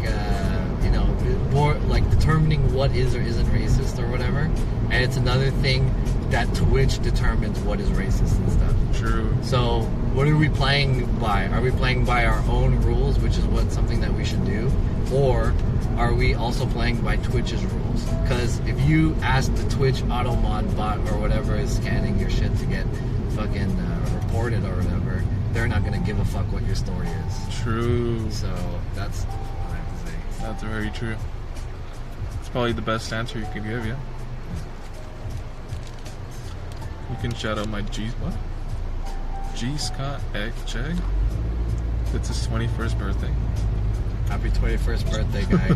D: you know, more like determining what is or isn't racist or whatever, and it's another thing that Twitch determines what is racist and stuff.
E: True.
D: So what are we playing by? Are we playing by our own rules, which is something that we should do? Or are we also playing by Twitch's rules? Because if you ask the Twitch automod bot or whatever is scanning your shit to get fucking reported or whatever, they're not going to give a fuck what your story is.
E: True.
D: So that's what I have to say.
E: That's very true. It's probably the best answer you can give, yeah. You can shout out my G Scott Egg Chegg. It's his 21st birthday.
D: Happy 21st birthday, guy.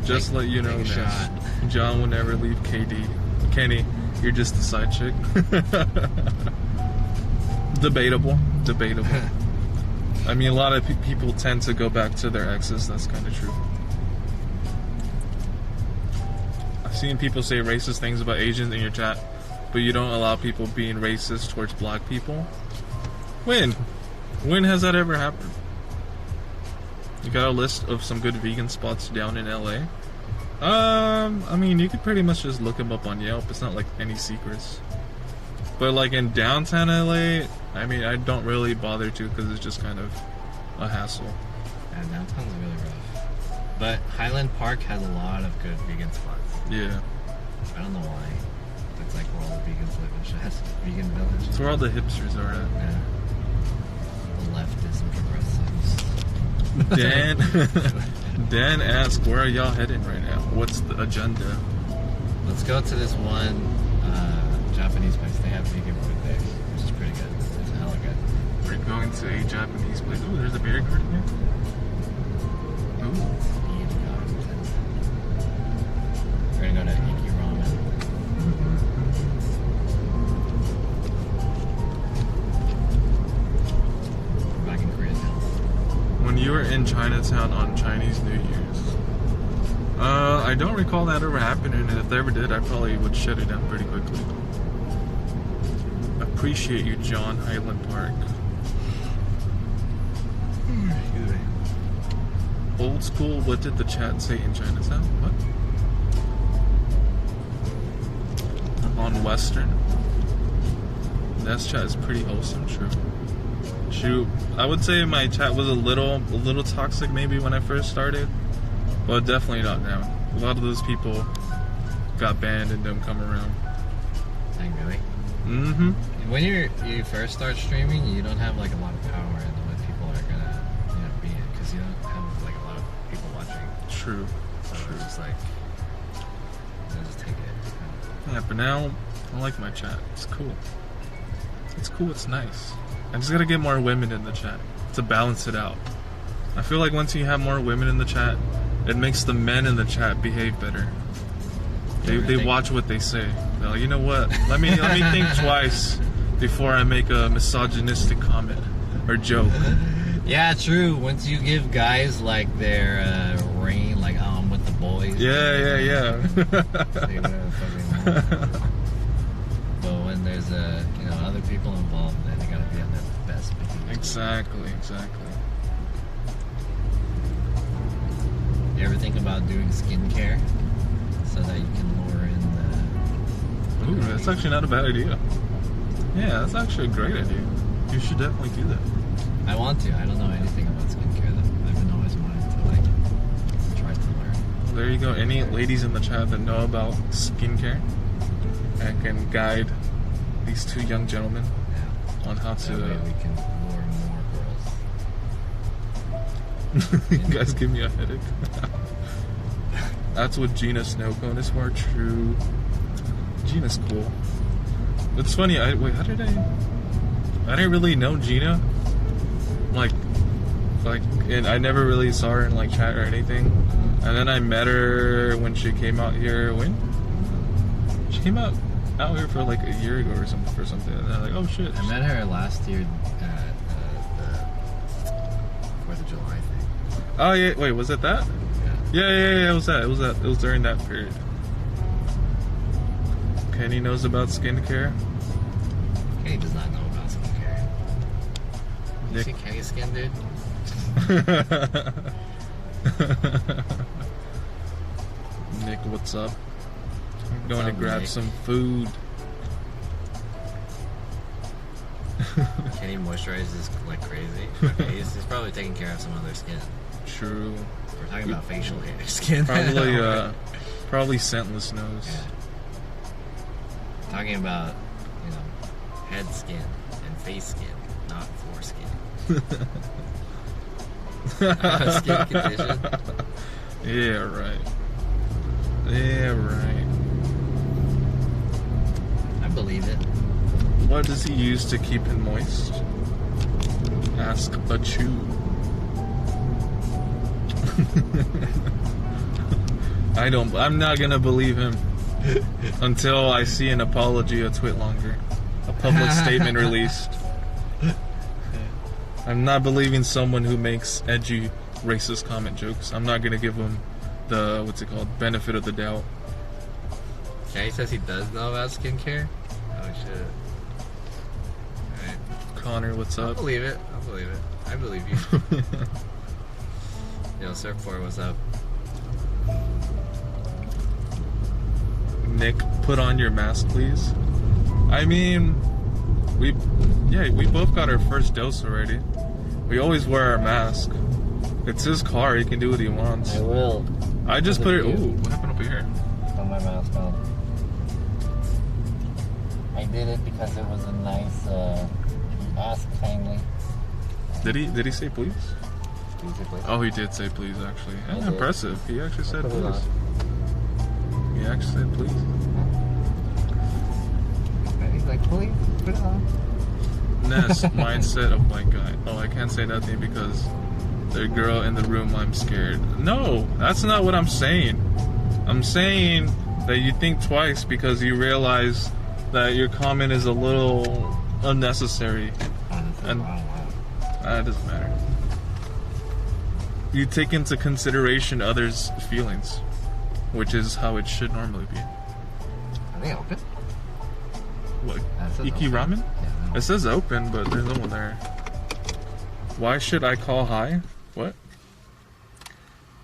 E: Just let you know, Nezst, John will never leave KD. Kenny, you're just a side chick. Debatable. I mean, a lot of people tend to go back to their exes. That's kind of true. I've seen people say racist things about Asians in your chat, but you don't allow people being racist towards black people. When has that ever happened? You got a list of some good vegan spots down in LA? I mean, you could pretty much just look them up on Yelp. It's not like any secrets. But like in downtown LA, I mean, I don't really bother to because it's just kind of a hassle.
D: Yeah, downtown's really rough. But Highland Park has a lot of good vegan spots.
E: Yeah.
D: I don't know why. It's like where all the vegans live and shit. Vegan village.
E: It's where all the hipsters are at.
D: Yeah. The leftists and progressives.
E: Dan asks, where are y'all heading right now? What's the agenda?
D: Let's go to this one Japanese place. They have vegan food there, which is pretty good. It's hella good.
E: We're going to a Japanese place. Ooh, there's a beer garden here. Ooh.
D: We're gonna go to Iki Ramen. Back in Koreatown.
E: When you were in Chinatown on Chinese New Year's, I don't recall that ever happening, and if they ever did, I probably would shut it down pretty quickly. Appreciate you, John, Highland Park. Old school, what did the chat say in Chinatown? What? On Western? Nezst chat is pretty wholesome, true. Shoot, I would say my chat was a little toxic maybe when I first started, but definitely not now. A lot of those people got banned and don't come around.
D: Like, really?
E: Mm-hmm.
D: When you first start streaming, you don't have like a lot of power in what people are gonna be in, because you don't have like a lot of people watching.
E: True.
D: So it's just like, just take it.
E: Yeah, but now I like my chat. It's cool. It's cool. It's nice. I just gotta get more women in the chat to balance it out. I feel like once you have more women in the chat, it makes the men in the chat behave better. They watch what they say. They're like, you know what? Let me think twice before I make a misogynistic comment or joke.
D: Yeah, true. Once you give guys like their reign, like I'm with the boys.
E: Yeah.
D: Say whatever the fuck they want. But when there's other people involved, then they gotta be on their best behavior.
E: Exactly.
D: You ever think about doing skincare so that you can lure in the...
E: Ooh, that's actually not a bad idea. Yeah, that's actually a great idea. You should definitely do that.
D: I want to. I don't know anything about skincare though. I've been always wanting to try to learn.
E: Well, there you go. Any ladies in the chat that know about skincare and can guide these two young gentlemen on how to...
D: That way we can lure more girls.
E: You guys give me a headache. That's what Gina Snowcone is for. True. Gina's cool. It's funny. How did I didn't really know Gina. Like, and I never really saw her in like chat or anything. And then I met her when she came out here. When? She came out here for like a year ago or something. And I'm like, oh shit.
D: I met her last year at the 4th of July thing.
E: Oh yeah. Wait, was it that? Yeah. It was that. It was during that period. Kenny knows about skincare.
D: Kenny does not know about skincare. You see Kenny's skin, dude?
E: Nick, what's up? I'm going to grab some food.
D: Can he moisturize this like crazy? Okay, he's probably taking care of some other skin.
E: True.
D: We're talking about facial hair skin.
E: Probably scentless nose.
D: Yeah. Talking about, head skin and face skin, not foreskin. Skin condition.
E: Yeah, right. Yeah, right.
D: I believe it.
E: What does he use to keep him moist? Ask a chew. I'm not gonna believe him until I see an apology a tweet longer. A public statement released. I'm not believing someone who makes edgy, racist comment jokes. I'm not gonna give him the, benefit of the doubt.
D: Yeah, he says he does know about skincare? Oh, shit. Alright.
E: Connor, what's up?
D: I'll believe it. I believe you. Yo, Surfboard, what's up?
E: Nick, put on your mask, please. I mean, we both got our first dose already. We always wear our mask. It's his car, he can do what he wants.
A: I will.
E: I just put it. Ooh, what happened over here?
A: Put my mask on. I did it because it was a nice ask kindly.
E: Did he say please?
A: Did he say please?
E: Oh, he did say please, actually. That's impressive. He actually said
A: Put it
E: please.
A: on.
E: He actually said please.
A: And he's like, please, put it on.
E: Nezst, mindset of white guy. Oh, I can't say nothing because the girl in the room, I'm scared. No, that's not what I'm saying. I'm saying that you think twice because you realize that your comment is a little unnecessary. And that doesn't matter. You take into consideration others' feelings, which is how it should normally be.
A: Are they open?
E: What? Iki Ramen? Yeah, it says open, but there's no one there. Why should I call hi? What?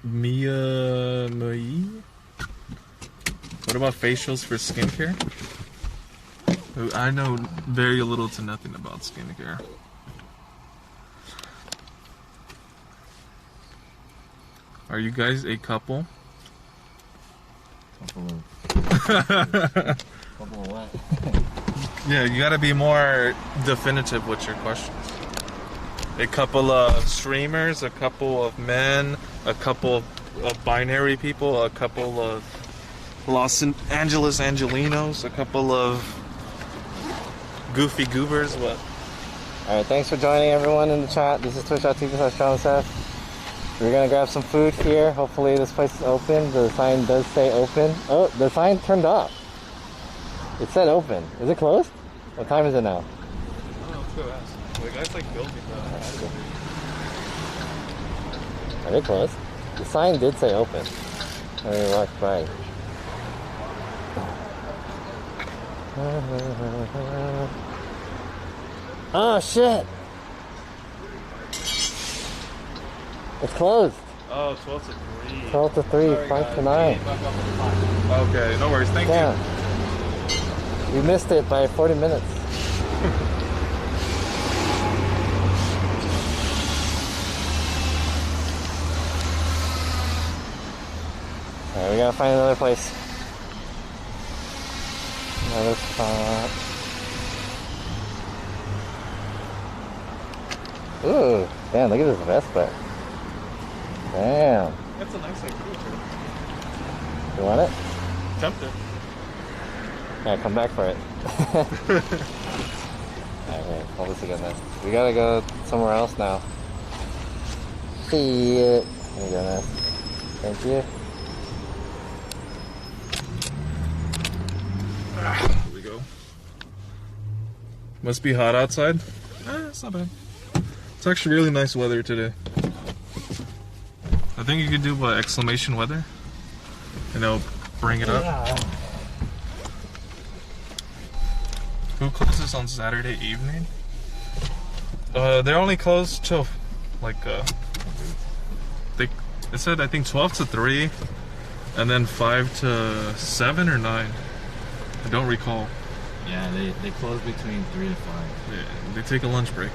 E: Mia Mai? What about facials for skincare? I know very little to nothing about skincare. Are you guys a couple?
A: Couple of what?
E: Yeah, you gotta be more definitive with your questions. A couple of streamers, a couple of men, a couple of binary people, a couple of Los Angeles Angelinos, a couple of goofy goobers, what?
A: Alright, thanks for joining everyone in the chat. This is twitch.tv/JohnSeth. We're gonna grab some food here. Hopefully this place is open. The sign does say open. Oh, the sign turned off. It said open. Is it closed? What time is it now?
E: I don't know, let's go ask. The guy's like building
A: Are they closed? The sign did say open. Let me walk by. Oh shit! It's closed.
E: Oh, 12 to 3.
A: 12 to 3, sorry, 5 to 9.
E: Okay, no worries, thank you.
A: We missed it by 40 minutes. Alright, we gotta find another place. Another spot. Ooh, damn, look at this Vespa. Damn.
E: That's a nice cruiser.
A: You want it?
E: Tempted.
A: Yeah, come back for it. Alright, hold this again then. We gotta go somewhere else now. See it. There you go, Ness. Thank you.
E: Here we go. Must be hot outside. It's not bad. It's actually really nice weather today. I think you could do what, exclamation weather? And they'll bring it up.
A: Yeah.
E: Who closes on Saturday evening? They're only closed till like it said I think 12 to 3 and then 5 to 7 or 9. I don't recall.
D: Yeah, they close between 3 to 5.
E: Yeah, they take a lunch break.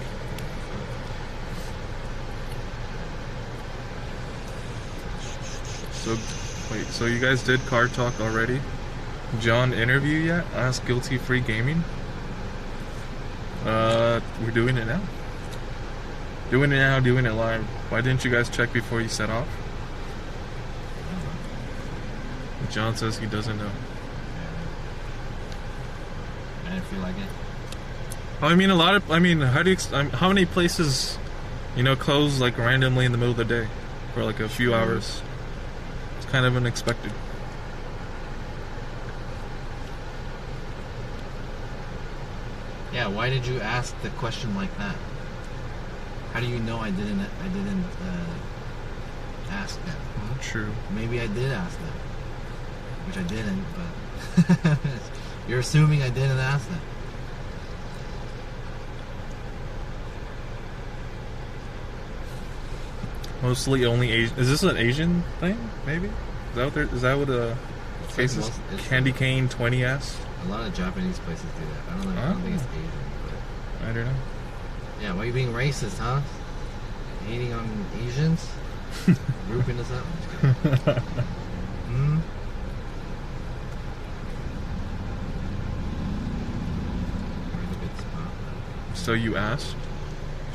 E: So, wait, so you guys did car talk already? John interview yet? Ask Guilty Free Gaming? We're doing it now. Doing it now, doing it live. Why didn't you guys check before you set off? John says he doesn't know.
D: I didn't feel like it.
E: I mean, how do you, how many places, you know, close like randomly in the middle of the day for like a few hours? It's kind of unexpected.
D: Yeah, why did you ask the question like that? How do you know I didn't ask that?
E: True.
D: Maybe I did ask that, which I didn't, but you're assuming I didn't ask that.
E: Mostly only Asian. Is this an Asian thing? Maybe? Is that what is that what case is? Candy cane 20S?
D: A lot of Japanese places do that. I don't think it's Asian, but
E: I don't know.
D: Yeah, why are you being racist, huh? Hating on Asians? Grouping us up? Hmm?
E: So you asked?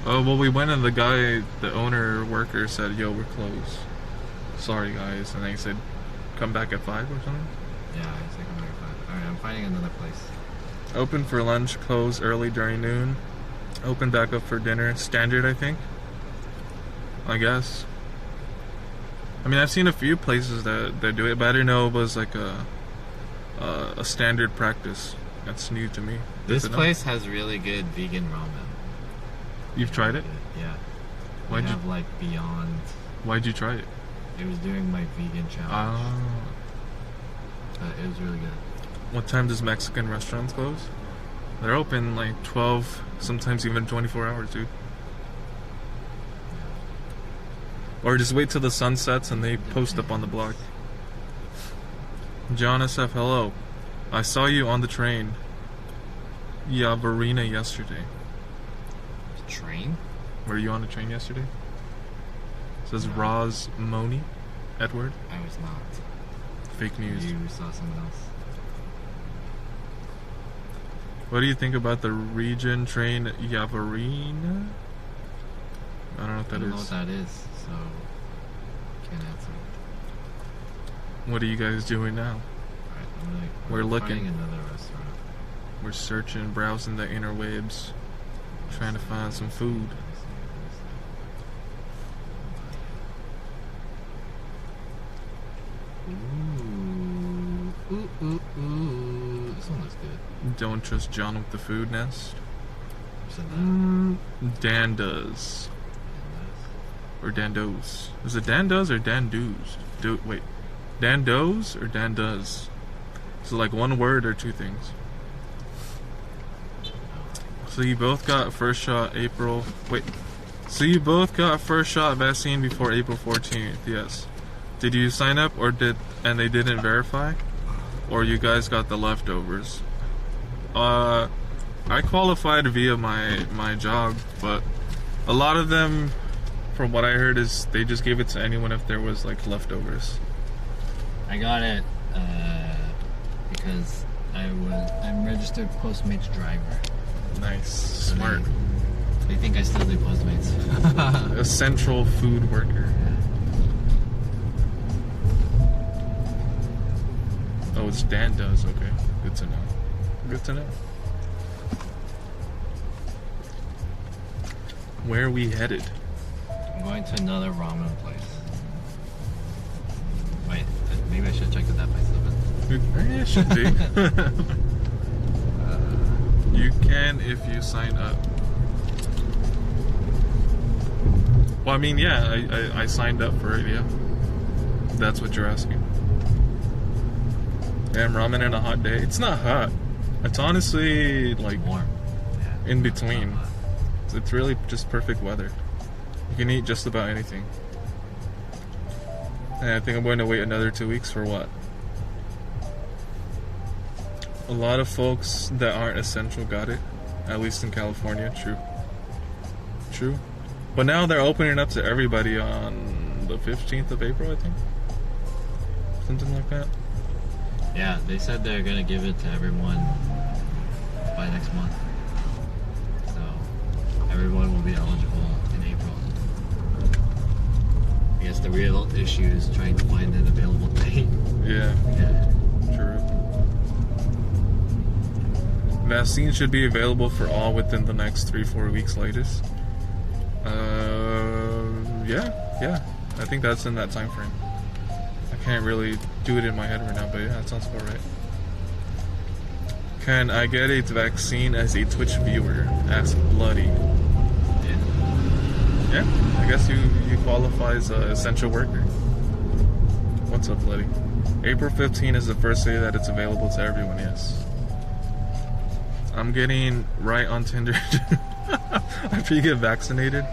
E: Oh, well, we went and the guy, the owner worker said, yo, we're closed. Sorry, guys. And then he said, come back at 5 or something?
D: Yeah, I said come back at 5. Alright, I'm finding another place.
E: Open for lunch, close early during noon. Open back up for dinner. Standard, I think. I guess. I mean, I've seen a few places that do it, but I didn't know it was like a standard practice. That's new to me.
D: This place has really good vegan ramen.
E: You've tried it?
D: Yeah.
E: Why'd
D: They
E: you
D: have like Beyond.
E: Why'd you try it?
D: It was during my vegan challenge. It was really good.
E: What time does Mexican restaurants close? They're open like 12, sometimes even 24 hours, dude. Or just wait till the sun sets and they post up on the block. John SF, hello. I saw you on the train. Yavarina yesterday.
D: Train?
E: Were you on a train yesterday? It says Roz Moni Edward.
D: I was not.
E: Fake news.
D: You saw someone else.
E: What do you think about the region train Yavarina? I don't know what that is.
D: I don't know what that is, so can't answer.
E: What are you guys doing now? We're looking.
D: Finding another restaurant.
E: We're searching, browsing the interwebs, trying to find some food.
D: Ooh, ooh, ooh. This one looks good.
E: Don't trust John with the food, Nest.
D: Who said that?
E: Dan does. Or Dan does. Is it Dan does or Dan does? Wait. Dan does or Dan does? So like one word or two things. So you both got first shot April. Wait. So you both got first shot vaccine before April 14th. Yes. Did you sign up and they didn't verify? Or you guys got the leftovers? I qualified via my job, but a lot of them, from what I heard, is they just gave it to anyone if there was like leftovers.
D: I got it because I'm registered Postmates driver.
E: Nice,
D: So
E: smart.
D: They think I still do Postmates.
E: A central food worker. Oh, it's Dan does. Okay, good to know. Good to know. Where are we headed?
D: I'm going to another ramen place. Wait, maybe I should check that place open.
E: Yeah, it should be. You can if you sign up. Well, I mean, yeah, I signed up for it, yeah. That's what you're asking. Damn, ramen in a hot day. It's not hot. It's honestly like
D: warm. Yeah,
E: in between. It's really just perfect weather. You can eat just about anything. And I think I'm going to wait another 2 weeks for what? A lot of folks that aren't essential got it, at least in California. True. But now they're opening up to everybody on the 15th of April, I think. Something like that.
D: Yeah, they said they're gonna give it to everyone by next month. So everyone will be eligible in April. I guess the real issue is trying to find an available date.
E: Yeah. True. Vaccine should be available for all within the next 3-4 weeks latest. Yeah. I think that's in that time frame. I can't really do it in my head right now, but yeah, that sounds about right. Can I get a vaccine as a Twitch viewer? Asked Bloody. Yeah, I guess you qualify as an essential worker. What's up, Bloody? April 15 is the first day that it's available to everyone, yes. I'm getting right on Tinder after you get vaccinated.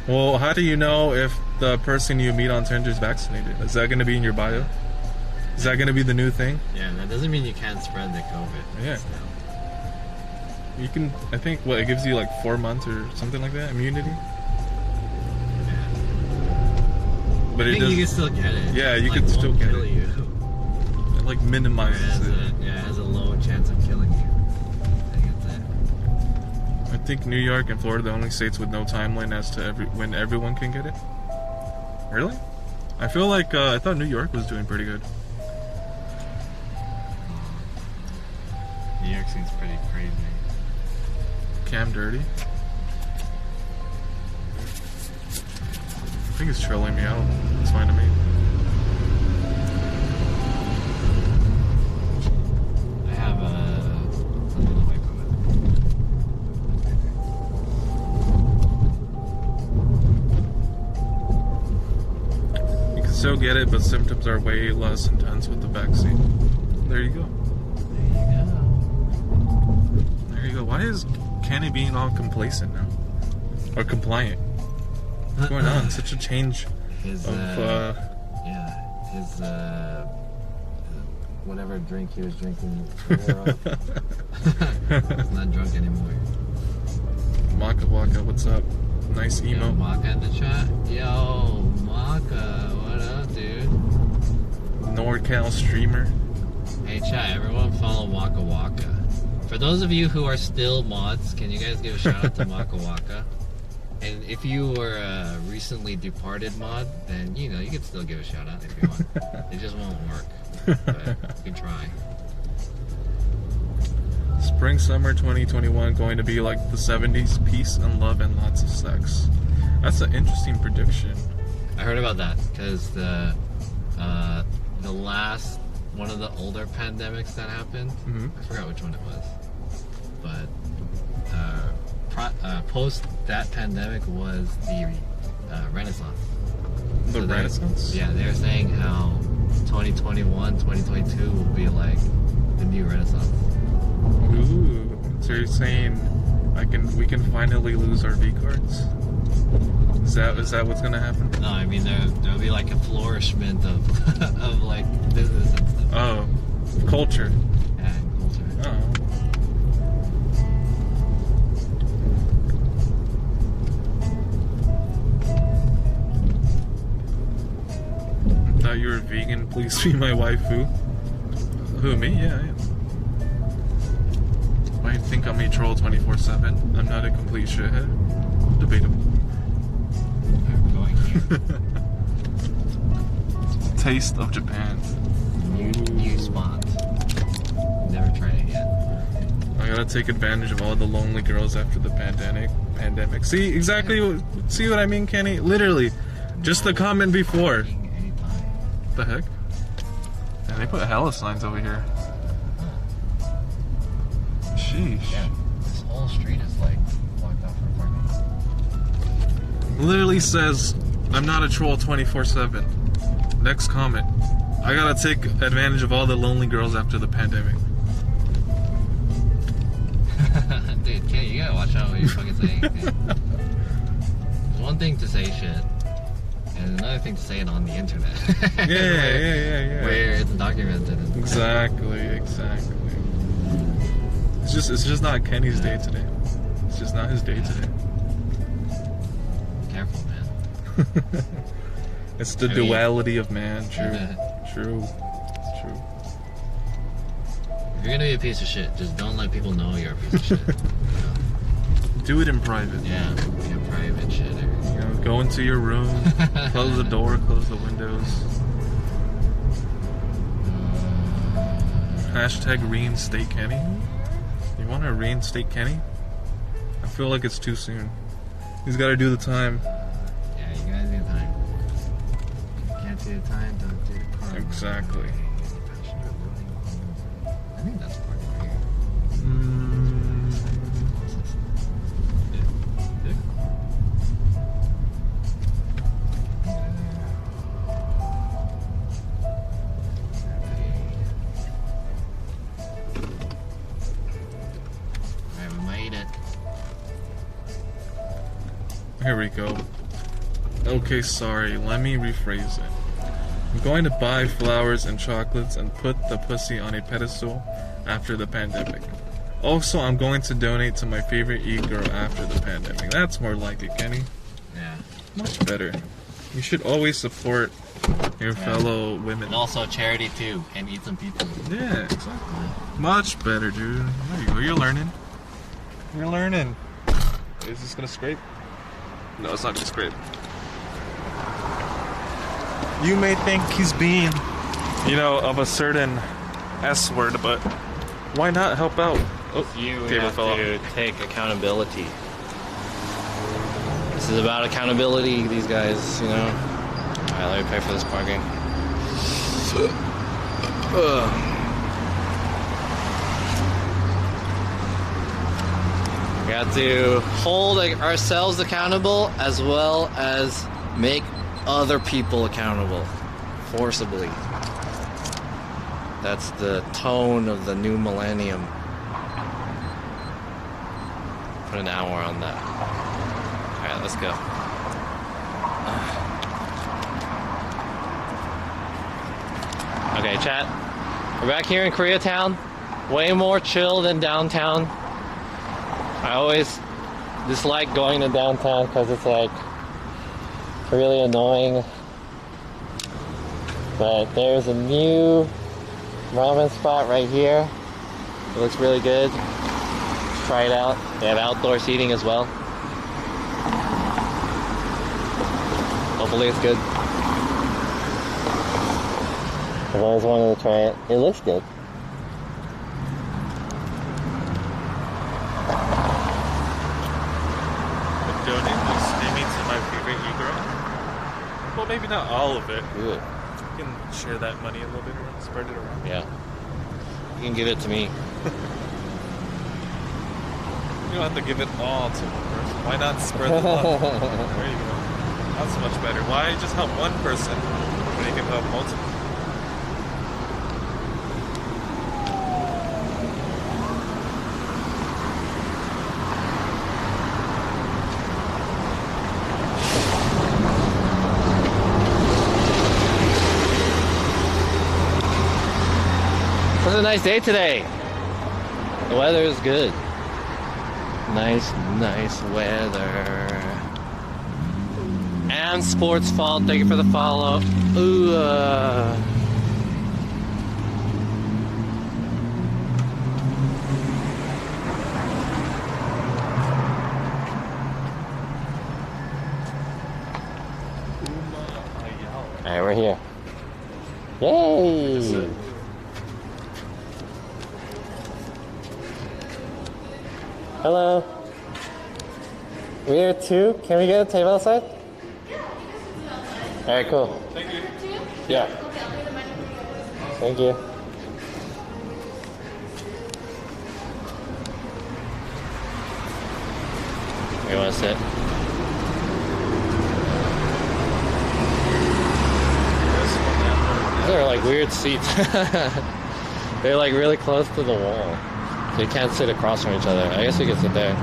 E: Well, how do you know if the person you meet on Tinder is vaccinated? Is that going to be in your bio? Is that going to be the new thing?
D: Yeah, that doesn't mean you can't spread the COVID.
E: Yeah. You can, I think, what, it gives you like 4 months or something like that, immunity?
D: Yeah.
E: But
D: I think you can still get it.
E: Yeah, you
D: like,
E: can still get
D: kill
E: it.
D: You.
E: It like minimizes it.
D: It has a low chance of killing you.
E: I think New York and Florida are the only states with no timeline as to when everyone can get it. Really? I feel like I thought New York was doing pretty good.
D: New York seems pretty crazy.
E: Cam Dirty. I think it's trolling me out. It's fine to me.
D: I have something away from
E: it. You can still get it, but symptoms are way less intense with the vaccine. There you go. There you go. Why is Kenny being all complacent now? Or compliant? What's going on? Such a change
D: his whatever drink he was drinking. He's not drunk anymore.
E: Maka Waka, what's up? Nice emo.
D: Yo, Maka in the chat. Yo, Maka, what up, dude?
E: NordCal streamer.
D: Hey, chat, everyone follow Waka Waka. For those of you who are still mods, can you guys give a shout out to Waka Waka? And if you were a recently departed mod, then you know you can still give a shout out if you want. It just won't work, but you can try.
E: Spring summer 2021 going to be like the 70s, peace and love and lots of sex. That's an interesting prediction.
D: I heard about that because the last one of the older pandemics that happened, I forgot which one it was, but post that pandemic was the Renaissance.
E: The Renaissance?
D: Yeah, they're saying how 2021, 2022 will be like the new Renaissance.
E: Ooh, so you're saying we can finally lose our V cards? Is that what's gonna happen?
D: No, I mean there'll be like a flourishment of of like business and stuff.
E: Oh, culture.
D: Yeah, culture.
E: Oh. I thought you were vegan. Please be my waifu. Who, me? Yeah, I am. Why do you think I'm a troll 24/7? I'm not a complete shithead. Debatable. Taste of Japan.
D: New spot. Never tried it yet.
E: I gotta take advantage of all the lonely girls after the pandemic. See exactly. See what I mean, Kenny? Literally, just the comment before. The heck? And they put hella signs over here. Sheesh.
D: Yeah, this whole street is like blocked off for parking.
E: Literally says, I'm not a troll 24/7. Next comment. I gotta take advantage of all the lonely girls after the pandemic.
D: Dude, Kate, you gotta watch out what you're fucking saying. It's one thing to say shit. And another thing to say it on the internet.
E: Yeah.
D: Where it's documented.
E: Exactly. It's just not Kenny's day today. It's just not his day today.
D: Careful, man.
E: It's the duality of man. True.
D: If you're gonna be a piece of shit, just don't let people know you're a piece of shit.
E: Do it in private.
D: Yeah, private shit.
E: You know, go into your room, close the door, close the windows. Hashtag reinstate Kenny. You want to reinstate Kenny? I feel like it's too soon. He's got to do the time.
D: Yeah, you gotta do the time. Can't do the time, don't do the crime.
E: Exactly.
D: I think that's part of it.
E: Here we go. Okay, sorry, let me rephrase it. I'm going to buy flowers and chocolates and put the pussy on a pedestal after the pandemic. Also, I'm going to donate to my favorite e-girl after the pandemic. That's more like it, Kenny.
D: Yeah.
E: Much better. You should always support your fellow women.
D: And also charity too, and eat some pizza.
E: Yeah, exactly. Much better, dude. There you go. You're learning. Is this gonna scrape? No, it's not gonna scrape. You may think he's being, of a certain S word, but why not help out? Oh,
H: you have to take accountability. This is about accountability, these guys, Alright, let me pay for this parking. We got to hold ourselves accountable as well as make other people accountable forcibly. That's the tone of the new millennium. Put an hour on that. Alright, let's go. Okay, chat. We're back here in Koreatown. Way more chill than downtown. I always dislike going to downtown because it's really annoying. But there's a new ramen spot right here. It looks really good. Let's try it out. They have outdoor seating as well. Hopefully it's good.
A: I've always wanted to try it. It looks good.
E: Donate my steamy to my favorite e-girl. Well, maybe not all of it.
H: Good.
E: You can share that money a little bit around, spread it around.
H: Yeah. You can give it to me.
E: You don't have to give it all to one person. Why not spread the love? There you go. That's much better. Why just help one person when you can help multiple?
H: It's a nice day today. The weather is good. Nice weather. And Sports Fault, thank you for the follow. Ooh.
A: Alright, we're here. Yay! Hello. We're here too. Can we get a table outside? Alright, cool.
E: Thank you.
A: Yeah. Thank you.
H: You want to sit? These are weird seats. They're really close to the wall. So you can't sit across from each other. I guess you can sit there.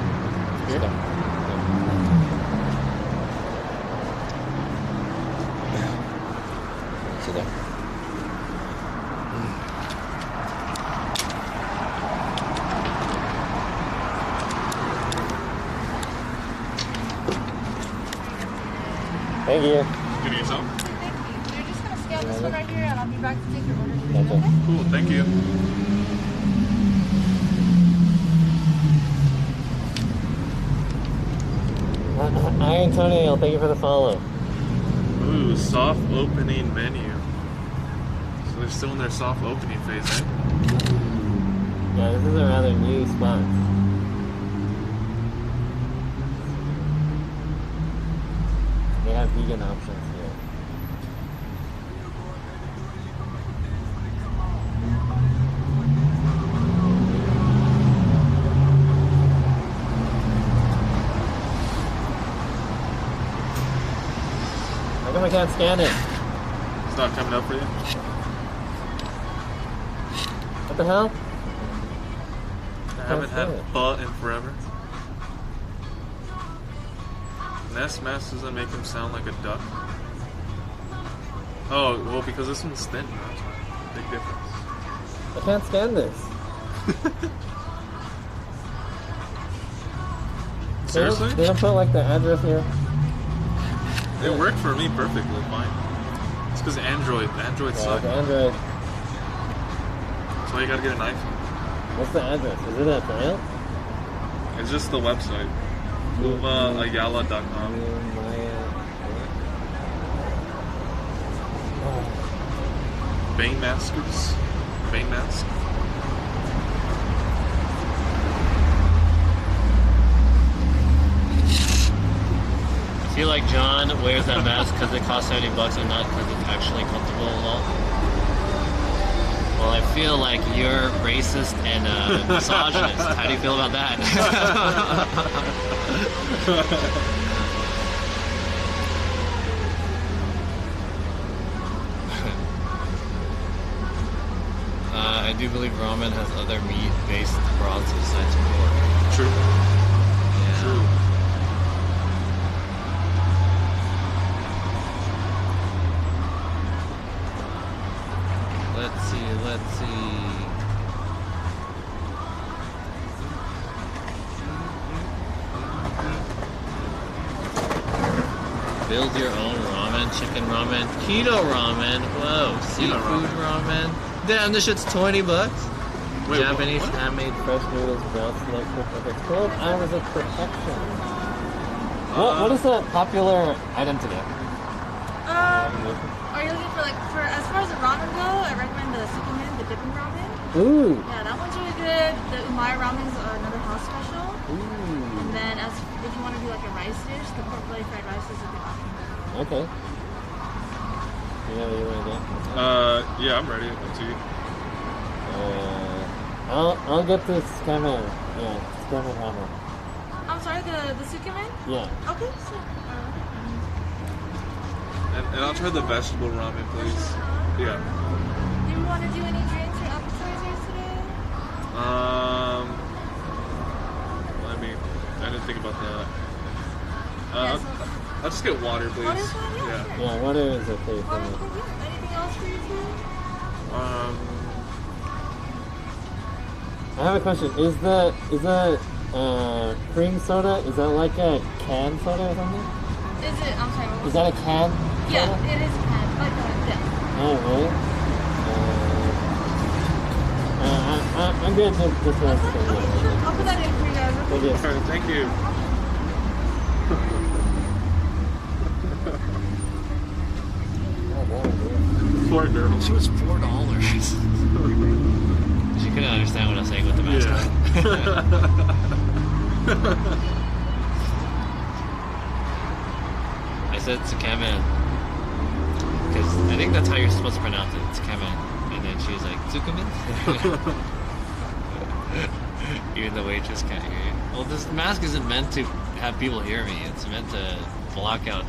A: Thank you.
E: Good to yourself.
B: You're just gonna scan this one right here, and I'll be back to take your order.
A: Okay.
E: Cool, thank you.
A: Iron Toenail, thank you for the follow.
E: Ooh, soft opening menu. So they're still in their soft opening phase, right?
A: Yeah, this is a rather new spot. They have vegan options here. How come I can't scan it?
E: It's not coming up for you?
A: What the hell?
E: I haven't had pho in forever. Nezst mask doesn't make him sound like a duck. Oh, well, because this one's thin. Big difference.
A: I can't scan this.
E: Seriously?
A: They don't put like the address here.
E: It worked for me perfectly fine. It's because Android sucks.
A: Android.
E: That's why you gotta get an iPhone.
A: What's the address? Is it a trial?
E: It's just the website. MovaAyala.com. Bane Maskers. Bane Mask.
D: I feel like John wears that mask because it costs $70 and not because it's actually comfortable at all. Well, I feel like you're racist and misogynist. How do you feel about that? I do believe ramen has other meat-based broths besides pork.
E: True.
D: Yeah.
E: True.
D: Let's see. Build your own ramen, chicken ramen, keto ramen, whoa, seafood ramen. Damn, this shit's $20.
E: Wait,
A: Japanese
E: what?
A: handmade fresh noodles, brown slow cooked over 12 hours of perfection. What is a popular item today?
B: Are you looking for as far as the ramen go? I recommend the Sukimen, the dipping ramen.
A: Ooh.
B: Yeah, that one's really good. The umai ramens are another house special.
A: Ooh.
B: And then if you want to do like a rice dish, the pork belly fried rice is a good option.
A: Okay. You know what you want to get?
E: Yeah, I'm ready. Up to you.
A: I'll get this kamen. Yeah, kamen ramen.
B: I'm sorry, the Sukimen?
A: Yeah.
B: Okay, so.
E: And I'll try the vegetable ramen, please. Yeah.
B: Do you want to do any drinks or appetizers today?
E: I didn't think about that. I'll just get water, please.
B: Water's fine, yeah.
A: Yeah, water is okay for me.
B: Anything else for you too?
A: I have a question. Is the cream soda, is that like a canned soda or something?
B: Is it? I'm sorry.
A: Is that a can?
B: Yeah, it is can. Like yeah.
A: Oh, really? I'm good to just
B: I'll put that in for you guys.
A: Thank you.
E: Alright, thank you. Poor girl.
D: She was $4. She couldn't understand what I was saying with the mask on. I said Tsukemen because I think that's how you're supposed to pronounce it, Tsukemen. And then she was like, Tsukemen? Even the waitress can't hear you. Well, this mask isn't meant to have people hear me. It's meant to block out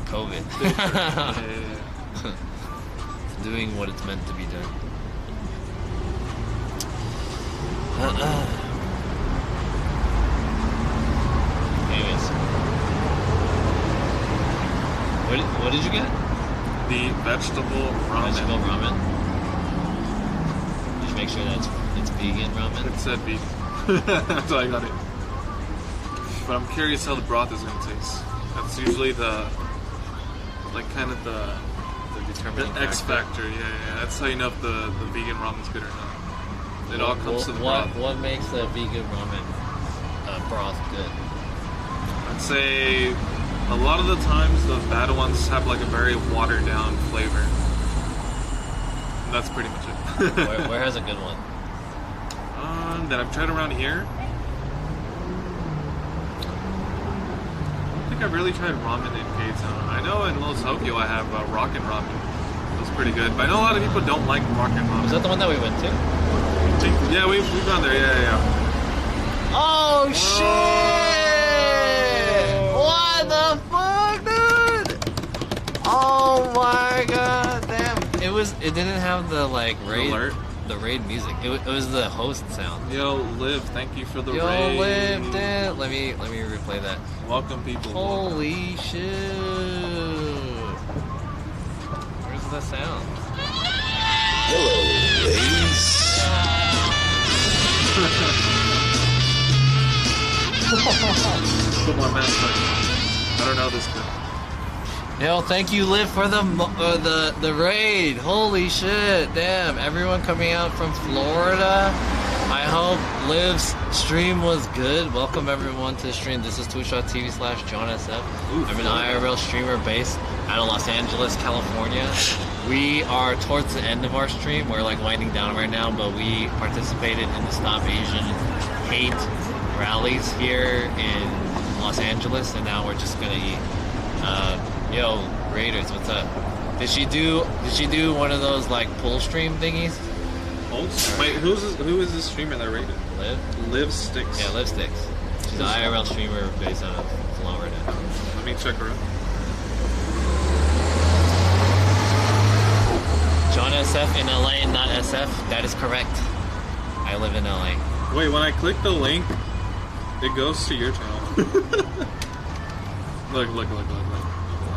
D: COVID. It's doing what it's meant to be done. Anyways. What did you get?
E: The vegetable ramen.
D: Vegetable ramen. Did you make sure that it's vegan ramen?
E: It said vegan. That's why I got it. But I'm curious how the broth is going to taste. That's usually the
R: like kind of the
H: determining
R: X factor. Yeah. That's how you know if the vegan ramen's good or not. It all comes to the broth.
H: What makes the vegan ramen broth good?
R: I'd say a lot of the times the bad ones have like a very watered down flavor. And that's pretty much it.
H: Where has a good one?
R: That I've tried around here. I don't think I've really tried ramen in K-Town. I know in Little Tokyo I have Rockin' Ramen. That's pretty good. But I know a lot of people don't like Rockin' Ramen.
H: Was that the one that we went to?
R: Yeah, we've gone there. Yeah.
H: Oh shit! What the fuck, dude? Oh my god, damn! It didn't have the like raid
R: alert.
H: The raid music. It was the host sound.
R: Yo, Liv, thank you for the
H: Yo,
R: raid.
H: Liv, damn. Let me replay that.
R: Welcome, people.
H: Holy shit! Where's the sound?
J: Hello, ladies.
R: Put my mask on. I don't know this good.
H: Yo, thank you, Liv, for the raid. Holy shit, damn! Everyone coming out from Florida. I hope Liv's stream was good. Welcome everyone to the stream. This is twitch.tv/JohnSF. I'm an IRL streamer based out of Los Angeles, California. We are towards the end of our stream. We're like winding down right now, but we participated in the Stop Asian Hate rallies here in Los Angeles, and now we're just gonna eat. Yo, Raiders, what's up? Did she do one of those like pull stream thingies?
R: Wait, who is this streamer that rated? Liv Sticks.
H: Yeah, Liv Sticks. She's an IRL streamer based out of Florida.
R: Let me check her out.
H: John SF in LA, not SF. That is correct. I live in LA.
R: Wait, when I click the link, it goes to your channel. Look. Let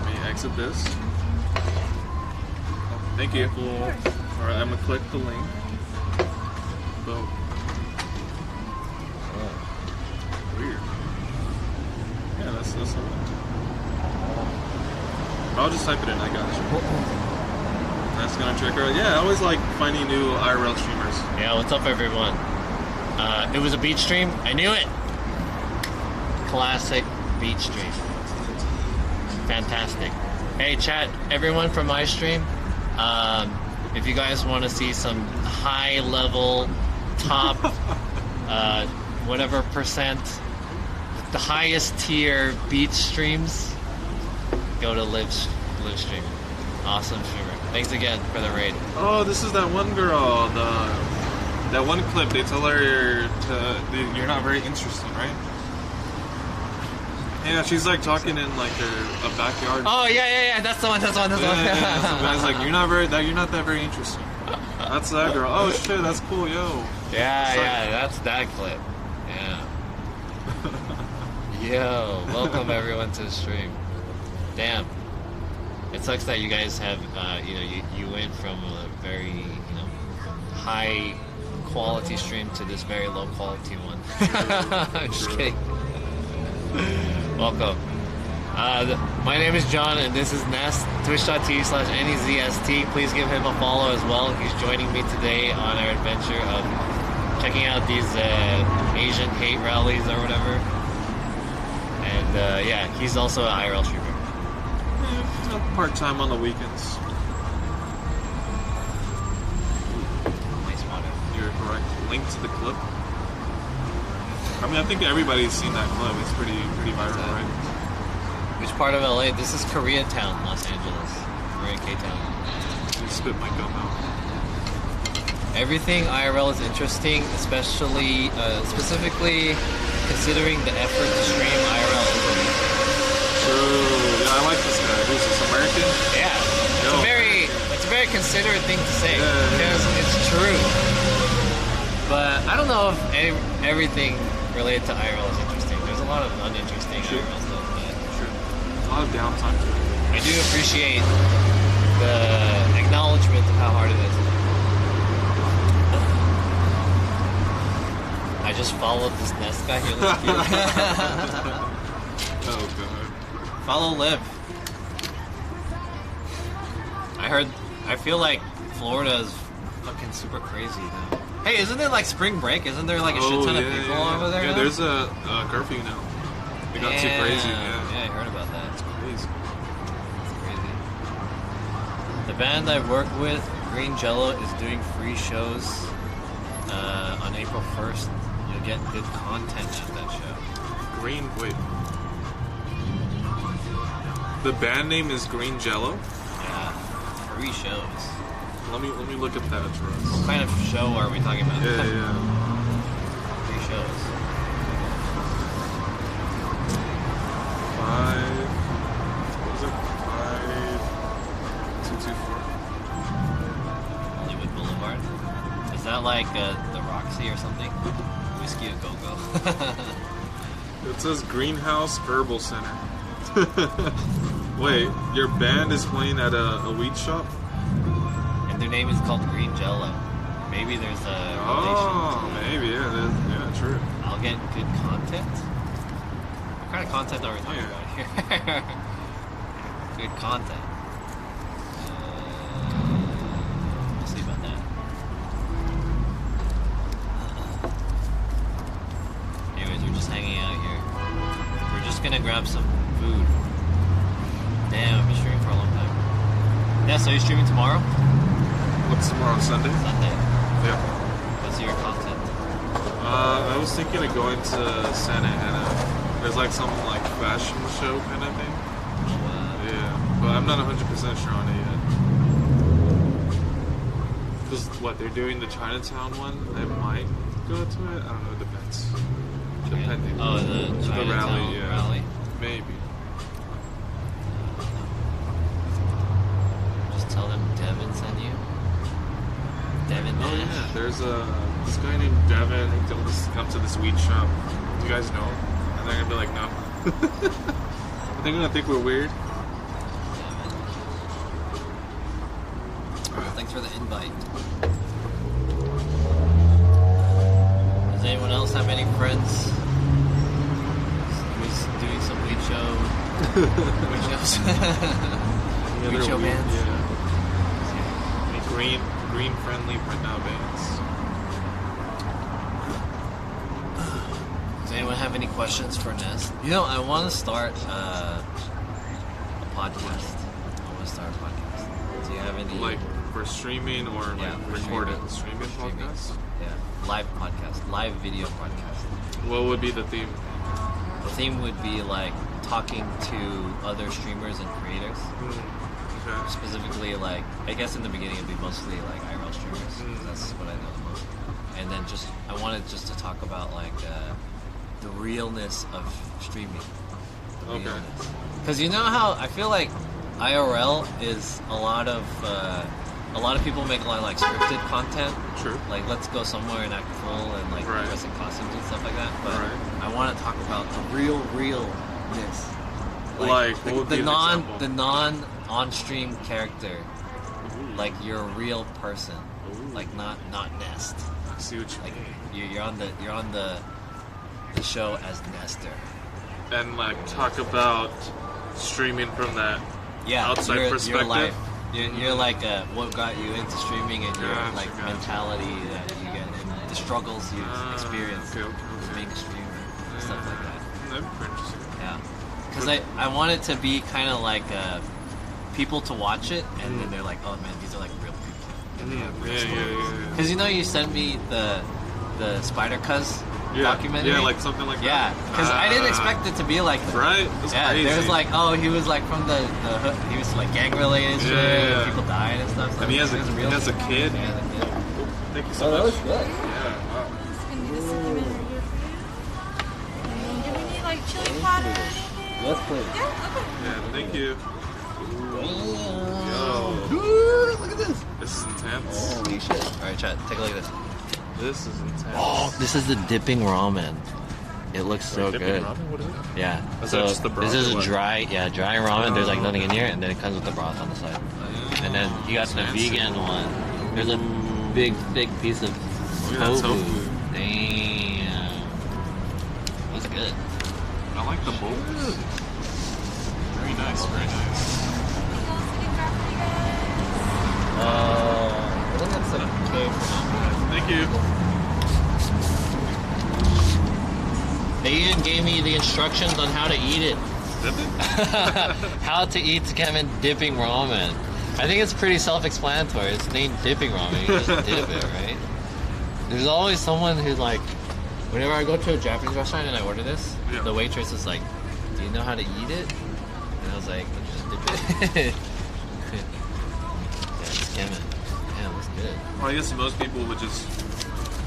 R: me exit this. Thank you. Alright, I'm gonna click the link. Boom. Oh. Weird. Yeah, that's something. I'll just type it in, I got you. That's gonna check her out. Yeah, I always like finding new IRL streamers.
H: Yeah, what's up everyone? It was a beach stream. I knew it! Classic beach stream. Fantastic. Hey chat, everyone from my stream, if you guys want to see some high level, top, whatever percent, the highest tier beach streams, go to Liv stream. Awesome streamer. Thanks again for the raid.
R: Oh, this is that one girl, that one clip, they tell her you're not very interesting, right? Yeah, she's like talking in like a backyard.
H: Oh yeah, that's the one.
R: Yeah, some guy's like, you're not that very interesting. That's that girl. Oh shit, that's cool, yo.
H: Yeah, that's that clip. Yeah. Yo, welcome everyone to the stream. Damn. It sucks that you guys have, you went from a very, high quality stream to this very low quality one. I'm just kidding. Welcome. My name is John and this is Nezst, twitch.tv/NEZST. Please give him a follow as well. He's joining me today on our adventure of checking out these Asian hate rallies or whatever. And yeah, he's also an IRL streamer.
R: Part-time on the weekends.
H: Nice water.
R: You're correct. Link to the clip. I mean, I think everybody's seen that clip. It's pretty viral, right?
H: Which part of LA? This is Koreatown, Los Angeles. We're in K-Town.
R: You spit my gum out.
H: Everything IRL is interesting, especially, specifically considering the effort to stream IRL interviews.
R: True. Yeah, I like this guy. Who's this, American?
H: Yeah. It's a very considerate thing to say because it's true. But I don't know if everything related to IRL is interesting. There's a lot of uninteresting IRL stuff.
R: True. A lot of downtime.
H: I do appreciate the acknowledgement of how hard it is. I just followed this Nezst guy. He looks cute.
R: Oh god.
H: Follow Liv.
D: I feel like Florida is fucking super crazy now. Hey, isn't it like spring break? Isn't there like a shit ton of people over there?
E: Yeah,
D: now?
E: there's a curfew now. They got too crazy.
D: Yeah, I heard about that.
E: It's crazy.
D: It's crazy. The band I work with, Green Jello, is doing free shows on April 1st. You'll get good content at that show.
E: Wait. The band name is Green Jello?
D: Yeah, free shows.
E: Let me look at that address.
D: What kind of show are we talking about?
E: Yeah.
D: Free shows.
E: 5224.
D: Hollywood Boulevard. Is that like the Roxy or something? Whiskey a Go-Go.
E: It says Greenhouse Herbal Center. Wait, your band is playing at a weed shop?
D: And their name is called Green Jello. Maybe there's a
E: Oh, maybe, yeah, true.
D: I'll get good content. What kind of content are we talking about here? Good content. We'll see about that. Anyways, we're just hanging out here. We're just gonna grab some food. Damn, I've been streaming for a long time. Yeah, so you're streaming tomorrow?
E: What's tomorrow, Sunday?
D: Sunday.
E: Yeah.
D: What's your content?
E: I was thinking of going to Santa Ana. There's like some like fashion show kind of thing. Yeah, but I'm not 100% sure on it yet. Because what, they're doing the Chinatown one? I might go to it. I don't know, it depends. Depending.
D: Oh, the
E: rally,
D: Chinatown rally?
E: Maybe.
D: Just tell them Devin sent you. Devin
E: Oh
D: Nash.
E: yeah, there's this guy named Devin. He'll just come to this weed shop. Do you guys know him? And they're gonna be like, no. They're gonna think we're weird.
D: Thanks for the invite. Does anyone else have any friends who's doing some weed show? Weed shows? Weed show bands?
E: Yeah. Any green friendly bands.
D: Does anyone have any questions for Nezst? You know, I want to start a podcast. Do you have any?
E: Like for streaming or like recorded streaming podcast?
D: Yeah, live podcast, live video podcast.
E: What would be the theme?
D: The theme would be like talking to other streamers and creators.
E: Okay.
D: Specifically, like, I guess in the beginning it'd be mostly like IRL streamers. That's what I know the most. And then I wanted just to talk about like the realness of streaming.
E: Okay.
D: Because you know how I feel like IRL is a lot of people make a lot of like scripted content.
E: True.
D: Like, let's go somewhere and act full and like dress in costumes and stuff like that. But I want to talk about the realness.
E: Like what would be an example?
D: The non on-stream character.
E: Ooh.
D: Like you're a real person.
E: Ooh.
D: Like not Nezst.
E: I see what you mean.
D: You're on the show as Nestor.
E: And like talk about streaming from that outside perspective.
D: Your life. You're like what got you into streaming and your mentality that you get and the struggles you experience being a streamer, stuff like that.
E: That'd be pretty interesting.
D: Yeah, because I want it to be kind of like people to watch it and then they're like, oh man, these are like real people. And they have real stories. Because you know you sent me the Spider Cuz documentary.
E: Yeah, like something like that.
D: Yeah, because I didn't expect it to be like that.
E: Right? That's crazy.
D: There's like, he was like from the hood. He was like gang related shit. And people died and stuff. So
E: and he has a kid.
D: Yeah,
E: Thank you so much.
D: That was good.
E: Yeah. Wow.
B: Do we need like chili powder or anything?
D: Yes, please.
B: Yeah, okay.
E: Yeah, thank you. Yo.
D: Dude, look at this.
E: This is intense.
D: Holy shit. Alright, chat, take a look at this.
E: This is intense.
D: Oh, this is the dipping ramen. It looks so good.
E: Ramen? What is it?
D: Yeah.
E: Is
D: so
E: that just the broth
D: this is
E: or
D: a
E: what?
D: dry ramen. There's like nothing in here, and then it comes with the broth on the side. And then you got the
E: fancy.
D: vegan one. There's a big, thick piece of
E: Look at that
D: tofu.
E: tofu.
D: Damn. That's good.
E: I like the bowls. Very nice, very nice.
D: I think that's okay for now.
R: Thank you.
D: They even gave me the instructions on how to eat it.
R: Dip it?
D: How to eat Tsukemen dipping ramen. I think it's pretty self-explanatory. It's named dipping ramen. You just dip it, right? There's always someone who's like, whenever I go to a Japanese restaurant and I order this, the waitress is like, "Do you know how to eat it?" And I was like, "Just dip it." Yeah, Tsukemen. Yeah, it looks good.
R: Well, I guess most people would just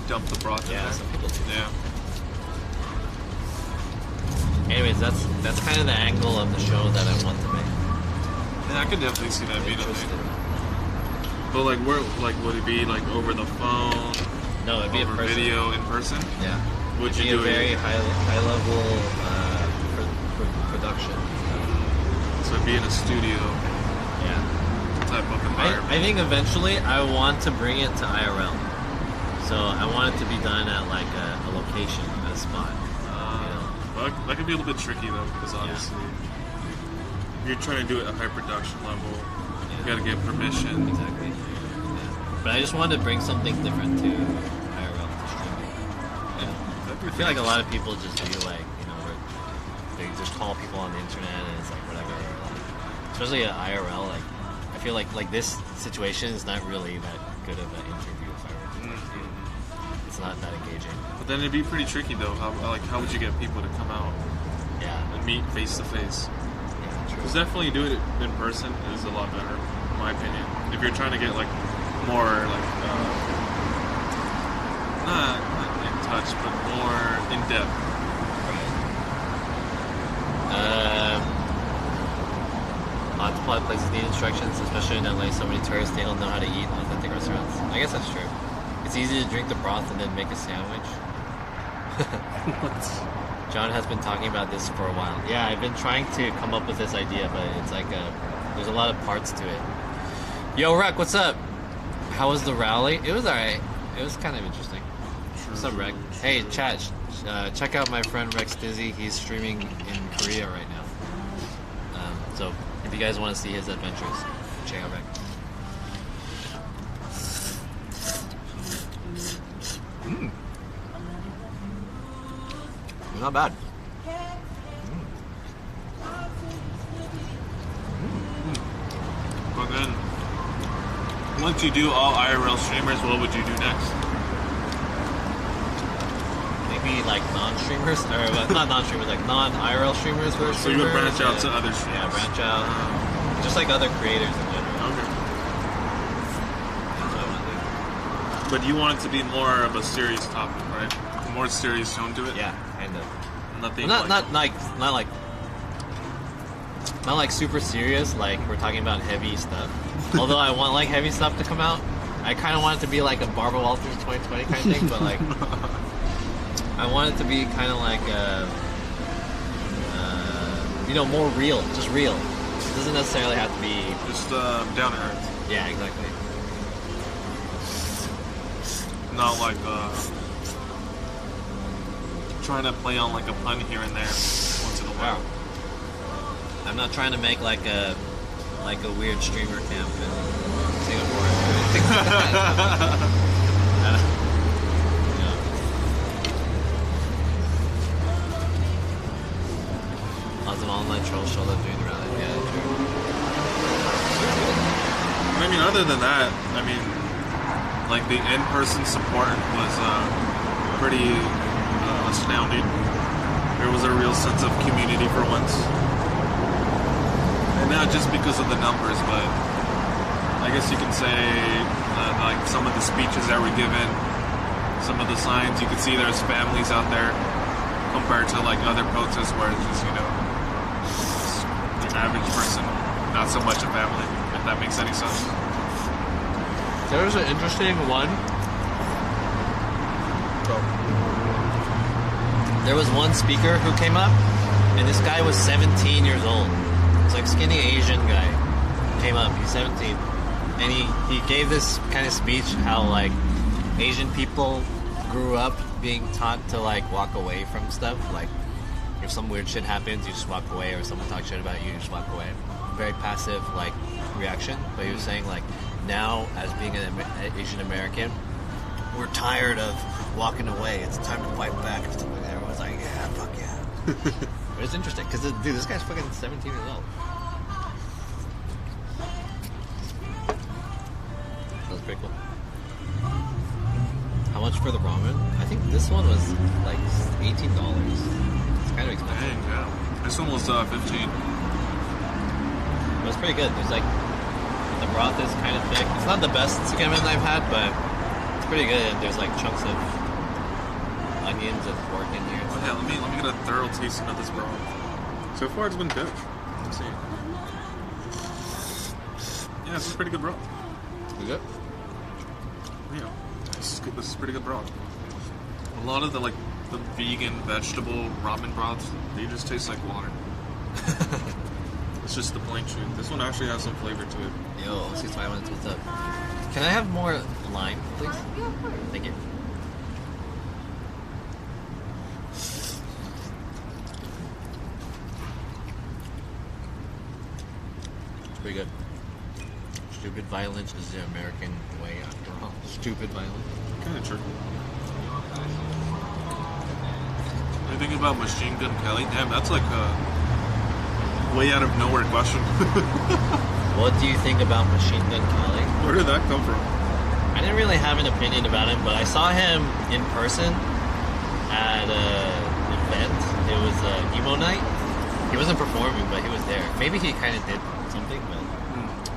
R: dump the broth in there.
D: Some people do.
R: Yeah.
D: Anyways, that's kind of the angle of the show that I want to make.
R: Yeah, I could definitely see that being a thing. But like, where, like, would it be like over the phone?
D: No, it'd be
R: over
D: a person.
R: video in person.
D: Yeah.
R: Would
D: It'd
R: you
D: be
R: do
D: a very
R: it?
D: high level production.
R: So it'd be in a studio.
D: Yeah.
R: Type of environment.
D: I think eventually I want to bring it to IRL. So I want it to be done at like a location, at a spot.
R: Well, that could be a little bit tricky though, because obviously you're trying to do it at a high production level. You gotta get permission.
D: Exactly. Yeah. But I just wanted to bring something different to IRL to streaming. I feel like a lot of people just do like, where they just call people on the internet and it's like whatever. Especially at IRL, like I feel like this situation is not really that good of an interview if I were to do. It's not that engaging.
R: But then it'd be pretty tricky though. How would you get people to come out?
D: Yeah.
R: And meet face to face.
D: Yeah, true.
R: Because definitely doing it in person is a lot better, in my opinion. If you're trying to get like more like not in touch, but more in depth.
D: Lots of places need instructions, especially in LA. So many tourists, they don't know how to eat in authentic restaurants. I guess that's true. It's easy to drink the broth and then make a sandwich. John has been talking about this for a while. Yeah, I've been trying to come up with this idea, but it's like there's a lot of parts to it. Yo, Rec, what's up? How was the rally? It was alright. It was kind of interesting. What's up, Rec? Hey, chat. Check out my friend Rex Dizzy. He's streaming in Korea right now. So if you guys want to see his adventures, check out Rec. Not bad.
R: But then, once you do all IRL streamers, what would you do next?
D: Maybe like non-streamers, or not non-streamers, like non-IRL streamers.
R: So you would branch out to other streamers.
D: Yeah, branch out. Just like other creators in general.
R: Okay.
D: That's what I want to do.
R: But you want it to be more of a serious topic, right? A more serious tone to it?
D: Yeah, kind of.
R: Nothing
D: Well, not like super serious, like we're talking about heavy stuff. Although I want like heavy stuff to come out. I kind of want it to be like a Barbara Walters 2020 kind of thing, but like I want it to be kind of like more real, just real. It doesn't necessarily have to be
R: just down to earth.
D: Yeah, exactly.
R: Not like trying to play on like a pun here and there once in a while.
D: I'm not trying to make like a weird streamer camp in Singapore. Lots of online trolls show up doing the rally. Yeah, true.
R: I mean, other than that, I mean, like the in-person support was pretty astounding. There was a real sense of community for once. And not just because of the numbers, but I guess you can say like some of the speeches that were given, some of the signs, you could see there's families out there compared to like other protests where it's just, the average person, not so much a family, if that makes any sense.
D: There was an interesting one. There was one speaker who came up, and this guy was 17 years old. It's like skinny Asian guy. Came up, he's 17. And he gave this kind of speech how like Asian people grew up being taught to like walk away from stuff. Like if some weird shit happens, you just walk away, or someone talks shit about you, you just walk away. Very passive like reaction. But he was saying like now, as being an Asian American, we're tired of walking away. It's time to fight back. And stuff like that. Everyone's like, yeah, fuck yeah. But it's interesting because, dude, this guy's fucking 17 years old. That's pretty cool. How much for the ramen? I think this one was like $18. It's kind of expensive.
E: Dang, yeah. This one was 15.
D: But it's pretty good. There's like, the broth is kind of thick. It's not the best tsukemen I've had, but it's pretty good. And there's like chunks of onions and pork in here.
E: Oh, yeah, let me get a thorough tasting of this broth. So far, it's been good. Let's see. Yeah, this is pretty good broth.
D: Is it?
E: Yeah, this is good. This is pretty good broth. A lot of the vegan vegetable ramen broths, they just taste like water. It's just the plain truth. This one actually has some flavor to it.
D: Yo, 651, what's up? Can I have more lime, please?
B: Yeah, of course.
D: Thank you. It's pretty good. Stupid violence is the American way after all. Stupid violence.
E: Kind of true. What do you think about Machine Gun Kelly? Damn, that's like a way out of nowhere question.
D: What do you think about Machine Gun Kelly?
E: Where did that come from?
D: I didn't really have an opinion about him, but I saw him in person at an event. It was emo night. He wasn't performing, but he was there. Maybe he kind of did something, but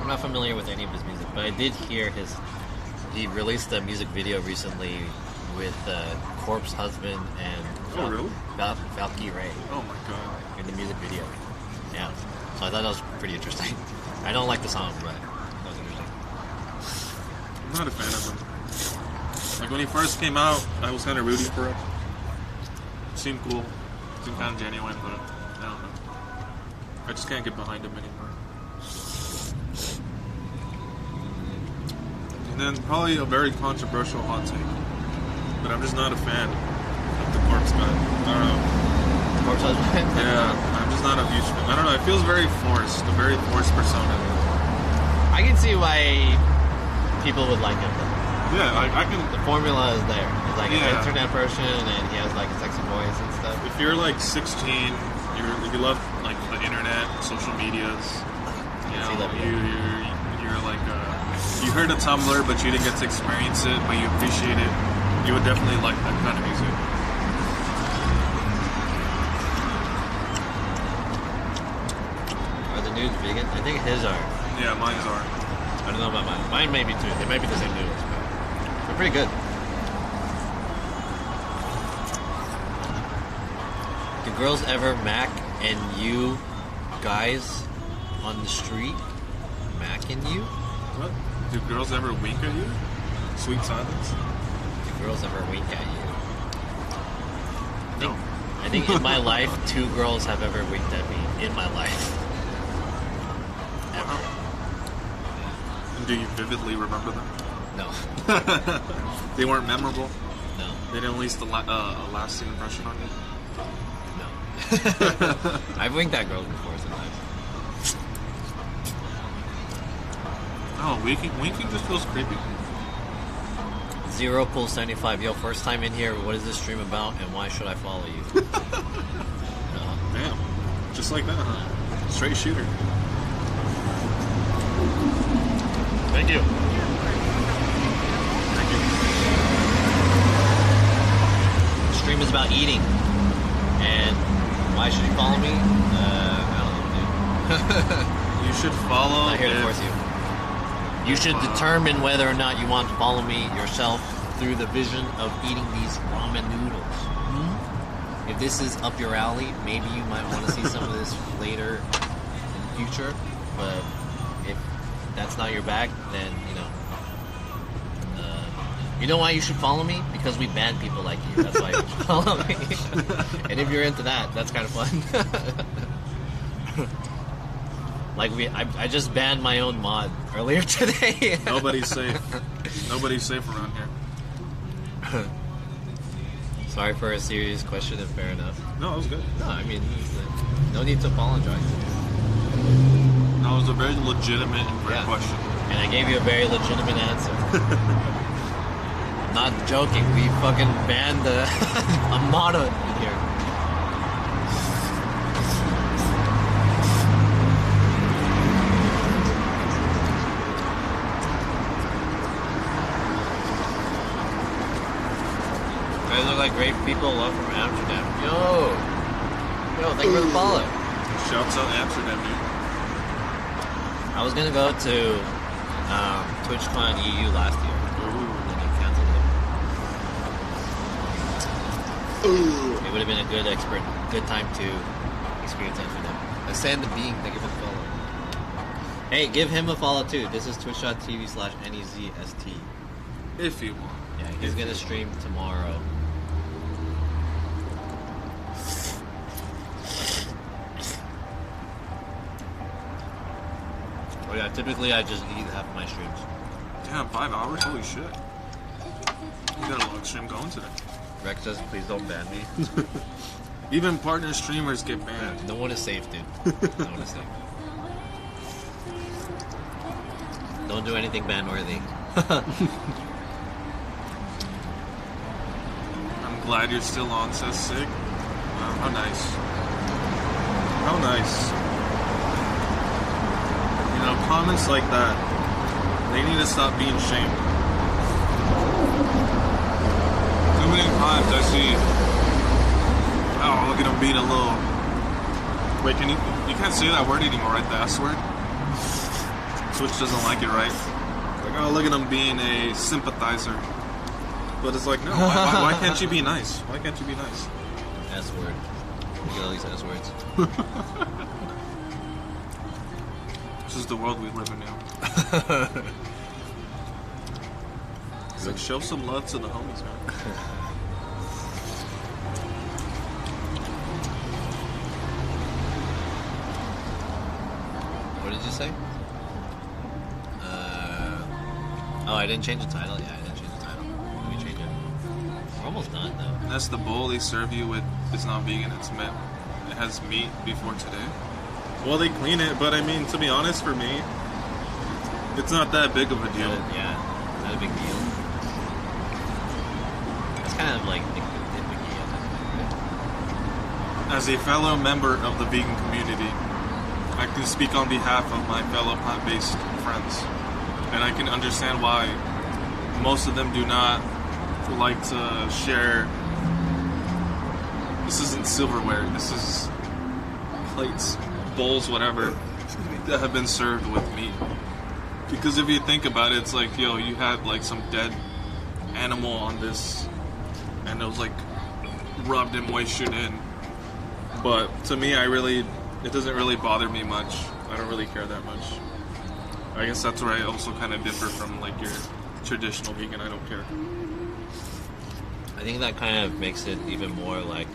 D: I'm not familiar with any of his music. But I did hear he released a music video recently with Corpse Husband and Valky Ray.
E: Oh my god.
D: In the music video. Yeah. So I thought that was pretty interesting. I don't like the song, but that was interesting.
E: I'm not a fan of him. Like when he first came out, I was kind of rooting for him. Seemed cool. Seemed kind of genuine, but I don't know. I just can't get behind him anymore. And then probably a very controversial hot take, but I'm just not a fan of the Corpse guy. I don't know.
D: Corpse Husband?
E: Yeah, I'm just not a huge fan. I don't know, it feels very forced, a very forced persona.
D: I can see why people would like him.
E: Yeah, I can...
D: The formula is there. He's like an internet person, and he has like a sexy voice and stuff.
E: If you're like 16, you love like the internet, social medias, you know, you're like you heard a Tumblr, but you didn't get to experience it, but you appreciate it. You would definitely like that kind of music.
D: Are the nudes vegan? I think his are.
E: Yeah, mine's are.
D: I don't know about mine. Mine may be too. They might be the same noodles, but they're pretty good. Do girls ever mac and you guys on the street? Mac and you?
E: What? Do girls ever wink at you? Sweet silence.
D: Do girls ever wink at you?
E: No.
D: I think in my life, 2 girls have ever winked at me. In my life. Ever.
E: Do you vividly remember them?
D: No.
E: They weren't memorable?
D: No.
E: They didn't leave a lasting impression on you?
D: No. I've winked at girls before sometimes.
E: Oh, winking just feels creepy.
D: Zero Pool 75. Yo, first time in here. What is this stream about, and why should I follow you?
E: Damn. Just like that, huh? Straight shooter.
D: Thank you.
E: Thank you.
D: The stream is about eating. And why should you follow me? I don't know, dude.
E: You should follow.
D: I'm not here to force you. You should determine whether or not you want to follow me yourself through the vision of eating these ramen noodles. If this is up your alley, maybe you might want to see some of this later in the future. But if that's not your bag, then, you know why you should follow me? Because we ban people like you. That's why you should follow me. And if you're into that, that's kind of fun. Like I just banned my own mod earlier today.
E: Nobody's safe. Nobody's safe around here.
D: Sorry for a serious question, and fair enough.
E: No, it was good.
D: No, I mean, no need to apologize.
E: No, it was a very legitimate and fair question.
D: And I gave you a very legitimate answer. Not joking, we fucking banned the Amada in here. You guys look like great people. Love from Amsterdam. Yo, thank you for the follow.
R: Shouts out Amsterdam, dude.
D: I was gonna go to TwitchCon EU last year. Then they canceled it. It would have been a good time to experience Amsterdam. Ascend the Being, thank you for the follow. Hey, give him a follow too. This is twitch.tv/NEZST.
R: If you want.
D: Yeah, he's gonna stream tomorrow. Oh yeah, typically I just eat half my streams.
R: Damn, 5 hours? Holy shit. You got a long stream going today.
D: Rex says, please don't ban me.
R: Even partner streamers get banned.
D: No one is safe, dude. No one is safe. Don't do anything ban-worthy.
R: I'm glad you're still on, says Sig. Wow, how nice. How nice. You know, comments like that, they need to stop being shamed. Too many times I see, oh, look at him being a little... Wait, you can't say that word anymore, right? The S word? Twitch doesn't like it, right? Like, oh, look at him being a sympathizer. But it's like, no, why can't you be nice? Why can't you be nice?
D: S word. Look at all these S words.
R: This is the world we live in now. It's like, show some love to the homies, man.
D: What did you say? Oh, I didn't change the title? Yeah, I didn't change the title. Let me change it. We're almost done, though.
R: That's the bowl they serve you with. It's not vegan, it's meat. It has meat before today. Well, they clean it, but I mean, to be honest, for me, it's not that big of a deal.
D: Yeah, not a big deal. It's kind of like nitpicky.
R: As a fellow member of the vegan community, I can speak on behalf of my fellow plant-based friends. And I can understand why most of them do not like to share. This isn't silverware, this is plates, bowls, whatever, that have been served with meat. Because if you think about it, it's like, yo, you had like some dead animal on this, and it was like rubbed and moistured in. But to me, it doesn't really bother me much. I don't really care that much. I guess that's where I also kind of differ from like your traditional vegan. I don't care.
D: I think that kind of makes it even more like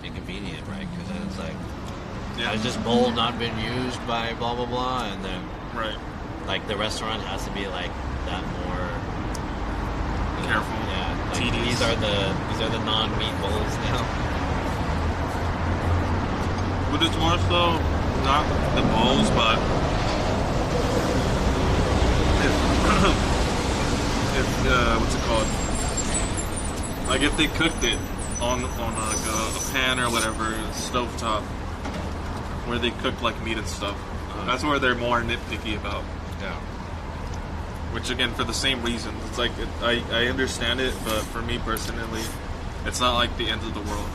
D: inconvenient, right? Because then it's like, has this bowl not been used by blah blah blah, and then like the restaurant has to be like that more
R: careful.
D: Yeah, like
R: tedious.
D: These are the non-meat bowls now.
R: But it's more so not the bowls, but if what's it called? Like if they cooked it on like a pan or whatever, stovetop, where they cook like meat and stuff. That's where they're more nitpicky about.
D: Yeah.
R: Which again, for the same reasons, it's like I understand it, but for me personally, it's not like the end of the world.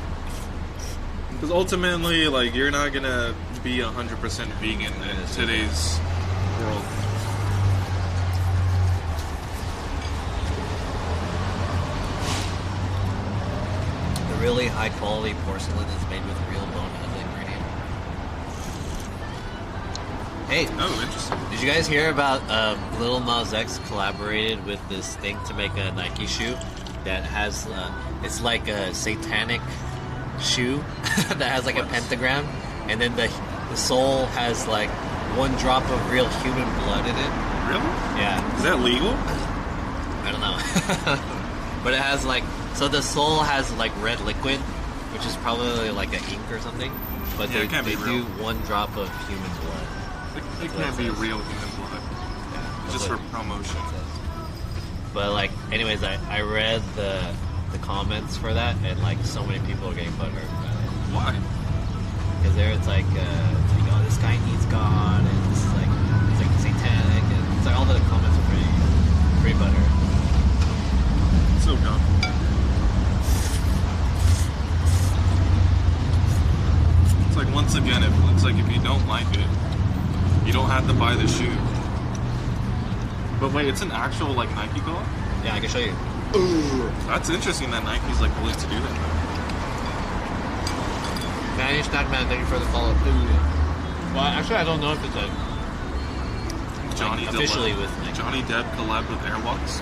R: Because ultimately, like, you're not gonna be 100% vegan in today's world.
D: The really high quality porcelain is made with real bone as the ingredient. Hey,
R: interesting.
D: Did you guys hear about Lil Nas X collaborated with this thing to make a Nike shoe that has it's like a satanic shoe that has like a pentagram, and then the sole has like one drop of real human blood in it.
R: Really?
D: Yeah.
R: Is that legal?
D: I don't know. But it has like, so the sole has like red liquid, which is probably like an ink or something, but
R: Yeah,
D: they do one drop of human blood.
R: It can't be real human blood.
D: Yeah.
R: Just for promotion.
H: But like, anyways, I read the comments for that, and like so many people are getting butthurt about it.
R: Why?
H: Because there it's like, oh, this guy needs God, and this is like, it's like satanic, and it's like all the comments are pretty butthurt.
R: So dumb. It's like, once again, it's like if you don't like it, you don't have to buy the shoe. But wait, it's an actual like Nike glove?
H: Yeah, I can show you.
R: Ooh, that's interesting that Nike's like willing to do that.
H: Manny Snackman, thank you for the follow. Well, actually, I don't know if it's a
R: Johnny
H: like, officially with Nike.
R: Johnny Depp collab with Airwalks.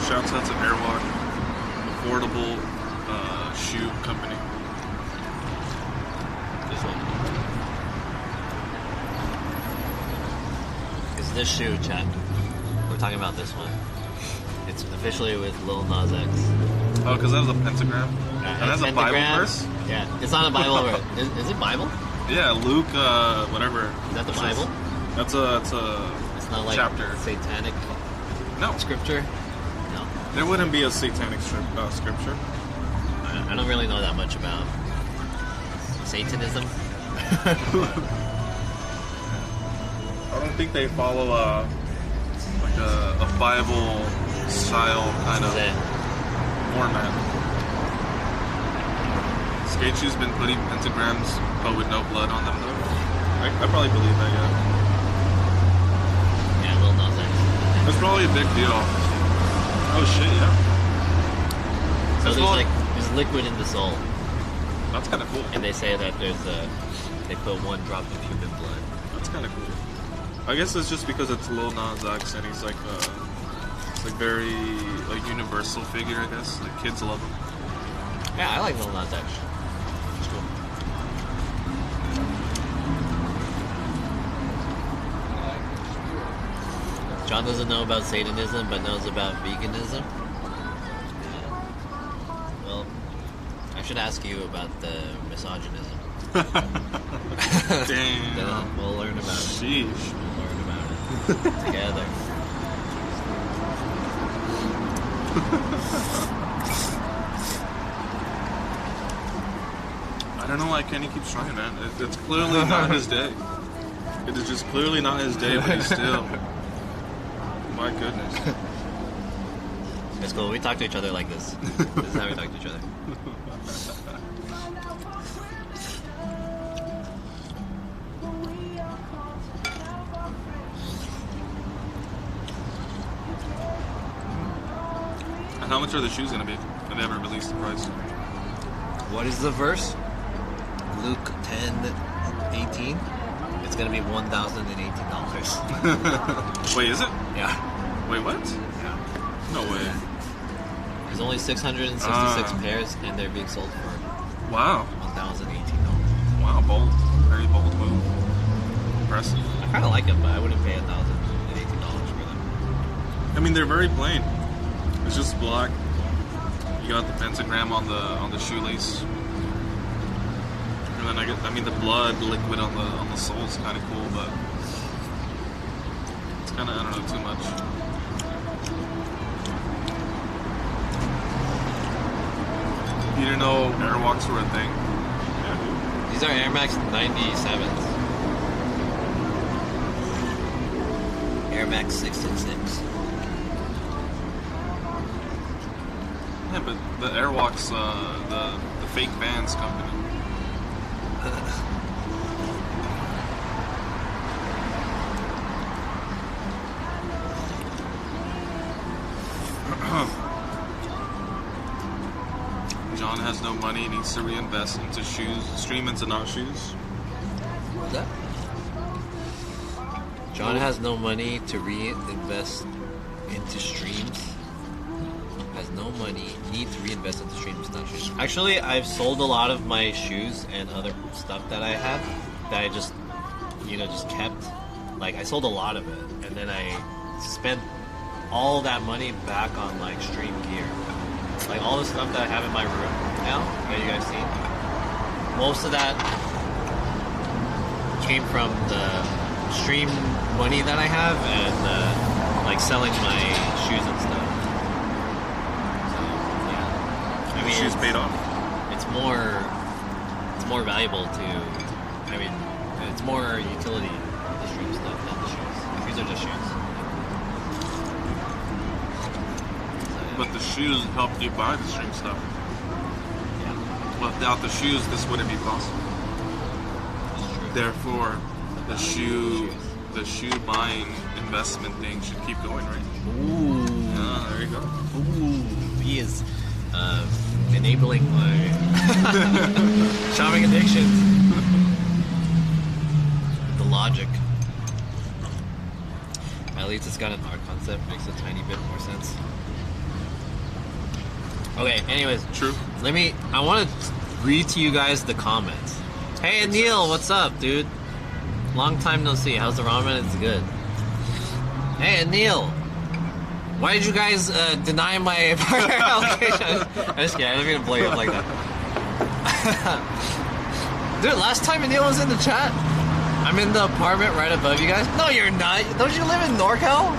R: Shouts out to Airwalk, affordable shoe company.
H: This one. It's this shoe, chat. We're talking about this one. It's officially with Lil Nas X.
R: Oh, because that was a pentagram? And that's a Bible verse?
H: Yeah, it's not a Bible verse. Is it Bible?
R: Yeah, Luke, whatever.
H: Is that the Bible?
R: It's a
H: it's not like
R: chapter.
H: Satanic scripture? No.
R: There wouldn't be a satanic scripture.
H: I don't really know that much about Satanism.
R: I don't think they follow like a Bible style kind of format. Skate Shoe's been putting pentagrams but with no blood on them though. I probably believe that, yeah.
H: Yeah, Lil Nas X.
R: That's probably a big deal. Oh shit, yeah.
H: So there's liquid in the sole.
R: That's kind of cool.
H: And they say that they put 1 drop of human blood.
R: That's kind of cool. I guess it's just because it's Lil Nas X and he's like it's like very like universal figure, I guess. Like kids love him.
H: Yeah, I like Lil Nas X. It's cool. John doesn't know about Satanism, but knows about veganism. Well, I should ask you about the misogynism.
R: Damn.
H: Then we'll learn about it.
R: Sheesh.
H: We'll learn about it together.
R: I don't know why Kenny keeps trying, man. It's clearly not his day. It is just clearly not his day, but he's still. My goodness.
H: It's cool. We talk to each other like this. This is how we talk to each other.
R: And how much are the shoes going to be? Have they ever released the price?
H: What is the verse? Luke 10:18. It's going to be $1,018.
R: Wait, is it?
H: Yeah.
R: Wait, what?
H: Yeah.
R: No way.
H: There's only 666 pairs, and they're being sold for
R: $1,018. Wow, bold. Very bold move. Impressive.
H: I kind of like them, but I wouldn't pay $1,018 for them.
R: I mean, they're very plain. It's just black. You got the pentagram on the shoelace. And then I mean the blood liquid on the sole is kind of cool, but it's kind of, I don't know, too much. You didn't know Airwalks were a thing? Yeah, dude.
H: These are Air Max 97s. Air Max 666.
R: Yeah, but the Airwalks, the fake Vans company. John has no money, needs to reinvest into shoes, stream into not shoes.
H: What's that? John has no money to reinvest into streams. Has no money, need to reinvest into streams, not shoes. Actually, I've sold a lot of my shoes and other stuff that I have that I just, just kept. Like, I sold a lot of it, and then I spent all that money back on, like, stream gear. Like, all the stuff that I have in my room now, that you guys seen, most of that came from the
D: stream money that I have and like selling my shoes and stuff. So yeah, I mean,
R: shoes paid off.
D: It's more valuable to. I mean, it's more utility the stream stuff than the shoes. The shoes are just shoes.
R: But the shoes helped you buy the string stuff. Yeah. Without the shoes, this wouldn't be possible. Therefore, the shoe buying investment thing should keep going, right?
D: Ooh.
R: Yeah, there you go.
D: Ooh, he is enabling my shopping addiction. The logic. At least it's got an art concept, makes a tiny bit more sense. Okay, anyways.
R: True.
D: I want to read to you guys the comments. Hey, Neil, what's up, dude? Long time no see. How's the ramen? It's good. Hey, Neil. Why did you guys deny my partner allocation? I'm just kidding. I didn't mean to blow you up like that. Dude, last time Neil was in the chat, I'm in the apartment right above you guys. No, you're not. Don't you live in NorCal?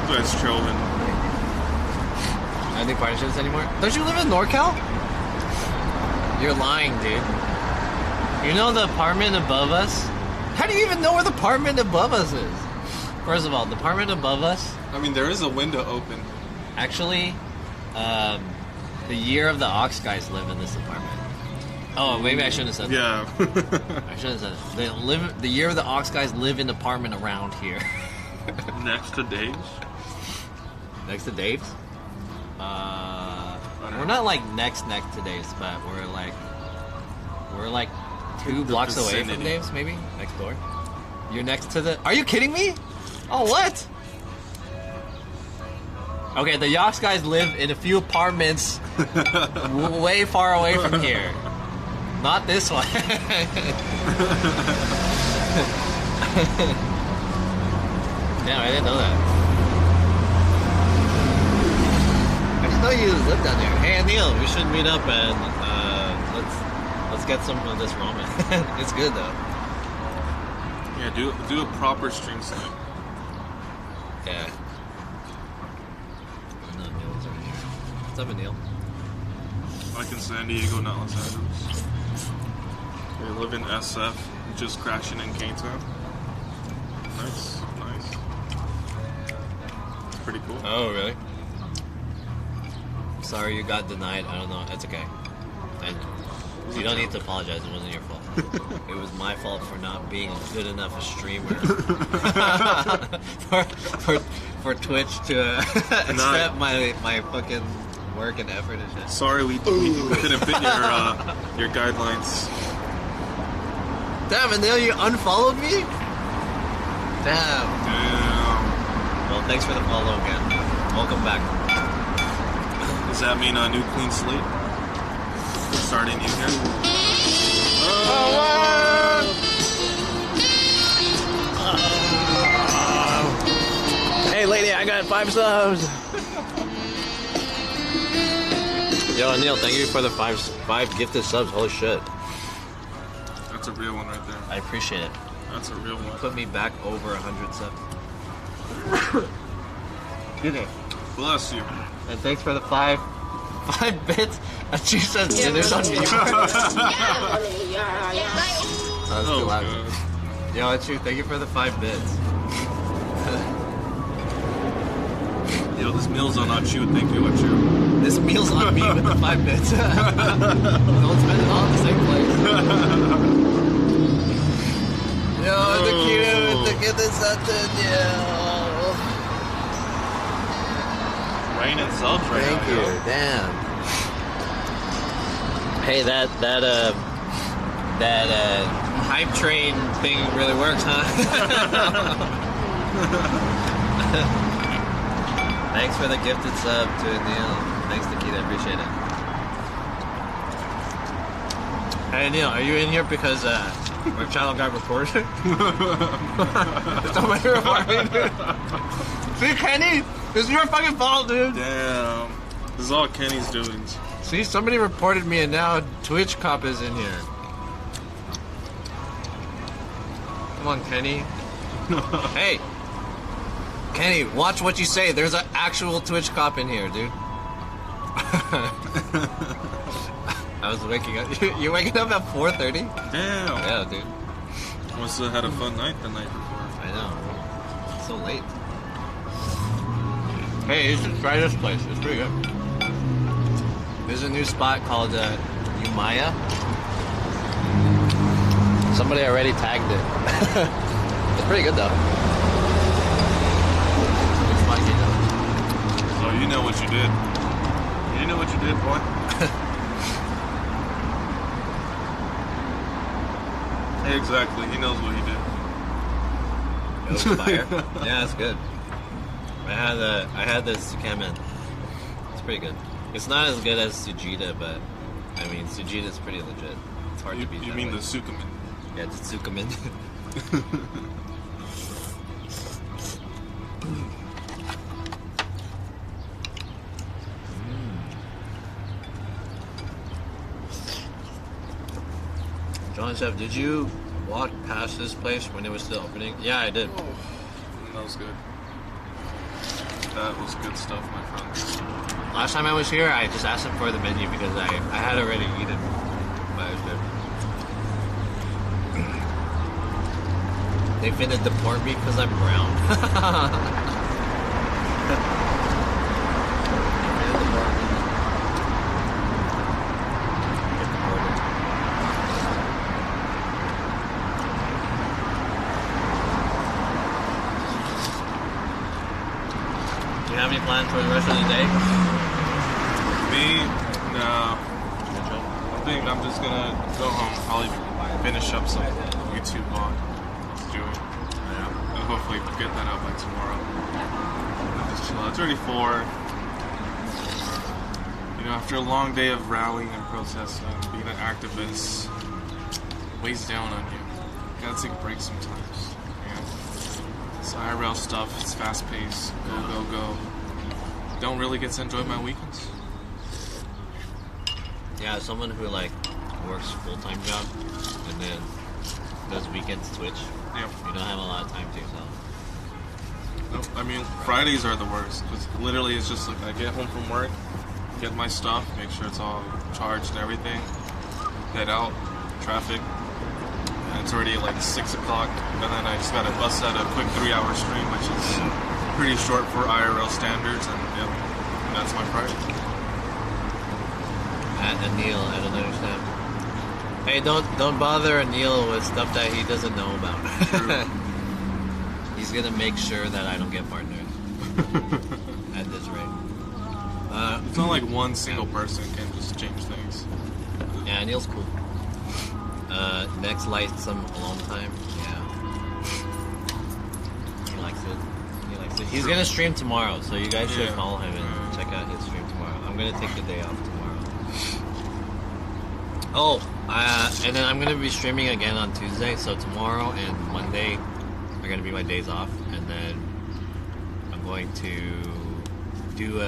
R: That's trolling.
D: I don't think partnerships anymore. Don't you live in NorCal? You're lying, dude. You know the apartment above us? How do you even know where the apartment above us is? First of all, the apartment above us...
R: I mean, there is a window open.
D: Actually, the year of the Ox guys live in this apartment. Oh, maybe I shouldn't have said that.
R: Yeah.
D: I shouldn't have said it. The year of the Ox guys live in an apartment around here.
R: Next to Dave's?
D: Next to Dave's? We're not like next to Dave's, but we're like 2 blocks away from Dave's, maybe next door. You're next to the. Are you kidding me? Oh, what? Okay, the Yox guys live in a few apartments way far away from here. Not this one. Damn, I didn't know that. I just know you live down there. Hey, Neil, we should meet up and let's get some of this ramen. It's good though.
R: Yeah, do a proper stream set.
D: Yeah. No, Neil's over here. What's up, Neil?
R: Like in San Diego, not Los Angeles. They live in SF, just crashing in K-Town. Nice. It's pretty cool.
D: Oh, really? Sorry you got denied. I don't know. It's okay. And you don't need to apologize. It wasn't your fault. It was my fault for not being good enough a streamer for Twitch to accept my fucking work and effort and shit.
R: Sorry, we couldn't fit your guidelines.
D: Damn, and now you unfollowed me? Damn. Well, thanks for the follow again. Welcome back.
R: Does that mean a new clean slate? Starting new here?
D: Hey, lady, I got 5 subs. Yo, Neil, thank you for the 5 gifted subs. Holy shit.
R: That's a real one right there.
D: I appreciate it.
R: That's a real one.
D: Put me back over 100 subs. Good.
R: Bless you.
D: And thanks for the 5 bits. She says dinner's on me. That's too loud. Yo, it's you. Thank you for the 5 bits.
R: Yo, this meal's on you. Thank you, what you.
D: This meal's on me with the 5 bits. Don't spend it all in the same place. Yo, the cute with the get this something, yo.
R: Raining subs right now.
D: Thank you. Damn. Hey, that hype train thing really works, huh? Thanks for the gifted sub to Neil. Thanks, Nikita. I appreciate it. Hey, Neil, are you in here because our channel got reported? Somebody reported, dude. See, Kenny? This is your fucking fault, dude.
R: Damn. This is all Kenny's doings.
D: See, somebody reported me and now Twitch Cop is in here. Come on, Kenny. Hey, Kenny, watch what you say. There's an actual Twitch cop in here, dude. I was waking up. You're waking up at 4:30?
R: Damn.
D: Yeah, dude.
R: Must have had a fun night the night before.
D: I know. It's so late. Hey, you should try this place. It's pretty good. There's a new spot called Umaya. Somebody already tagged it. It's pretty good though. It's spicy though.
R: So you know what you did. You know what you did, boy. Exactly. He knows what he did.
D: It was fire. Yeah, it's good. I had this Sukemen. It's pretty good. It's not as good as Sujita, but I mean Sujita's pretty legit. It's hard to beat.
R: You mean the Sukemen?
D: Yeah, it's Sukemen. John Chef, did you walk past this place when it was still opening? Yeah, I did.
R: Oh, that was good. That was good stuff, my friends.
D: Last time I was here, I just asked him for the menu because I had already eaten. But it was good. They finna deport me because I'm brown. Do you have any plans for the rest of the day?
R: Me? No. I think I'm just gonna go home, probably finish up some YouTube vlog. Let's do it. Yeah. And hopefully get that out by tomorrow. And just chill out. It's already 4. You know, after a long day of rallying and protesting, being an activist weighs down on you. You gotta take a break sometimes. It's IRL stuff, it's fast paced, go. Don't really get to enjoy my weekends.
D: Yeah, someone who like works full-time job and then does weekends Twitch.
R: Yeah.
D: You don't have a lot of time to yourself.
R: Nope. I mean, Fridays are the worst because literally it's just like I get home from work, get my stuff, make sure it's all charged and everything, head out, traffic. It's already like 6 o'clock, and then I just gotta bust out a quick 3-hour stream, which is pretty short for IRL standards, and yep, that's my Friday.
D: At Anil, I don't understand. Hey, don't bother Anil with stuff that he doesn't know about. He's gonna make sure that I don't get partners at this rate.
R: It's not like one single person can just change things.
D: Yeah, Anil's cool. Next lights some alone time. Yeah. He likes it. He's gonna stream tomorrow, so you guys should follow him and check out his stream tomorrow. I'm gonna take the day off tomorrow. Oh, and then I'm gonna be streaming again on Tuesday, so tomorrow and Monday are gonna be my days off, and then I'm going to do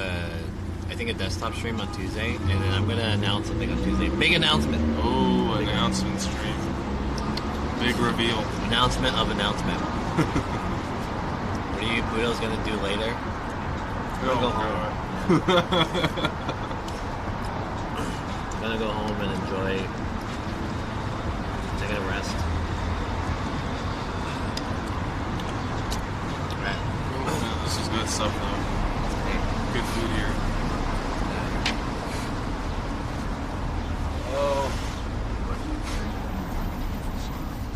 D: I think a desktop stream on Tuesday, and then I'm gonna announce something on Tuesday. Big announcement!
R: Oh, announcement stream. Big reveal.
D: Announcement of announcement. What are you Budo's gonna do later? Go home. I'm gonna go home and enjoy taking a rest.
R: Right. This is good stuff though. Good food here.
D: Oh.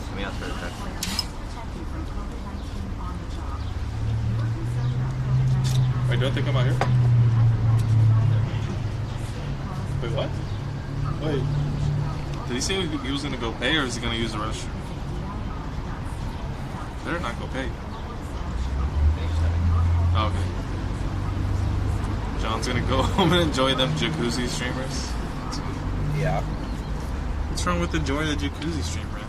D: Let me ask for a text.
R: Wait, do I have to come out here? Wait, what? Wait. Did he say he was gonna go pay, or is he gonna use the restroom? Better not go pay. Oh, okay. John's gonna go home and enjoy them jacuzzi streamers.
H: Yeah.
R: What's wrong with enjoying a jacuzzi streamer?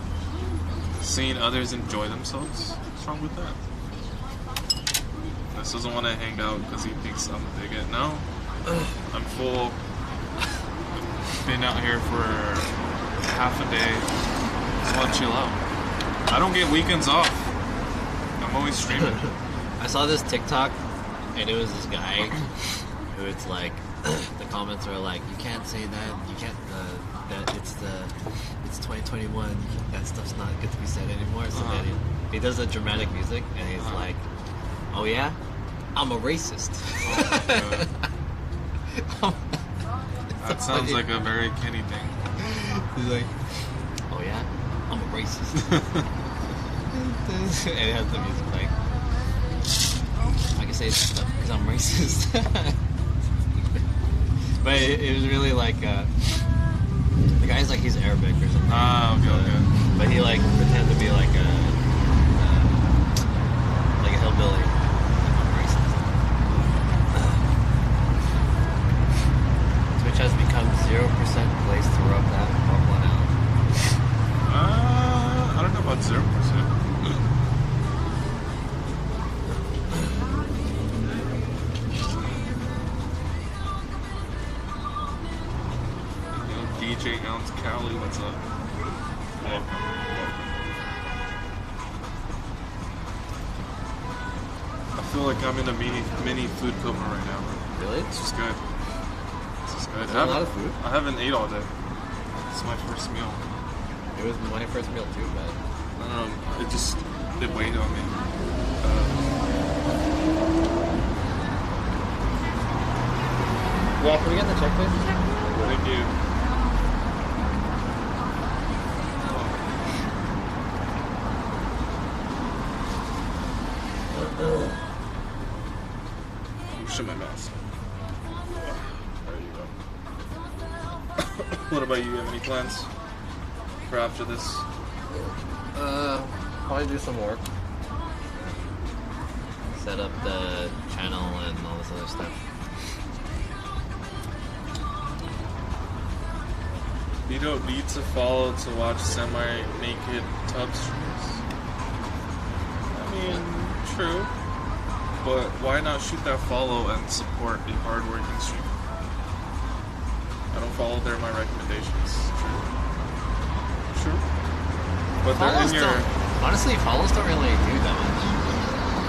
R: Seeing others enjoy themselves? What's wrong with that? This doesn't want to hang out because he thinks I'm a bigot. No. I'm full. Been out here for half a day. Just want to chill out. I don't get weekends off. I'm always streaming.
D: I saw this TikTok, and it was this guy who it's like, the comments are like, you can't say that, you can't, that it's 2021, that stuff's not good to be said anymore. So then he does the dramatic music, and he's like, oh yeah, I'm a racist.
R: That sounds like a very Kenny thing.
D: He's like, oh yeah, I'm a racist. And it has the music like, I can say this stuff because I'm racist. But it was really like, the guy's like, he's Arabic or something.
R: Okay.
D: But he like pretended to be like a hillbilly. I'm racist. Twitch has become 0% place to rub that one out.
R: I don't know about 0%. DJ Ounce Cali, what's up? Welcome. I feel like I'm in a mini food coma right now.
D: Really?
R: This is good. This is good.
D: Is that a lot of food?
R: I haven't ate all day. It's my first meal.
D: It was my first meal too, but
R: I don't know. It weighed on me.
D: Yeah, can we get the check, please?
R: Thank you. Shut my mouth. There you go. What about you? You have any plans for after this?
D: Probably do some work. Set up the channel and all this other stuff.
R: You don't need to follow to watch semi-naked tub streams. I mean, true. But why not shoot that follow and support a hard-working streamer? I don't follow my recommendations. True. But they're in your...
D: Honestly, follows don't really do that much.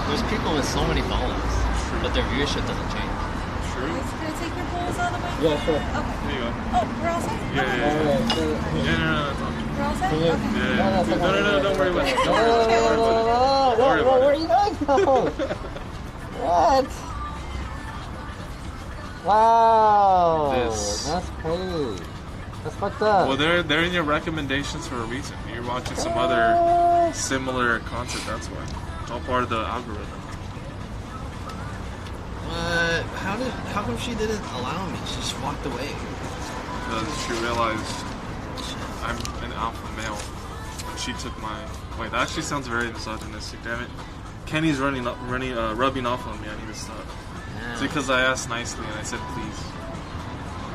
D: There's people with so many follows, but their viewership doesn't change.
R: True.
B: Can I take your polls out of the way?
A: Yeah, sure.
B: Okay.
R: There you go.
B: Oh, we're all set?
R: Yeah. No,
B: We're all set?
R: Yeah.
B: Okay.
R: No, don't worry about it.
A: No, where are you going? What? Wow. That's crazy. That's fucked up.
R: Well, they're in your recommendations for a reason. You're watching some other similar content, that's why. It's all part of the algorithm.
D: How come she didn't allow me? She just walked away.
R: Because she realized I'm an alpha male. And she took my... Wait, that actually sounds very misogynistic, damn it. Kenny's rubbing off on me. I need to stop.
D: Yeah.
R: It's because I asked nicely and I said please.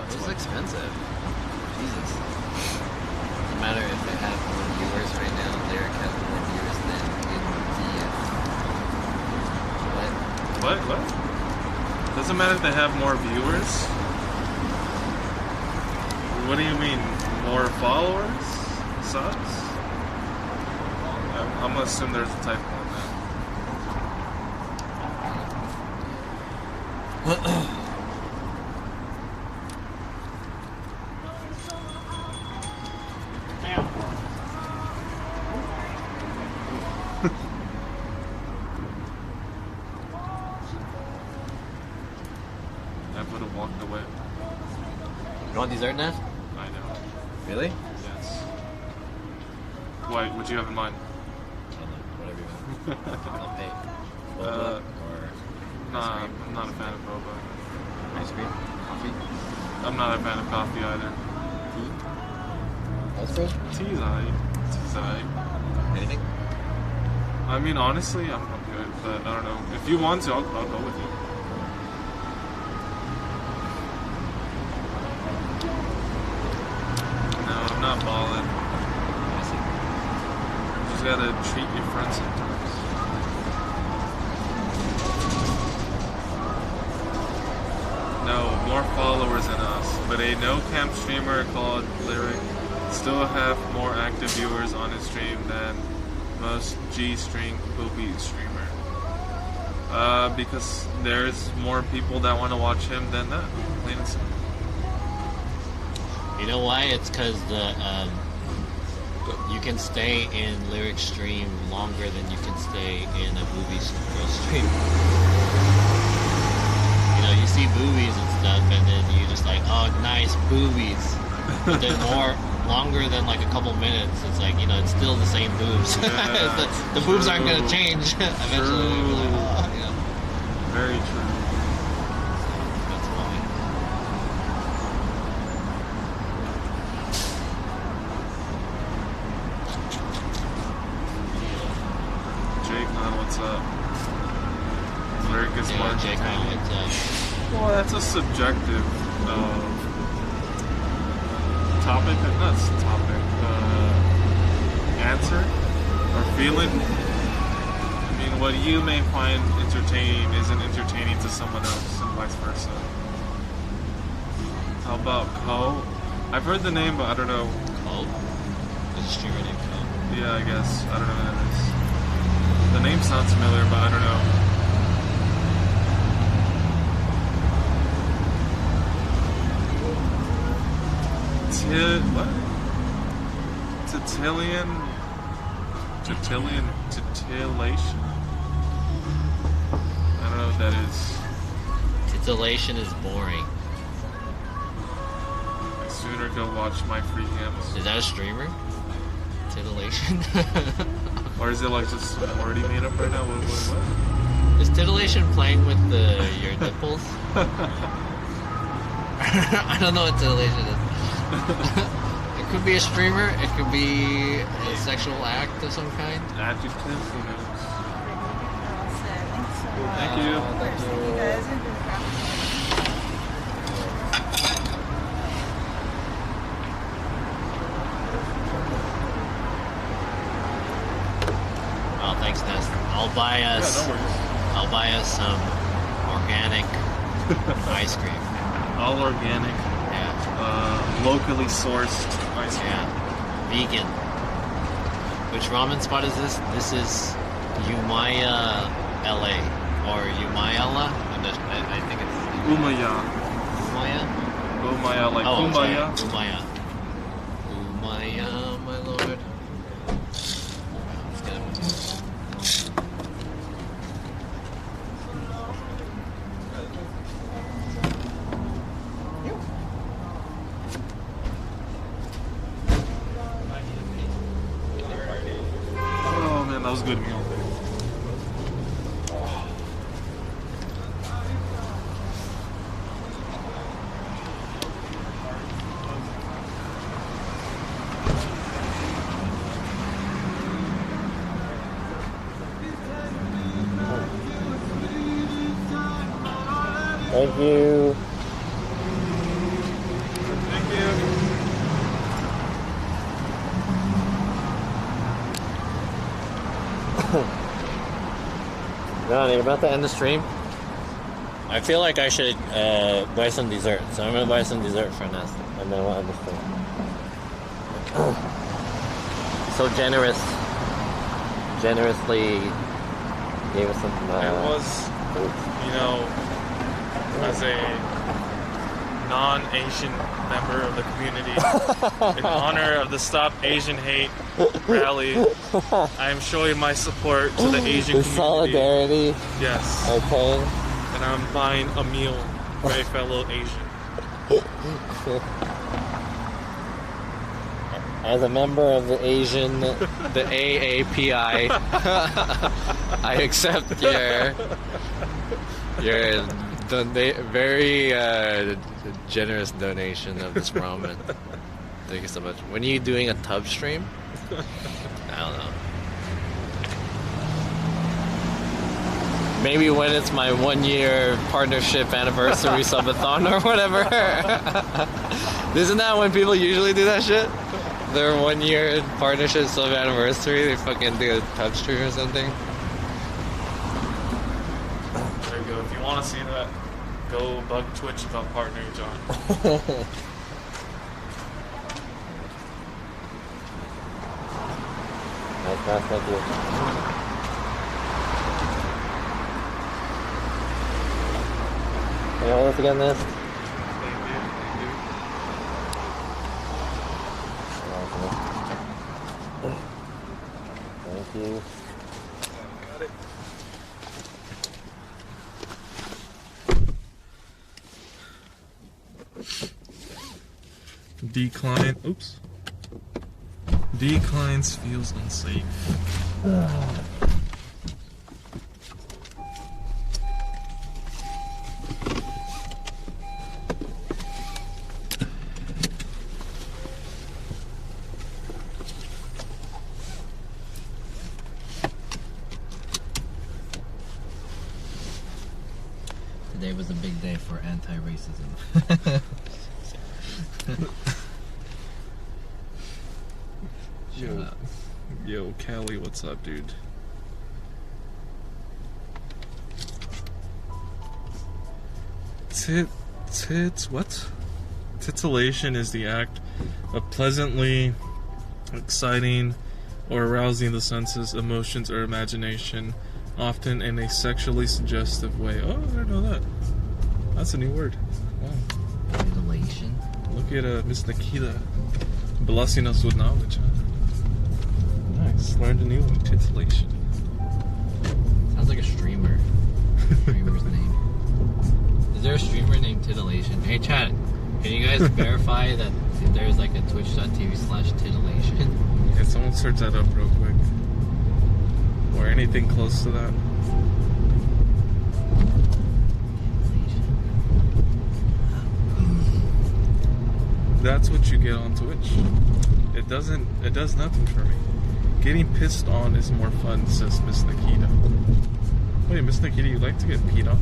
D: This is expensive. Jesus. No matter if they have more viewers right now, Derek has more viewers than India.
R: What? Doesn't matter if they have more viewers? What do you mean? More followers? Subs? I'm gonna assume there's a typo on that. I would have walked away.
D: You want dessert, Nezst?
R: I know.
D: Really?
R: Yes. What would you have in mind?
D: Whatever you want. I'll pay. Boba or
R: Nah, I'm not a fan of boba.
D: ice cream? Coffee?
R: I'm not a fan of coffee either.
D: Ice cream?
R: Tea's alright.
D: Anything?
R: I mean, honestly, I'm good, but I don't know. If you want to, I'll go with you. No, I'm not balling. You just gotta treat your friends sometimes. No, more followers than us, but a no-camp streamer called Lyric still have more active viewers on his stream than most G-string poopy streamers. Because there's more people that want to watch him than that. Plain and simple.
H: You know why? It's because you can stay in lyric stream longer than you can stay in a movie stream. You know, you see boobies and stuff, and then you just like, oh, nice boobies. But then longer than like a couple minutes, it's like, you know, it's still the same boobs.
R: Yeah,
H: the boobs aren't going to change eventually. Like, oh, yeah.
R: Very true.
H: That's why.
R: Jake, what's up? Very good smart.
H: Jake, what's up?
R: Well, that's a subjective topic, not topic, answer or feeling. I mean, what you may find entertaining isn't entertaining to someone else, and vice versa. How about Ko? I've heard the name, but I don't know.
H: Ko? Is a streamer named Ko?
R: Yeah, I guess. I don't know who that is. The name sounds familiar, but I don't know. What? Titillation? I don't know what that is.
H: Titillation is boring.
R: I'd sooner go watch my free hymns.
H: Is that a streamer? Titillation?
R: Or is it like just already made up right now? What?
H: Is titillation playing with your nipples? I don't know what titillation is. It could be a streamer, it could be a sexual act of some kind.
R: Adjective, who knows? Thank you.
B: Thank you guys.
H: Oh, thanks, Nezst. I'll buy us some organic ice cream.
R: All organic. Locally sourced ice cream.
H: Yeah. Vegan. Which ramen spot is this? This is Umaya LA. Or Umayala? I think it's
R: Umaya.
H: Umaya?
R: Umaya, like Umaya.
H: Umaya. Umaya, my lord. Let's get him.
R: That was a good meal.
A: Thank you.
R: Thank you.
A: Ron, are you about to end the stream? I feel like I should buy some dessert, so I'm gonna buy some dessert for Nezst, and then we'll end the stream. So generously gave us some.
R: It was, you know, as a non-Asian member of the community, in honor of the Stop Asian Hate rally, I am showing my support to the Asian community.
A: Solidarity.
R: Yes.
A: Okay.
R: And I'm buying a meal for a fellow Asian.
A: As a member of the AAPI, I accept your very generous donation of this ramen. Thank you so much. When are you doing a tub stream? I don't know. Maybe when it's my 1-year partnership anniversary subathon or whatever. Isn't that when people usually do that shit? Their 1-year partnership sub anniversary, they fucking do a tub stream or something.
R: There you go. If you want to see that, go bug Twitch about partnering John.
A: Nice, thank you. Can you hold this again, Nezst? Thank you.
E: Got it. Decline. Oops. Declines feels unsafe.
D: Today was a big day for anti-racism.
E: Yo, Callie, what's up, dude? What? Titillation is the act of pleasantly exciting or arousing the senses, emotions, or imagination, often in a sexually suggestive way. Oh, I didn't know that. That's a new word. Wow.
D: Titillation?
E: Look at Miss Nikita blessing us with knowledge, huh? Nice. Learned a new one. Titillation.
D: Sounds like a streamer. Streamer's name. Is there a streamer named Titillation? Hey, chat. Can you guys verify that there's like a twitch.tv/titillation?
E: Yeah, someone search that up real quick. Or anything close to that. That's what you get on Twitch. It does nothing for me. Getting pissed on is more fun, says Miss Nikita. Wait, Miss Nikita, you like to get peed on?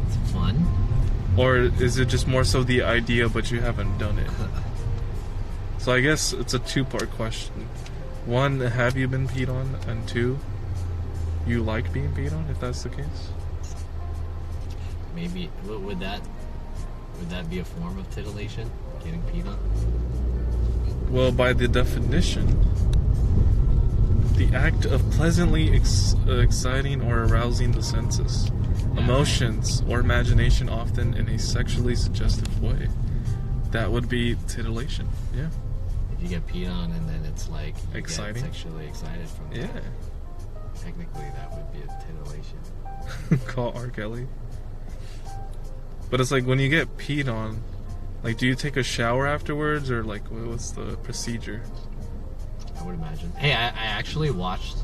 D: It's fun.
E: Or is it just more so the idea, but you haven't done it? So I guess it's a two-part question. One, have you been peed on? And two, you like being peed on, if that's the case?
D: Maybe. Would that be a form of titillation? Getting peed on?
E: Well, by the definition, the act of pleasantly exciting or arousing the senses, emotions, or imagination, often in a sexually suggestive way. That would be titillation, yeah.
D: If you get peed on and then it's like you
E: exciting,
D: get sexually excited from that.
E: Yeah.
D: Technically, that would be a titillation.
E: Call R. Kelly. But it's like when you get peed on, like, do you take a shower afterwards, or like what's the procedure?
D: I would imagine. Hey, I actually watched.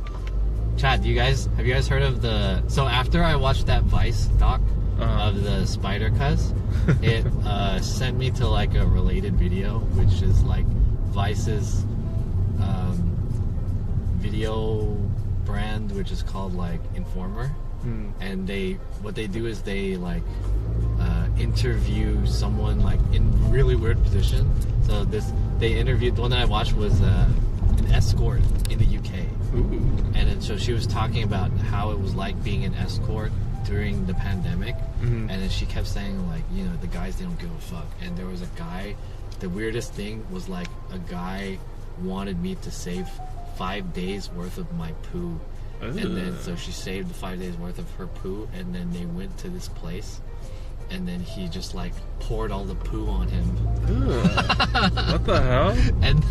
D: Chad, have you guys heard of the? So after I watched that Vice doc of the spider cuz, it sent me to like a related video, which is like Vice's video brand, which is called like Informer, and what they do is they like interview someone like in really weird position. So they interviewed, the one that I watched was an escort in the UK.
E: Ooh.
D: And then, so she was talking about how it was like being an escort during the pandemic. And then she kept saying like, you know, the guys, they don't give a fuck. And there was a guy, the weirdest thing was like a guy wanted me to save 5 days worth of my poo. And then so she saved the 5 days worth of her poo, and then they went to this place, and then he just like poured all the poo on him.
E: What the hell?
D: And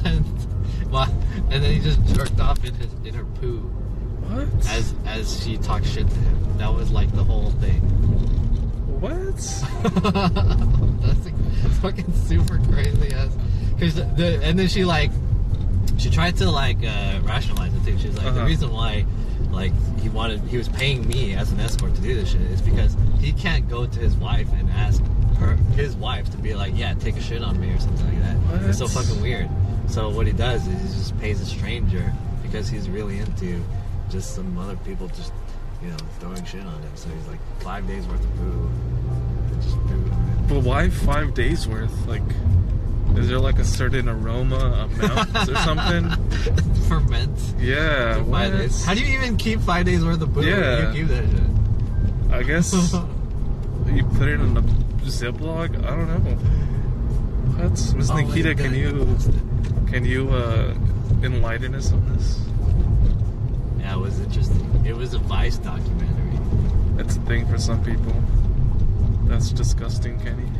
D: then he just jerked off in her poo.
E: What?
D: As she talked shit to him. That was like the whole thing.
E: What?
D: That's fucking super crazy ass. And then she tried to like rationalize it too. She was like, the reason why like he was paying me as an escort to do this shit is because he can't go to his wife and ask his wife to be like, yeah, take a shit on me or something like that.
E: What?
D: It's so fucking weird. So what he does is he just pays a stranger because he's really into just some other people just, you know, throwing shit on him. So he's like 5 days worth of poo. Just poo on him.
E: But why 5 days worth? Like, is there like a certain aroma amount or something?
D: Ferments.
E: Yeah.
D: For 5 days. How do you even keep 5 days worth of poo?
E: Yeah.
D: You keep that shit?
E: I guess you put it in a Ziploc. I don't know. What? Miss Nikita, can you enlighten us on this?
D: Yeah, it was interesting. It was a Vice documentary.
E: That's a thing for some people. That's disgusting, Kenny.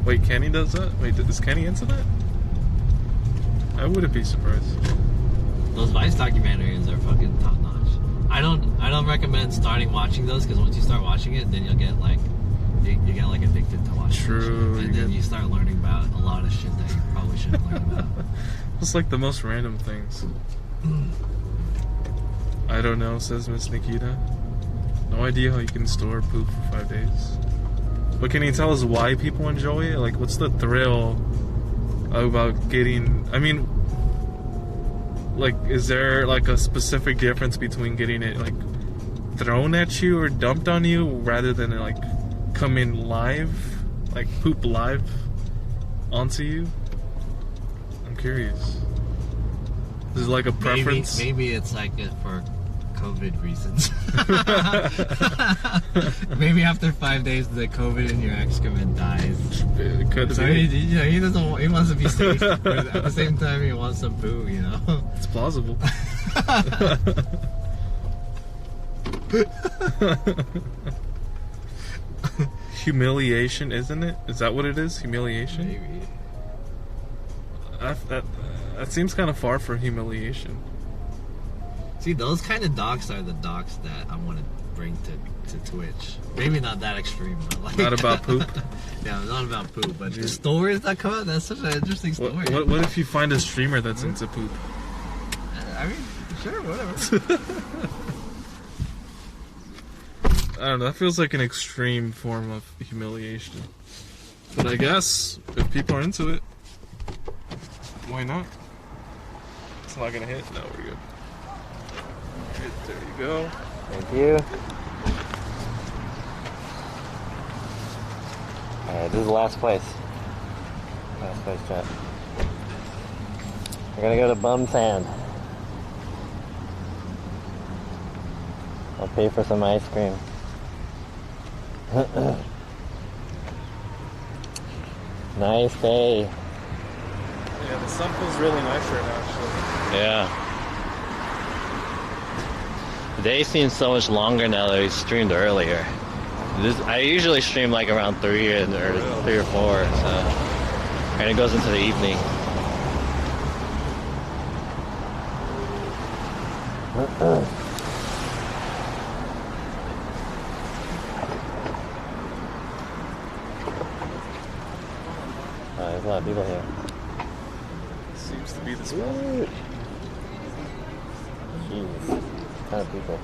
E: Wait, Kenny does that? Wait, is Kenny into that? I wouldn't be surprised.
D: Those Vice documentaries are fucking top notch. I don't recommend starting watching those because once you start watching it, then you'll get like you get like addicted to watching.
E: True.
D: And then you start learning about a lot of shit that you probably shouldn't learn about.
E: It's like the most random things. I don't know, says Miss Nikita. No idea how you can store poop for 5 days. But can you tell us why people enjoy it? Like, what's the thrill about getting... I mean, like, is there, like, a specific difference between getting it, like, thrown at you or dumped on you rather than, like, come in live? Like, poop live onto you? I'm curious. Is it, like, a preference?
D: Maybe it's, like, for COVID reasons. Maybe after 5 days, the COVID in your excrement dies.
E: It could
D: so
E: be.
D: he doesn't. He wants to be safe, but at the same time, he wants some poo. You know.
E: It's plausible. Humiliation, isn't it? Is that what it is? Humiliation?
D: Maybe.
E: That seems kind of far for humiliation.
D: See, those kind of docs are the docs that I want to bring to Twitch. Maybe not that extreme, but like...
E: Not about poop?
D: Yeah, not about poop, but the stories that come out, that's such an interesting story.
E: What if you find a streamer that's into poop?
D: I mean, sure, whatever.
E: I don't know, that feels like an extreme form of humiliation. But I guess, if people are into it, why not? It's not gonna hit? No, we're good. There you go.
A: Thank you. Alright, this is the last place. Last place, chat. We're gonna go to Bum Sand. I'll pay for some ice cream. Nice day.
E: Yeah, the sun feels really nice right now, actually.
H: Yeah. The day seems so much longer now that we streamed earlier. I usually stream like around 3 or 4, so, and it goes into the evening.
A: There's a lot of people here.
E: Seems to be the spot.
A: Jeez. A lot of people.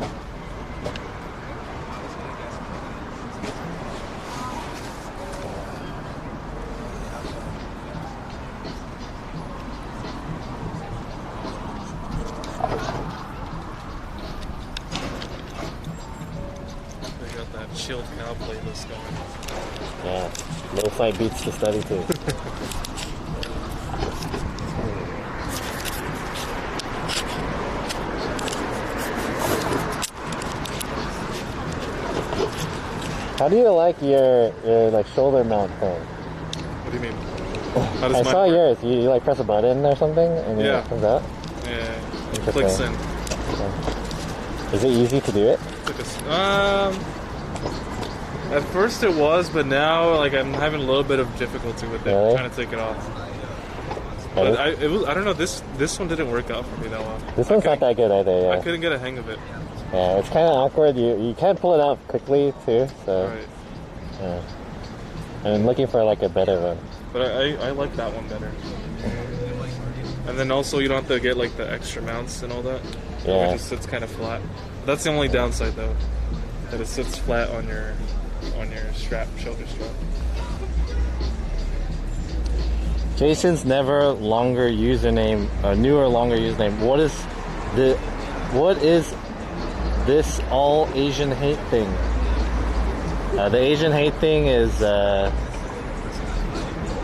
E: They got that chilled cow playlist going.
A: Yeah. Lo-fi beats to study to. How do you like your like shoulder mount thing?
E: What do you mean? How does
A: I
E: mine
A: saw
E: work?
A: yours. You like press a button or something and
E: Yeah.
A: it comes out?
E: Yeah.
A: Interesting.
E: Clicks in.
A: Okay. Is it easy to do it?
E: At first it was, but now like I'm having a little bit of difficulty with it,
A: Really?
E: trying to take it off. But I don't know. This one didn't work out for me that well.
A: This one's not that good either. Yeah.
E: I couldn't get a hang of it.
A: Yeah, it's kind of awkward. You can't pull it out quickly too. So.
E: Right.
A: Yeah. I'm looking for like a better one.
E: But I like that one better. And then also you don't have to get like the extra mounts and all that.
A: Yeah.
E: It just sits kind of flat. That's the only downside though, that it sits flat on your strap, shoulder strap.
A: Jason's never longer username, newer longer username. What is this all Asian hate thing? The Asian hate thing is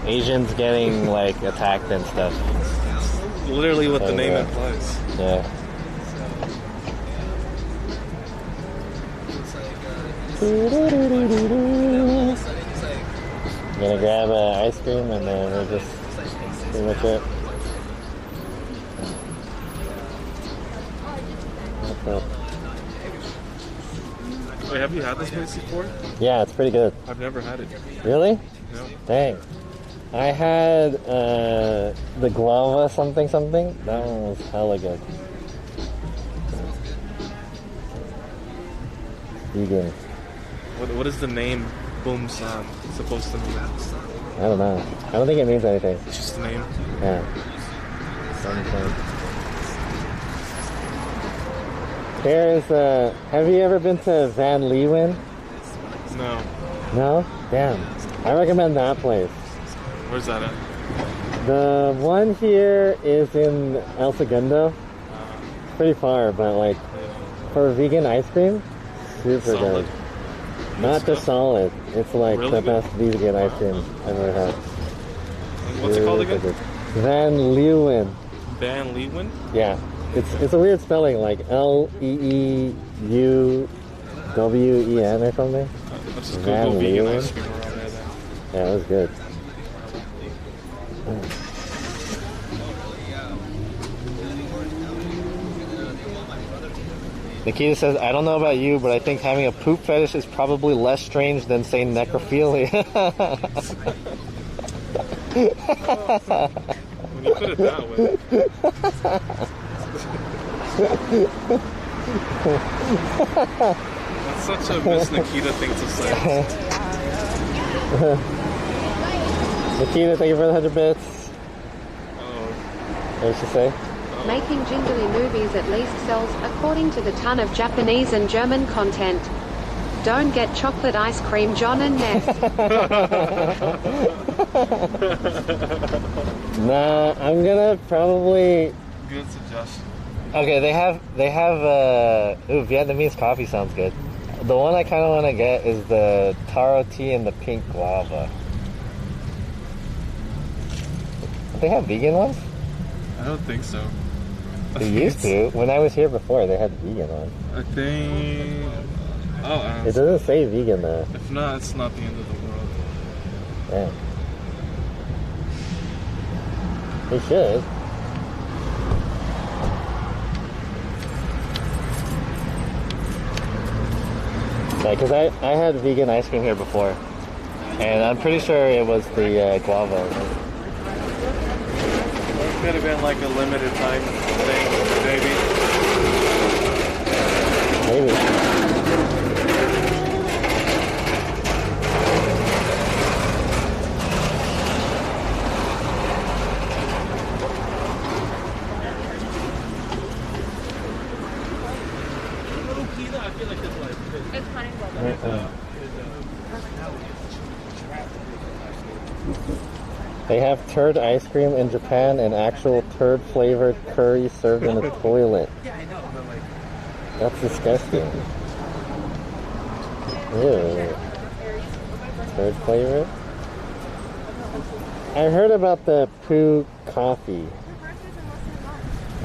A: Asians getting like attacked and stuff.
E: Literally what
A: So,
E: the name
A: yeah.
E: implies.
A: Yeah. I'm gonna grab ice cream and then we'll just pretty much it.
R: Wait, have you had this place before?
A: Yeah, it's pretty good.
R: I've never had it.
A: Really?
R: No.
A: Dang. I had the guava something. That one was hella good. Vegan.
R: What is the name Boom San supposed to mean?
A: I don't know. I don't think it means anything.
R: It's just a name.
A: Yeah. Something. There's have you ever been to Van Leeuwen?
R: No.
A: No? Damn. I recommend that place.
R: Where's that at?
A: The one here is in El Segundo. It's pretty far, but like for vegan ice cream, super
R: Solid.
A: good. Not just solid. It's like
R: Really
A: the
R: good?
A: best vegan ice cream I've ever had.
R: What's it called again?
A: Good. Van Leeuwen.
R: Van Leeuwen?
A: Yeah. It's a weird spelling, like Leeuwen or something.
R: Let's just
A: Van
R: Google vegan
A: Leeuwen.
R: ice cream around there then.
A: Yeah, it was good. Nikita says, I don't know about you, but I think having a poop fetish is probably less strange than, say, necrophilia.
R: When you put it that way. That's such a Miss Nikita thing to say.
A: Nikita, thank you for the 100 bits. What did she say?
S: Making jingly movies at least sells, according to the ton of Japanese and German content. Don't get chocolate ice cream, John and Ness.
A: Nah, I'm gonna probably...
R: Good suggestion.
A: Okay, they have ooh, Vietnamese coffee sounds good. The one I kind of want to get is the taro tea and the pink guava. They have vegan ones?
R: I don't think so.
A: They used to. When I was here before, they had vegan ones.
R: I think... I'll ask.
A: It doesn't say vegan though.
R: If not, it's not the end of the world.
A: Yeah. They should. Yeah, because I had vegan ice cream here before. And I'm pretty sure it was the guava.
R: Could have been like a limited time thing, maybe.
A: Maybe.
B: It's funny.
A: They have turd ice cream in Japan and actual turd flavored curry served in a toilet. That's disgusting. Ew. Turd flavored? I heard about the poo coffee.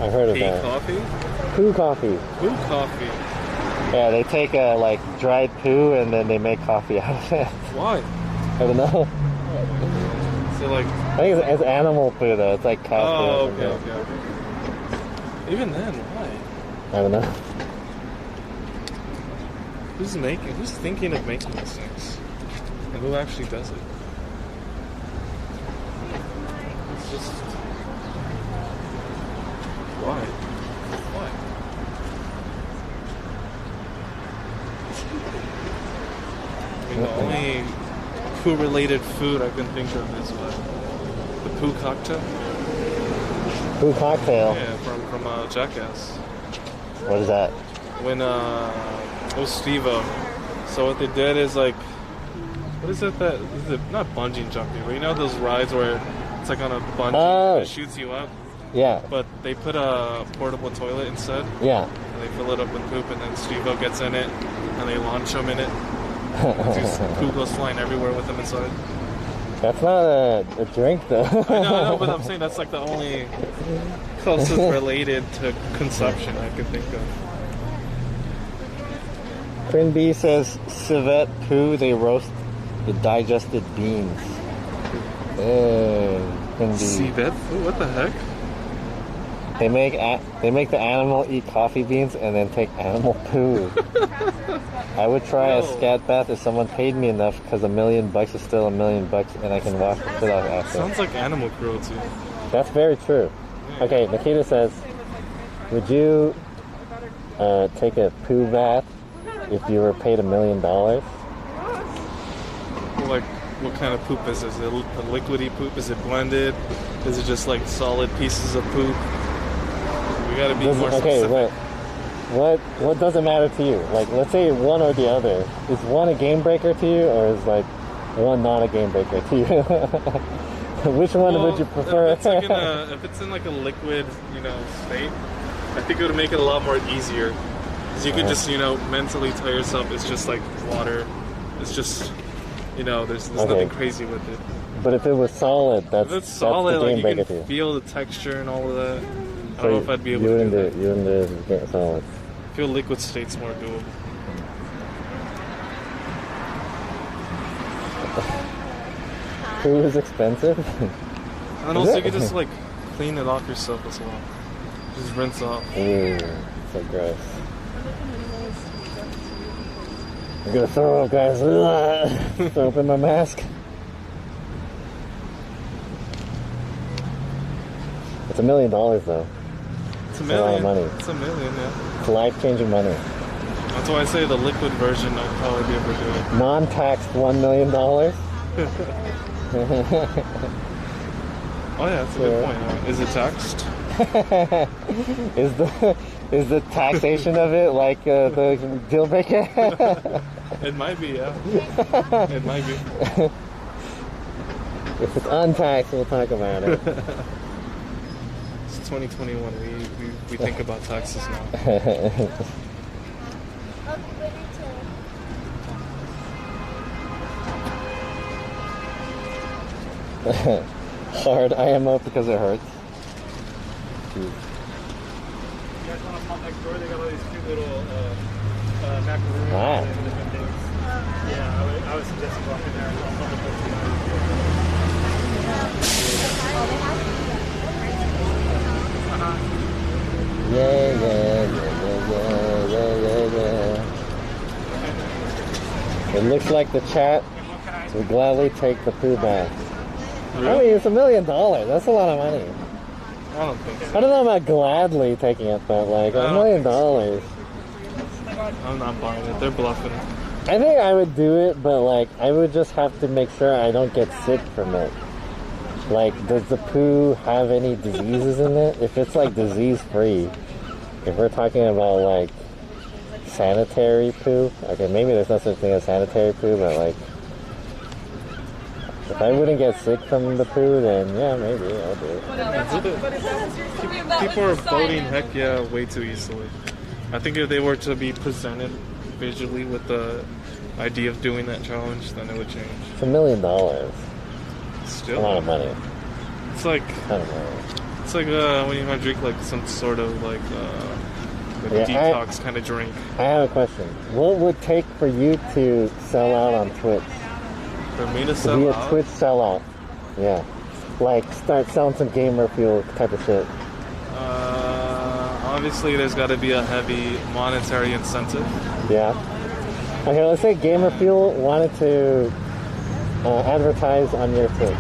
A: I heard of
R: Pea
A: that.
R: coffee?
A: Poo coffee.
R: Poo coffee.
A: Yeah, they take like dried poo and then they make coffee out of it.
R: Why?
A: I don't know.
R: So like...
A: I think it's animal poo though. It's like cow poo.
R: Oh,
A: or
R: okay,
A: something.
R: okay. Even then, why?
A: I don't know.
R: Who's thinking of making these things? And who actually does it? It's just... Why? Why? I mean, the only poo-related food I can think of is the poo cocktail.
A: Poo cocktail?
R: Yeah, from Jackass.
A: What is that?
R: When it was Steve-O. So what they did is like, what is it that is it not bungee jumping, but you know those rides where it's like on a bungee and it shoots you up?
A: Yeah.
R: But they put a portable toilet instead.
A: Yeah.
R: And they fill it up with poop, and then Steve-O gets in it, and they launch him in it. Poop goes flying everywhere with him inside.
A: That's not a drink though.
R: I know, but I'm saying that's like the only closest related to consumption I can think of.
A: Quinn B says civet poo, they roast the digested beans. Quinn B.
R: Civet poo? What the heck?
A: They make the animal eat coffee beans and then take animal poo. I would try a scat bath if someone paid me enough, because $1 million is still $1 million, and I can wash the shit off after.
E: Sounds like animal cruelty.
A: That's very true. Okay, Nikita says, would you take a poo bath if you were paid $1 million?
E: Like, what kind of poop is this? Is it a liquidy poop? Is it blended? Is it just like solid pieces of poop? We gotta be more specific.
A: Okay, what doesn't matter to you? Like, let's say one or the other. Is one a game breaker to you, or is like one not a game breaker to you? Which one would you prefer?
E: If it's in like a liquid, state, I think it would make it a lot more easier. Because you could just, mentally tell yourself it's just like water. It's just, there's nothing crazy with it.
A: But if it was solid, that's
E: solid,
A: the game
E: like
A: breaker
E: you
A: to you.
E: can feel the texture and all of that. I
A: So
E: don't know if I'd be able to do that.
A: You wouldn't get solid.
E: I feel liquid state's more doable.
A: Poo is expensive.
E: And also you could just like clean it off yourself as well. Just rinse off.
A: Ooh, so gross. I'm gonna throw up, guys. Throw up in my mask. It's $1 million though.
E: It's $1 million.
A: A lot of money.
E: It's $1 million, yeah.
A: It's life-changing money.
E: That's why I say the liquid version I'd probably be able to do it.
A: Non-taxed $1 million.
E: Oh yeah, that's a good point. Is it taxed?
A: is the taxation of it like the deal breaker?
E: It might be, yeah. It might be.
A: If it's untaxed, we'll talk about it.
E: It's 2021. We think about taxes now.
A: Hard IMO because it hurts.
E: You guys want to pop next door? They got all these cute little macaroons and different things. Yeah, I would suggest you walk in there and I'll pop
A: Yeah. It looks like the chat would gladly take the poo bath.
E: Really?
A: I mean, it's $1 million. That's a lot of money.
E: I don't think so.
A: I don't know about gladly taking it, but like $1 million.
E: I'm not buying it. They're bluffing.
A: I think I would do it, but like I would just have to make sure I don't get sick from it. Like, does the poo have any diseases in it? If it's like disease free, if we're talking about like sanitary poo, okay, maybe there's no such thing as sanitary poo, but like if I wouldn't get sick from the poo, then yeah, maybe I'll do it.
E: People are voting heck yeah way too easily. I think if they were to be presented visually with the idea of doing that challenge, then it would change.
A: It's $1 million.
E: Still
A: a lot of money.
E: It's like
A: I don't know.
E: It's like when you want to drink like some sort of like detox kind of drink.
A: I have a question. What would it take for you to sell out on Twitch?
E: For me to sell
A: be
E: out?
A: a Twitch sellout. Yeah. Like start selling some gamer fuel type of shit.
E: Obviously, there's got to be a heavy monetary incentive.
A: Yeah. Okay, let's say Gamer Fuel wanted to advertise on your Twitch.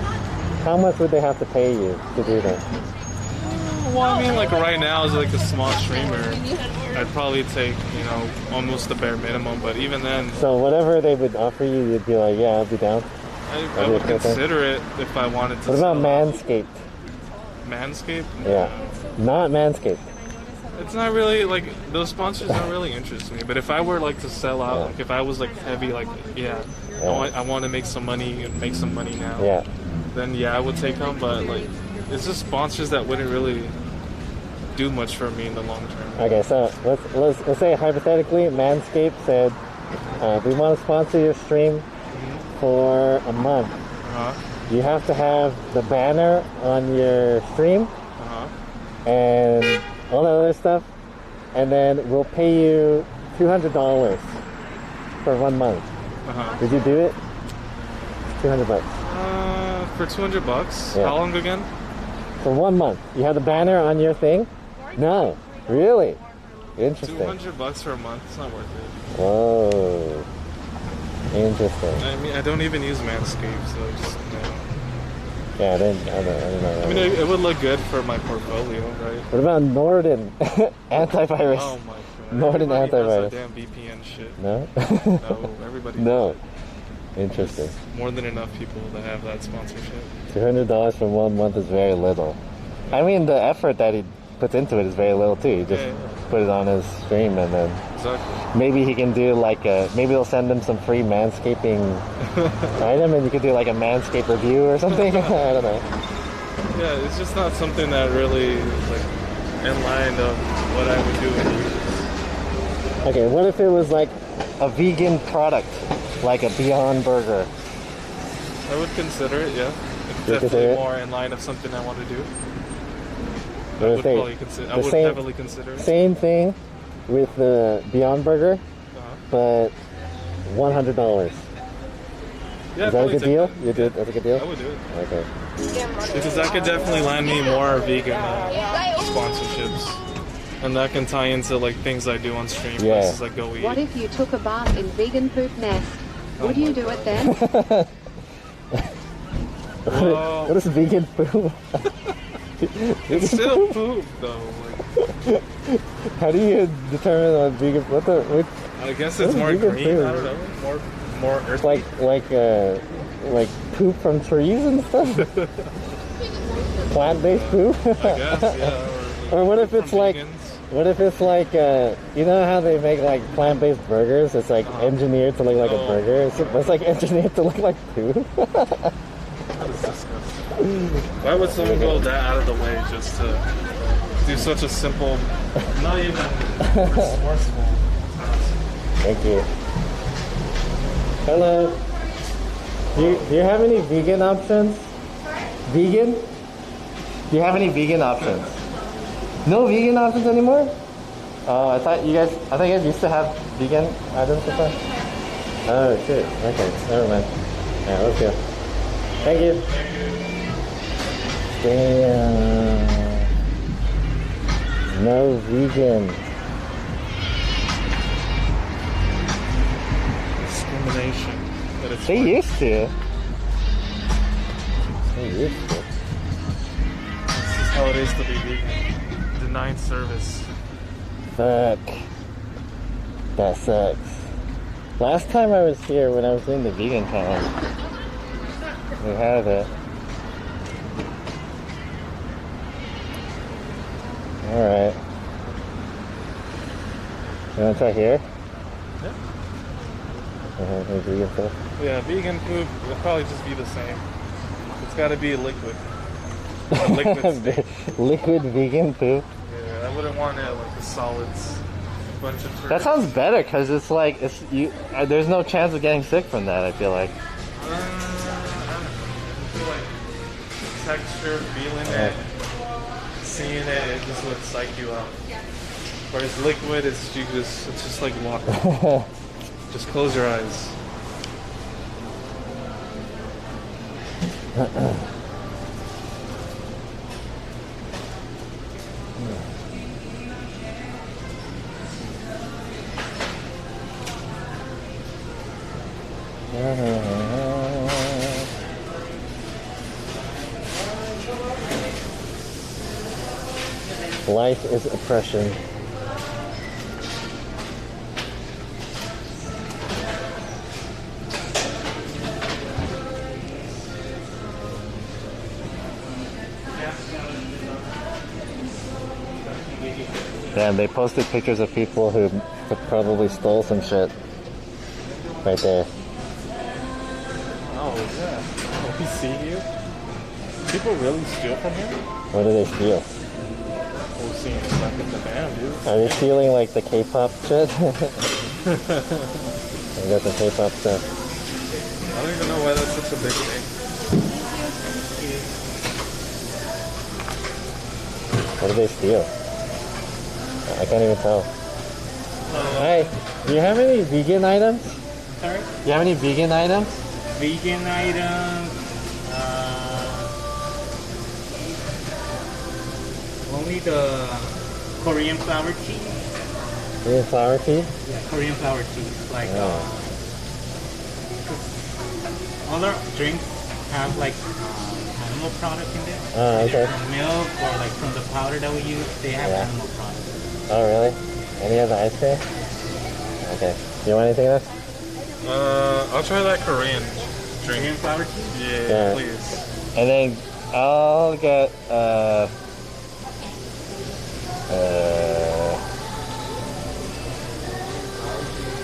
A: How much would they have to pay you to do that?
E: Well, I mean, like right now, as like a small streamer, I'd probably take, almost the bare minimum. But even then,
A: so whatever they would offer you, you'd be like, yeah, I'll be down.
E: I would consider it if I wanted to.
A: What about Manscaped?
E: Manscaped?
A: Yeah, not Manscaped.
E: It's not really like those sponsors don't really interest me. But if I were like to sell out, like if I was like heavy, like I want to make some money and make some money now.
A: Yeah.
E: Then I would take them. But like it's just sponsors that wouldn't really do much for me in the long term.
A: Okay, so let's say hypothetically, Manscaped said we want to sponsor your stream for a month. You have to have the banner on your stream and all that other stuff, and then we'll pay you $200 for 1 month. Did you do it? $200.
E: For $200?
A: Yeah.
E: How long again?
A: For 1 month. You have the banner on your thing, No, really? Interesting.
R: $200 for a month. It's not worth it.
A: Whoa. Interesting.
R: I mean, I don't even use Manscaped, so just no.
A: Yeah, I don't know.
R: I mean, it would look good for my portfolio, right?
A: What about Norton antivirus?
R: Oh my god.
A: Norton
R: Everybody
A: antivirus.
R: has a damn VPN shit.
A: No?
R: No, everybody.
A: No. Interesting.
R: There's more than enough people that have that sponsorship.
A: $200 for 1 month is very little. I mean, the effort that he puts into it is very little too. He just put it on his stream and then maybe he can do like maybe they'll send him some free manscaping item and you could do like a Manscaped review or something. I don't know.
R: Yeah, it's just not something that really is like in line of what I would do.
A: Okay, what if it was like a vegan product, like a Beyond Burger?
R: I would consider it, yeah. It's
A: You
R: definitely
A: consider it?
R: more in line of something I want to do.
A: What
R: I
A: if
R: would
A: they-
R: probably consider. I
A: the
R: would
A: same-
R: heavily consider it.
A: Same thing with the Beyond Burger, but $100.
R: Yeah,
A: Is that a
R: probably
A: good
R: take
A: deal?
R: that.
A: You do it? That's a good deal?
R: I would do it.
A: Okay.
R: Because that could definitely land me more vegan sponsorships. And that can tie into like things I do on stream,
A: Yeah.
R: places like Go Eat.
S: What if you took a bath in vegan poop nest? Would
R: Oh
S: you do it then?
R: Well,
A: What is vegan food?
R: it's still poop though. Like,
A: How do you determine what vegan? What the? What,
R: I guess
A: what
R: it's
A: is
R: more
A: vegan
R: green.
A: food?
R: I don't know. More earthy.
A: Like poop from trees and stuff. Plant-based poop.
R: I guess, yeah.
A: Or what if it's like? What if it's like, you know how they make like plant-based burgers? It's like engineered to look like a burger. It's like engineered to look like poop.
R: That is disgusting. Why would someone go that out of the way just to do such a simple, not even resourceful task?
A: Thank you. Hello. Do you have any vegan options? Vegan? Do you have any vegan options? No vegan options anymore? Oh, I thought you guys used to have vegan items before. Oh shit. Okay, never mind. Alright, let's go. Thank you. Damn. No vegan.
R: Discrimination. But it's
A: They used to. They used to.
R: This is how it is to be vegan. Denied service.
A: Fuck. That sucks. Last time I was here when I was in the vegan town, we had it. Alright. You wanna try here?
R: Yeah.
A: Any vegan stuff?
R: Yeah, vegan food will probably just be the same. It's got to be liquid. A liquid state.
A: Liquid vegan poop.
R: Yeah, I wouldn't want it like a solids bunch of fruit.
A: That sounds better because it's like there's no chance of getting sick from that. I feel like.
R: I feel like texture, feeling it, seeing it, it just would psych you out. Whereas liquid, it's just like water. Just close your eyes.
A: Life is oppression. Damn, they posted pictures of people who probably stole some shit. Right there.
R: Oh, yeah. Oh, we see you? People really steal from here?
A: What do they steal?
R: We're seeing stuff in the van, dude.
A: Are they stealing like the K-pop shit? They got the K-pop stuff.
R: I don't even know why that's such a big thing.
A: What do they steal? I can't even tell. Hey, do you have any vegan items?
N: Sorry?
A: Do you have any vegan items?
N: Vegan items. Only the Korean flower tea.
A: Korean flower tea?
N: Yeah, Korean flower tea. Like all our drinks have like animal product in there.
A: Oh, okay.
N: From milk or like from the powder that we use, they have animal products.
A: Oh, really? Any of the ice cream? Okay. You want anything else?
R: I'll try that Korean drink.
N: Korean flower tea?
R: Yeah, please.
A: And then I'll get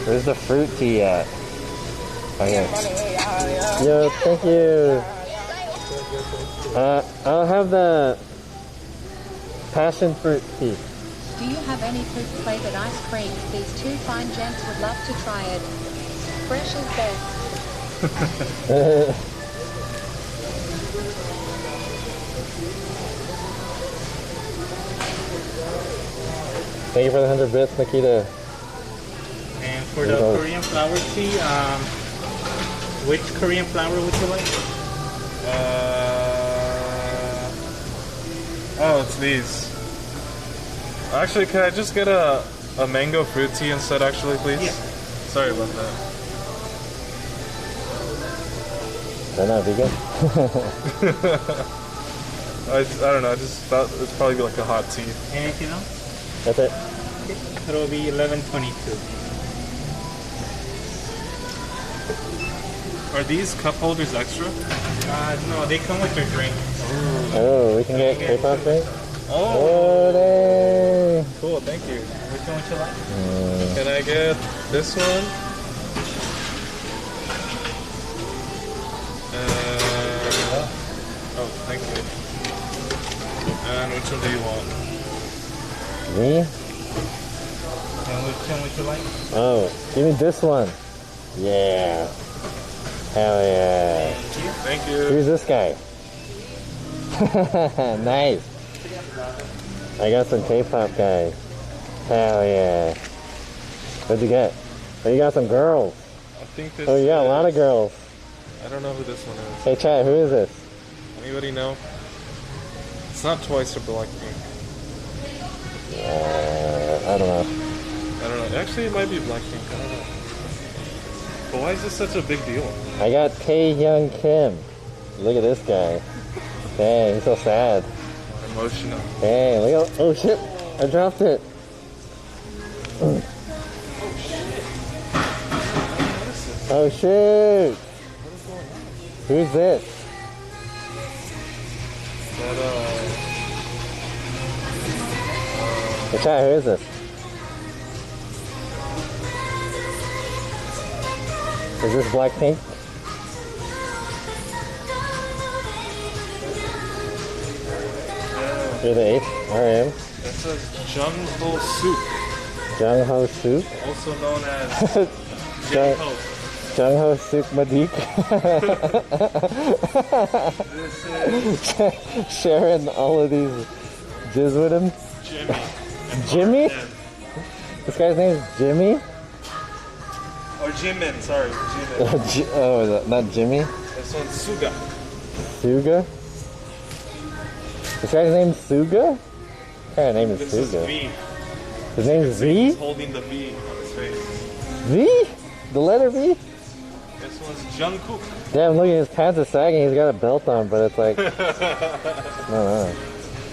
A: where's the fruit tea at? Okay. Yo, thank you. I'll have the passion fruit tea.
S: Do you have any fruit flavored ice cream? These two fine gents would love to try it. Fresh is best.
A: Thank you for the 100 bits, Nikita.
N: And for the Korean flower tea, which Korean flower would you like?
R: Oh, it's these. Actually, can I just get a mango fruit tea instead, actually, please?
N: Yeah.
R: Sorry about that.
A: They're not vegan?
R: I don't know, I just thought it'd probably be like a hot tea.
N: Anything else?
A: That's it.
N: Okay. It'll be 11.22.
R: Are these cup holders extra?
N: No, they come with your drink.
A: Oh, we can get K-pop drink?
R: Oh,
A: dang.
R: Cool, thank you.
N: Which one would you like?
R: Can I get this one? Oh, thank you. And which one do you want?
A: Me?
N: And which one would you like?
A: Oh, give me this one. Yeah. Hell yeah.
R: Thank you.
A: Who's this guy? Nice. I got some K-pop guys. Hell yeah. What'd you get? Oh, you got some girls.
R: I think this
A: Oh, you got a lot of girls.
R: I don't know who this one is.
A: Hey, chat, who is this?
R: Anybody know? It's not Twice or Blackpink.
A: I don't know.
R: I don't know. Actually, it might be Blackpink. I don't know. But why is this such a big deal?
A: I got Taehyung Kim. Look at this guy. Dang, he's so sad.
R: Emotional.
A: Dang, look at, oh shit, I dropped it. Oh shoot. Who's this? Hey, chat, who is this? Is this Blackpink? You're the 8th RM.
R: That says Jung Ho Suk.
A: Jung Ho Suk.
R: Also known as
A: Jung
R: J-Ho.
A: Jung Ho Suk Madik. Sharing all of these jizz with him.
R: Jimmy.
A: Jimmy? This guy's name is Jimmy?
R: Or Jimin, sorry. Jimin.
A: Oh, is that not Jimmy?
R: This one's Suga.
A: Suga? This guy's name's Suga? What kind of name is
R: This
A: Suga?
R: is V.
A: His name is V?
R: He's holding the V on his face.
A: V? The letter V?
R: This one's Jungkook.
A: Damn, look at his pants are sagging. He's got a belt on, but it's like... no.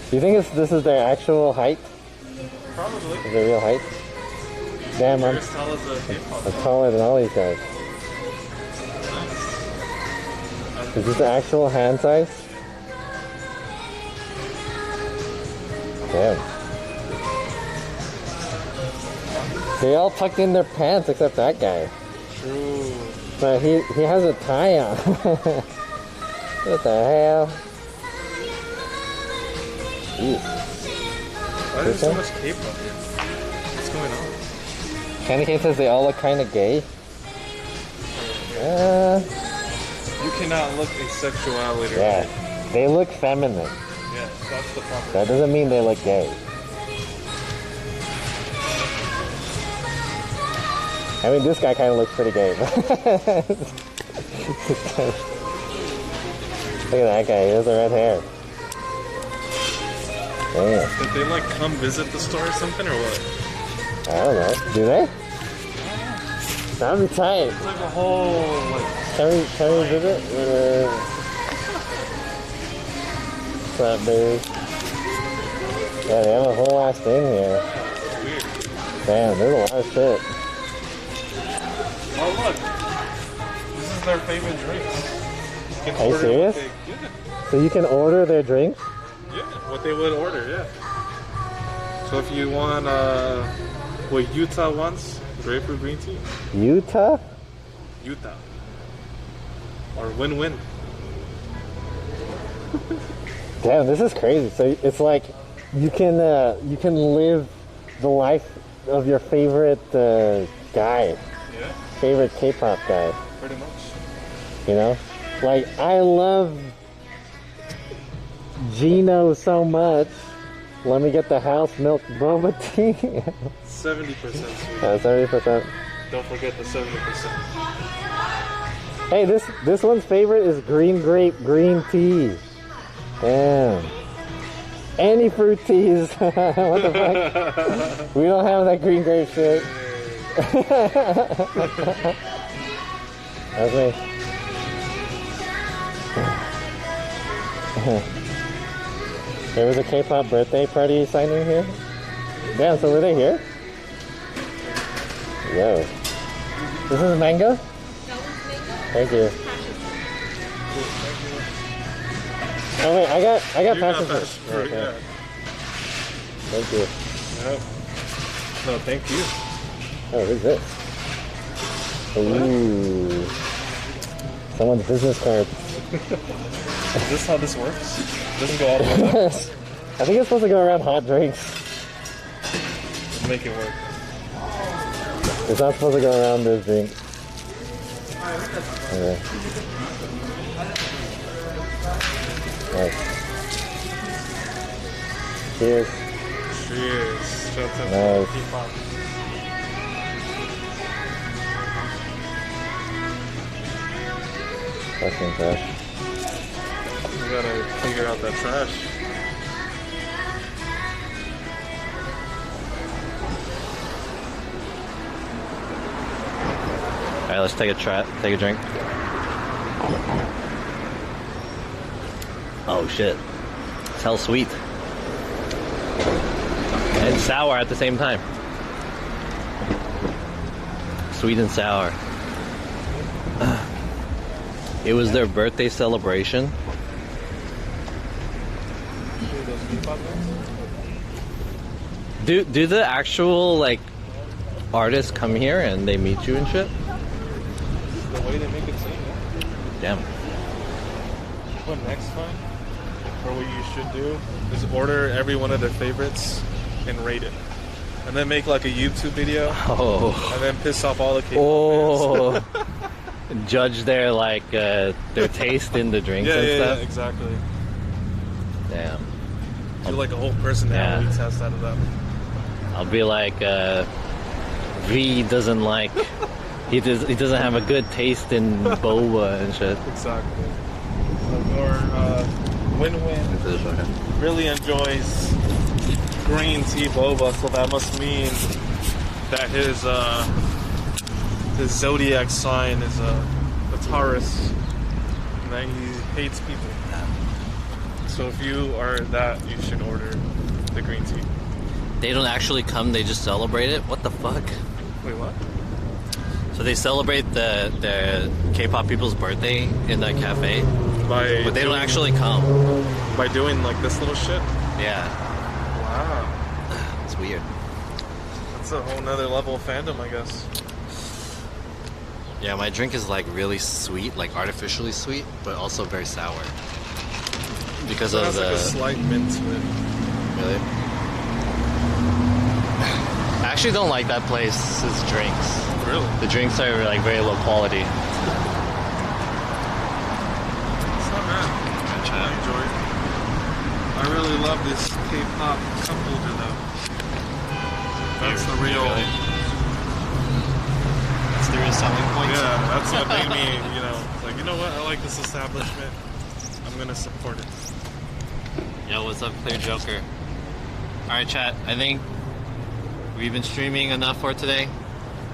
A: Do you think this is their actual height?
R: Probably.
A: Is their real height? Damn, I'm taller than all these guys. Is this the actual hand size? Damn. They all tucked in their pants except that guy.
R: True.
A: But he has a tie on. What the hell? Jeez.
R: Why is there so much K-pop? What's going on?
A: Candy Cane says they all look kind of gay.
R: You cannot look in sexuality.
A: Yeah, they look feminine.
R: Yeah, that's the problem.
A: That doesn't mean they look gay. I mean, this guy kind of looks pretty gay. Look at that guy. He has the red hair. Damn.
R: Did they like come visit the store or something or what?
A: I don't know. Do they? That'd be tight.
R: It's like a whole like.
A: Can we visit? What's up, dude? Yeah, they have a whole ass thing here.
R: Weird.
A: Damn, there's a lot of shit.
R: Oh look, this is their favorite drinks.
A: Are you serious? So you can order their drinks?
R: Yeah, what they would order, yeah. So if you want what Utah wants, grapefruit green tea.
A: Utah?
R: Utah. Or win-win.
A: Damn, this is crazy. So it's like you can live the life of your favorite guy.
R: Yeah.
A: Favorite K-pop guy.
R: Pretty much.
A: You know? Like, I love Gino so much. Let me get the house milk boba tea.
R: 70% sweet.
A: 70%.
R: Don't forget the 70%.
A: Hey, this one's favorite is green grape green tea. Damn. Any fruit teas. What the fuck? We don't have that green grape shit. That's me. There was a K-pop birthday party signing here. Damn, so were they here? Yo. This is mango? Thank you. Oh wait, I got passion fruit. Okay.
R: Yeah.
A: Thank you.
R: Yep. No, thank you.
A: Oh, who's this? Ooh. Someone's business card.
R: Is this how this works? It doesn't go all the way up?
A: I think it's supposed to go around hot drinks.
R: Let's make it work.
A: It's not supposed to go around this drink. Okay. Nice. Cheers.
R: Cheers. Shout out to
A: Nice.
R: K-pop.
A: Fucking trash.
R: We gotta figure out that trash.
H: Alright, let's take a drink. Oh shit. It's hell sweet. And sour at the same time. Sweet and sour. It was their birthday celebration. Do the actual like artists come here and they meet you and shit?
R: The way they make it seem.
H: Damn.
R: What next time? Or what you should do is order every one of their favorites and rate it. And then make like a YouTube video.
H: Oh.
R: And then piss off all the K-pop
H: Oh.
R: fans.
H: Judge their like their taste in the drinks and stuff.
R: Yeah, exactly.
H: Damn.
R: Do like a whole personality test out of them.
H: I'll be like V doesn't like he doesn't have a good taste in boba and shit.
R: Exactly. Or Win-Win really enjoys green tea boba, so that must mean that his zodiac sign is a Taurus, and that he hates people. So if you are that, you should order the green tea.
H: They don't actually come; they just celebrate it. What the fuck?
R: Wait, what?
H: So they celebrate the K-pop people's birthday in that cafe, but they don't actually come.
R: By doing like this little shit?
H: Yeah.
R: Wow.
H: It's weird.
R: That's a whole nother level of fandom, I guess.
H: Yeah, my drink is like really sweet, like artificially sweet, but also very sour. Because
R: It
H: of
R: has
H: the
R: like a slight mint to it.
H: Really? I actually don't like that place's drinks.
R: Really?
H: The drinks are like very low quality.
R: It's not bad. I enjoy it. I really love this K-pop subculture though. That's the real...
H: That's the real selling point.
R: Yeah, that's what made me, like, you know what? I like this establishment. I'm gonna support it.
H: Yo, what's up, Clear Joker?
D: Alright, chat. I think we've been streaming enough for today.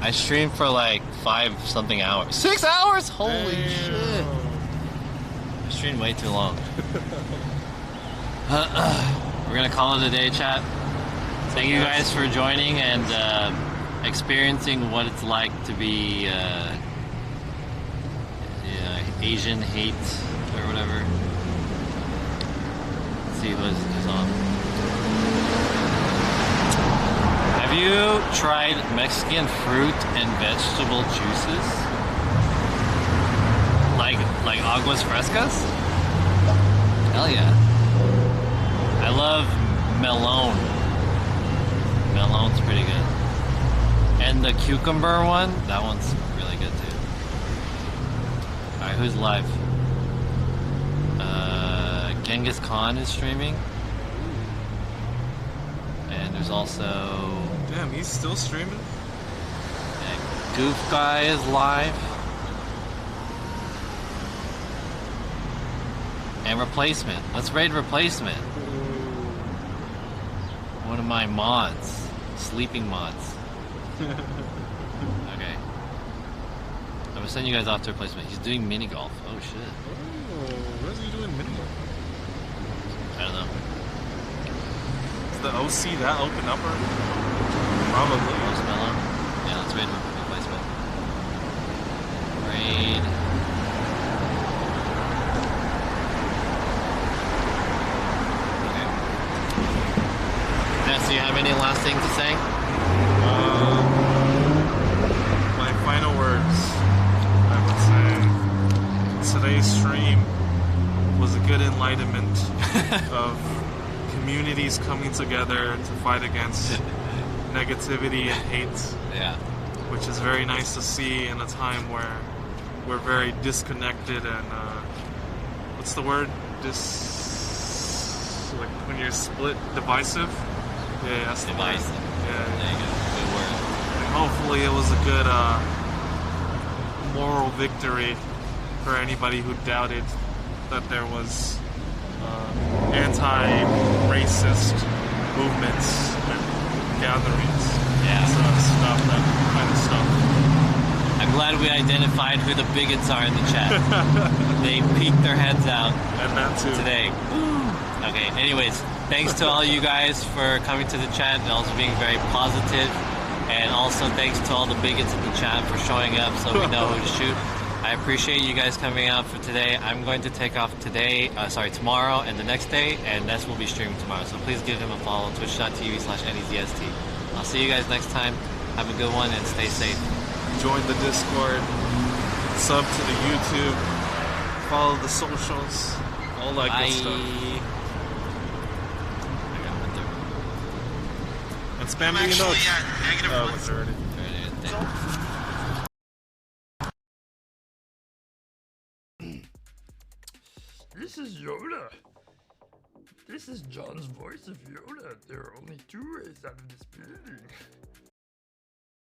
D: I streamed for like 5-something hours. 6 hours? Holy shit. I streamed way too long. We're gonna call it a day, chat. Thank you guys for joining and experiencing what it's like to be Asian hate or whatever. Let's see who's on. Have you tried Mexican fruit and vegetable juices? Like aguas frescas? Hell yeah. I love melon. Melon's pretty good. And the cucumber one, that one's really good too. Alright, who's live? Genghis Khan is streaming. And there's also...
R: Damn, he's still streaming?
D: Goof Guy is live. And Replacement. Let's raid Replacement. One of my mods. Sleeping mods. Okay. I'm gonna send you guys off to Replacement. He's doing mini golf. Oh shit.
R: Oh, what is he doing mini golf?
D: I don't know.
R: Is the OC that open upper? Probably.
D: Mellow. Yeah, let's raid Replacement. Raid. Okay. Ness, do you have any last thing to say?
R: My final words, I would say, today's stream was a good enlightenment of communities coming together to fight against negativity and hate.
D: Yeah.
R: Which is very nice to see in a time where we're very disconnected and what's the word? Like when you're split, divisive. Yeah, that's the word.
D: Divisive.
R: Yeah.
D: There you go. Good word.
R: And hopefully it was a good moral victory for anybody who doubted that there was anti-racist movements and gatherings.
D: Yeah.
R: Stuff, that kind of stuff.
D: I'm glad we identified who the bigots are in the chat. They peeked their heads out.
R: And that too.
D: Today. Okay, anyways, thanks to all you guys for coming to the chat and also being very positive. And also thanks to all the bigots in the chat for showing up so we know who to shoot. I appreciate you guys coming out for today. I'm going to take off tomorrow and the next day, and Nezst will be streaming tomorrow. So please give him a follow, twitch.tv/NEZST. I'll see you guys next time. Have a good one and stay safe.
R: Join the Discord, sub to the YouTube, follow the socials, all that good stuff. And spam the notes. Oh, it's already.
K: This is Yoda. This is John's voice of Yoda. There are only two ways out of this building.